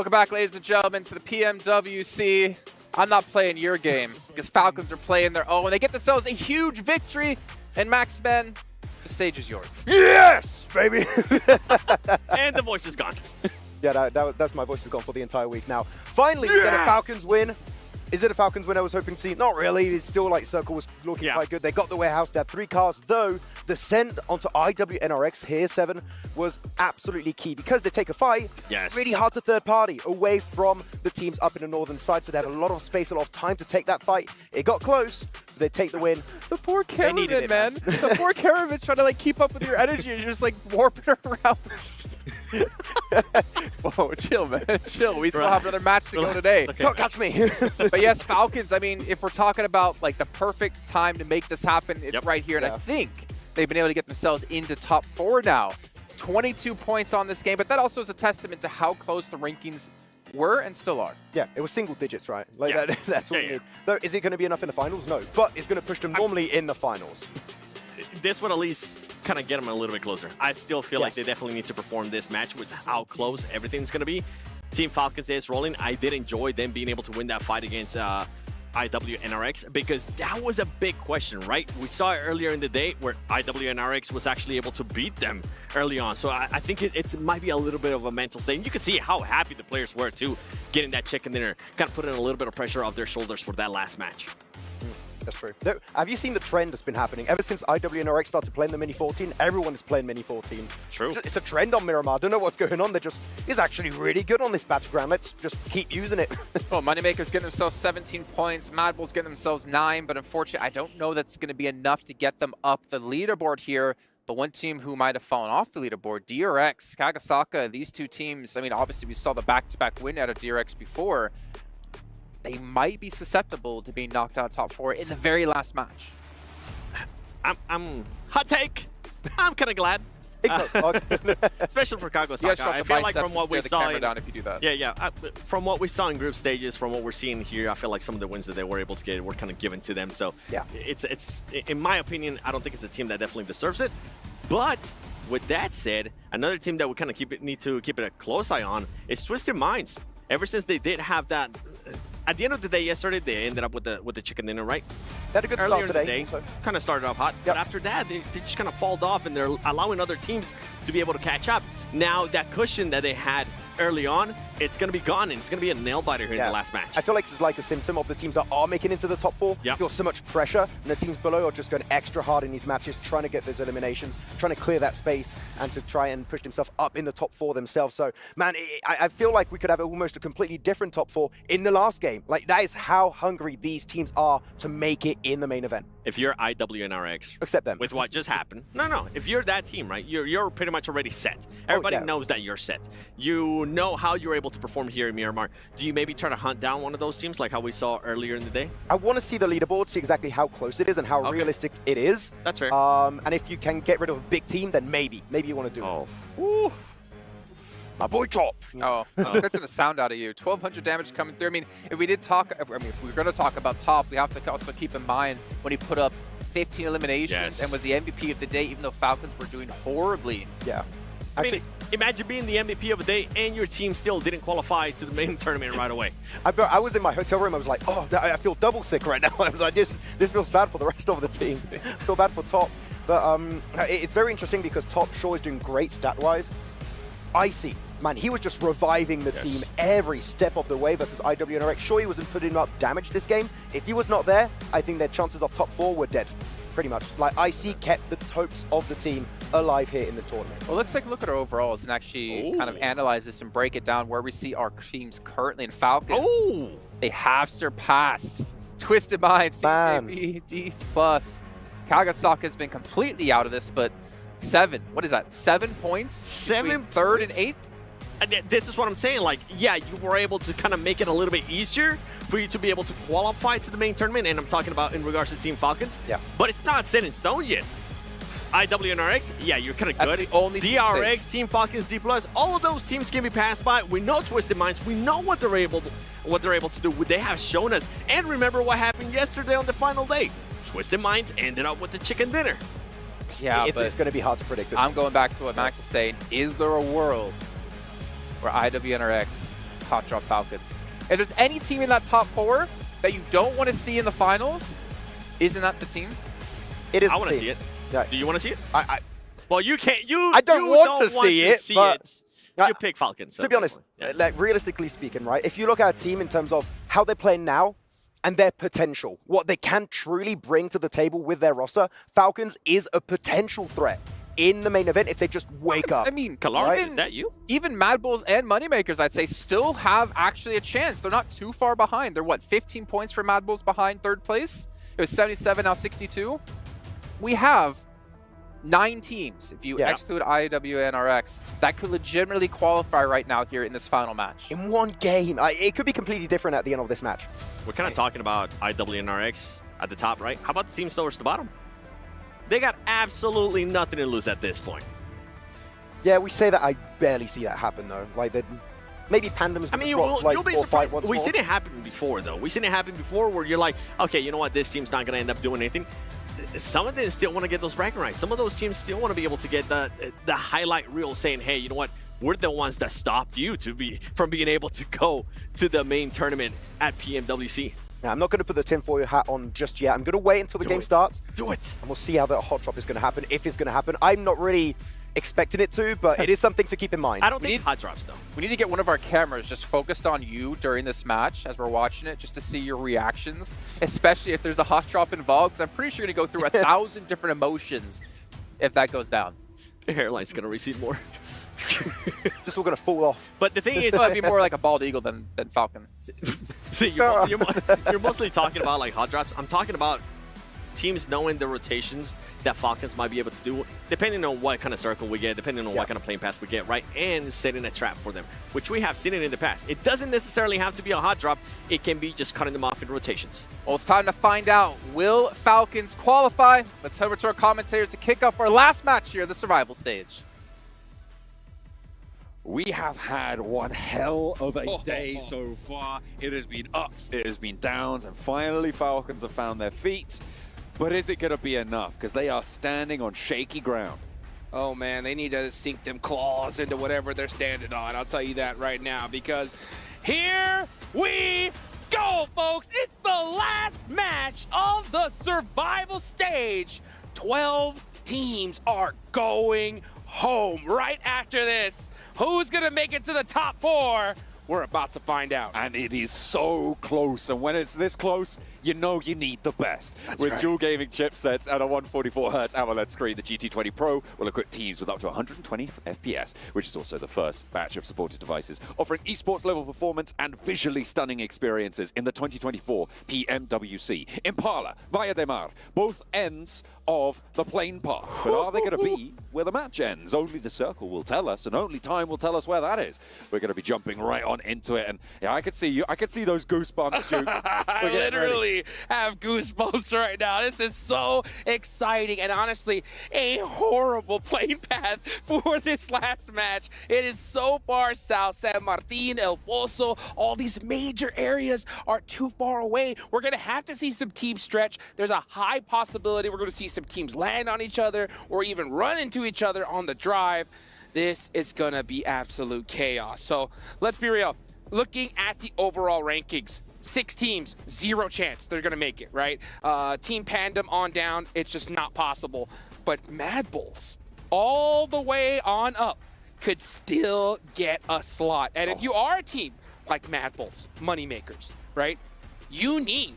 Speaker 8: Welcome back, ladies and gentlemen, to the PMWC. I'm not playing your game because Falcons are playing their own. They get themselves a huge victory. And Max Men, the stage is yours.
Speaker 12: Yes, baby.
Speaker 5: And the voice is gone.
Speaker 12: Yeah, that's my voice is gone for the entire week now. Finally, we get a Falcons win. Is it a Falcons win I was hoping to see? Not really. It's still like Circle was looking quite good. They got the warehouse. They had 3 cars, though the send onto IWNRX here, 7, was absolutely key because they take a fight.
Speaker 5: Yes.
Speaker 12: Really hard to third party away from the teams up in the northern side, so they had a lot of space, a lot of time to take that fight. It got close. They take the win.
Speaker 8: The poor cameraman, man. The poor cameraman trying to like keep up with your energy and you're just like warping around. Whoa, chill, man. Chill. We still have another match to go today.
Speaker 5: Okay.
Speaker 12: Don't catch me.
Speaker 8: But yes, Falcons, I mean, if we're talking about like the perfect time to make this happen, it's right here. And I think they've been able to get themselves into top 4 now. 22 points on this game, but that also is a testament to how close the rankings were and still are.
Speaker 12: Yeah, it was single digits, right? Like that's what we need. Though, is it going to be enough in the finals? No, but it's going to push them normally in the finals.
Speaker 5: This would at least kind of get them a little bit closer. I still feel like they definitely need to perform this match with how close everything's going to be. Team Falcons is rolling. I did enjoy them being able to win that fight against IWNRX because that was a big question, right? We saw it earlier in the day where IWNRX was actually able to beat them early on. So I think it might be a little bit of a mental state. And you could see how happy the players were too, getting that chicken dinner, kind of putting a little bit of pressure off their shoulders for that last match.
Speaker 12: That's true. Have you seen the trend that's been happening? Ever since IWNRX started playing the Mini 14, everyone is playing Mini 14.
Speaker 5: True.
Speaker 12: It's a trend on Miramar. I don't know what's going on. He's actually really good on this battleground. Let's just keep using it.
Speaker 8: Well, Moneymaker's getting themselves 17 points. Mad Bull's getting themselves 9, but unfortunately, I don't know that's going to be enough to get them up the leaderboard here. But one team who might have fallen off the leaderboard, DRX, Kagasaka, these two teams, I mean, obviously we saw the back-to-back win out of DRX before. They might be susceptible to being knocked out of top 4 in the very last match.
Speaker 5: I'm hot take. I'm kind of glad. Especially for Kagasaka. I feel like from what we saw
Speaker 8: down if you do that.
Speaker 5: From what we saw in group stages, from what we're seeing here, I feel like some of the wins that they were able to get were kind of given to them. So it's in my opinion, I don't think it's a team that definitely deserves it. But with that said, another team that we kind of need to keep a close eye on is Twisted Minds. Ever since they did have that. At the end of the day, yesterday, they ended up with the chicken dinner, right?
Speaker 12: They had a good
Speaker 5: Earlier
Speaker 12: start today.
Speaker 5: In the day, kind of started off hot. But after that, they just kind of falled off, and they're allowing other teams to be able to catch up. Now, that cushion that they had early on, it's going to be gone, and it's going to be a nail-biter here in the last match.
Speaker 12: I feel like this is like a symptom of the teams that are making it into the top 4. You feel so much pressure, and the teams below are just going extra hard in these matches, trying to get those eliminations, trying to clear that space, and to try and push themselves up in the top 4 themselves. So, man, I feel like we could have almost a completely different top 4 in the last game. Like, that is how hungry these teams are to make it in the main event.
Speaker 5: If you're IWNRX,
Speaker 12: accept them.
Speaker 5: With what just happened. No. If you're that team, right, you're pretty much already set. Everybody knows that you're set. You know how you're able to perform here in Miramar. Do you maybe try to hunt down one of those teams like how we saw earlier in the day?
Speaker 12: I want to see the leaderboard, see exactly how close it is and how realistic it is.
Speaker 5: That's fair.
Speaker 12: And if you can get rid of a big team, then maybe you want to do it. Ooh. My boy Chop.
Speaker 8: That's the sound out of you. 1,200 damage coming through. I mean, if we did talk, if we're going to talk about Top, we have to also keep in mind when he put up 15 eliminations and was the MVP of the day, even though Falcons were doing horribly.
Speaker 12: Yeah.
Speaker 5: Actually, imagine being the MVP of the day and your team still didn't qualify to the main tournament right away.
Speaker 12: I was in my hotel room. I was like, oh, I feel double sick right now. I was like, this feels bad for the rest of the team. I feel bad for Top. But it's very interesting because Top sure is doing great stat-wise. Icy, man, he was just reviving the team every step of the way versus IWNRX. Sure, he wasn't putting up damage this game. If he was not there, I think their chances of top 4 were dead, pretty much. Like, Icy kept the hopes of the team alive here in this tournament.
Speaker 8: Well, let's take a look at our overalls and actually kind of analyze this and break it down where we see our teams currently in Falcons. They have surpassed Twisted Minds, CJB, D+. Kagasaka has been completely out of this, but 7. What is that? 7 points?
Speaker 5: 7
Speaker 8: 3rd and 8th?
Speaker 5: This is what I'm saying. Like, yeah, you were able to kind of make it a little bit easier for you to be able to qualify to the main tournament, and I'm talking about in regards to Team Falcons.
Speaker 12: Yeah.
Speaker 5: But it's not set in stone yet. IWNRX, yeah, you're kind of good.
Speaker 8: That's the only
Speaker 5: DRX, Team Falcons, D+, all of those teams can be passed by. We know Twisted Minds. We know what they're able to do. They have shown us. And remember what happened yesterday on the final day. Twisted Minds ended up with the chicken dinner.
Speaker 8: Yeah,
Speaker 12: it's going to be hard to predict.
Speaker 8: I'm going back to what Max was saying. Is there a world where IWNRX Hot Drop Falcons. If there's any team in that top 4 that you don't want to see in the finals, isn't that the team?
Speaker 12: It is.
Speaker 5: I want to see it.
Speaker 12: Yeah.
Speaker 5: Do you want to see it?
Speaker 12: I
Speaker 5: well, you can't.
Speaker 12: I don't want to see it, but
Speaker 5: you pick Falcons.
Speaker 12: To be honest, like realistically speaking, right? If you look at a team in terms of how they're playing now and their potential, what they can truly bring to the table with their roster, Falcons is a potential threat in the main event if they just wake up.
Speaker 8: I mean,
Speaker 5: Kalaris, is that you?
Speaker 8: Even Mad Bulls and Moneymakers, I'd say, still have actually a chance. They're not too far behind. They're, what, 15 points for Mad Bulls behind third place? It was 77, now 62. We have 9 teams, if you exclude IW and RX, that could legitimately qualify right now here in this final match.
Speaker 12: In one game. It could be completely different at the end of this match.
Speaker 5: We're kind of talking about IW and RX at the top, right? How about the teams towards the bottom? They got absolutely nothing to lose at this point.
Speaker 12: Yeah, we say that. I barely see that happen, though. Like, maybe Pandem's
Speaker 5: I mean,
Speaker 12: drop, like,
Speaker 5: you'll be
Speaker 12: 4 or 5
Speaker 5: surprised.
Speaker 12: once
Speaker 5: We've
Speaker 12: more.
Speaker 5: seen it happen before, though. We've seen it happen before where you're like, okay, you know what? This team's not going to end up doing anything. Some of them still want to get those bragging rights. Some of those teams still want to be able to get the highlight reel saying, hey, you know what? We're the ones that stopped you from being able to go to the main tournament at PMWC.
Speaker 12: Now, I'm not going to put the tinfoil hat on just yet. I'm going to wait until the game starts.
Speaker 5: Do it.
Speaker 12: And we'll see how the hot drop is going to happen, if it's going to happen. I'm not really expecting it to, but it is something to keep in mind.
Speaker 5: I don't think hot drops, though.
Speaker 8: We need to get one of our cameras just focused on you during this match as we're watching it, just to see your reactions, especially if there's a hot drop involved, because I'm pretty sure you're going to go through 1,000 different emotions if that goes down.
Speaker 5: The hairline's going to recede more.
Speaker 12: Just all going to fall off.
Speaker 5: But the thing is,
Speaker 8: it'd be more like a bald eagle than Falcon.
Speaker 5: See, you're mostly talking about like hot drops. I'm talking about teams knowing the rotations that Falcons might be able to do, depending on what kind of circle we get, depending on what kind of playing path we get, right? And setting a trap for them, which we have seen it in the past. It doesn't necessarily have to be a hot drop. It can be just cutting them off in rotations.
Speaker 8: Well, it's time to find out. Will Falcons qualify? Let's head over to our commentators to kick off our last match here, the survival stage.
Speaker 17: We have had one hell of a day so far. It has been ups, it has been downs, and finally Falcons have found their feet. But is it going to be enough? Because they are standing on shaky ground.
Speaker 16: Oh man, they need to sink them claws into whatever they're standing on. I'll tell you that right now, because here we go, folks. It's the last match of the survival stage. 12 teams are going home right after this. Who's going to make it to the top 4? We're about to find out.
Speaker 17: And it is so close. And when it's this close, you know you need the best. With dual gaming chipsets and a 144Hz AMOLED screen, the GT20 Pro will equip teams with up to 120 FPS, which is also the first batch of supported devices, offering esports level performance and visually stunning experiences in the 2024 PMWC. Impala, Via de Mar, both ends of the plane path. But are they going to be where the match ends? Only the circle will tell us, and only time will tell us where that is. We're going to be jumping right on into it, and yeah, I could see you. I could see those goosebumps, Jukes.
Speaker 16: I literally have goosebumps right now. This is so exciting, and honestly, a horrible plane path for this last match. It is so far south. San Martin, El Pozo, all these major areas are too far away. We're going to have to see some teams stretch. There's a high possibility we're going to see some teams land on each other or even run into each other on the drive. This is going to be absolute chaos. So let's be real. Looking at the overall rankings, 6 teams, 0 chance they're going to make it, right? Team Pandem on down, it's just not possible. But Mad Bulls, all the way on up, could still get a slot. And if you are a team like Mad Bulls, Moneymakers, right? You need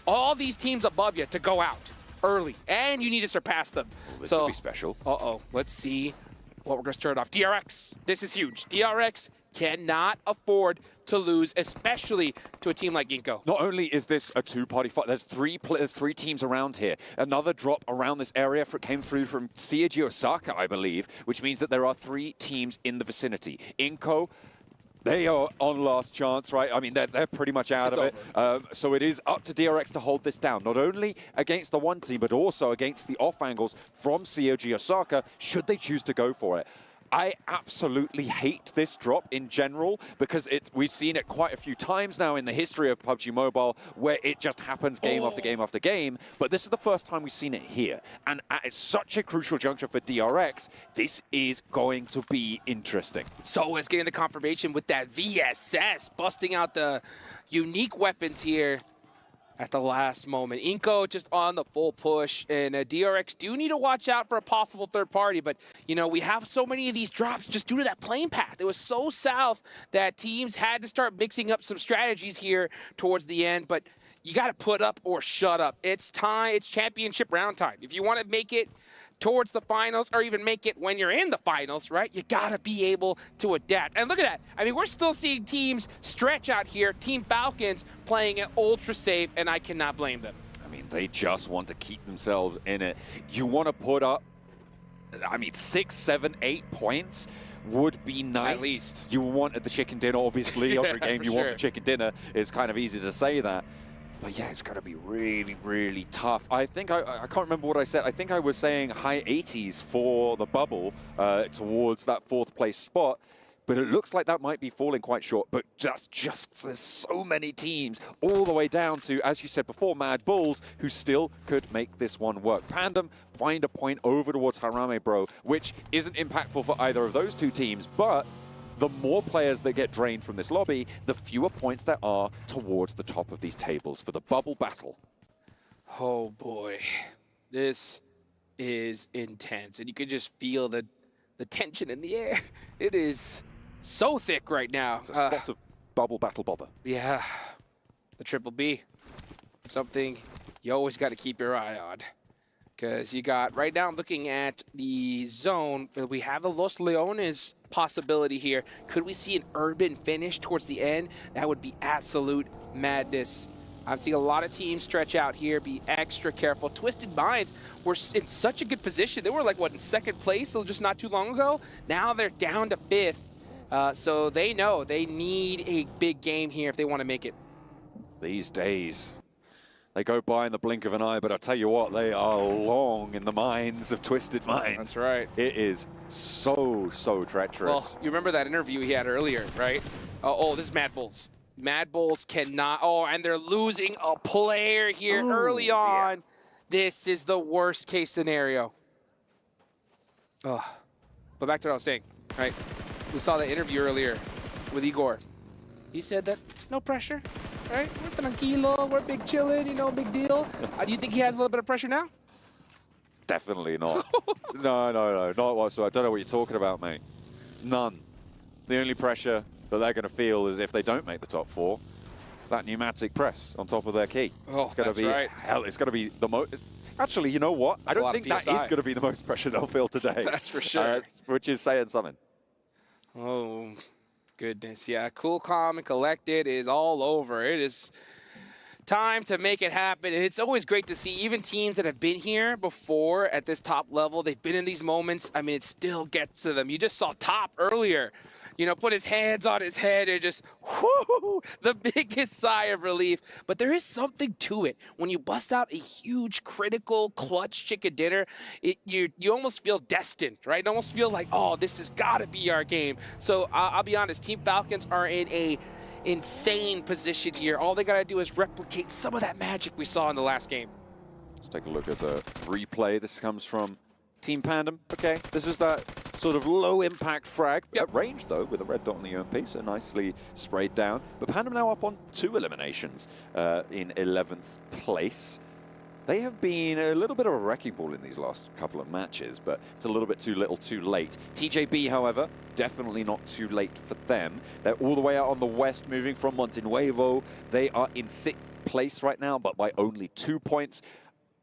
Speaker 16: all these teams above you to go out early, and you need to surpass them.
Speaker 17: Well, this
Speaker 16: so
Speaker 17: could be special.
Speaker 16: Let's see what we're going to start off. DRX, this is huge. DRX cannot afford to lose, especially to a team like Ginkgo.
Speaker 17: Not only is this a two-party fight, there's three teams around here. Another drop around this area came through from COG Osaka, I believe, which means that there are 3 teams in the vicinity. Inco, they are on last chance, right? I mean, they're pretty much out of it. So it is up to DRX to hold this down, not only against the one team, but also against the off angles from COG Osaka, should they choose to go for it. I absolutely hate this drop in general because we've seen it quite a few times now in the history of PUBG Mobile where it just happens game after game after game. But this is the first time we've seen it here. And at such a crucial juncture for DRX, this is going to be interesting.
Speaker 16: So it's getting the confirmation with that VSS, busting out the unique weapons here at the last moment. Inko just on the full push, and DRX do need to watch out for a possible third party, but you know, we have so many of these drops just due to that playing path. It was so south that teams had to start mixing up some strategies here towards the end, but you got to put up or shut up. It's time, it's championship round time. If you want to make it towards the finals or even make it when you're in the finals, right? You got to be able to adapt. And look at that. I mean, we're still seeing teams stretch out here. Team Falcons playing it ultra safe, and I cannot blame them.
Speaker 17: I mean, they just want to keep themselves in it. You want to put up, I mean, 6, 7, 8 points would be nice.
Speaker 16: At least.
Speaker 17: You want the chicken dinner, obviously.
Speaker 16: Yeah,
Speaker 17: Every game you
Speaker 16: sure.
Speaker 17: want the chicken dinner. It's kind of easy to say that. But yeah, it's going to be really, really tough. I think, I can't remember what I said. I think I was saying high 80s for the bubble towards that 4th place spot. But it looks like that might be falling quite short. But just there's so many teams all the way down to, as you said before, Mad Bulls, who still could make this one work. Pandem find a point over towards Harame Bro, which isn't impactful for either of those two teams, but the more players that get drained from this lobby, the fewer points there are towards the top of these tables for the bubble battle.
Speaker 16: Oh boy, this is intense, and you can just feel the tension in the air. It is so thick right now.
Speaker 17: It's a spot of bubble battle bother.
Speaker 16: Yeah, the triple B, something you always got to keep your eye on. Because you got, right now I'm looking at the zone, we have the Los Leones possibility here. Could we see an urban finish towards the end? That would be absolute madness. I'm seeing a lot of teams stretch out here, be extra careful. Twisted Minds were in such a good position. They were like, what, in 2nd place just not too long ago? Now they're down to 5th. So they know they need a big game here if they want to make it.
Speaker 17: These days, they go by in the blink of an eye, but I tell you what, they are long in the minds of Twisted Minds.
Speaker 16: That's right.
Speaker 17: It is so treacherous.
Speaker 16: Well, you remember that interview he had earlier, right? Oh, this is Mad Bulls. Mad Bulls cannot, and they're losing a player here early on. Yeah. This is the worst case scenario. But back to what I was saying, right? We saw the interview earlier with Igor. He said that no pressure, right? We're tranquilo, we're big chillin', you know, big deal. Do you think he has a little bit of pressure now?
Speaker 17: Definitely not. No, not whatsoever. I don't know what you're talking about, mate. None. The only pressure that they're going to feel is if they don't make the top 4, that pneumatic press on top of their key.
Speaker 16: Oh,
Speaker 17: it's gonna
Speaker 16: that's
Speaker 17: be,
Speaker 16: right.
Speaker 17: Hell, it's going to be the most... Actually, you know what?
Speaker 16: That's
Speaker 17: I don't think that is going to be the most pressure they'll feel today.
Speaker 16: That's for sure.
Speaker 17: Which is saying something.
Speaker 16: Oh, goodness. Yeah, cool, calm, and collected is all over. It is time to make it happen. And it's always great to see even teams that have been here before at this top level. They've been in these moments. I mean, it still gets to them. You just saw Top earlier, you know, put his hands on his head and just, whoo, the biggest sigh of relief. But there is something to it. When you bust out a huge, critical, clutch chicken dinner, you almost feel destined, right? You almost feel like, oh, this has got to be our game. So I'll be honest, Team Falcons are in a insane position here. All they got to do is replicate some of that magic we saw in the last game.
Speaker 17: Let's take a look at the replay. This comes from Team Pandem. Okay, this is that sort of low-impact frag. At range, though, with a red dot on the UMP, so nicely sprayed down. But Pandem now up on 2 eliminations in 11th place. They have been a little bit of a wrecking ball in these last couple of matches, but it's a little bit too little too late. TJB, however, definitely not too late for them. They're all the way out on the west, moving from Montenuevo. They are in 6th place right now, but by only 2 points.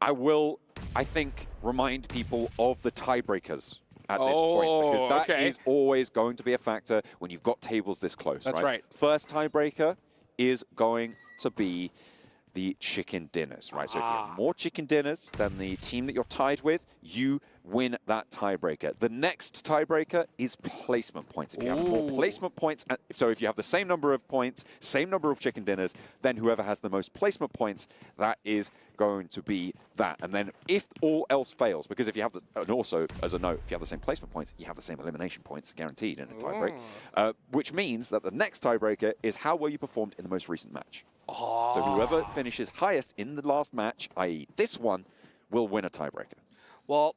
Speaker 17: I will, I think, remind people of the tiebreakers at this point, because that is always going to be a factor when you've got tables this close.
Speaker 16: That's right.
Speaker 17: First tiebreaker is going to be the chicken dinners, right? So if you have more chicken dinners than the team that you're tied with, you win that tiebreaker. The next tiebreaker is placement points. If you have more placement points, so if you have the same number of points, same number of chicken dinners, then whoever has the most placement points, that is going to be that. And then if all else fails, because if you have the, and also as a note, if you have the same placement points, you have the same elimination points guaranteed in a tiebreak, which means that the next tiebreaker is how well you performed in the most recent match. So whoever finishes highest in the last match, i.e. this one, will win a tiebreaker.
Speaker 16: Well,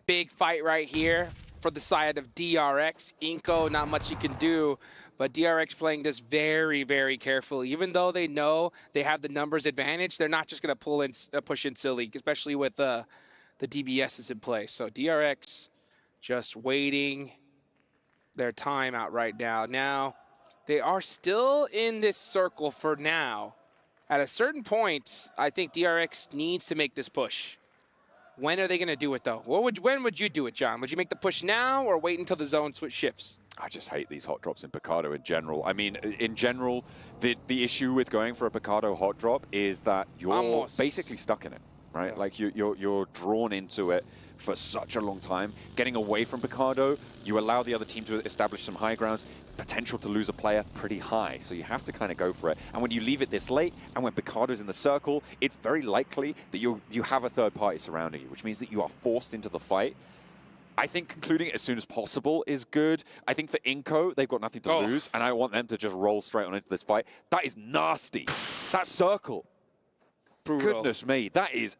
Speaker 16: big fight right here for the side of DRX. Inko, not much you can do, but DRX playing this very, very carefully. Even though they know they have the numbers advantage, they're not just going to pull in, push in silly, especially with the DBSs in place. So DRX just waiting their time out right now. Now, they are still in this circle for now. At a certain point, I think DRX needs to make this push. When are they going to do it, though? When would you do it, John? Would you make the push now or wait until the zone switch shifts?
Speaker 17: I just hate these hot drops in Picado in general. I mean, in general, the issue with going for a Picado hot drop is that you're basically stuck in it, right? Yeah. Like you're drawn into it for such a long time. Getting away from Picado, you allow the other team to establish some high grounds. Potential to lose a player pretty high, so you have to kind of go for it. And when you leave it this late, and when Picado's in the circle, it's very likely that you have a third party surrounding you, which means that you are forced into the fight. I think concluding it as soon as possible is good. I think for Inko, they've got nothing to lose, and I want them to just roll straight on into this fight. That is nasty. That circle. Brutal. Goodness me, that is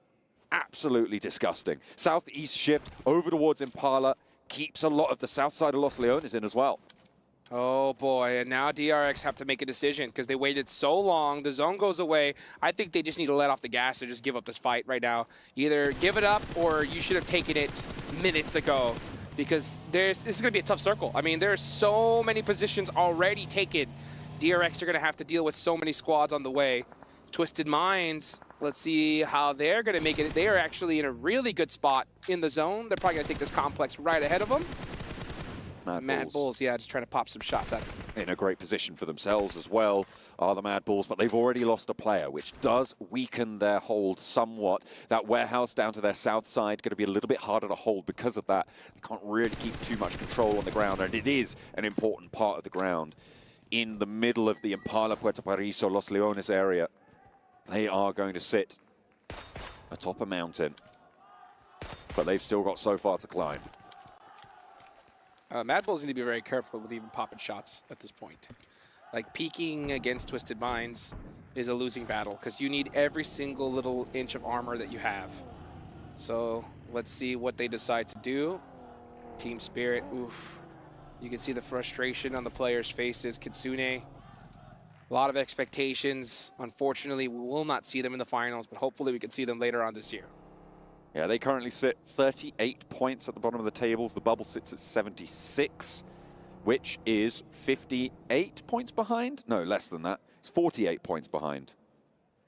Speaker 17: absolutely disgusting. Southeast shift over towards Impala keeps a lot of the south side of Los Leones in as well.
Speaker 16: Oh boy, and now DRX have to make a decision because they waited so long. The zone goes away. I think they just need to let off the gas and just give up this fight right now. Either give it up or you should have taken it minutes ago because this is going to be a tough circle. I mean, there's so many positions already taken. DRX are going to have to deal with so many squads on the way. Twisted Minds, let's see how they're going to make it. They are actually in a really good spot in the zone. They're probably going to take this complex right ahead of them. Mad Bulls, yeah, just trying to pop some shots at it.
Speaker 17: In a great position for themselves as well are the Mad Bulls, but they've already lost a player, which does weaken their hold somewhat. That warehouse down to their south side going to be a little bit harder to hold because of that. They can't really keep too much control on the ground, and it is an important part of the ground. In the middle of the Impala, Puerto Paraiso, Los Leones area, they are going to sit atop a mountain, but they've still got so far to climb.
Speaker 16: Mad Bulls need to be very careful with even popping shots at this point. Like, peeking against Twisted Minds is a losing battle because you need every single little inch of armor that you have. So let's see what they decide to do. Team Spirit, oof. You can see the frustration on the players' faces. Kitsune, a lot of expectations. Unfortunately, we will not see them in the finals, but hopefully we can see them later on this year.
Speaker 17: Yeah, they currently sit 38 points at the bottom of the tables. The bubble sits at 76, which is 58 points behind. No, less than that. It's 48 points behind.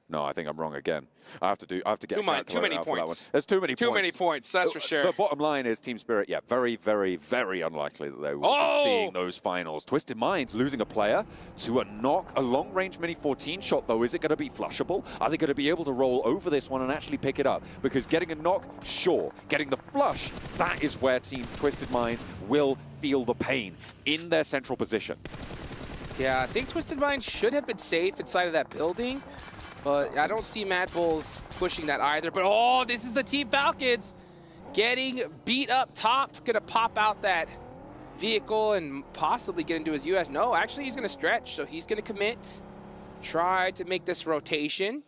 Speaker 17: No, I think I'm wrong again. I have to get
Speaker 16: too many
Speaker 17: points. That one.
Speaker 16: There's
Speaker 17: too many points.
Speaker 16: Too many points, that's for sure.
Speaker 17: The bottom line is Team Spirit, yeah, very, very, very unlikely that they will be seeing those finals. Twisted Minds losing a player to a knock, a long-range Mini 14 shot, though. Is it going to be flushable? Are they going to be able to roll over this one and actually pick it up? Because getting a knock, sure. Getting the flush, that is where Team Twisted Minds will feel the pain in their central position.
Speaker 16: Yeah, I think Twisted Minds should have been safe inside of that building. But I don't see Mad Bulls pushing that either. But, oh, this is the Team Falcons getting beat up top. Going to pop out that vehicle and possibly get into his US. No, actually, he's going to stretch. So he's going to commit, try to make this rotation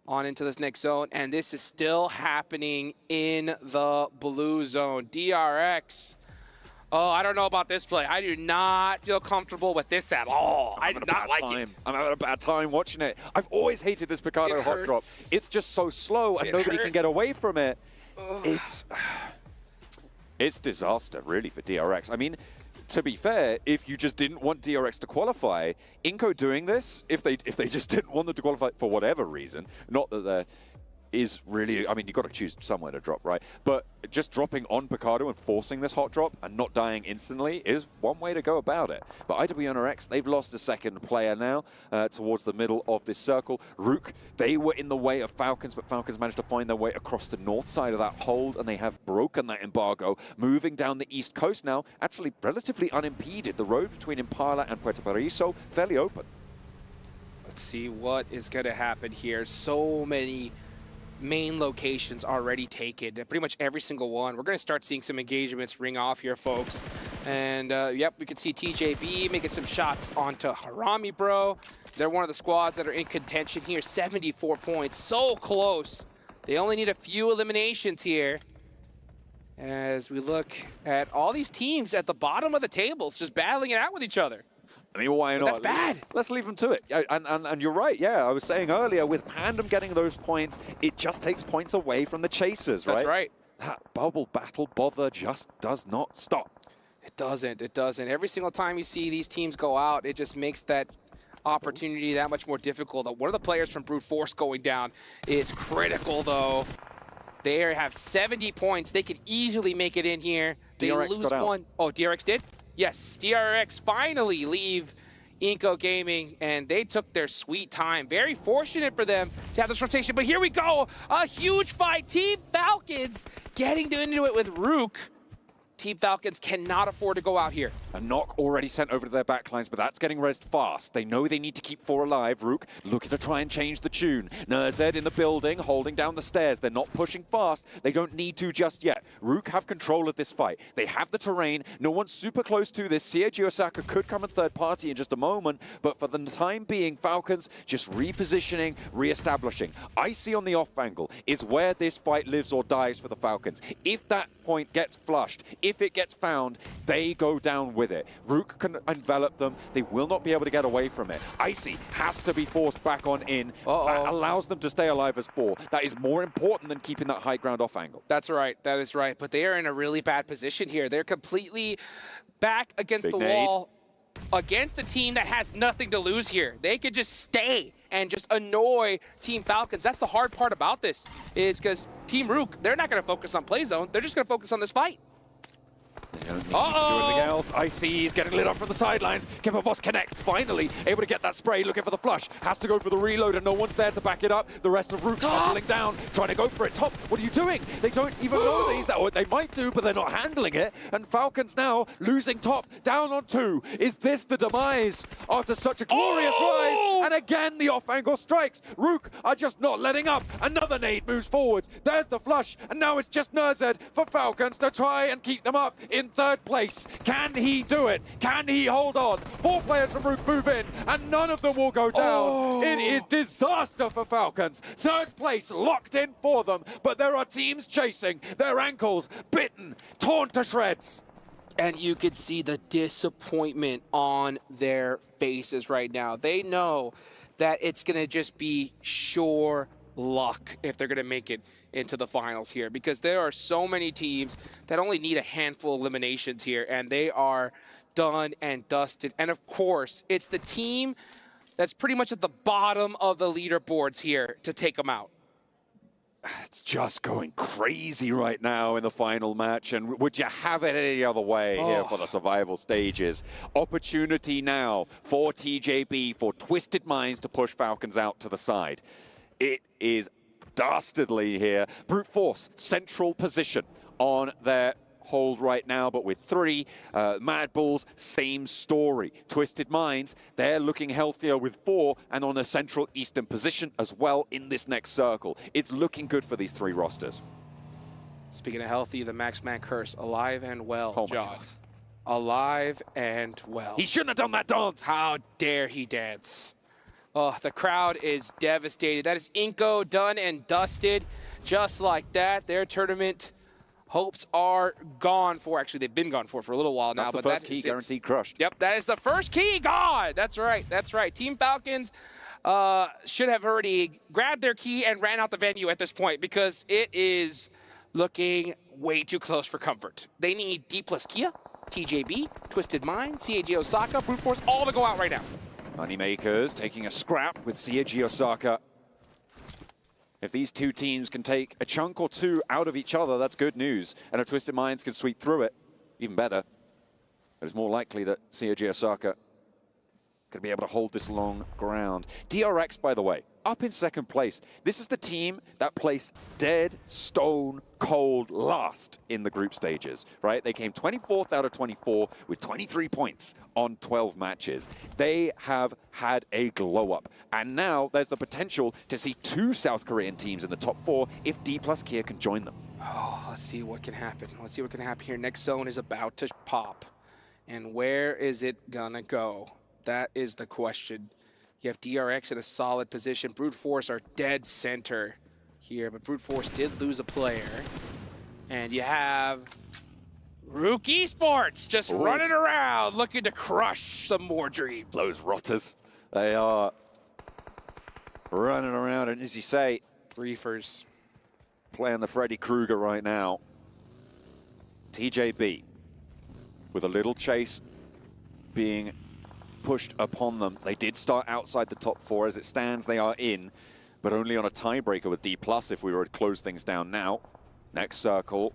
Speaker 16: on into this next zone. And this is still happening in the blue zone. DRX. Oh, I don't know about this play. I do not feel comfortable with this at all. I do not like it.
Speaker 17: I'm having a bad time watching it. I've always hated this Picado hot drop. It's just so slow and nobody can get away from it. It's disaster, really, for DRX. I mean, to be fair, if you just didn't want DRX to qualify, Inko doing this, if they just didn't want them to qualify for whatever reason, not that they're is really, I mean, you've got to choose somewhere to drop, right? But just dropping on Picardo and forcing this hot drop and not dying instantly is one way to go about it. But IWNRX, they've lost a second player now towards the middle of this circle. Rook, they were in the way of Falcons, but Falcons managed to find their way across the north side of that hold, and they have broken that embargo, moving down the east coast now, actually relatively unimpeded. The road between Impala and Puerto Paraíso, fairly open.
Speaker 16: Let's see what is going to happen here. So many main locations already taken, pretty much every single one. We're going to start seeing some engagements ring off here, folks. And yep, we can see TJB making some shots onto Harami, bro. They're one of the squads that are in contention here. 74 points, so close. They only need a few eliminations here. As we look at all these teams at the bottom of the tables, just battling it out with each other.
Speaker 17: I mean, why not?
Speaker 16: That's bad.
Speaker 17: Let's leave them to it. And you're right, yeah. I was saying earlier, with Pandem getting those points, it just takes points away from the chasers, right?
Speaker 16: That's right.
Speaker 17: That bubble battle bother just does not stop.
Speaker 16: It doesn't. It doesn't. Every single time you see these teams go out, it just makes that opportunity that much more difficult. One of the players from Brute Force going down is critical, though. They have 70 points. They could easily make it in here. They
Speaker 17: DRX
Speaker 16: lose one. Oh, DRX did? Yes, DRX finally leave Inco Gaming, and they took their sweet time. Very fortunate for them to have this rotation, but here we go. A huge fight. Team Falcons getting into it with Rook. Team Falcons cannot afford to go out here.
Speaker 17: A knock already sent over to their backlines, but that's getting rezzed fast. They know they need to keep 4 alive. Rook looking to try and change the tune. Nerzed in the building, holding down the stairs. They're not pushing fast. They don't need to just yet. Rook have control of this fight. They have the terrain. No one's super close to this. Seiji Osaka could come in third party in just a moment, but for the time being, Falcons just repositioning, re-establishing. Icy on the off angle is where this fight lives or dies for the Falcons. If that point gets flushed, if it gets found, they go down with it. Rook can envelop them. They will not be able to get away from it. Icy has to be forced back on in. That allows them to stay alive as 4. That is more important than keeping that high ground off angle.
Speaker 16: That's right. That is right. But they are in a really bad position here. They're completely back against the wall against a team that has nothing to lose here. They could just stay and just annoy Team Falcons. That's the hard part about this, is because Team Rook, they're not going to focus on play zone. They're just going to focus on this fight.
Speaker 17: They don't need to do anything else. Icy is getting lit up from the sidelines. Kipper Boss connects, finally able to get that spray, looking for the flush. Has to go for the reload, and no one's there to back it up. The rest of Rook tumbling down, trying to go for it. Top, what are you doing? They don't even know these. Or they might do, but they're not handling it. And Falcons now losing Top, down on 2. Is this the demise after such a glorious rise? And again, the off-angle strikes. Rook are just not letting up. Another nade moves forwards. There's the flush, and now it's just Nerzed for Falcons to try and keep them up in third place. Can he do it? Can he hold on? 4 players from Rook move in, and none of them will go down. It is disaster for Falcons. Third place locked in for them, but there are teams chasing. Their ankles bitten, torn to shreds.
Speaker 16: And you could see the disappointment on their faces right now. They know that it's going to just be sure luck if they're going to make it into the finals here, because there are so many teams that only need a handful of eliminations here, and they are done and dusted. And of course, it's the team that's pretty much at the bottom of the leaderboards here to take them out.
Speaker 17: It's just going crazy right now in the final match, and would you have it any other way here for the survival stages? Opportunity now for TJB, for Twisted Minds to push Falcons out to the side. It is dastardly here. Brute Force, central position on their hold right now, but with 3. Mad Bulls, same story. Twisted Minds, they're looking healthier with 4 and on a central eastern position as well in this next circle. It's looking good for these 3 rosters.
Speaker 16: Speaking of healthy, the Max Man curse, alive and well, John. Alive and well.
Speaker 17: He shouldn't have done that dance.
Speaker 16: How dare he dance? Oh, the crowd is devastated. That is Inco done and dusted. Just like that, their tournament hopes are gone for. Actually, they've been gone for a little while now.
Speaker 17: That's the
Speaker 16: but
Speaker 17: first key guaranteed crushed.
Speaker 16: Yep, that is the first key gone. That's right. That's right. Team Falcons should have already grabbed their key and ran out the venue at this point, because it is looking way too close for comfort. They need D plus Kia, TJB, Twisted Mind, CAG Osaka, Brute Force, all to go out right now.
Speaker 17: Moneymakers taking a scrap with Seiji Osaka. If these two teams can take a chunk or two out of each other, that's good news. And if Twisted Minds can sweep through it, even better. It's more likely that COG Osaka could be able to hold this long ground. DRX, by the way, up in second place. This is the team that placed dead, stone, cold last in the group stages, right? They came 24th out of 24 with 23 points on 12 matches. They have had a glow up. And now there's the potential to see 2 South Korean teams in the top 4 if D plus Kia can join them.
Speaker 16: Oh, let's see what can happen. Let's see what can happen here. Next zone is about to pop. And where is it gonna go? That is the question. You have DRX in a solid position. Brute Force are dead center here, but Brute Force did lose a player. And you have Rook Esports just running around, looking to crush some more dreams.
Speaker 17: Those rotters, they are running around, and as you say,
Speaker 16: Reefers
Speaker 17: playing the Freddy Krueger right now. TJB with a little chase being pushed upon them. They did start outside the top 4. As it stands, they are in, but only on a tiebreaker with D+ if we were to close things down now. Next circle,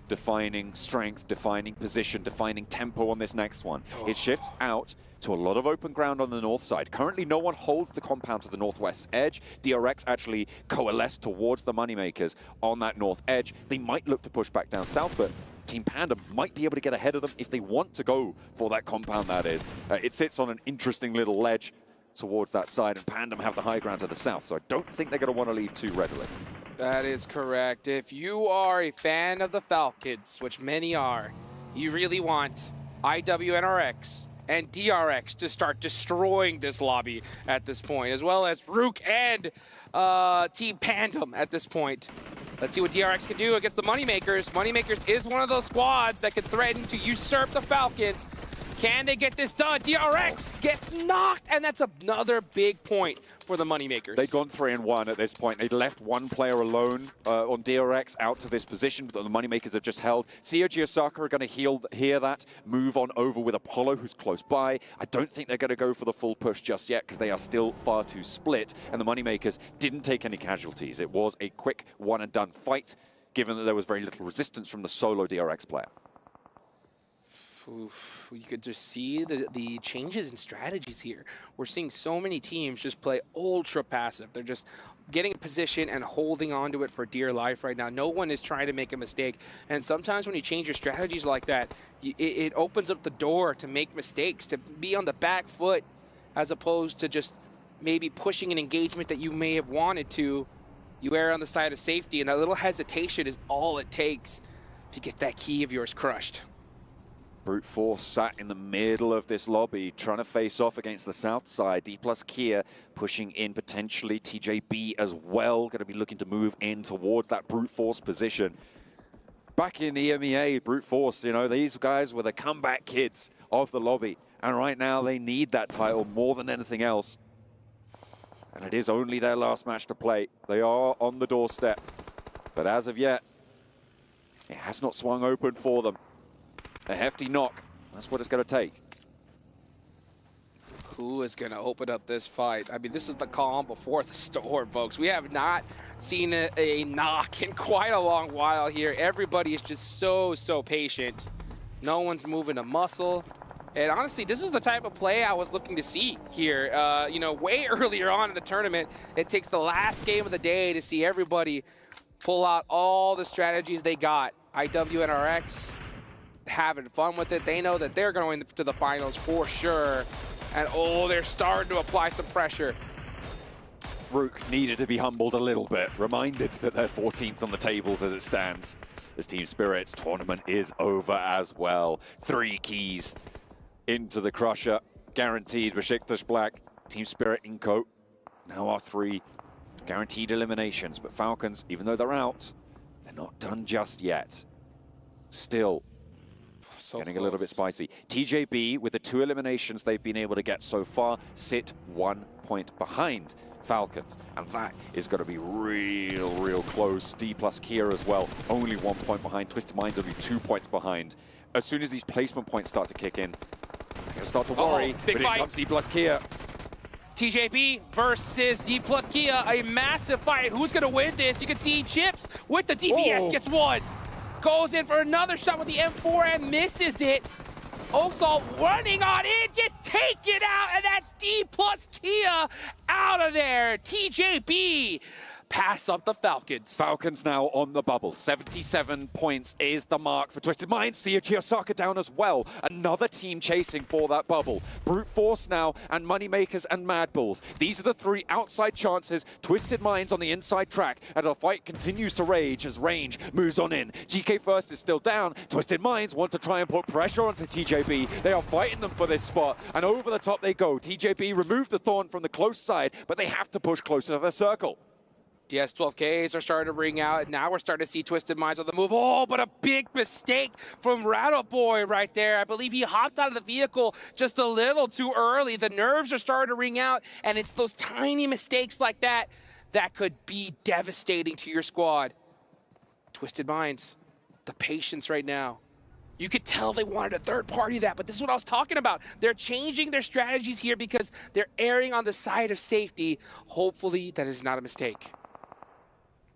Speaker 17: defining strength, defining position, defining tempo on this next one. It shifts out to a lot of open ground on the north side. Currently, no one holds the compound to the northwest edge. DRX actually coalesced towards the Moneymakers on that north edge. They might look to push back down south, but Team Panda might be able to get ahead of them if they want to go for that compound, that is. It sits on an interesting little ledge towards that side, and Pandem have the high ground to the south, so I don't think they're going to want to leave too readily.
Speaker 16: That is correct. If you are a fan of the Falcons, which many are, you really want IWNRX and DRX to start destroying this lobby at this point, as well as Rook and Team Pandem at this point. Let's see what DRX can do against the Moneymakers. Moneymakers is one of those squads that can threaten to usurp the Falcons. Can they get this done? DRX gets knocked, and that's another big point for the Moneymakers.
Speaker 17: They've gone 3-1 at this point. They left one player alone on DRX out to this position, but the Moneymakers have just held. COG Osaka are going to hear that, move on over with Apollo, who's close by. I don't think they're going to go for the full push just yet, because they are still far too split, and the Moneymakers didn't take any casualties. It was a quick one-and-done fight, given that there was very little resistance from the solo DRX player.
Speaker 16: Oof, you could just see the changes in strategies here. We're seeing so many teams just play ultra passive. They're just getting a position and holding on to it for dear life right now. No one is trying to make a mistake. And sometimes when you change your strategies like that, it opens up the door to make mistakes, to be on the back foot, as opposed to just maybe pushing an engagement that you may have wanted to. You err on the side of safety, and that little hesitation is all it takes to get that key of yours crushed.
Speaker 17: Brute Force sat in the middle of this lobby, trying to face off against the south side. D+ Kia pushing in potentially. TJB as well, going to be looking to move in towards that Brute Force position. Back in EMEA, Brute Force, you know, these guys were the comeback kids of the lobby. And right now they need that title more than anything else. And it is only their last match to play. They are on the doorstep. But as of yet, it has not swung open for them. A hefty knock. That's what it's going to take.
Speaker 16: Who is going to open up this fight? I mean, this is the calm before the storm, folks. We have not seen a knock in quite a long while here. Everybody is just so patient. No one's moving a muscle. And honestly, this is the type of play I was looking to see here. You know, way earlier on in the tournament, it takes the last game of the day to see everybody pull out all the strategies they got. IWNRX having fun with it. They know that they're going to the finals for sure. And oh, they're starting to apply some pressure.
Speaker 17: Rook needed to be humbled a little bit, reminded that they're 14th on the tables as it stands. This Team Spirit's tournament is over as well. 3 keys into the Crusher, guaranteed Besiktas Black. Team Spirit Inco now are 3 guaranteed eliminations, but Falcons, even though they're out, they're not done just yet. Still getting a little bit spicy. TJB, with the 2 eliminations they've been able to get so far, sit 1 point behind Falcons. And that is going to be real close. D+ Kia as well, only 1 point behind. Twisted Minds only 2 points behind. As soon as these placement points start to kick in, I'm going to start to worry.
Speaker 16: Big
Speaker 17: but
Speaker 16: fight.
Speaker 17: Here comes D+ Kia.
Speaker 16: TJB versus D plus Kia, a massive fight. Who's gonna win this? You can see Chips with the DPS gets one. Goes in for another shot with the M4 and misses it. Osalt running on it, gets taken out, and that's D plus Kia out of there. TJB pass up the Falcons.
Speaker 17: Falcons now on the bubble. 77 points is the mark for Twisted Minds. See Osaka down as well. Another team chasing for that bubble. Brute Force now and Moneymakers and Mad Bulls. These are the three outside chances. Twisted Minds on the inside track as the fight continues to rage as Range moves on in. GK First is still down. Twisted Minds want to try and put pressure onto TJB. They are fighting them for this spot, and over the top they go. TJB removed the Thorn from the close side, but they have to push closer to the circle.
Speaker 16: Yes, 12Ks are starting to ring out, and now we're starting to see Twisted Minds on the move. Oh, but a big mistake from Rattle Boy right there. I believe he hopped out of the vehicle just a little too early. The nerves are starting to ring out, and it's those tiny mistakes like that that could be devastating to your squad. Twisted Minds, the patience right now. You could tell they wanted a third party that, but this is what I was talking about. They're changing their strategies here because they're erring on the side of safety. Hopefully that is not a mistake.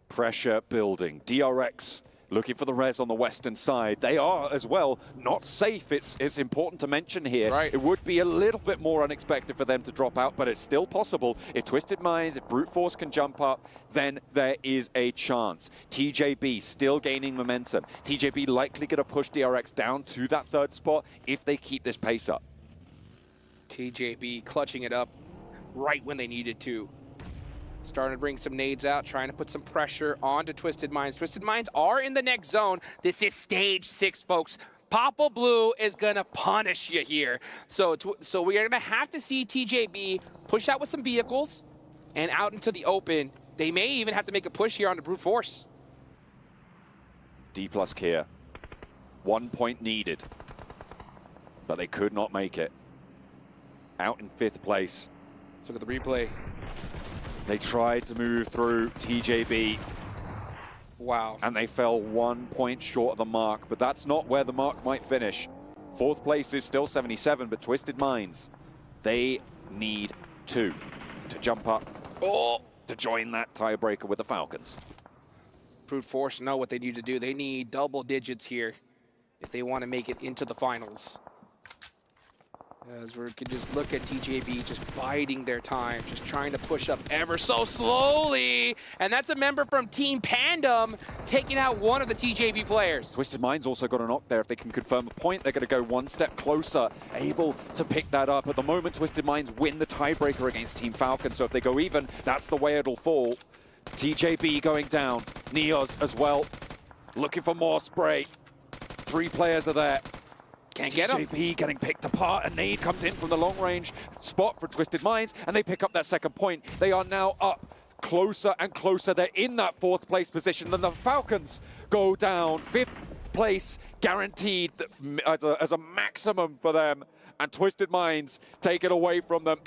Speaker 17: Pressure building. DRX looking for the res on the western side. They are as well not safe. It's important to mention here.
Speaker 16: Right.
Speaker 17: It would be a little bit more unexpected for them to drop out, but it's still possible. If Twisted Minds, if Brute Force can jump up, then there is a chance. TJB still gaining momentum. TJB likely going to push DRX down to that third spot if they keep this pace up.
Speaker 16: TJB clutching it up right when they needed to. Starting to bring some nades out, trying to put some pressure onto Twisted Minds. Twisted Minds are in the next zone. This is stage 6, folks. Papa Blue is gonna punish you here. So we are gonna have to see TJB push out with some vehicles and out into the open. They may even have to make a push here on the Brute Force.
Speaker 17: D plus Kia. 1 point needed, but they could not make it. Out in 5th place.
Speaker 16: Let's look at the replay.
Speaker 17: They tried to move through TJB.
Speaker 16: Wow.
Speaker 17: And they fell 1 point short of the mark, but that's not where the mark might finish. 4th place is still 77, but Twisted Minds, they need 2 to jump up or to join that tiebreaker with the Falcons.
Speaker 16: Brute Force know what they need to do. They need double digits here if they want to make it into the finals. As we can just look at TJB just biding their time, just trying to push up ever so slowly. And that's a member from Team Pandem taking out one of the TJB players.
Speaker 17: Twisted Minds also got a knock there. If they can confirm a point, they're going to go 1 step closer, able to pick that up. At the moment, Twisted Minds win the tiebreaker against Team Falcon. So if they go even, that's the way it'll fall. TJB going down. Neos as well. Looking for more spray. 3 players are there.
Speaker 16: Can't get him.
Speaker 17: TJB getting picked apart. A nade comes in from the long-range spot for Twisted Minds, and they pick up that 2nd point. They are now up closer and closer. They're in that 4th place position. Then the Falcons go down. 5th place guaranteed as a maximum for them. And Twisted Minds take it away from them.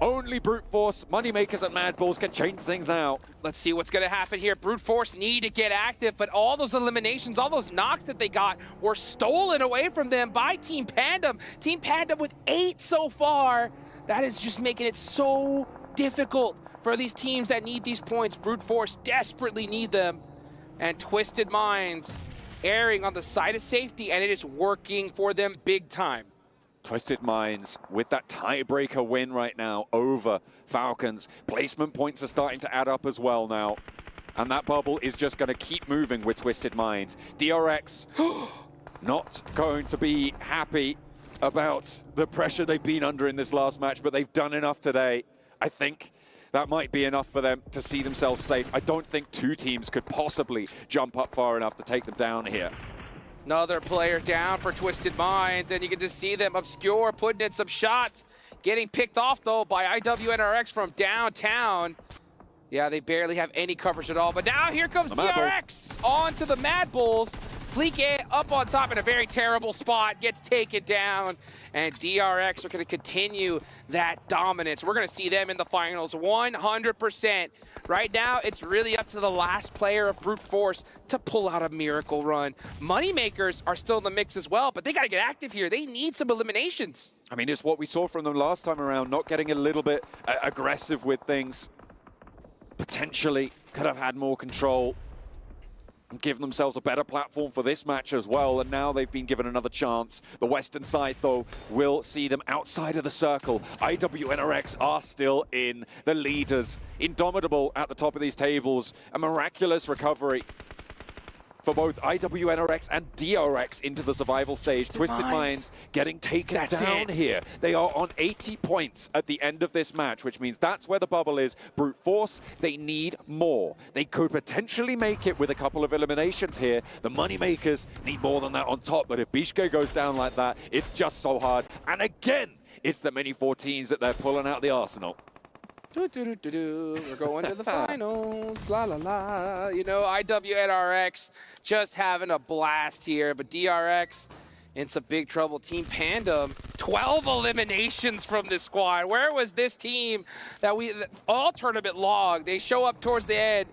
Speaker 17: Only Brute Force, Moneymakers, and Mad Bulls can change things now.
Speaker 16: Let's see what's going to happen here. Brute Force need to get active, but all those eliminations, all those knocks that they got were stolen away from them by Team Pandem. Team Pandem with 8 so far. That is just making it so difficult for these teams that need these points. Brute Force desperately need them. And Twisted Minds erring on the side of safety, and it is working for them big time.
Speaker 17: Twisted Minds with that tiebreaker win right now over Falcons. Placement points are starting to add up as well now. And that bubble is just going to keep moving with Twisted Minds. DRX not going to be happy about the pressure they've been under in this last match, but they've done enough today. I think that might be enough for them to see themselves safe. I don't think 2 teams could possibly jump up far enough to take them down here.
Speaker 16: Another player down for Twisted Minds, and you can just see them obscure, putting in some shots. Getting picked off, though, by IWNRX from downtown. Yeah, they barely have any coverage at all. But now here comes DRX onto the Mad Bulls. Fleek up on top in a very terrible spot, gets taken down, and DRX are going to continue that dominance. We're going to see them in the finals 100%. Right now, it's really up to the last player of Brute Force to pull out a miracle run. Moneymakers are still in the mix as well, but they got to get active here. They need some eliminations.
Speaker 17: I mean, it's what we saw from them last time around, not getting a little bit aggressive with things. Potentially could have had more control and given themselves a better platform for this match as well, and now they've been given another chance. The Western side, though, will see them outside of the circle. IWNRX are still in the leaders. Indomitable at the top of these tables. A miraculous recovery for both IWNRX and DRX into the survival stage. Twisted Minds getting taken down here. They are on 80 points at the end of this match, which means that's where the bubble is. Brute Force, they need more. They could potentially make it with a couple of eliminations here. The Moneymakers need more than that on top, but if Bishke goes down like that, it's just so hard. And again, it's the many 14s that they're pulling out the arsenal.
Speaker 16: We're going to the finals, la la la. You know, IWNRX just having a blast here, but DRX in some big trouble. Team Pandem, 12 eliminations from this squad. Where was this team that all tournament long? They show up towards the end,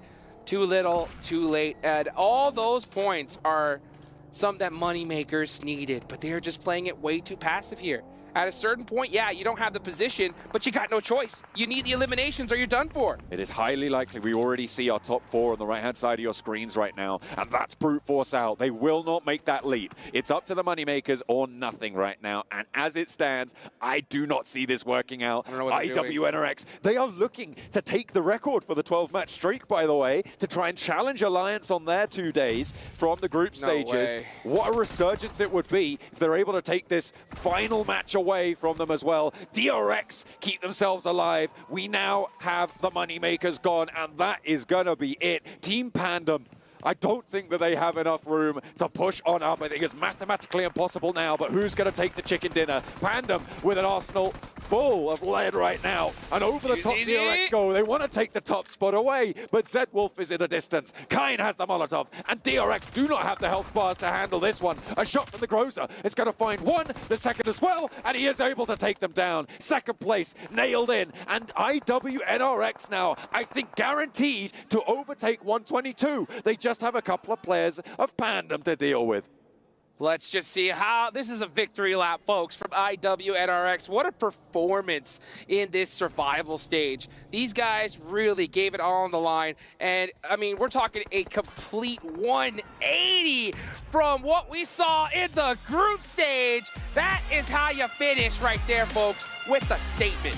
Speaker 16: too little, too late. And all those points are some that Moneymakers needed, but they're just playing it way too passive here. At a certain point, yeah, you don't have the position, but you got no choice. You need the eliminations or you're done for.
Speaker 17: It is highly likely we already see our top 4 on the right-hand side of your screens right now, and that's Brute Force out. They will not make that leap. It's up to the Moneymakers or nothing right now, and as it stands, I do not see this working out. IWNRX, they are looking to take the record for the 12-match streak, by the way, to try and challenge Alliance on their 2 days from the group stages.
Speaker 16: Way.
Speaker 17: What a resurgence it would be if they're able to take this final match away from them as well. DRX keep themselves alive. We now have the Moneymakers gone, and that is gonna be it. Team Pandem, I don't think that they have enough room to push on up. I think it's mathematically impossible now, but who's going to take the chicken dinner? Pandem with an arsenal full of lead right now. And over the top DRX go. They want to take the top spot away, but Zedwolf is in a distance. Kain has the Molotov, and DRX do not have the health bars to handle this one. A shot from the Groza. It's going to find one, the second as well, and he is able to take them down. Second place, nailed in, and IWNRX now, I think, guaranteed to overtake 122. They just have a couple of players of Pandem to deal with.
Speaker 16: Let's just see how this is a victory lap, folks, from IWNRX. What a performance in this survival stage. These guys really gave it all on the line. And, I mean, we're talking a complete 180 from what we saw in the group stage. That is how you finish right there, folks, with a statement.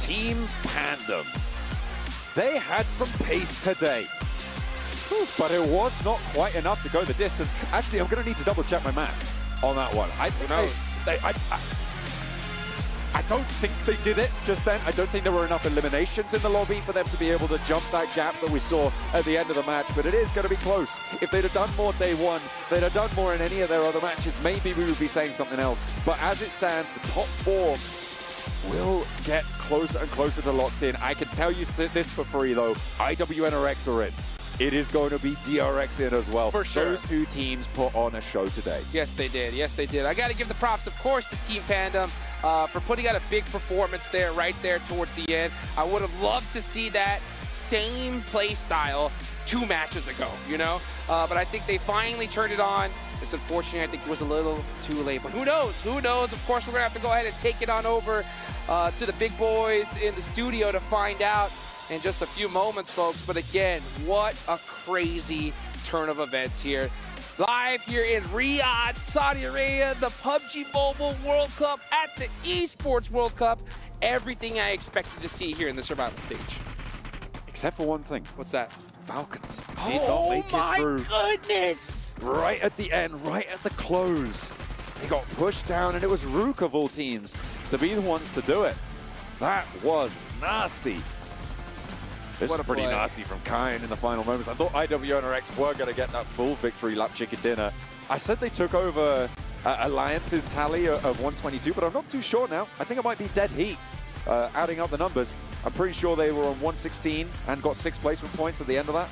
Speaker 17: Team Pandem. They had some pace today, but it was not quite enough to go the distance. Actually, I'm going to need to double check my math on that one. I don't think they did it just then. I don't think there were enough eliminations in the lobby for them to be able to jump that gap that we saw at the end of the match, but it is going to be close. If they'd have done more day one, they'd have done more in any of their other matches, maybe we would be saying something else. But as it stands, the top 4 will get closer and closer to locked in. I can tell you this for free, though. IWNRX are in. It is going to be DRX in as well.
Speaker 16: For sure.
Speaker 17: Those 2 teams put on a show today.
Speaker 16: Yes, they did. Yes, they did. I got to give the props, of course, to Team Pandem for putting out a big performance there, right there towards the end. I would have loved to see that same play style 2 matches ago, you know? But I think they finally turned it on. It's unfortunate. I think it was a little too late. But who knows? Who knows? Of course, we're going to have to go ahead and take it on over to the big boys in the studio to find out in just a few moments, folks. But again, what a crazy turn of events here. Live here in Riyadh, Saudi Arabia, the PUBG Mobile World Cup at the Esports World Cup. Everything I expected to see here in the survival stage.
Speaker 17: Except for one thing.
Speaker 16: What's that?
Speaker 17: Falcons did not make it through.
Speaker 16: Oh my goodness!
Speaker 17: Right at the end, right at the close. They got pushed down, and it was Rook of all teams to be the ones to do it. That was nasty. This was pretty nasty from Kain in the final moments. I thought IWNRX were going to get that full victory lap chicken dinner. I said they took over Alliance's tally of 122, but I'm not too sure now. I think it might be dead heat, adding up the numbers. I'm pretty sure they were on 116 and got 6 placement points at the end of that.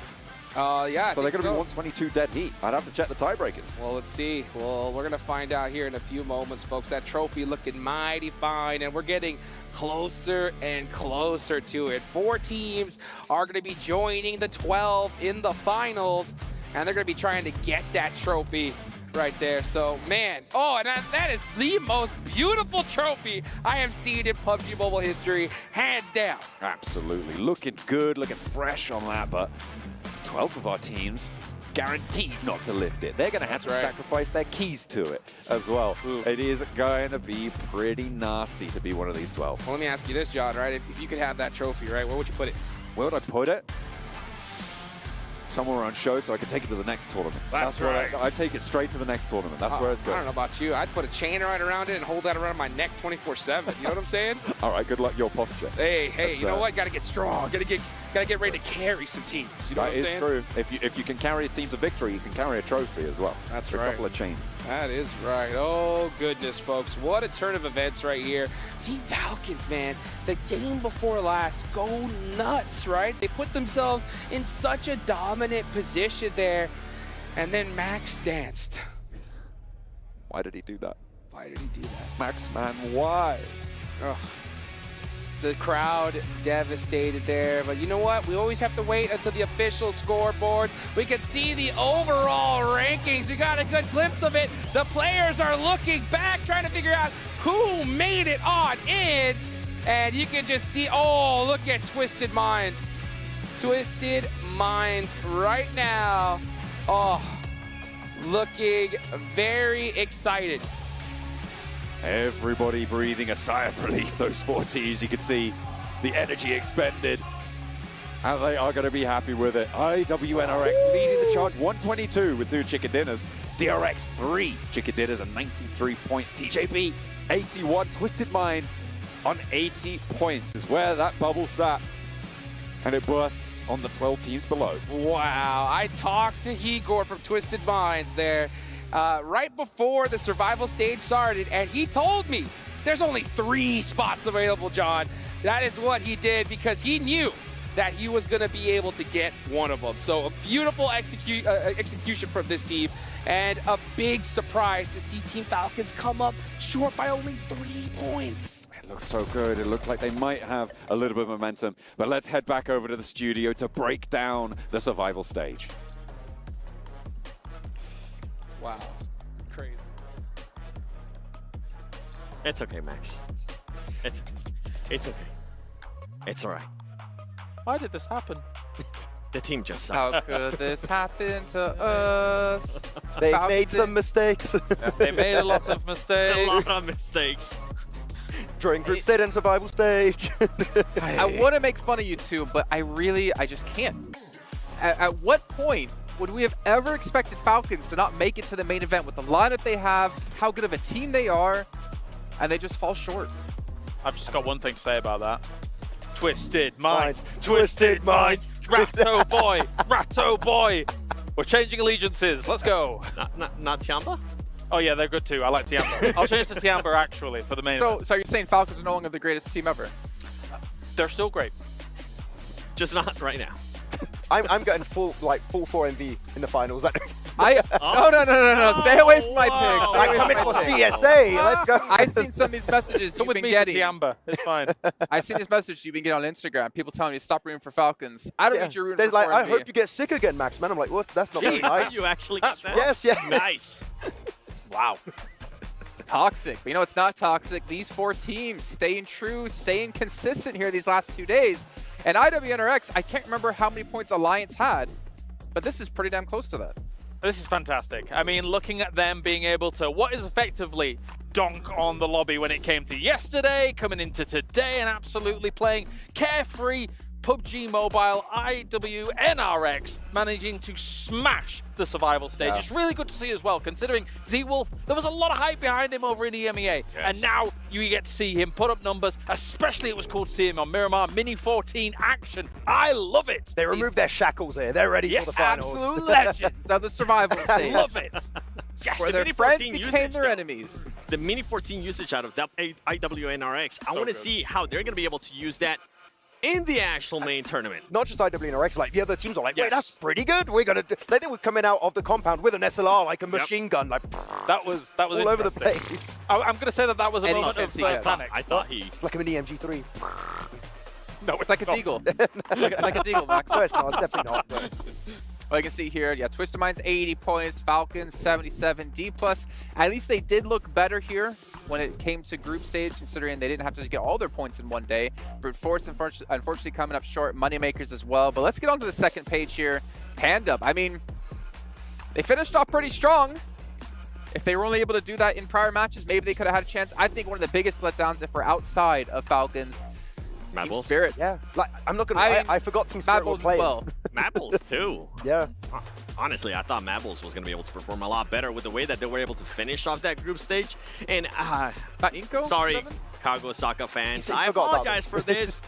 Speaker 16: Yeah.
Speaker 17: So they're going to be
Speaker 16: so.
Speaker 17: 122 dead heat. I'd have to check the tiebreakers.
Speaker 16: Well, let's see. Well, we're going to find out here in a few moments, folks. That trophy looking mighty fine, and we're getting closer and closer to it. 4 teams are going to be joining the 12 in the finals, and they're going to be trying to get that trophy right there. So, man, and that is the most beautiful trophy I have seen in PUBG Mobile history, hands down.
Speaker 17: Absolutely. Looking good, looking fresh on that, but 12 of our teams guaranteed not to lift it. They're going to have to sacrifice their keys to it as well. It is going to be pretty nasty to be one of these 12.
Speaker 16: Well, let me ask you this, John, right? If you could have that trophy, right, where would you put it?
Speaker 17: Where would I put it? Somewhere on show so I can take it to the next tournament.
Speaker 16: That's right.
Speaker 17: I take it straight to the next tournament. That's where it's going.
Speaker 16: I don't know about you. I'd put a chain right around it and hold that around my neck 24/7. You know what I'm saying?
Speaker 17: All right, good luck your posture.
Speaker 16: Hey,
Speaker 17: That's,
Speaker 16: you know what? Got to get strong. Got to get ready to carry some teams. You know what I'm saying?
Speaker 17: That is true. If you can carry a team to victory, you can carry a trophy as well.
Speaker 16: That's
Speaker 17: right.
Speaker 16: right.
Speaker 17: A couple of chains.
Speaker 16: That is right. Oh, goodness, folks. What a turn of events right here. Team Falcons, man, the game before last, go nuts, right? They put themselves in such a dominant position there, and then Max danced.
Speaker 17: Why did he do that?
Speaker 16: Why did he do that?
Speaker 17: Max, man, why?
Speaker 16: Ugh. The crowd devastated there, but you know what? We always have to wait until the official scoreboard. We can see the overall rankings. We got a good glimpse of it. The players are looking back, trying to figure out who made it on in. And you can just see, oh, look at Twisted Minds. Twisted Minds right now. Oh, looking very excited.
Speaker 17: Everybody breathing a sigh of relief. Those 4 teams, you can see the energy expended. And they are going to be happy with it. IWNRX leading the charge, 122 with 2 chicken dinners. DRX 3 chicken dinners and 93 points. TJP 81. Twisted Minds on 80 points is where that bubble sat. And it bursts on the 12 teams below.
Speaker 16: Wow, I talked to Igor from Twisted Minds there right before the survival stage started, and he told me there's only 3 spots available, John. That is what he did because he knew that he was going to be able to get one of them. So a beautiful execution from this team, and a big surprise to see Team Falcons come up short by only 3 points.
Speaker 17: It looks so good. It looked like they might have a little bit of momentum. But let's head back over to the studio to break down the survival stage.
Speaker 16: Wow. Crazy.
Speaker 5: It's okay, Max. It's okay. It's all right.
Speaker 10: Why did this happen?
Speaker 5: The team just
Speaker 8: How
Speaker 5: sucked.
Speaker 8: could this happen to us?
Speaker 12: They made some mistakes.
Speaker 10: They made a lot of mistakes.
Speaker 5: A lot of mistakes.
Speaker 12: During group stage and survival stage.
Speaker 8: I want to make fun of you two, but I just can't. At what point would we have ever expected Falcons to not make it to the main event with the lineup they have, how good of a team they are, and they just fall short?
Speaker 10: I've just got one thing to say about that. Twisted Minds.
Speaker 12: Twisted Minds.
Speaker 10: Ratto boy. Ratto boy. We're changing allegiances. Let's go.
Speaker 5: Not Tiamba?
Speaker 10: Oh, yeah, they're good too. I like Tiamba. I'll change to Tiamba, actually, for the main event.
Speaker 8: So you're saying Falcons are no longer the greatest team ever?
Speaker 10: They're still great.
Speaker 5: Just not right now.
Speaker 12: I'm getting full 4MV in the finals.
Speaker 8: No. Stay away from my picks.
Speaker 12: I'm coming for CSA. Let's go.
Speaker 8: I've seen some of these messages you've been getting.
Speaker 10: Tiamba. It's fine.
Speaker 8: I've seen these messages you've been getting on Instagram. People telling you to stop rooting for Falcons. I don't need you rooting for 4MV.
Speaker 12: I hope you get sick again, Max, man. I'm like, what? That's not very nice.
Speaker 5: You actually got that?
Speaker 12: Yes, yeah.
Speaker 5: Nice.
Speaker 10: Wow.
Speaker 8: Toxic. But you know it's not toxic. These 4 teams staying true, staying consistent here these last 2 days. And IWNRX, I can't remember how many points Alliance had, but this is pretty damn close to that.
Speaker 10: This is fantastic. I mean, looking at them being able to, what is effectively donk on the lobby when it came to yesterday, coming into today, and absolutely playing carefree PUBG Mobile, IWNRX, managing to smash the survival stage.
Speaker 12: Yeah.
Speaker 10: It's really good to see as well, considering Z-Wolf, there was a lot of hype behind him over in EMEA, and now you get to see him put up numbers, especially it was cool to see him on Miramar, Mini 14 action. I love it.
Speaker 12: They removed their shackles here. They're ready for the finals.
Speaker 8: Absolute legends of the survival
Speaker 10: I
Speaker 8: stage.
Speaker 10: love it.
Speaker 5: Yes,
Speaker 8: Where
Speaker 5: the
Speaker 8: their
Speaker 5: Mini
Speaker 8: friends
Speaker 5: 14
Speaker 8: became
Speaker 5: usage,
Speaker 8: their
Speaker 5: though.
Speaker 8: enemies.
Speaker 5: The Mini 14 usage out of that IWNRX, I want to see how they're going to be able to use that in the actual main tournament.
Speaker 12: Not just IWNRX, like the other teams are like, wait, that's pretty good. We're gonna do. Like they were coming out of the compound with an SLR, like a machine gun, like
Speaker 10: that was
Speaker 12: all over the place.
Speaker 10: I'm gonna say that was a moment of panic.
Speaker 5: I thought he.
Speaker 12: It's like a mini MG3.
Speaker 8: No, it's like a Deagle. like a Deagle, Max.
Speaker 12: No, it's not. It's definitely not. But...
Speaker 8: Well, you can see here, yeah, Twisted Minds 80 points, Falcons 77, D+. At least they did look better here when it came to group stage, considering they didn't have to get all their points in one day. Brute Force, unfortunately, coming up short. Moneymakers as well. But let's get on to the second page here. Panda. I mean, they finished off pretty strong. If they were only able to do that in prior matches, maybe they could have had a chance. I think one of the biggest letdowns, if we're outside of Falcons,
Speaker 5: Mad Bulls?
Speaker 12: Spirit, yeah. Like, I'm not gonna. I forgot Team Spirit was playing.
Speaker 8: Well.
Speaker 5: Mad Bulls too.
Speaker 12: Yeah.
Speaker 5: Honestly, I thought Mad Bulls was gonna be able to perform a lot better with the way that they were able to finish off that group stage. And
Speaker 8: Inko?
Speaker 5: Sorry,
Speaker 8: 7?
Speaker 5: Kagosaka fans. I apologize for this.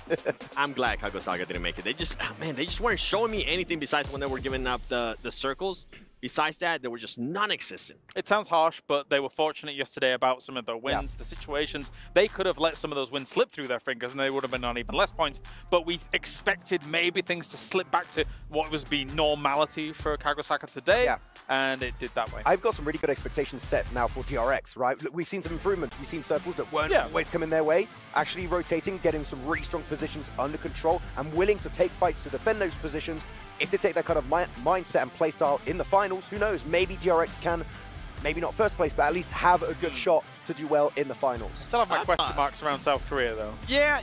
Speaker 5: I'm glad Kagosaka didn't make it. They just, man, they just weren't showing me anything besides when they were giving up the circles. Besides that, they were just non-existent.
Speaker 10: It sounds harsh, but they were fortunate yesterday about some of the wins, the situations. They could have let some of those wins slip through their fingers, and they would have been on even less points. But we expected maybe things to slip back to what was the normality for Kagosaka today, and it did that way.
Speaker 12: I've got some really good expectations set now for DRX, right? We've seen some improvements. We've seen circles that weren't always coming their way, actually rotating, getting some really strong positions under control, and willing to take fights to defend those positions. If they take that kind of mindset and play style in the finals, who knows? Maybe DRX can, maybe not first place, but at least have a good shot to do well in the finals.
Speaker 10: I still have my question marks around South Korea, though.
Speaker 5: Yeah.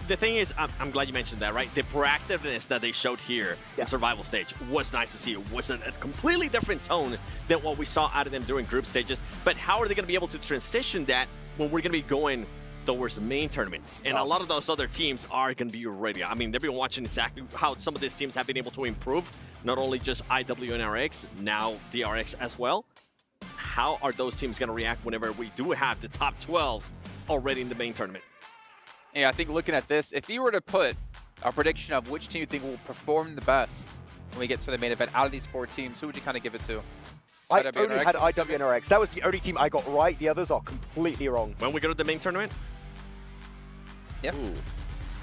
Speaker 5: The thing is, I'm glad you mentioned that, right? The proactiveness that they showed here in survival stage was nice to see. It was a completely different tone than what we saw out of them during group stages. But how are they going to be able to transition that when we're going to be going towards the main tournament? And a lot of those other teams are going to be ready. I mean, they've been watching exactly how some of these teams have been able to improve, not only just IWNRX, now DRX as well. How are those teams going to react whenever we do have the top 12 already in the main tournament?
Speaker 8: Yeah, I think looking at this, if you were to put a prediction of which team you think will perform the best when we get to the main event out of these 4 teams, who would you kind of give it to?
Speaker 12: I only had IWNRX. That was the only team I got right. The others are completely wrong.
Speaker 5: When we go to the main tournament?
Speaker 8: Yeah.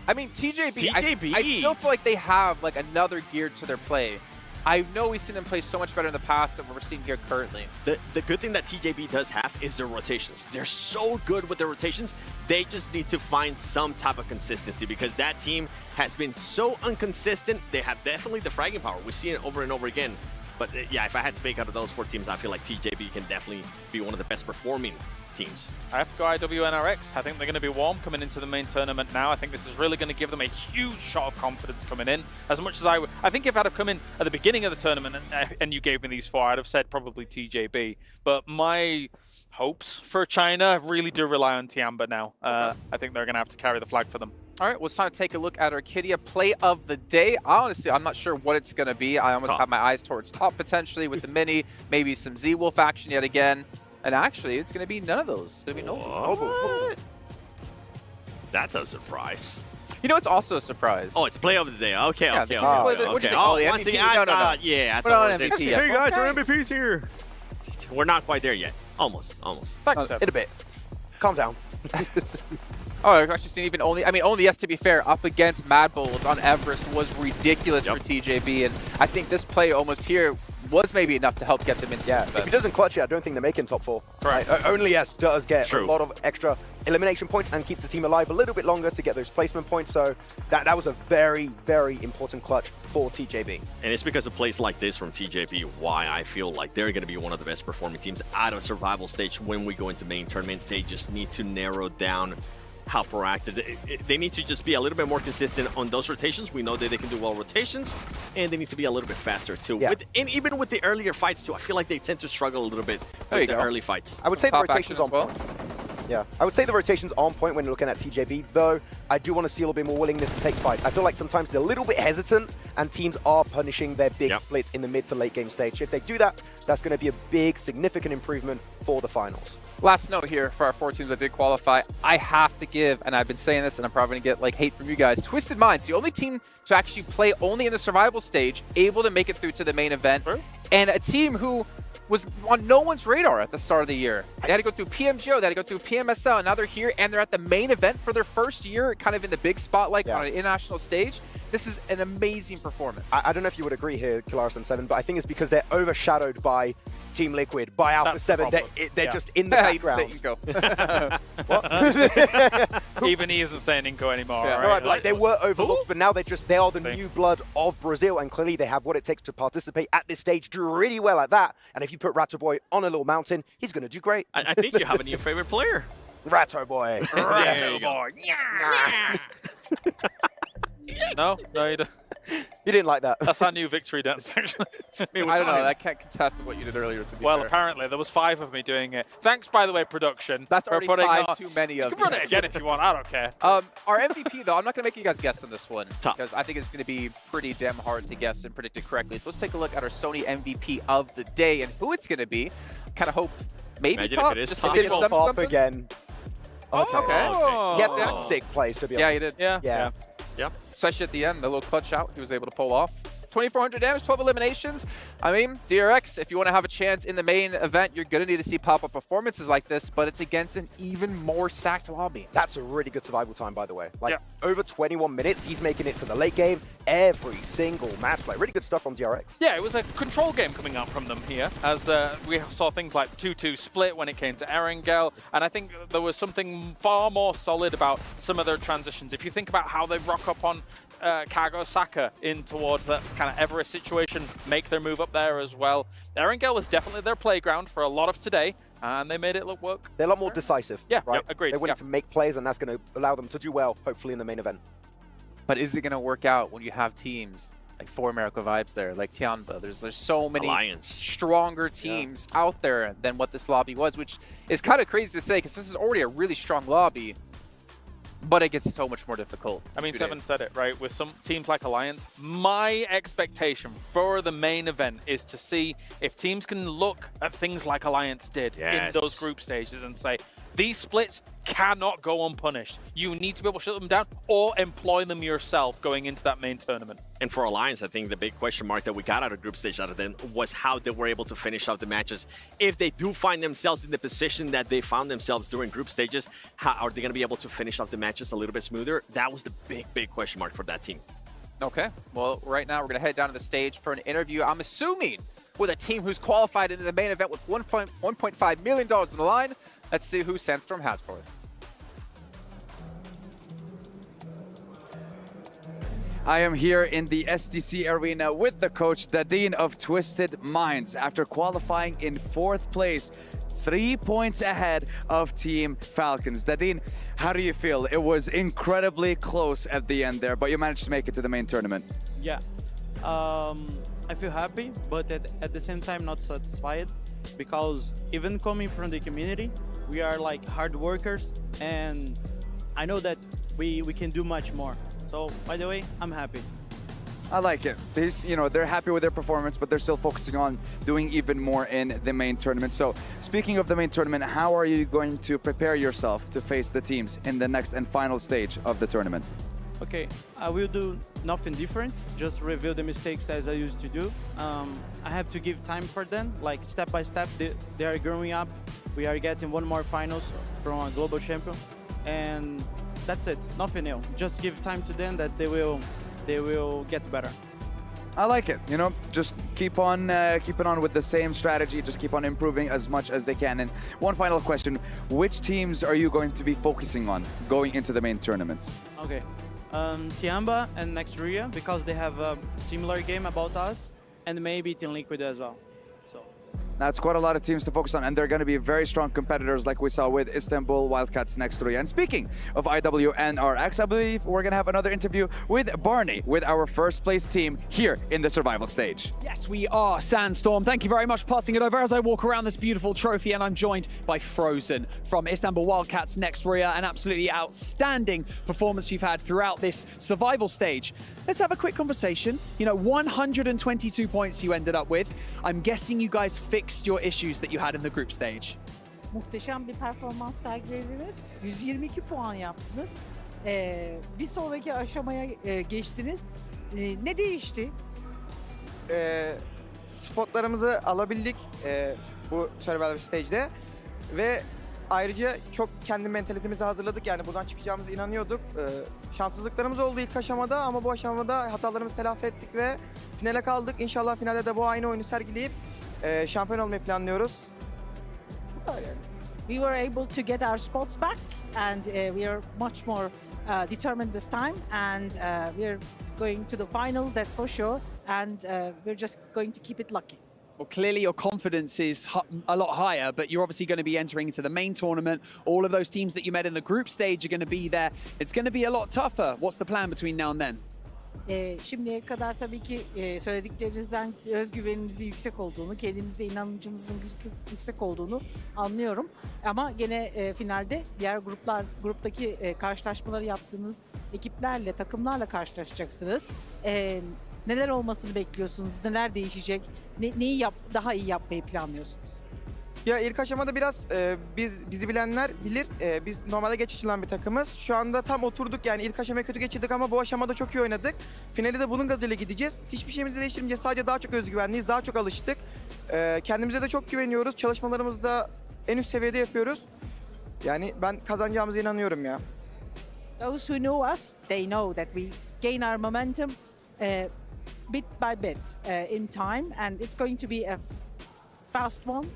Speaker 8: I mean, TJB, I still feel like they have like another gear to their play. I know we've seen them play so much better in the past than what we're seeing here currently.
Speaker 5: The good thing that TJB does have is their rotations. They're so good with their rotations. They just need to find some type of consistency because that team has been so inconsistent. They have definitely the fragging power. We see it over and over again. But yeah, if I had to pick out of those 4 teams, I feel like TJB can definitely be one of the best performing teams.
Speaker 10: I have to go IWNRX. I think they're going to be warm coming into the main tournament now. I think this is really going to give them a huge shot of confidence coming in. As much as I think if I'd have come in at the beginning of the tournament and you gave me these 4, I'd have said probably TJB. But my hopes for China really do rely on Tiamba now. I think they're going to have to carry the flag for them.
Speaker 8: All right, well, it's time to take a look at our Arcadia play of the day. Honestly, I'm not sure what it's going to be. I almost have my eyes towards top potentially with the mini, maybe some Z-Wolf action yet again. And actually, it's going to be none of those. It's going to be no.
Speaker 5: That's a surprise.
Speaker 8: You know, it's also a surprise.
Speaker 5: Oh, it's play of the day. Okay.
Speaker 8: What do you think? Oh,
Speaker 5: once again, I thought it was MVP. Hey guys, our MVP's here. We're not quite there yet. Almost.
Speaker 12: In a bit. Calm down.
Speaker 8: Oh, I've actually seen even only yes, to be fair, up against Mad Bulls on Everest was ridiculous for TJB. And I think this play almost here was maybe enough to help get them into
Speaker 12: if he doesn't clutch it, I don't think they're making top 4.
Speaker 10: Right.
Speaker 12: Only yes does get a lot of extra elimination points and keeps the team alive a little bit longer to get those placement points. So that was a very, very important clutch for TJB.
Speaker 5: And it's because of plays like this from TJB why I feel like they're going to be one of the best performing teams out of survival stage when we go into main tournament. They just need to narrow down how proactive. They need to just be a little bit more consistent on those rotations. We know that they can do well rotations, and they need to be a little bit faster too.
Speaker 12: Yeah.
Speaker 5: And even with the earlier fights too, I feel like they tend to struggle a little bit with the early fights.
Speaker 12: I would say the rotations on point. Yeah, I would say the rotations on point when you're looking at TJB, though I do want to see a little bit more willingness to take fights. I feel like sometimes they're a little bit hesitant and teams are punishing their big splits in the mid to late game stage. If they do that, that's going to be a big, significant improvement for the finals.
Speaker 8: Last note here for our 4 teams that did qualify, I have to give, and I've been saying this and I'm probably going to get like hate from you guys, Twisted Minds, the only team to actually play only in the survival stage, able to make it through to the main event, and a team who was on no one's radar at the start of the year. They had to go through PMGO, they had to go through PMSL, and now they're here, and they're at the main event for their first year, kind of in the big spotlight on an international stage. This is an amazing performance.
Speaker 12: I don't know if you would agree here, Kularis and Seven, but I think it's because they're overshadowed by Team Liquid, by Alpha 7. They're just in the background.
Speaker 10: Even he isn't saying Inco anymore.
Speaker 12: Yeah.
Speaker 10: Right?
Speaker 12: Like they were overlooked, but now they are the new blood of Brazil, and clearly they have what it takes to participate at this stage, do really well at that. And if you put Ratto Boy on a little mountain, he's going to do great.
Speaker 5: I think you have a new favorite player.
Speaker 12: Ratto Boy.
Speaker 5: Ratto Boy.
Speaker 10: No, you don't.
Speaker 12: You didn't like that.
Speaker 10: That's our new victory dance, actually.
Speaker 8: I don't know. I can't contest what you did earlier, to be
Speaker 10: Well,
Speaker 8: fair.
Speaker 10: apparently, there was 5 of me doing it. Thanks, by the way, production.
Speaker 8: That's
Speaker 10: for
Speaker 8: already
Speaker 10: putting
Speaker 8: 5 too many of
Speaker 10: you. You can run it again if you want. I don't care.
Speaker 8: Our MVP, though, I'm not going to make you guys guess on this one because I think it's going to be pretty damn hard to guess and predict it correctly. So let's take a look at our Sony MVP of the day and who it's going to be. Kind of hope maybe
Speaker 5: Imagine
Speaker 8: top.
Speaker 5: if it is
Speaker 8: just
Speaker 5: top.
Speaker 8: to get some
Speaker 12: Top
Speaker 8: something.
Speaker 12: again.
Speaker 8: Okay.
Speaker 12: He had a sick place, to be honest.
Speaker 8: Yeah, he did.
Speaker 12: Yeah.
Speaker 8: Especially at the end, the little clutch out he was able to pull off. 2,400 damage, 12 eliminations. I mean, DRX, if you want to have a chance in the main event, you're going to need to see pop-up performances like this, but it's against an even more stacked lobby.
Speaker 12: That's a really good survival time, by the way. Like, over 21 minutes, he's making it to the late game every single match play. Really good stuff from DRX.
Speaker 10: Yeah, it was a control game coming out from them here, as we saw things like 2-2 split when it came to Erangel, and I think there was something far more solid about some of their transitions. If you think about how they rock up on Kagosaka in towards that kind of Everest situation, make their move up there as well. Erangel was definitely their playground for a lot of today, and they made it look work.
Speaker 12: They're a lot more decisive.
Speaker 10: Yeah,
Speaker 12: right?
Speaker 10: agreed.
Speaker 12: They're willing to make plays, and that's going to allow them to do well, hopefully, in the main event.
Speaker 8: But is it going to work out when you have teams like 4America Vibes there, like Tianba? There's so many stronger teams out there than what this lobby was, which is kind of crazy to say because this is already a really strong lobby. But it gets so much more difficult.
Speaker 10: I mean, Seven said it, right? With some teams like Alliance, my expectation for the main event is to see if teams can look at things like Alliance did in those group stages and say, these splits cannot go unpunished. You need to be able to shut them down or employ them yourself going into that main tournament.
Speaker 5: And for Alliance, I think the big question mark that we got out of group stage out of them was how they were able to finish off the matches. If they do find themselves in the position that they found themselves during group stages, how are they going to be able to finish off the matches a little bit smoother? That was the big question mark for that team.
Speaker 8: Okay, well, right now we're going to head down to the stage for an interview, I'm assuming, with a team who's qualified into the main event with $1.5 million on the line. Let's see who Sandstorm has for us.
Speaker 24: I am here in the SDC arena with the coach, Dadin of Twisted Minds, after qualifying in 4th place, 3 points ahead of Team Falcons. Dadin, how do you feel? It was incredibly close at the end there, but you managed to make it to the main tournament.
Speaker 2: Yeah, I feel happy, but at the same time not satisfied, because even coming from the community, we are like hard workers, and I know that we can do much more. So, by the way, I'm happy.
Speaker 24: I like it. They're happy with their performance, but they're still focusing on doing even more in the main tournament. So, speaking of the main tournament, how are you going to prepare yourself to face the teams in the next and final stage of the tournament?
Speaker 2: Okay, I will do nothing different, just review the mistakes as I used to do. I have to give time for them, like step by step, they are growing up. We are getting one more finals from a global champion, and that's it, nothing new. Just give time to them that they will get better.
Speaker 24: I like it. Just keep on keeping on with the same strategy. Just keep on improving as much as they can. And one final question: which teams are you going to be focusing on going into the main tournament?
Speaker 2: Okay, Tianba and Nextria, because they have a similar game about us, and maybe Team Liquid as well.
Speaker 24: That's quite a lot of teams to focus on, and they're going to be very strong competitors like we saw with Istanbul Wildcats next to you. And speaking of IWNRX, I believe we're going to have another interview with Barney, with our first place team here in the survival stage.
Speaker 25: Yes, we are Sandstorm. Thank you very much for passing it over as I walk around this beautiful trophy, and I'm joined by Frozen from Istanbul Wildcats next Ria. An absolutely outstanding performance you've had throughout this survival stage. Let's have a quick conversation. 122 points you ended up with. I'm guessing you guys fixed your issues that you had in the group stage.
Speaker 6: Muhteşem bir performans sergilediniz. 122 puan yaptınız. Bir sonraki aşamaya geçtiniz. Ne değişti?
Speaker 22: spotlarımızı alabildik bu Survivor Stage'de ve ayrıca çok kendi mentalitemizi hazırladık, yani buradan çıkacağımıza inanıyorduk. Şanssızlıklarımız oldu ilk aşamada ama bu aşamada hatalarımızı telafi ettik ve finale kaldık. İnşallah finalde de bu aynı oyunu sergileyip şampiyon olmayı planlıyoruz.
Speaker 6: We were able to get our spots back, and we are much more determined this time, and we are going to the finals, that's for sure, and we're just going to keep it lucky.
Speaker 25: Well, clearly your confidence is a lot higher, but you're obviously going to be entering into the main tournament. All of those teams that you met in the group stage are going to be there. It's going to be a lot tougher. What's the plan between now and then?
Speaker 6: Şimdiye kadar tabii ki söylediklerinizden özgüveninizin yüksek olduğunu, kendinize inancınızın yüksek olduğunu anlıyorum. Ama gene finalde diğer gruptaki karşılaşmaları yaptığınız ekiplerle, takımlarla karşılaşacaksınız. Neler olmasını bekliyorsunuz? Neler değişecek? Neyi daha iyi yapmayı planlıyorsunuz?
Speaker 22: Ya ilk aşamada biraz bizi bilenler bilir. Biz normalde geç açılan bir takımız. Şu anda tam oturduk, yani ilk aşamayı kötü geçirdik ama bu aşamada çok iyi oynadık. Finali de bunun gazıyla gideceğiz. Hiçbir şeyimizi değiştirmeyeceğiz. Sadece daha çok özgüvenliyiz, daha çok alıştık. Kendimize de çok güveniyoruz. Çalışmalarımızı da en üst seviyede yapıyoruz. Yani ben kazanacağımıza inanıyorum ya.
Speaker 6: Those who know us, they know that we gain our momentum bit by bit in time, and it's going to be a fast one.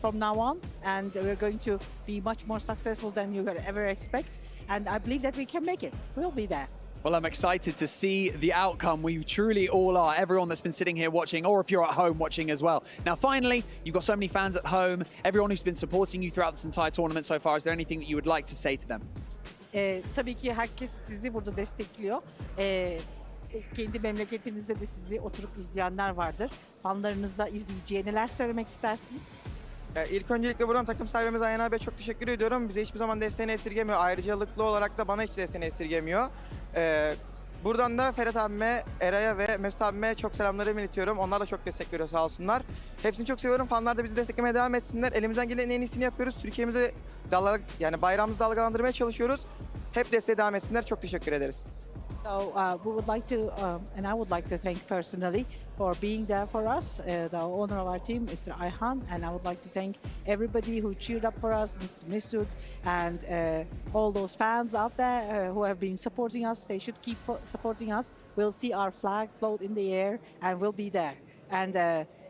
Speaker 6: From now on, and we're going to be much more successful than you could ever expect, and I believe that we can make it. We'll be there.
Speaker 25: Well, I'm excited to see the outcome. We truly all are, everyone that's been sitting here watching, or if you're at home watching as well. Now, finally, you've got so many fans at home, everyone who's been supporting you throughout this entire tournament so far. Is there anything that you would like to say to them?
Speaker 6: Tabii ki herkes sizi burada destekliyor. Kendi memleketinizde de sizi oturup izleyenler vardır. Fanlarınızla izleyiciye neler söylemek istersiniz?
Speaker 22: İlk öncelikle buradan takım sahibimiz Ayhan abiye çok teşekkür ediyorum. Bize hiçbir zaman desteğini esirgemiyor. Ayrıcalıklı olarak da bana hiç desteğini esirgemiyor. Buradan da Ferhat abime, Eray'a ve Mesut abime çok selamlarımı iletiyorum. Onlar da çok destek veriyor, sağ olsunlar. Hepsini çok seviyorum. Fanlar da bizi desteklemeye devam etsinler. Elimizden gelen en iyisini yapıyoruz. Türkiye'mize yani bayrağımızı dalgalandırmaya çalışıyoruz. Hep desteğe devam etsinler. Çok teşekkür ederiz.
Speaker 6: So we would like to, and I would like to thank personally for being there for us, the owner of our team, Mr. Ayhan, and I would like to thank everybody who cheered up for us, Mr. Mesut, and all those fans out there who have been supporting us. They should keep supporting us. We'll see our flag float in the air, and we'll be there. And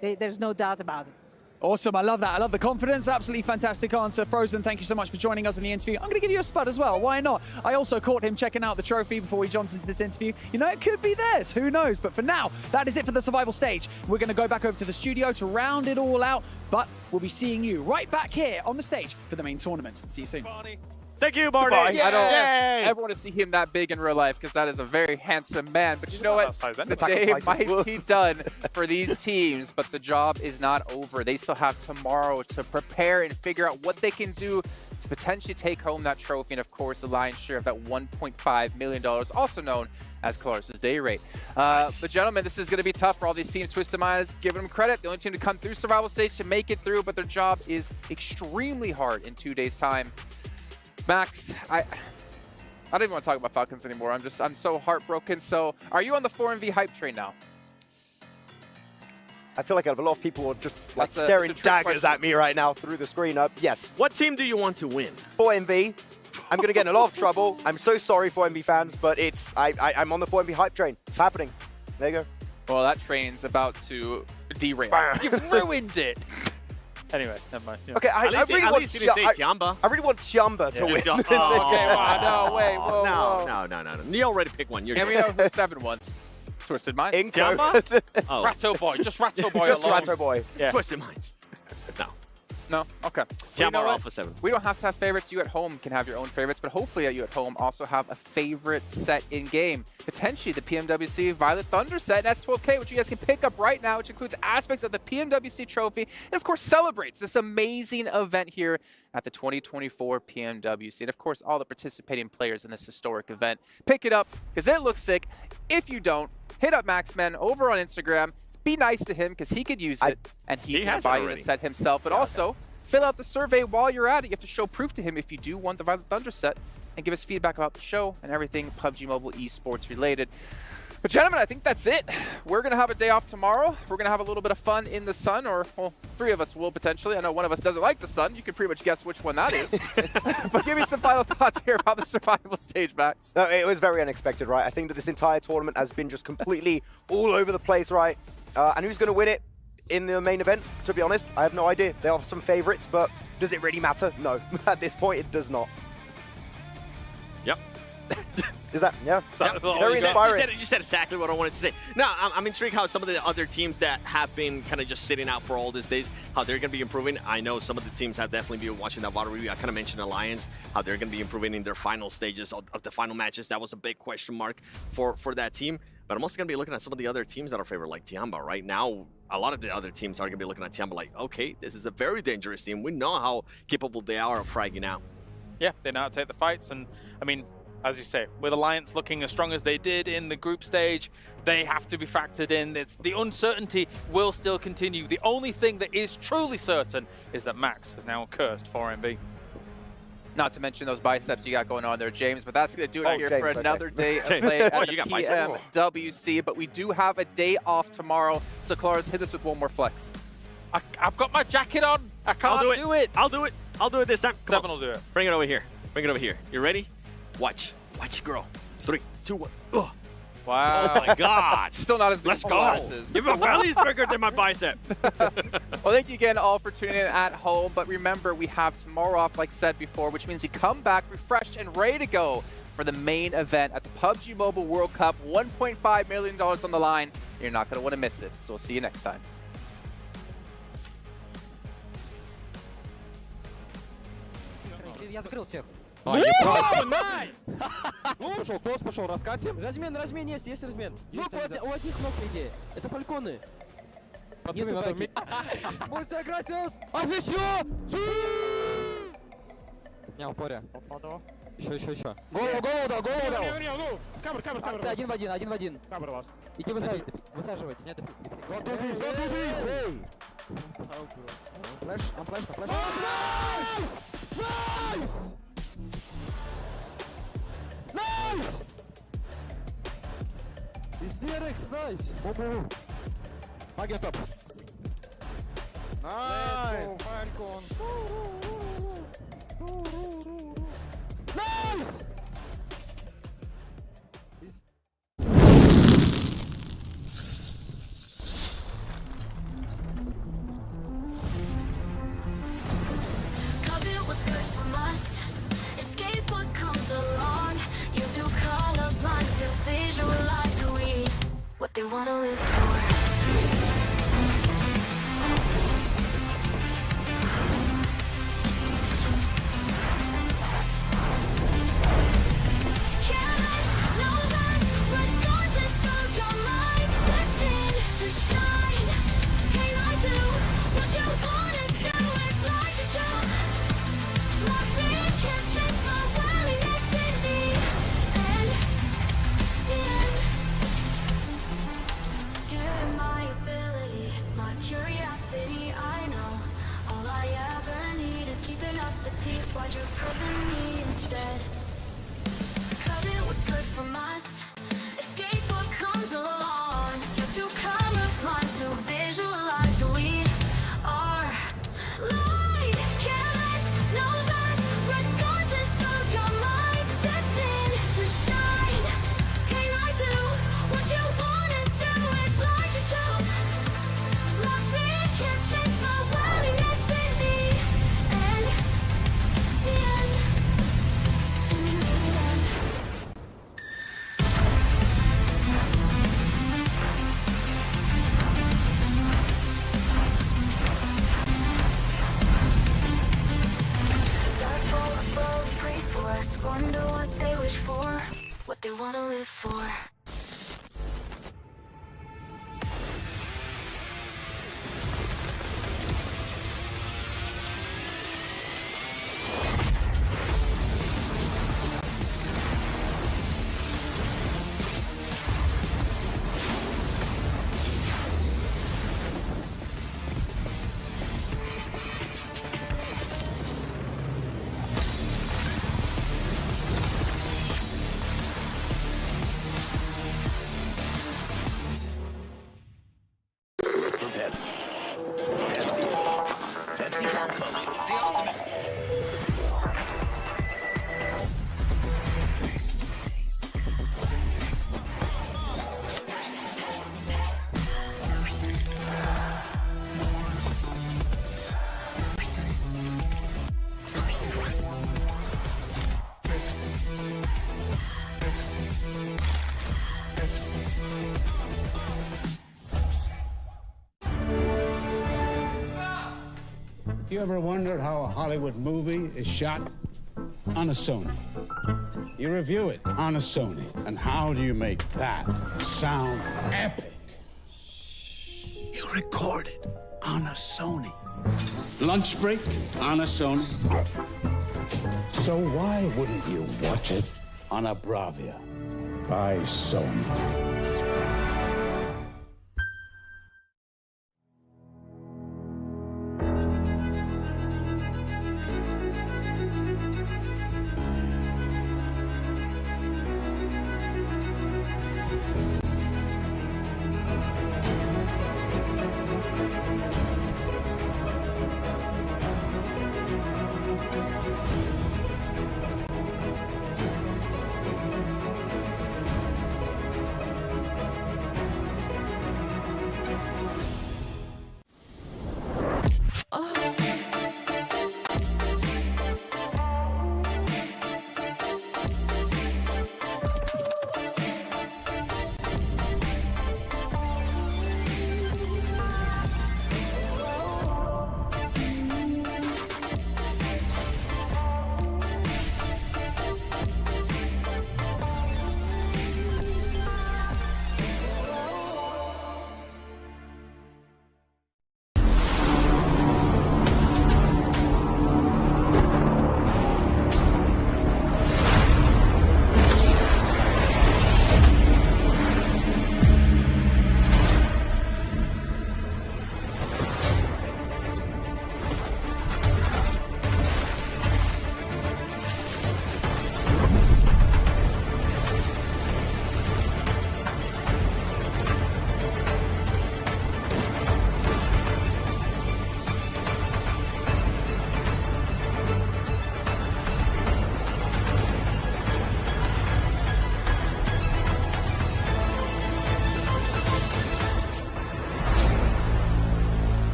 Speaker 6: there's no doubt about it.
Speaker 25: Awesome, I love that. I love the confidence. Absolutely fantastic answer. Frozen, thank you so much for joining us in the interview. I'm going to give you a spud as well. Why not? I also caught him checking out the trophy before we jumped into this interview. You know, it could be theirs. Who knows? But for now, that is it for the survival stage. We're going to go back over to the studio to round it all out. But we'll be seeing you right back here on the stage for the main tournament. See you soon.
Speaker 5: Thank you, Barney.
Speaker 8: I don't ever want to see him that big in real life because that is a very handsome man. But you know what? The day might be done for these teams, but the job is not over. They still have tomorrow to prepare and figure out what they can do to potentially take home that trophy and, of course, the lion's share of that $1.5 million, also known as Clarus's day rate. But gentlemen, this is going to be tough for all these teams. Twisted Minds, giving them credit. The only team to come through survival stage to make it through, but their job is extremely hard in 2 days' time. Max, I don't even want to talk about Falcons anymore. I'm so heartbroken. So, are you on the 4MV hype train now?
Speaker 12: I feel like a lot of people are just like staring daggers at me right now through the screen. Yes.
Speaker 5: What team do you want to win?
Speaker 12: 4MV. I'm going to get in a lot of trouble. I'm so sorry, 4MV fans, but I'm on the 4MV hype train. It's happening. There you go.
Speaker 8: Well, that train's about to derail. You've ruined it.
Speaker 22: Anyway, never mind. Yeah.
Speaker 12: Okay, I really want
Speaker 5: Tiamba.
Speaker 12: I really want Tiamba to win.
Speaker 8: Okay, wow, no, wait, whoa,
Speaker 5: No. You already picked one.
Speaker 8: And we know who 7 wants. Twisted Minds.
Speaker 5: Tiamba?
Speaker 8: Ratto Boy, just Ratto Boy
Speaker 12: just
Speaker 8: alone.
Speaker 12: Ratto Boy.
Speaker 5: Yeah. Twisted Minds.
Speaker 8: No? Okay.
Speaker 5: Tiamba or Alpha 7.
Speaker 8: We don't have to have favorites. You at home can have your own favorites, but hopefully you at home also have a favorite set in-game. Potentially the PMWC Violet Thunder set, and S12K, which you guys can pick up right now, which includes aspects of the PMWC trophy, and of course celebrates this amazing event here at the 2024 PMWC. And of course, all the participating players in this historic event. Pick it up, because it looks sick. If you don't, hit up Maxmen over on Instagram. Be nice to him because he could use it, and he can buy you the set himself. But also, fill out the survey while you're at it. You have to show proof to him if you do want the Violet Thunder set, and give us feedback about the show and everything PUBG Mobile esports related. But gentlemen, I think that's it. We're going to have a day off tomorrow. We're going to have a little bit of fun in the sun, or, well, 3 of us will potentially. I know one of us doesn't like the sun. You can pretty much guess which one that is. But give me some final thoughts here about the survival stage, Max.
Speaker 12: No, it was very unexpected, right? I think that this entire tournament has been just completely all over the place, right? And who's going to win it in the main event? To be honest, I have no idea. There are some favorites, but does it really matter? No. At this point, it does not.
Speaker 5: Yep.
Speaker 12: Is that, yeah?
Speaker 5: Yep.
Speaker 12: Very inspiring.
Speaker 5: You said exactly what I wanted to say. No, I'm intrigued how some of the other teams that have been kind of just sitting out for all these days, how they're going to be improving. I know some of the teams have definitely been watching that VOD review. I kind of mentioned Alliance, how they're going to be improving in their final stages of the final matches. That was a big question mark for that team. But I'm also going to be looking at some of the other teams that are favored, like Tiamba. Right now, a lot of the other teams are going to be looking at Tiamba like, okay, this is a very dangerous team. We know how capable they are of fragging out.
Speaker 10: Yeah, they know how to take the fights. And, I mean, as you say, with Alliance looking as strong as they did in the group stage, they have to be factored in. The uncertainty will still continue. The only thing that is truly certain is that Max has now cursed 4MB.
Speaker 8: Not to mention those biceps you got going on there, James, but that's going to do it here
Speaker 12: James,
Speaker 8: for another day of play at the PMWC. But we do have a day off tomorrow. So, Claus, hit us with one more flex.
Speaker 10: I've got my jacket on. I can't do it.
Speaker 5: I'll do it. I'll do it this time.
Speaker 10: Seven will do it.
Speaker 5: Bring it over here. Bring it over here. You ready? Watch it grow. 3, 2, 1. Ugh.
Speaker 10: Wow.
Speaker 5: Oh my God.
Speaker 8: Still not as big
Speaker 5: Let's
Speaker 8: as
Speaker 5: go.
Speaker 8: Lawrence's.
Speaker 5: My belly's bigger than my bicep.
Speaker 8: Well, thank you again all for tuning in at home. But remember, we have tomorrow off, like said before, which means we come back refreshed and ready to go for the main event at the PUBG Mobile World Cup. $1.5 million on the line. You're not going to want to miss it. So we'll see you next time.
Speaker 9: Я закрыл всех.
Speaker 22: Пошел, клосс пошел, раскатим. Размен, есть размен. Ну, у одних ног идея. Это фальконы. Пацаны, надо... Мульти агрессиус! Официо! Не, упоря. Еще. Голову дал! Камер. Один в один. Камер вас. Иди высаживать. Нет, готовись! Флэш. Найс! Is Nerex nice? Boom. Agent up. Nice! Let's go, Falcon. Nice!
Speaker 14: Covet what's good from us. Escape what comes along. You're too colorblind to visualize who we, what they want to live for. Why'd you prison me instead? Covet what's good from us. Escape what comes along. You're too colorblind to visualize who we are. Light, careless, no less. Regardless of your mind, destined to shine. Can I do what you wanna do? It's like to jump. My fear can't change my willingness in me. And wonder what they wish for, what they want to live for.
Speaker 15: You ever wondered how a Hollywood movie is shot? On a Sony. You review it on a Sony. And how do you make that sound epic? You record it on a Sony. Lunch break on a Sony. So why wouldn't you watch it on a Bravia by Sony?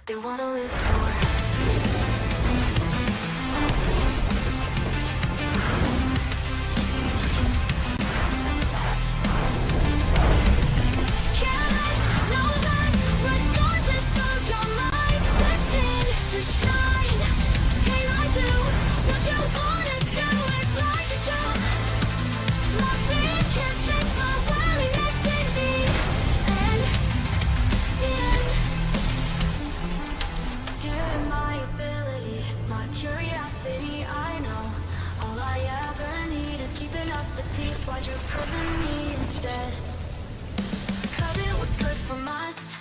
Speaker 14: They wanna live for. Why'd you prison me instead? Cut it, what's good from us?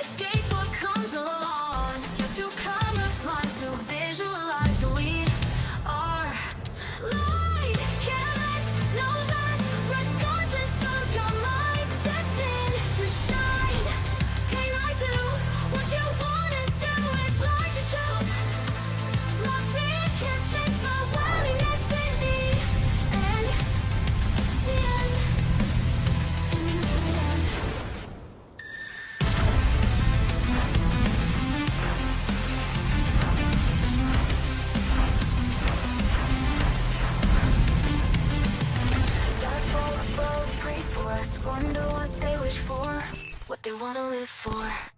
Speaker 14: Escape what comes along. You're too colorblind to visualize who we are. Light, careless, no less, regardless of your mind. Destined to shine. Can I do what you wanna do? It's like a joke. My fear can't change my willingness in me. And wonder what they wish for, what they wanna live for.